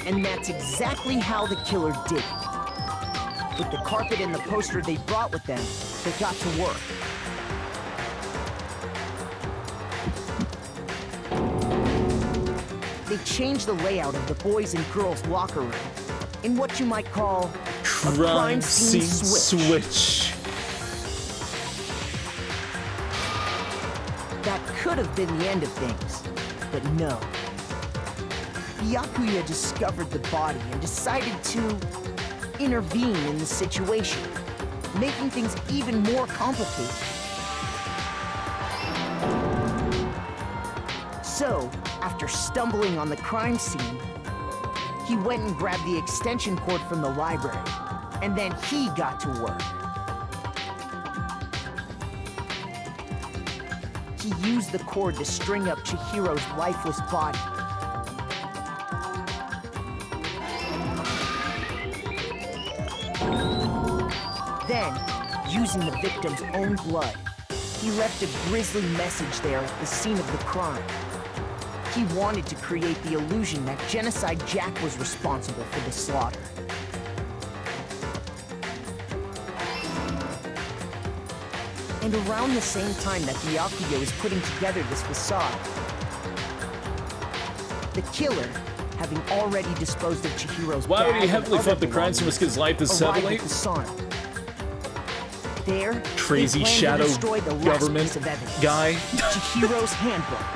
And that's exactly how the killer did it. With the carpet and the poster they brought with them, they got to work. They changed the layout of the boys' and girls' locker room in what you might call a crime scene switch. That could have been the end of things, but no. Byakuya discovered the body and decided to intervene in the situation, making things even more complicated. So, after stumbling on the crime scene, he went and grabbed the extension cord from the library, and then he got to work. He used the cord to string up Chihiro's lifeless body. Then, using the victim's own blood, he left a grisly message there at the scene of the crime. He wanted to create the illusion that Genocide Jack was responsible for the slaughter. And around the same time that Byakuya was putting together this facade, the killer, having already disposed of Chihiro's Why would he bag heavily and fuck other the crime scene? His life is arrived heavily? at the sauna. There, Crazy they planned shadow to destroy the last government piece of evidence, guy. Chihiro's handbook.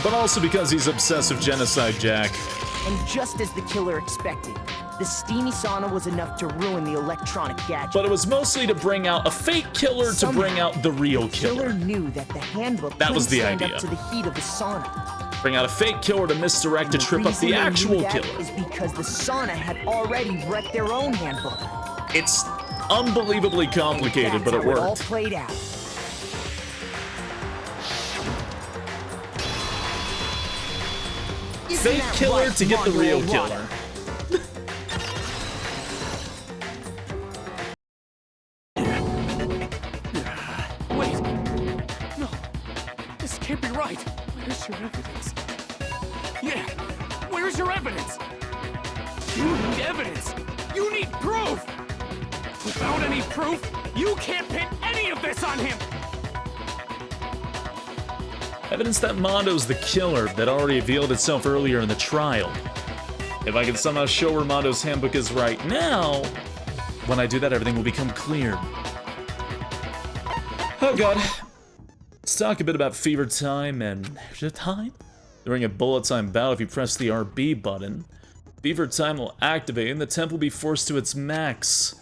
But also because he's obsessed with Genocide Jack. And just as the killer expected, the steamy sauna was enough to ruin the electronic gadget. But it was mostly to bring out a fake killer to bring out the real killer. The killer knew that the handbook That was the couldn't stand idea. up to the heat of the sauna. Bring out a fake killer to misdirect to trip up the actual killer. Is because the sauna had already wrecked their own handbook. It's unbelievably complicated, but it It all worked. played out. Isn't Fake that killer right, to get the real Mario killer. Wait! No! This can't be right! Where's your evidence? Yeah! Where's your evidence? You need evidence! You need proof! Without any proof, you can't pin any of this on him! Evidence that Mondo's the killer that already revealed itself earlier in the trial. If I can somehow show where Mondo's handbook is right now, when I do that, everything will become clear. Oh god. Let's talk a bit about fever time and extra time. During a bullet time bout, if you press the RB button, fever time will activate and the temp will be forced to its max.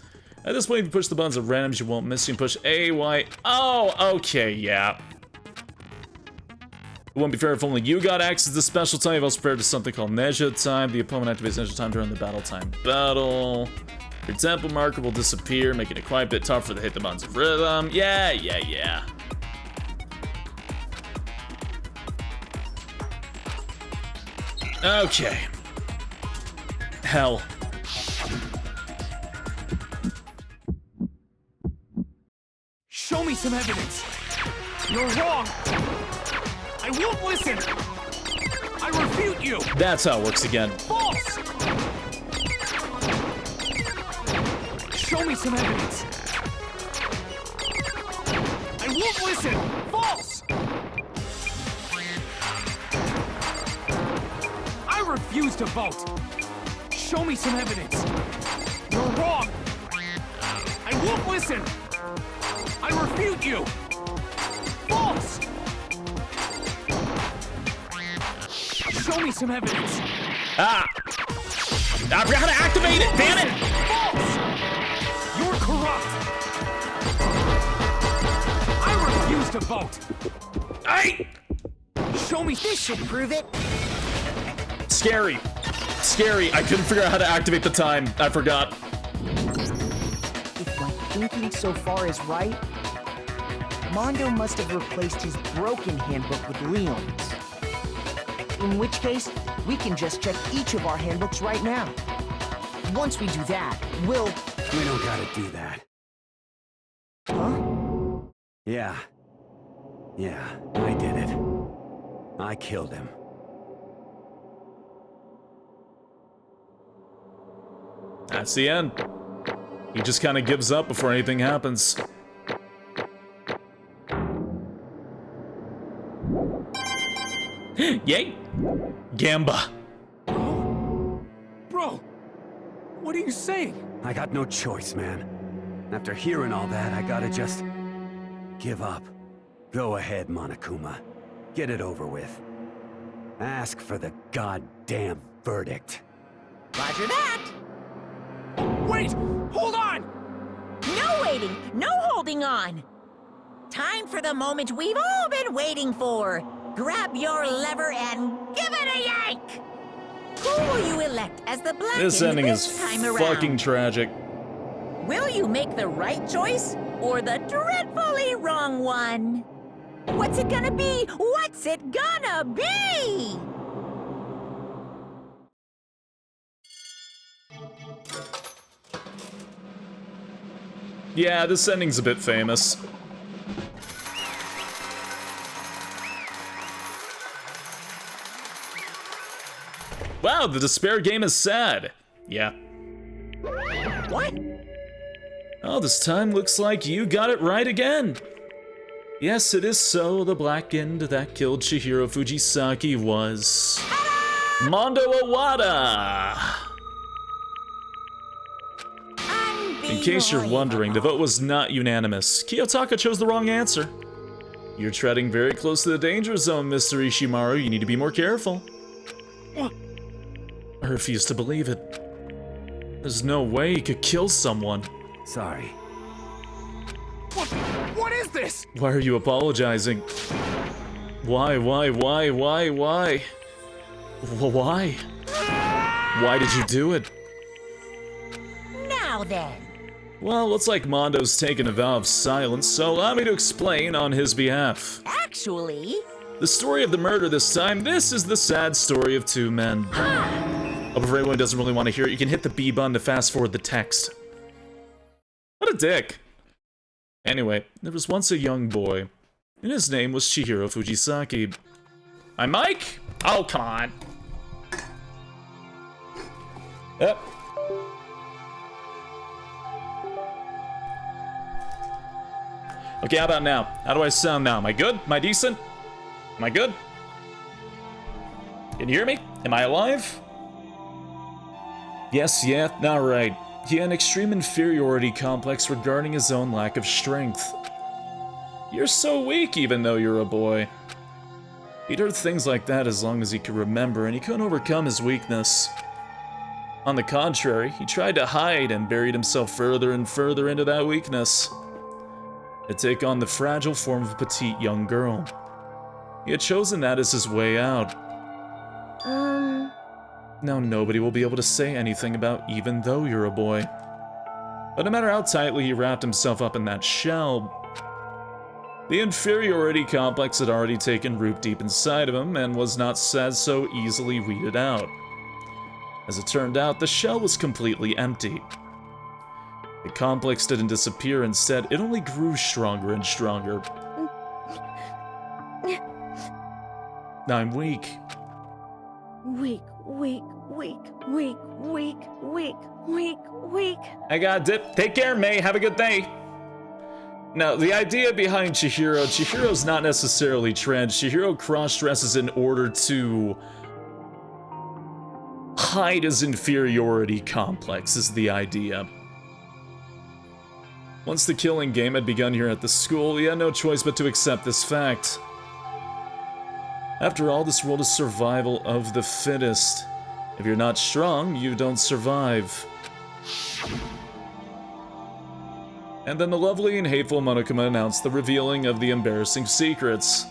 At this point, if you push the buttons at random, you won't miss. You can push A, Y. Oh, okay, yeah. It wouldn't be fair if only you got access to special time. You've also prepared to something called Neja time. The opponent activates Neja time during the battle time battle. Your tempo marker will disappear, making it quite a bit tougher to hit the buttons of rhythm. Yeah. Okay. Hell. Show me some evidence! You're wrong! I won't listen! I refute you! That's how it works again. False! Show me some evidence! I won't listen! False! I refuse refuse to vote. Show me some evidence. You're wrong. I won't listen. I refute you. False. Show me some evidence. I forgot how to activate it, damn it! False. You're corrupt. I refuse to vote. Show me. This should prove it. Scary. Scary. I couldn't figure out how to activate the time. I forgot. If my thinking so far is right, Mondo must have replaced his broken handbook with Leon's. In which case, we can just check each of our handbooks right now. Once we do that, we'll... We don't gotta do that. Huh? Yeah, I did it. I killed him. That's the end. He just kind of gives up before anything happens. Yay! Gamba. Bro, what are you saying? I got no choice, man. After hearing all that, I gotta just... give up. Go ahead, Monokuma. Get it over with. Ask for the goddamn verdict. Roger that. Wait! Hold on! No waiting! No holding on! Time for the moment we've all been waiting for! Grab your lever and give it a yank! Who will you elect as the Black This ending is fucking tragic. Will you make the right choice or the dreadfully wrong one? What's it gonna be? What's it gonna be? Yeah, this ending's a bit famous. Wow, the despair game is sad. Yeah. What? Oh, this time looks like you got it right again. Yes, it is so. The black end that killed Chihiro Fujisaki was... Mondo Owada! In case you're wondering, the vote was not unanimous. Kiyotaka chose the wrong answer. You're treading very close to the danger zone, Mr. Ishimaru. You need to be more careful. I refuse to believe it. There's no way he could kill someone. Sorry. What is this? Why are you apologizing? Why? Why did you do it? Now then. Well, looks like Mondo's taken a vow of silence, so allow me to explain on his behalf. Actually... The story of the murder this time, this is the sad story of two men. But for anyone who doesn't really want to hear it, you can hit the B button to fast forward the text. What a dick. Anyway, there was once a young boy, and his name was Chihiro Fujisaki. My mic? Oh, come on. Yep. Okay, how about now? How do I sound now? Am I good? Am I decent? Am I good? Can you hear me? Am I alive? Yes, yeah, alright. He had an extreme inferiority complex regarding his own lack of strength. You're so weak even though you're a boy. He'd heard things like that as long as he could remember, and he couldn't overcome his weakness. On the contrary, he tried to hide and buried himself further and further into that weakness. To take on the fragile form of a petite young girl. He had chosen that as his way out. Now nobody will be able to say anything about even though you're a boy. But no matter how tightly he wrapped himself up in that shell, the inferiority complex had already taken root deep inside of him and was not so easily weeded out. As it turned out, the shell was completely empty. The complex didn't disappear, instead, it only grew stronger and stronger. I'm weak. Weak. I got dip. Take care, May. Have a good day. Now, the idea behind Chihiro's not necessarily trans. Chihiro cross-dresses in order to hide his inferiority complex is the idea. Once the killing game had begun here at the school, he had no choice but to accept this fact. After all, this world is survival of the fittest. If you're not strong, you don't survive. And then the lovely and hateful Monokuma announced the revealing of the embarrassing secrets.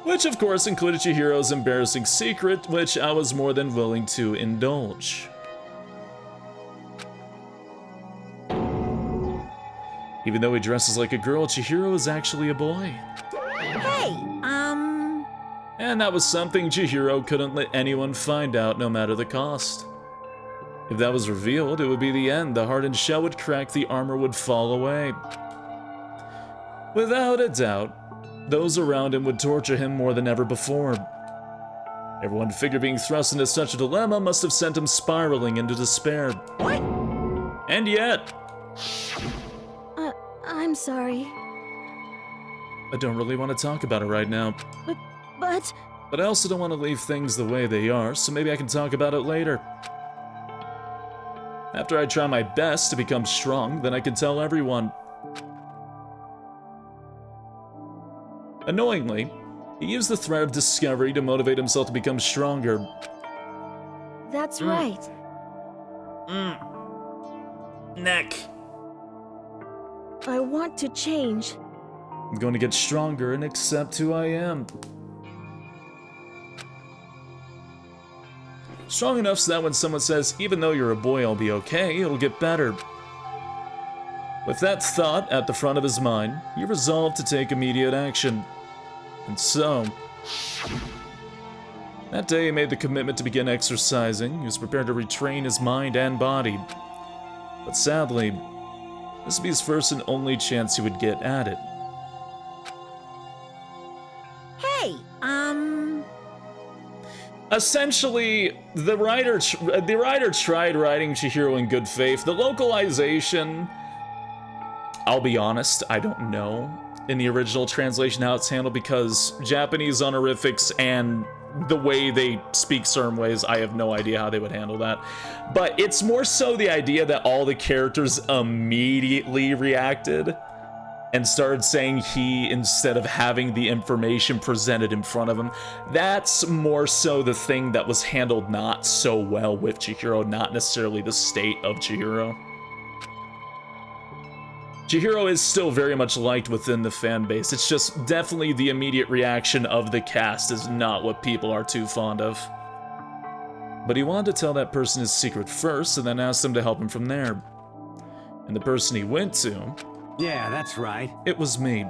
Which of course included Chihiro's embarrassing secret, which I was more than willing to indulge. Even though he dresses like a girl, Chihiro is actually a boy. Hey, And that was something Chihiro couldn't let anyone find out, no matter the cost. If that was revealed, it would be the end. The hardened shell would crack, the armor would fall away. Without a doubt, those around him would torture him more than ever before. Everyone figured being thrust into such a dilemma must have sent him spiraling into despair. What? And yet... I'm sorry. I don't really want to talk about it right now. But... But I also don't want to leave things the way they are, so maybe I can talk about it later. After I try my best to become strong, then I can tell everyone. Annoyingly, he used the threat of discovery to motivate himself to become stronger. That's right. Neck. I want to change. I'm going to get stronger and accept who I am. Strong enough so that when someone says, even though you're a boy, I'll be okay, it'll get better. With that thought at the front of his mind, he resolved to take immediate action. And so... that day he made the commitment to begin exercising. He was prepared to retrain his mind and body. But sadly, this would be his first and only chance he would get at it. Hey, Essentially, the writer tried writing Chihiro in good faith. The localization, I'll be honest, I don't know in the original translation how it's handled, because Japanese honorifics and the way they speak certain ways, I have no idea how they would handle that. But it's more so the idea that all the characters immediately reacted and started saying he instead of having the information presented in front of him. That's more so the thing that was handled not so well with Chihiro, not necessarily the state of Chihiro. Chihiro is still very much liked within the fan base. It's just definitely the immediate reaction of the cast is not what people are too fond of. But he wanted to tell that person his secret first and then ask them to help him from there. And the person he went to... yeah, that's right. It was me.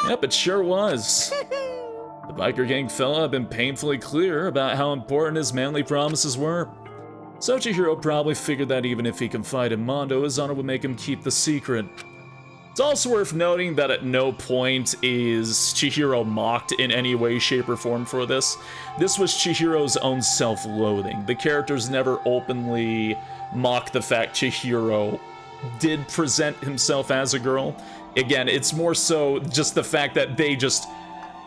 Yep, it sure was. The biker gang fella had been painfully clear about how important his manly promises were. So Chihiro probably figured that even if he confided in Mondo, his honor would make him keep the secret. It's also worth noting that at no point is Chihiro mocked in any way, shape, or form for this. This was Chihiro's own self-loathing. The characters never openly mock the fact Chihiro did present himself as a girl. Again, it's more so just the fact that they just,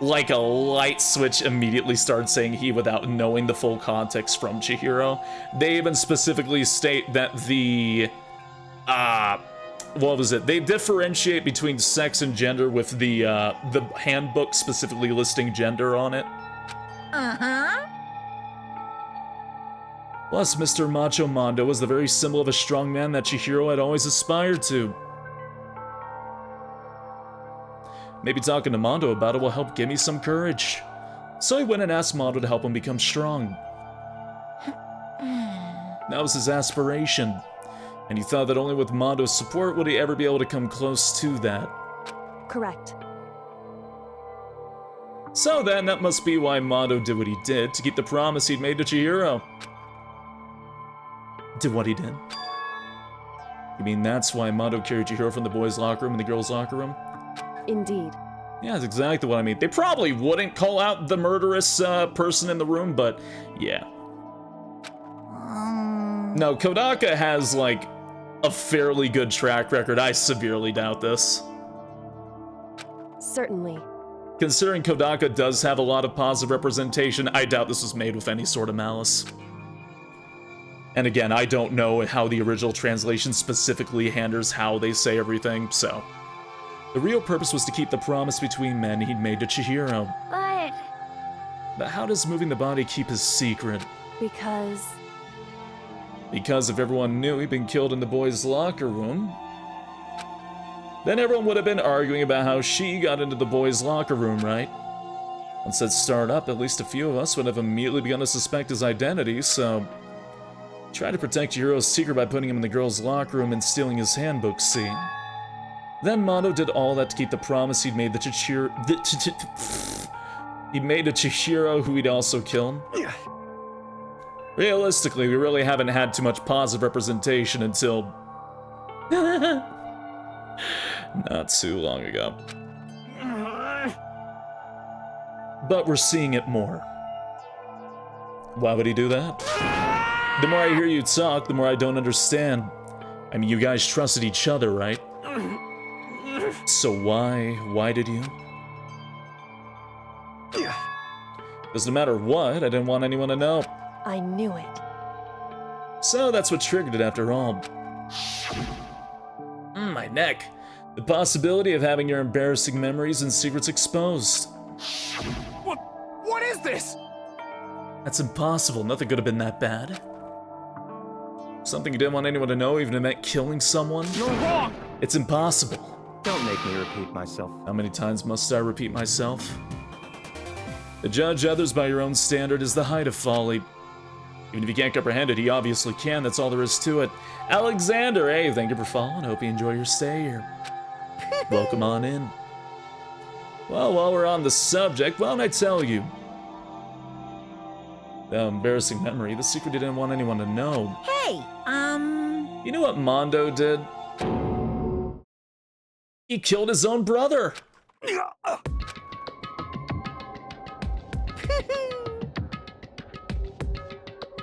like a light switch, immediately started saying he without knowing the full context from Chihiro. They even specifically state that the, what was it? They differentiate between sex and gender with the handbook specifically listing gender on it. uh-huh. Plus, Mr. Macho Mondo was the very symbol of a strong man that Chihiro had always aspired to. Maybe talking to Mondo about it will help give me some courage. So he went and asked Mondo to help him become strong. That was his aspiration, and he thought that only with Mondo's support would he ever be able to come close to that. Correct. So then, that must be why Mondo did what he did, to keep the promise he'd made to Chihiro. Did what he did? You mean that's why Mondo carried Chihiro from the boys' locker room and the girls' locker room? Indeed. Yeah, that's exactly what I mean. They probably wouldn't call out the murderous person in the room, but yeah. No, Kodaka has, like, a fairly good track record. I severely doubt this. Certainly. Considering Kodaka does have a lot of positive representation, I doubt this was made with any sort of malice. And again, I don't know how the original translation specifically handles how they say everything, so... The real purpose was to keep the promise between men he'd made to Chihiro. But how does moving the body keep his secret? Because if everyone knew he'd been killed in the boys' locker room, then everyone would have been arguing about how she got into the boys' locker room, right? Once that started up, at least a few of us would have immediately begun to suspect his identity, so... Try to protect Chihiro's secret by putting him in the girls' locker room and stealing his handbook, see? Then Mondo did all that to keep the promise he'd made to Chihiro... He made to Chihiro, who he'd also killed. Realistically, we really haven't had too much positive representation until... not too long ago. But we're seeing it more. Why would he do that? The more I hear you talk, the more I don't understand. I mean, you guys trusted each other, right? So why did you? Because no matter what, I didn't want anyone to know. I knew it. So that's what triggered it after all. My neck. The possibility of having your embarrassing memories and secrets exposed. What is this? That's impossible. Nothing could have been that bad. Something you didn't want anyone to know, even if it meant killing someone? You're wrong! It's impossible. Don't make me repeat myself. How many times must I repeat myself? To judge others by your own standard is the height of folly. Even if you can't comprehend it, he obviously can. That's all there is to it. Alexander, hey, thank you for following. Hope you enjoy your stay here. Welcome on in. Well, while we're on the subject, why don't I tell you? The embarrassing memory, the secret you didn't want anyone to know. Hey, You know what Mondo did? He killed his own brother.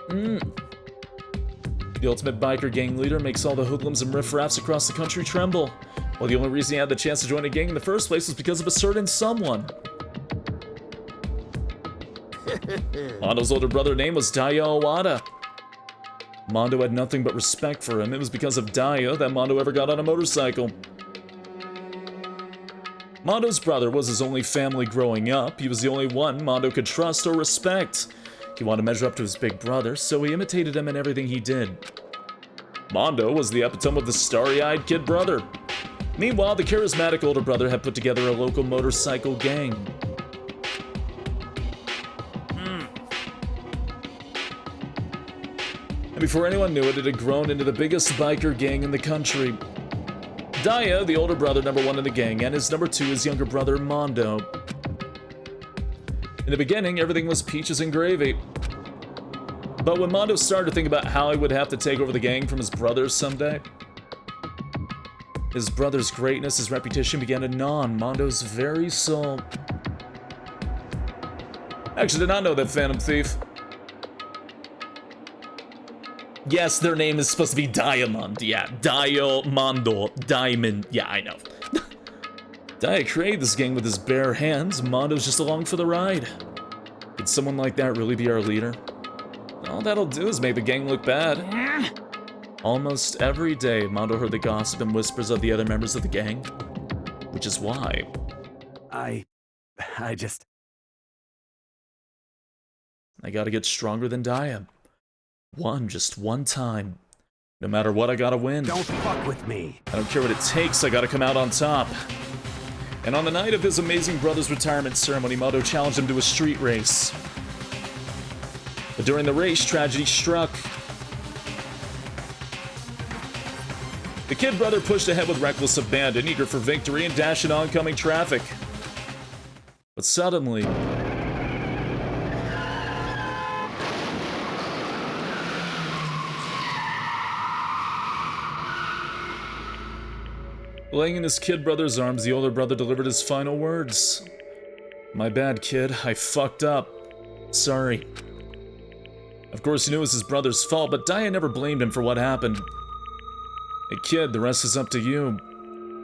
The ultimate biker gang leader makes all the hoodlums and riffraffs across the country tremble. Well, the only reason he had the chance to join a gang in the first place was because of a certain someone. Mondo's older brother's name was Daya Owada. Mondo had nothing but respect for him. It was because of Daya that Mondo ever got on a motorcycle. Mondo's brother was his only family growing up. He was the only one Mondo could trust or respect. He wanted to measure up to his big brother, so he imitated him in everything he did. Mondo was the epitome of the starry-eyed kid brother. Meanwhile, the charismatic older brother had put together a local motorcycle gang. And before anyone knew it, it had grown into the biggest biker gang in the country. Daya, the older brother, number one in the gang, and his number two, his younger brother, Mondo. In the beginning, everything was peaches and gravy. But when Mondo started to think about how he would have to take over the gang from his brothers someday, his brother's greatness, his reputation began to gnaw on Mondo's very soul. I actually did not know that, Phantom Thief. Yes, their name is supposed to be Diamond. Yeah, Diamondo. Diamond. Yeah, I know. Daya created this gang with his bare hands. Mondo's just along for the ride. Could someone like that really be our leader? All that'll do is make the gang look bad. Almost every day, Mondo heard the gossip and whispers of the other members of the gang. Which is why... I gotta get stronger than Daya. Just one time. No matter what, I gotta win. Don't fuck with me. I don't care what it takes, I gotta come out on top. And on the night of his amazing brother's retirement ceremony, Mondo challenged him to a street race. But during the race, tragedy struck. The kid brother pushed ahead with reckless abandon, eager for victory and dashing oncoming traffic. But suddenly... Laying in his kid brother's arms, the older brother delivered his final words. My bad, kid. I fucked up. Sorry. Of course, he knew it was his brother's fault, but Daya never blamed him for what happened. Hey, kid, the rest is up to you.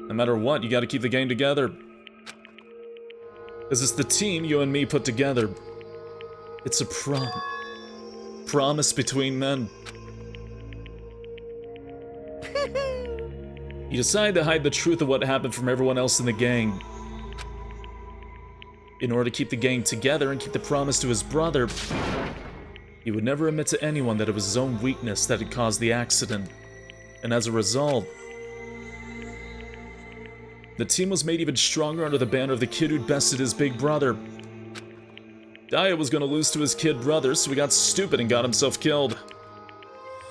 No matter what, you gotta keep the gang together. This is the team you and me put together. It's a promise between men. He decided to hide the truth of what happened from everyone else in the gang. In order to keep the gang together and keep the promise to his brother, he would never admit to anyone that it was his own weakness that had caused the accident. And as a result, the team was made even stronger under the banner of the kid who'd bested his big brother. Daya was gonna lose to his kid brother, so he got stupid and got himself killed.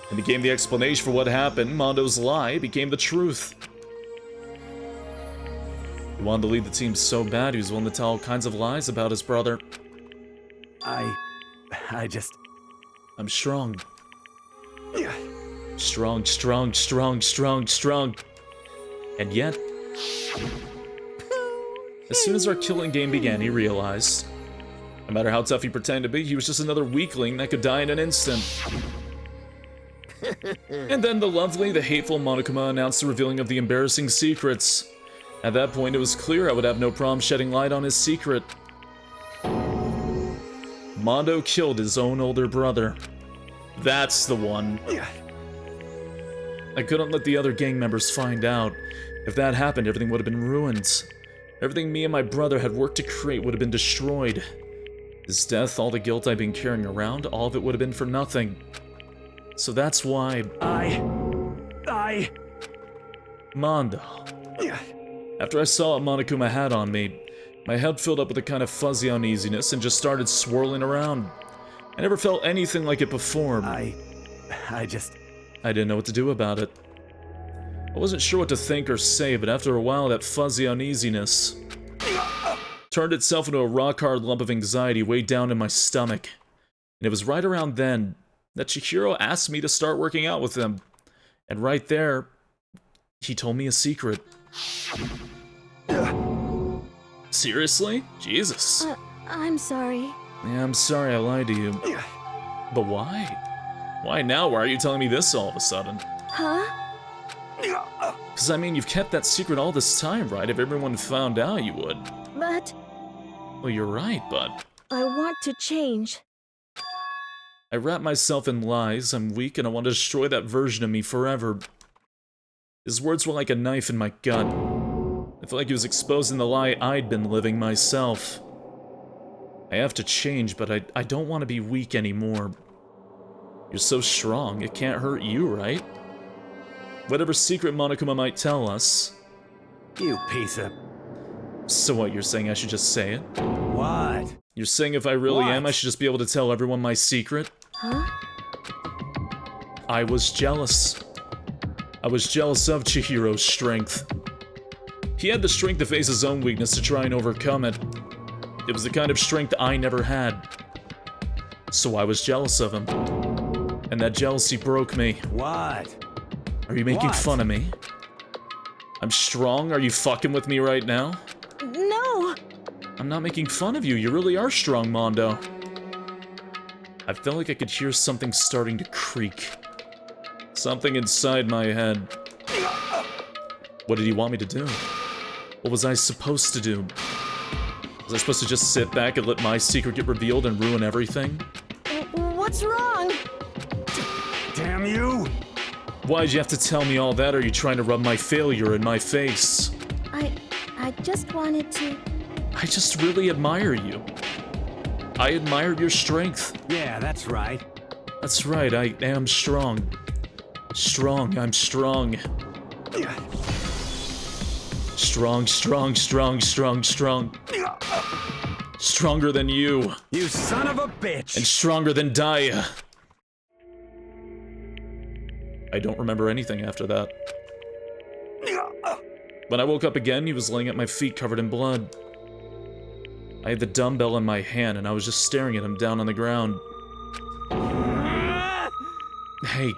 And became the explanation for what happened. Mondo's lie became the truth. He wanted to lead the team so bad he was willing to tell all kinds of lies about his brother. I'm strong. Strong. And yet, as soon as our killing game began, he realized, no matter how tough he pretended to be, he was just another weakling that could die in an instant. And then the lovely, the hateful Monokuma announced the revealing of the embarrassing secrets. At that point, it was clear I would have no problem shedding light on his secret. Mondo killed his own older brother. That's the one. I couldn't let the other gang members find out. If that happened, everything would have been ruined. Everything me and my brother had worked to create would have been destroyed. His death, all the guilt I've been carrying around, all of it would have been for nothing. So that's why... Mondo. After I saw what Monokuma had on me, my head filled up with a kind of fuzzy uneasiness and just started swirling around. I never felt anything like it before. I didn't know what to do about it. I wasn't sure what to think or say, but after a while that fuzzy uneasiness turned itself into a rock-hard lump of anxiety way down in my stomach. And it was right around then that Chihiro asked me to start working out with him. And right there, he told me a secret. Seriously? Jesus. I'm sorry. Yeah, I'm sorry I lied to you. But why? Why now? Why are you telling me this all of a sudden? Huh? Because, I mean, you've kept that secret all this time, right? If everyone found out, you would. But... Well, you're right, but... I want to change. I wrap myself in lies, I'm weak, and I want to destroy that version of me forever. His words were like a knife in my gut. I felt like he was exposing the lie I'd been living myself. I have to change, but I don't want to be weak anymore. You're so strong, it can't hurt you, right? Whatever secret Monokuma might tell us... You piece of... So what, you're saying I should just say it? What? You're saying if I really am, I should just be able to tell everyone my secret? Huh? I was jealous. I was jealous of Chihiro's strength. He had the strength to face his own weakness to try and overcome it. It was the kind of strength I never had. So I was jealous of him. And that jealousy broke me. What? Are you making fun of me? I'm strong? Are you fucking with me right now? No! I'm not making fun of you. You really are strong, Mondo. I felt like I could hear something starting to creak. Something inside my head. What did he want me to do? What was I supposed to do? Was I supposed to just sit back and let my secret get revealed and ruin everything? What's wrong? Damn you! Why'd you have to tell me all that? Or are you trying to rub my failure in my face? I just wanted to... I just really admire you. I admire your strength. Yeah, that's right. That's right, I am strong. Strong, I'm strong. Strong. Stronger than you. You son of a bitch! And stronger than Daya. I don't remember anything after that. When I woke up again, he was laying at my feet covered in blood. I had the dumbbell in my hand and I was just staring at him down on the ground. Hey.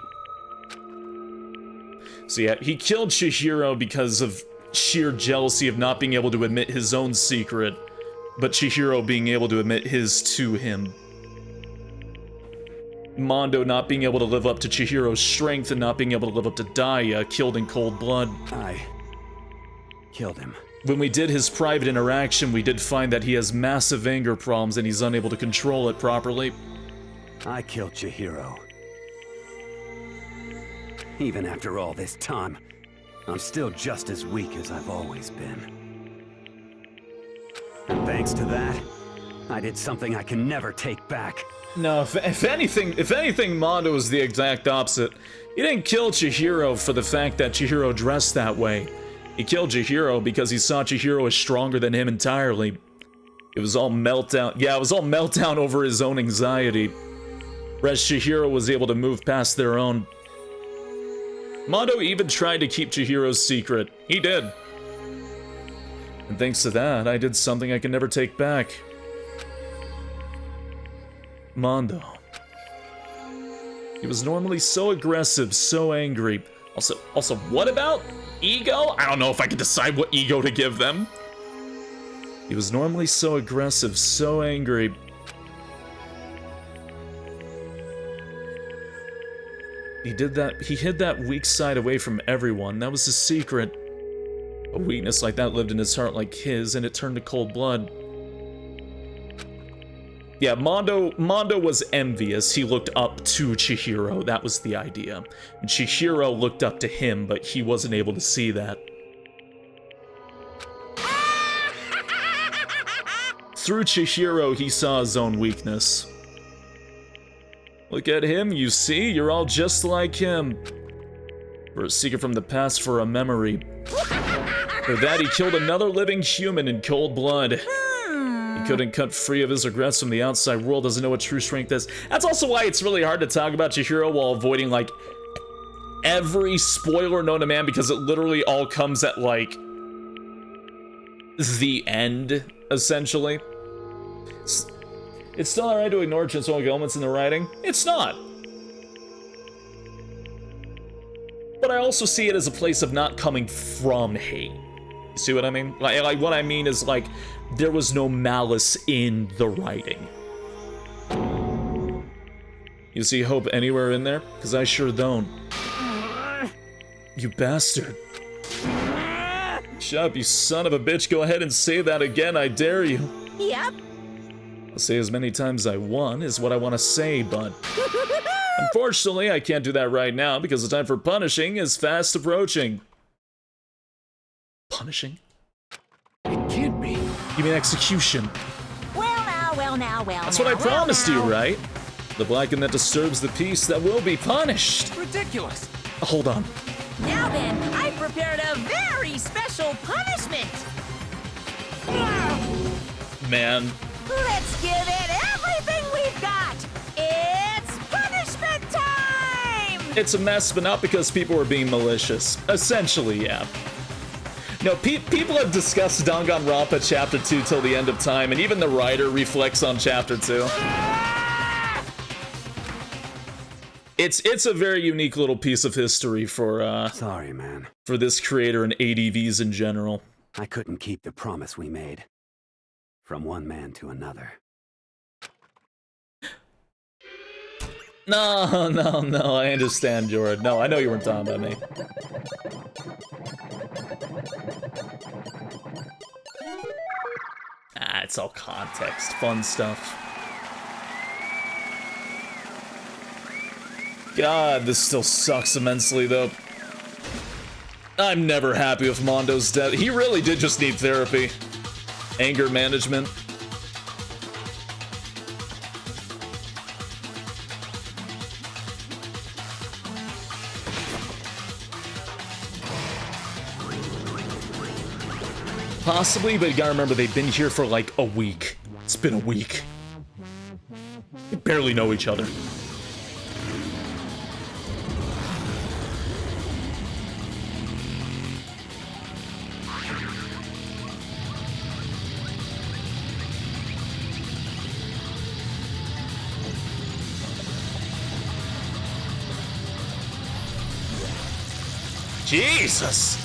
So yeah, he killed Chihiro because of sheer jealousy of not being able to admit his own secret, but Chihiro being able to admit his to him. Mondo not being able to live up to Chihiro's strength and not being able to live up to Daya, killed in cold blood. I killed him. when we did his private interaction, we did find that he has massive anger problems and he's unable to control it properly. I killed Chihiro. Even after all this time, I'm still just as weak as I've always been. And thanks to that, I did something I can never take back. No, if anything, Mondo is the exact opposite. He didn't kill Chihiro for the fact that Chihiro dressed that way. He killed Chihiro because he saw Chihiro as stronger than him entirely. It was all meltdown. Yeah, it was all meltdown over his own anxiety. Whereas Chihiro was able to move past their own. Mondo even tried to keep Chihiro's secret. He did. And thanks to that, I did something I can never take back. Mondo. He was normally so aggressive, so angry. Also, what about ego? I don't know if I can decide what ego to give them. He was normally so aggressive, so angry. He hid that weak side away from everyone. That was his secret. A weakness like that lived in his heart like his, and it turned to cold blood. Yeah, Mondo was envious. He looked up to Chihiro. That was the idea. And Chihiro looked up to him, but he wasn't able to see that. Through Chihiro, he saw his own weakness. Look at him, you see? You're all just like him. For a secret from the past, for a memory. For that, he killed another living human in cold blood. He couldn't cut free of his regrets from the outside world, doesn't know what true strength is. That's also why it's really hard to talk about Chihiro while avoiding, like, every spoiler known to man, because it literally all comes at, like, the end, essentially. It's still alright to ignore transforming elements in the writing. It's not. But I also see it as a place of not coming from hate. You see what I mean? Like what I mean is, like, there was no malice in the writing. You see hope anywhere in there? Because I sure don't. You bastard. Shut up, you son of a bitch. Go ahead and say that again, I dare you. Yep. I'll say as many times as I want is what I want to say, but unfortunately, I can't do that right now because the time for punishing is fast approaching. Punishing? It can't be. You mean execution? Well now. That's what I promised you, right? The blackened that disturbs the peace that will be punished. Ridiculous. Hold on. Now then, I prepared a very special punishment. Man. Let's give it everything we've got! It's punishment time! It's a mess, but not because people were being malicious. Essentially, yeah. No, people have discussed Danganropa Chapter 2 till the end of time, and even the writer reflects on Chapter 2. It's a very unique little piece of history for, Sorry, man. For this creator and ADVs in general. I couldn't keep the promise we made. From one man to another. No, I understand, Jordan. No, I know you weren't talking about me. It's all context, fun stuff. God, this still sucks immensely, though. I'm never happy with Mondo's death. He really did just need therapy. Anger management. Possibly, but you gotta remember they've been here for like a week. It's been a week. They barely know each other. Jesus!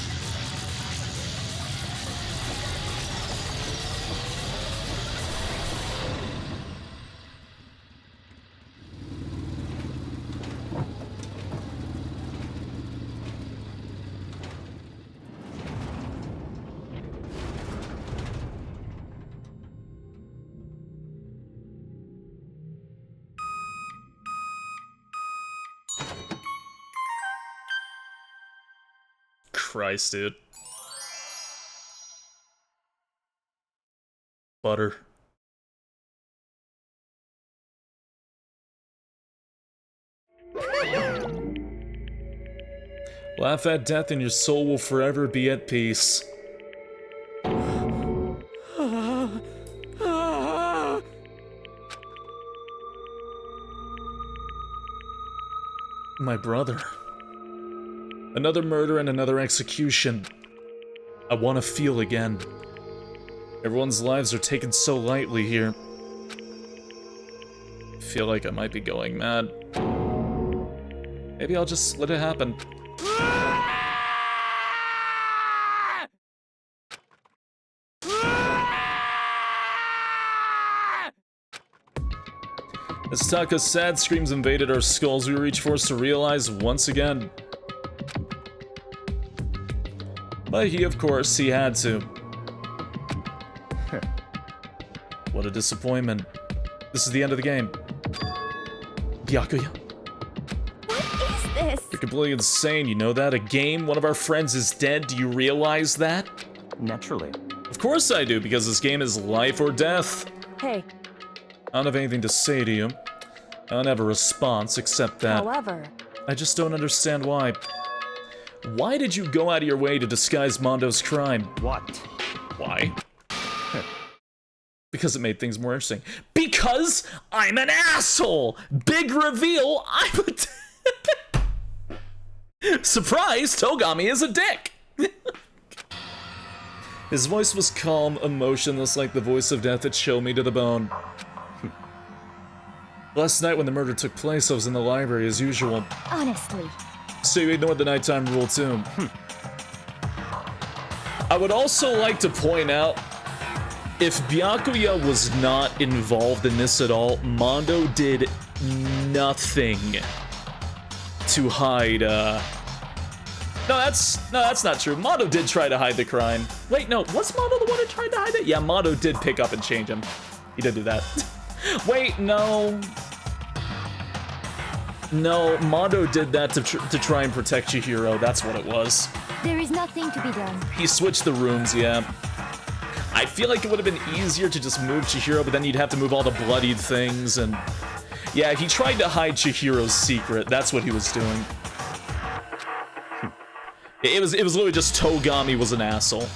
Christ, dude. Butter. Laugh at death and your soul will forever be at peace. My brother. Another murder and another execution. I want to feel again. Everyone's lives are taken so lightly here. I feel like I might be going mad. Maybe I'll just let it happen. As Taka's sad screams invaded our skulls, we were each forced to realize once again. But he, of course, he had to. What a disappointment. This is the end of the game. Byakuya. What is this? You're completely insane, you know that? A game? One of our friends is dead, do you realize that? Naturally. Of course I do, because this game is life or death. Hey. I don't have anything to say to you. I don't have a response except that... However... I just don't understand why. Why did you go out of your way to disguise Mondo's crime? What? Why? Because it made things more interesting. Because I'm an asshole! Big reveal, I'm a Surprise, Togami is a dick! His voice was calm, emotionless, like the voice of death that chilled me to the bone. Last night when the murder took place, I was in the library as usual. Honestly. So you ignored the nighttime rule too. I would also like to point out, if Byakuya was not involved in this at all, Mondo did nothing to hide, No, that's not true. Mondo did try to hide the crime. Wait, no, was Mondo the one who tried to hide it? Yeah, Mondo did pick up and change him. He did do that. Wait, no. No, Mondo did that to try and protect Chihiro, that's what it was. There is nothing to be done. He switched the rooms, yeah. I feel like it would have been easier to just move Chihiro, but then you'd have to move all the bloodied things, and... Yeah, he tried to hide Chihiro's secret, that's what he was doing. It was literally just Togami was an asshole.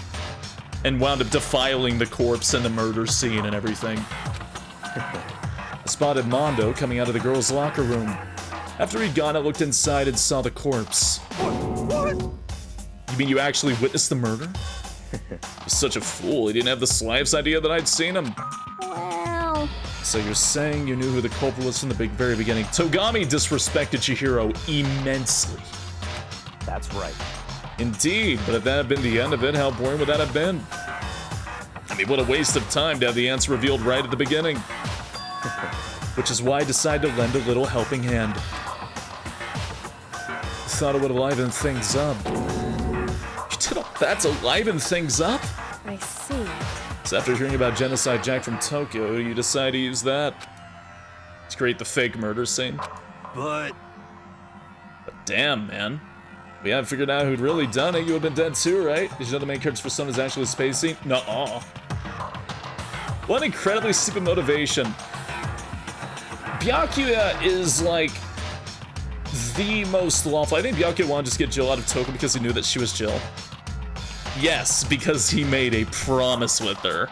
And wound up defiling the corpse and the murder scene and everything. I spotted Mondo coming out of the girls' locker room. After he'd gone, I looked inside and saw the corpse. What? You mean you actually witnessed the murder? You're such a fool, he didn't have the slightest idea that I'd seen him. Well... So you're saying you knew who the culprit was from the very beginning. Togami disrespected Chihiro immensely. That's right. Indeed, but if that had been the end of it, how boring would that have been? I mean, what a waste of time to have the answer revealed right at the beginning. Which is why I decided to lend a little helping hand. Thought it would liven things up. You did all that to liven things up? I see. So after hearing about Genocide Jack from Tokyo, you decide to use that to create the fake murder scene. But damn, man. We haven't figured out who'd really done it. You would have been dead too, right? Did you know the main character's persona is actually spacey? Nuh-uh. What an incredibly stupid motivation. Byakuya is like the most lawful. I think Byakuya wanted to just get Jill out of Tokyo because he knew that she was Jill. Yes, because he made a promise with her.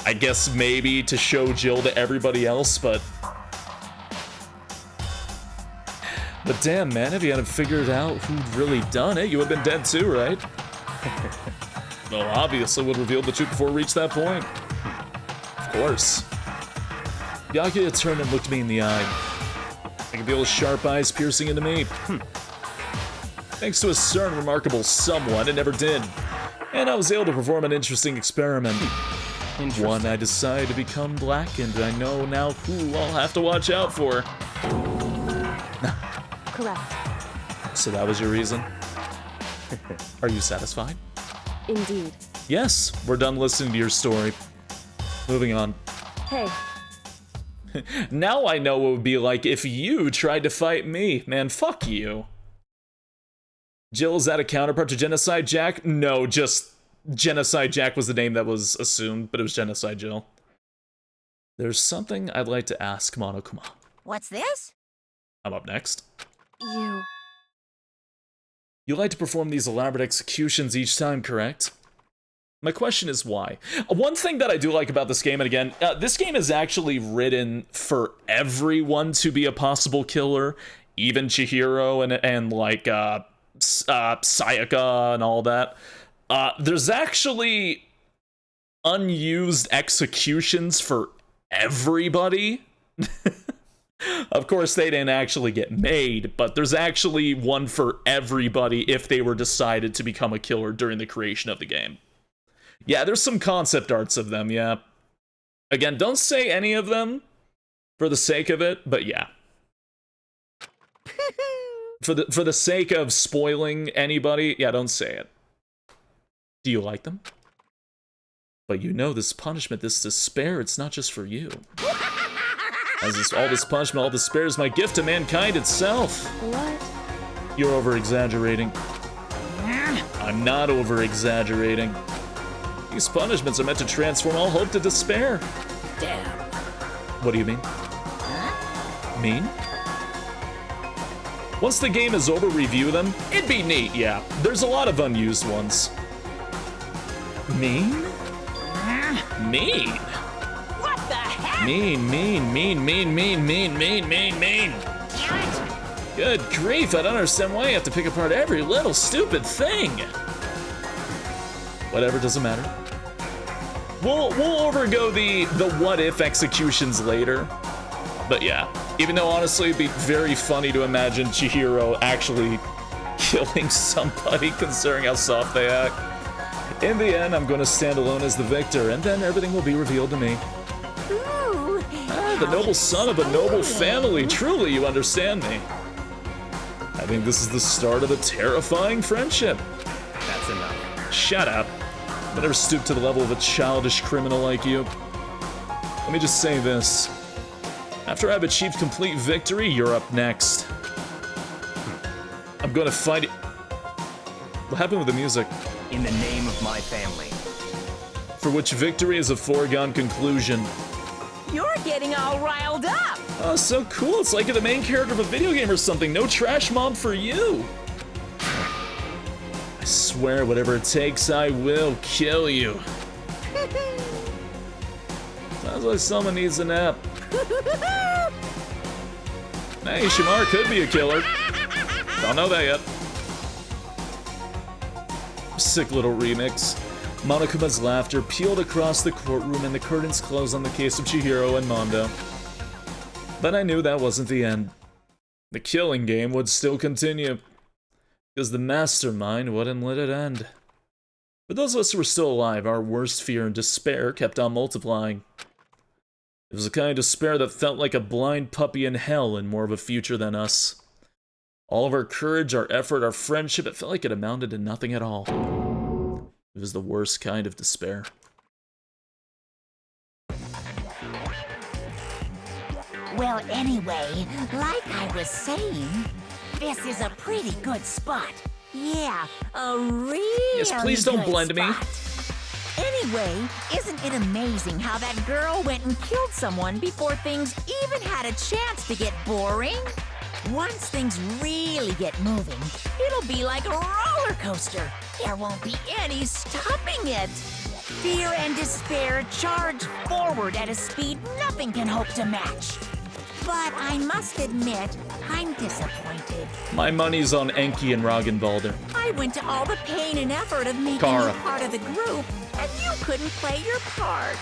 I guess maybe to show Jill to everybody else, but damn, man, if you hadn't figured out who'd really done it, you would have been dead too, right? Well, obviously would have revealed the truth before it reached that point. Of course. Byakuya turned and looked me in the eye. I could feel his sharp eyes piercing into me. Thanks to a certain remarkable someone, it never did. And I was able to perform an interesting experiment. One I decided to become blackened, and I know now who I'll have to watch out for. Correct. So that was your reason? Are you satisfied? Indeed. Yes, we're done listening to your story. Moving on. Hey. Now I know what it would be like if you tried to fight me. Man, fuck you. Jill, is that a counterpart to Genocide Jack? No, just Genocide Jack was the name that was assumed, but it was Genocide Jill. There's something I'd like to ask Monokuma. What's this? I'm up next. You like to perform these elaborate executions each time, correct? My question is why? One thing that I do like about this game, and again, this game is actually written for everyone to be a possible killer, even Chihiro and like Sayaka and all that. There's actually unused executions for everybody. Of course, they didn't actually get made, but there's actually one for everybody if they were decided to become a killer during the creation of the game. Yeah, there's some concept arts of them, yeah. Again, don't say any of them for the sake of it, but yeah. For the sake of spoiling anybody, yeah, don't say it. Do you like them? But you know this punishment, this despair, it's not just for you. All this punishment, all despair is my gift to mankind itself. What? You're over-exaggerating. I'm not over-exaggerating. These punishments are meant to transform all hope to despair. Damn. What do you mean? Mean? Once the game is over, review them. It'd be neat, yeah. There's a lot of unused ones. Mean? Mean? What the heck? Mean. Good grief, I don't understand why you have to pick apart every little stupid thing. Whatever, doesn't matter. We'll overgo the what-if executions later. But yeah, even though honestly it'd be very funny to imagine Chihiro actually killing somebody considering how soft they act. In the end, I'm going to stand alone as the victor, and then everything will be revealed to me. Ooh, The noble son of a noble family. Truly, you understand me. I think this is the start of a terrifying friendship. That's enough. Shut up. I'll never stoop to the level of a childish criminal like you. Let me just say this. After I've achieved complete victory, you're up next. I'm gonna find it. What happened with the music? In the name of my family. For which victory is a foregone conclusion. You're getting all riled up. Oh, so cool. It's like you're the main character of a video game or something. No trash mob for you. I swear, whatever it takes, I will kill you. Sounds like someone needs a nap. Hey, Shamar could be a killer. Don't know that yet. Sick little remix. Monokuma's laughter peeled across the courtroom and the curtains closed on the case of Chihiro and Mondo. But I knew that wasn't the end. The killing game would still continue, because the mastermind wouldn't let it end. For those of us who were still alive, our worst fear and despair kept on multiplying. It was a kind of despair that felt like a blind puppy in hell and more of a future than us. All of our courage, our effort, our friendship, it felt like it amounted to nothing at all. It was the worst kind of despair. Well, anyway, like I was saying, this is a pretty good spot. Yeah, a really Yes, please don't good blend me. spot. Anyway, isn't it amazing how that girl went and killed someone before things even had a chance to get boring? Once things really get moving, it'll be like a roller coaster. There won't be any stopping it. Fear and despair charge forward at a speed nothing can hope to match. But I must admit, I'm disappointed. My money's on Enki and Roggenwalder. I went to all the pain and effort of making Kara. you part of the group, and you couldn't play your part.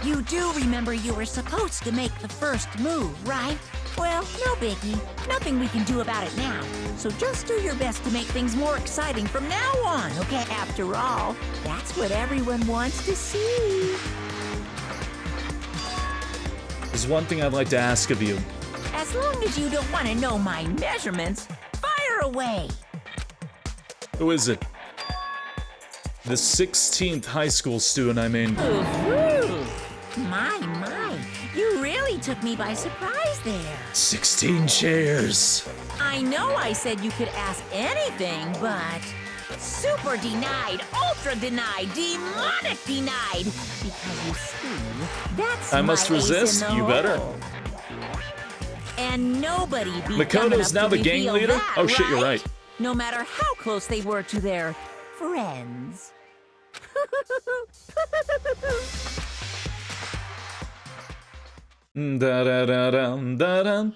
You do remember you were supposed to make the first move, right? Well, no biggie. Nothing we can do about it now. So just do your best to make things more exciting from now on, okay? After all, that's what everyone wants to see. There's one thing I'd like to ask of you. As long as you don't want to know my measurements, fire away. Who is it? The 16th high school student, I mean. Ooh, my. You really took me by surprise there. 16 chairs. I know I said you could ask anything, but super denied, ultra denied, demonic denied. Because you see, that's I must my ace resist. in the You better. hole. And nobody be dumb Makoto's enough now to the gang reveal leader? that, Oh shit, you're right. No matter how close they were to their friends. Da-da-da-dum-da-dum.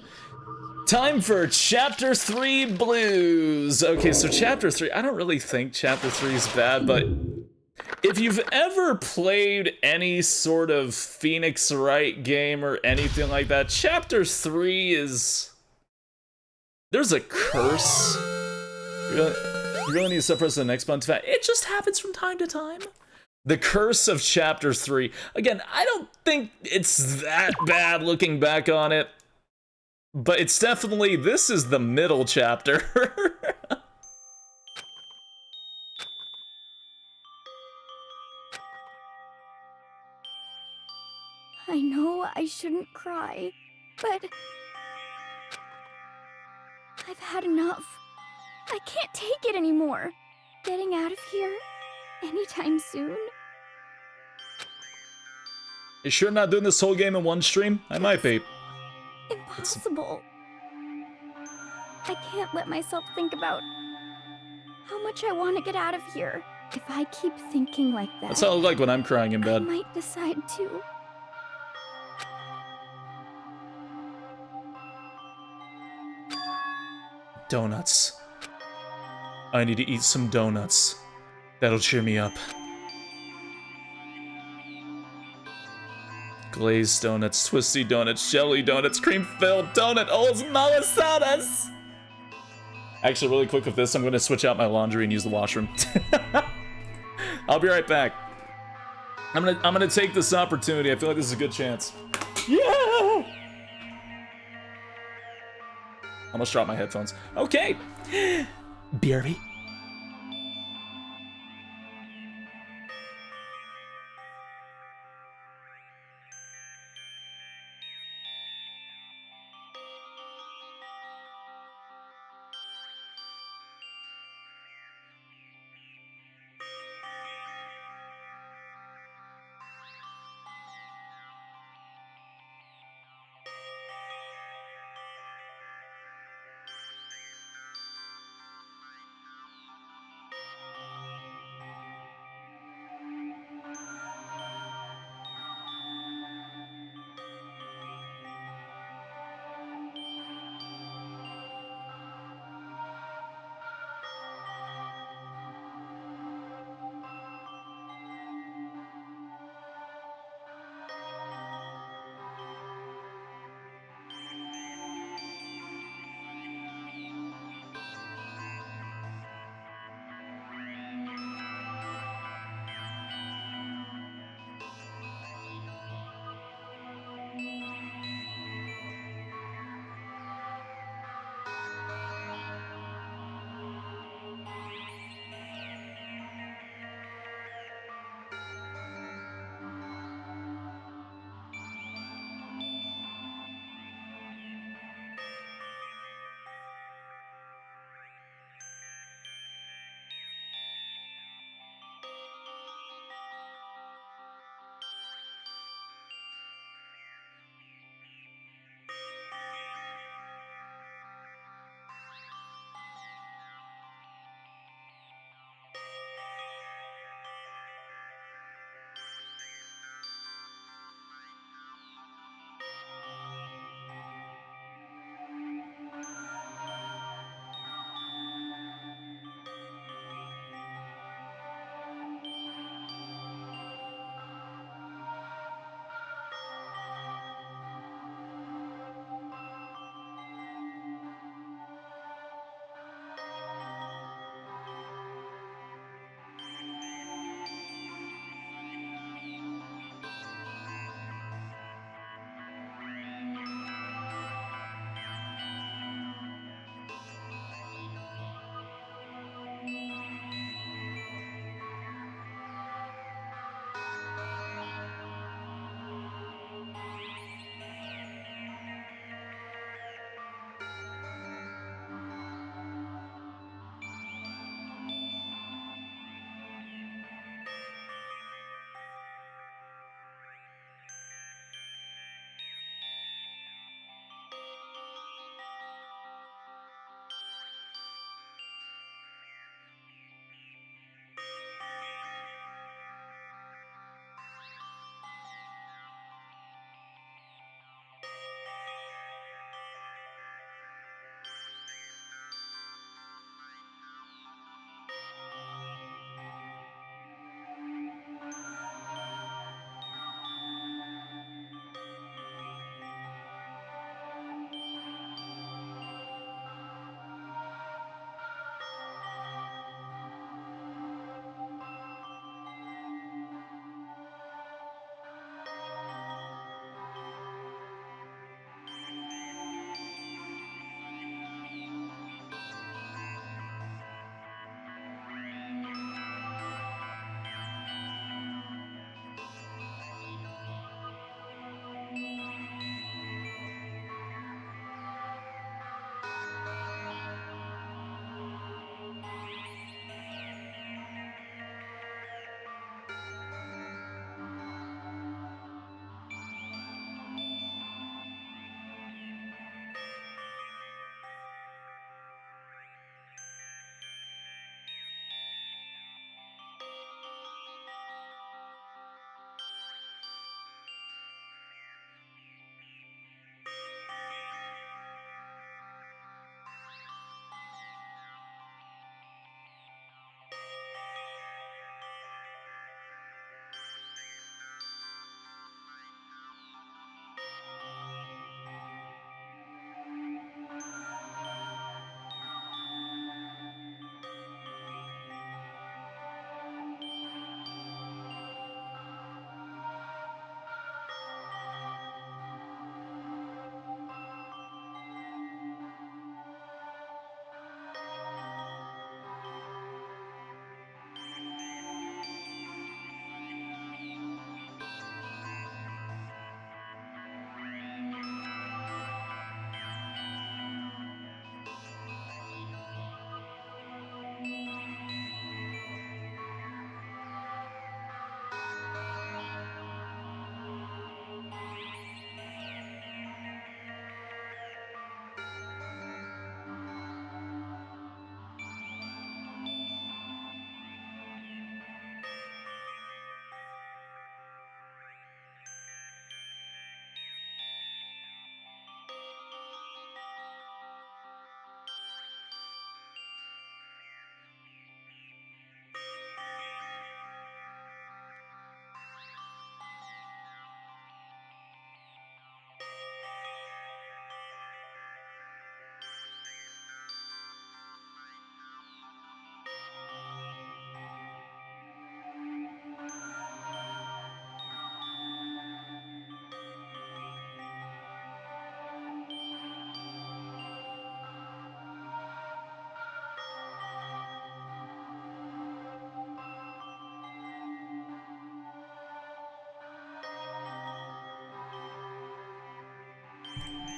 Time for Chapter 3 Blues. Okay, so Chapter 3, I don't really think Chapter 3 is bad, but if you've ever played any sort of Phoenix Wright game or anything like that, Chapter 3 is... There's a curse. You really need to press the next button. It just happens from time to time. The curse of Chapter 3. Again, I don't think it's that bad looking back on it. But it's definitely, this is the middle chapter. I know I shouldn't cry, but I've had enough. I can't take it anymore. Getting out of here anytime soon. You sure not doing this whole game in one stream? I might be. Impossible. I can't let myself think about how much I want to get out of here. If I keep thinking like that, That's how I look like when I'm crying in I bed. might decide to. Donuts. I need to eat some donuts. That'll cheer me up. Glazed donuts, twisty donuts, jelly donuts, cream-filled donut, malasadas! Actually, really quick with this, I'm gonna switch out my laundry and use the washroom. I'll be right back. I'm gonna take this opportunity. I feel like this is a good chance. Yeah! Almost dropped my headphones. Okay. BRB.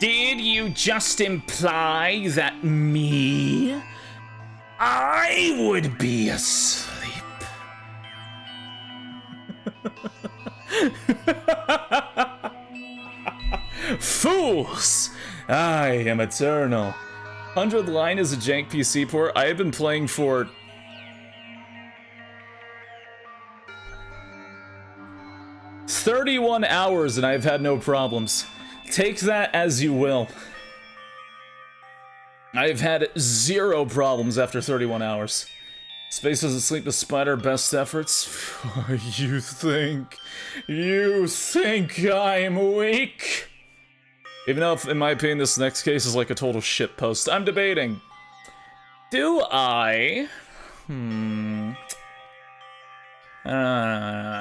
Did you just imply that I would be asleep? Fools! I am eternal. 100 Line is a jank PC port I have been playing for 31 hours and I've had no problems. Take that as you will. I've had 0 problems after 31 hours. Space doesn't sleep, the spider, best efforts. You think I'm weak? Even though, in my opinion, this next case is like a total shit post. I'm debating. Do I?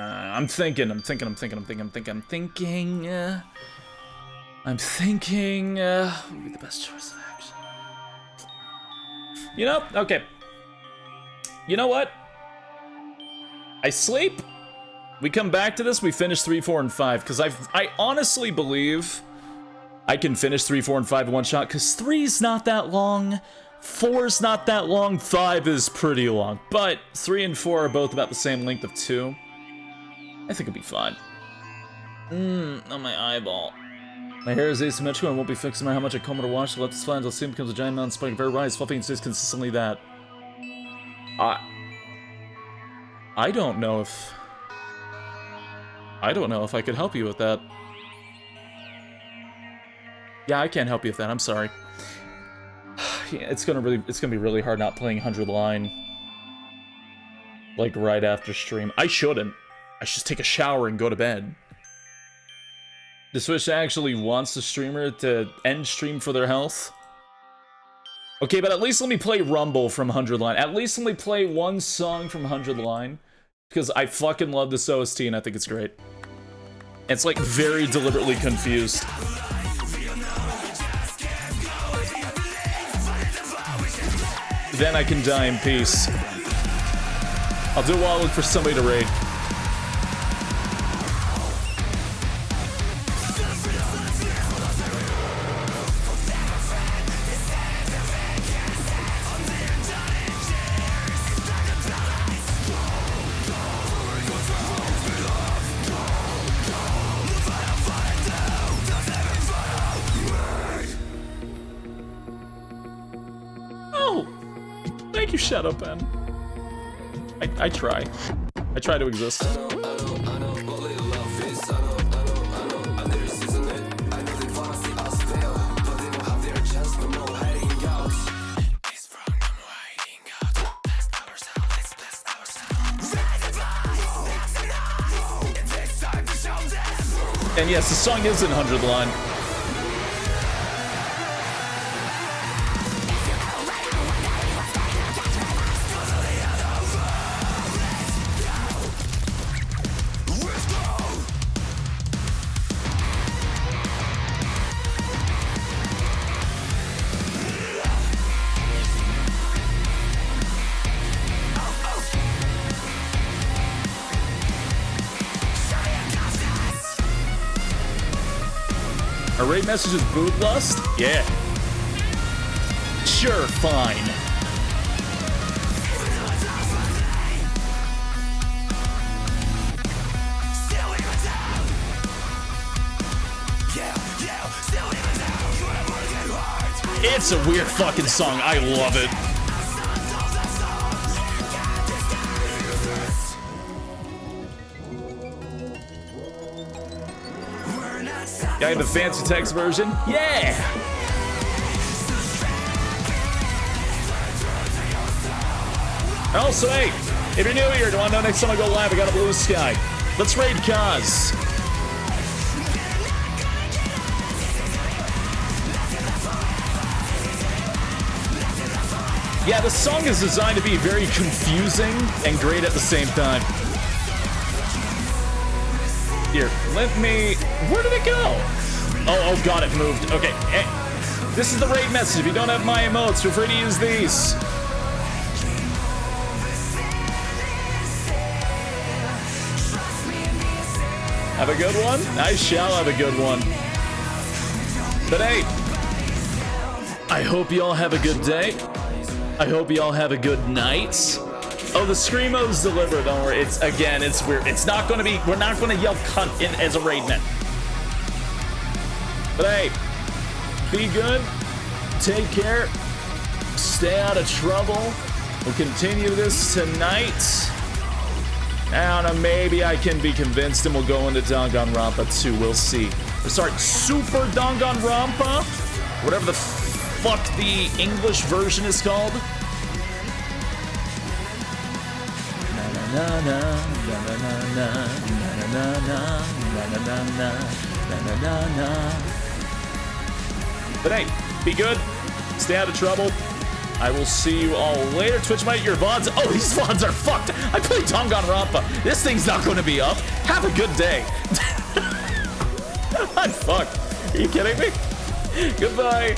I'm thinking. What would be the best choice of action? You know, okay. You know what? I sleep. We come back to this, we finish 3, 4, and 5, because I honestly believe I can finish 3, 4, and 5 in one shot, because 3's not that long, 4's not that long, 5 is pretty long, but 3 and 4 are both about the same length of 2. I think it'll be fine. On my eyeball. My hair is asymmetrical and won't be fixed no matter how much I comb it or wash. Let this fly until it soon becomes a giant mountain spiking very rise, fluffy and stays consistently that. I don't know if I could help you with that. Yeah, I can't help you with that. I'm sorry. Yeah, it's gonna be really hard not playing 100 Line like right after stream. I shouldn't. I should take a shower and go to bed. The Switch actually wants the streamer to end stream for their health. Okay, but at least let me play Rumble from 100 Line. At least let me play one song from 100 Line. Because I fucking love this OST and I think it's great. It's like very deliberately confused. Then I can die in peace. I'll do it while I look for somebody to raid. Shadow Pen. I try. I try to exist. And yes, the song is in 100 Line. A raid message is boob lust? Yeah. Sure, fine. It's a weird fucking song. I love it. I have the fancy text version. Yeah! Also, hey, if you're new here, do you want to know next time I go live, I got a Bluesky. Let's raid Kaz. Yeah, the song is designed to be very confusing and great at the same time. Here, let me... Where did it go? Oh god, it moved. Okay, hey, this is the raid message. If you don't have my emotes, feel free to use these. Have a good one? I shall have a good one. But hey, I hope you all have a good day. I hope you all have a good night. Oh, the Screamo's delivered. Don't worry. It's weird. It's not gonna be. We're not gonna yell cunt in as a raidman. But hey, be good. Take care. Stay out of trouble. We'll continue this tonight. I don't know, maybe I can be convinced and we'll go into Danganropa 2. We'll see. Or sorry, Super Danganropa? Whatever the fuck the English version is called. But hey, be good. Stay out of trouble. I will see you all later. Twitch mate, your VODs. Oh, these VODs are fucked. I played Danganropa. This thing's not going to be up. Have a good day. I'm fucked. Are you kidding me? Goodbye.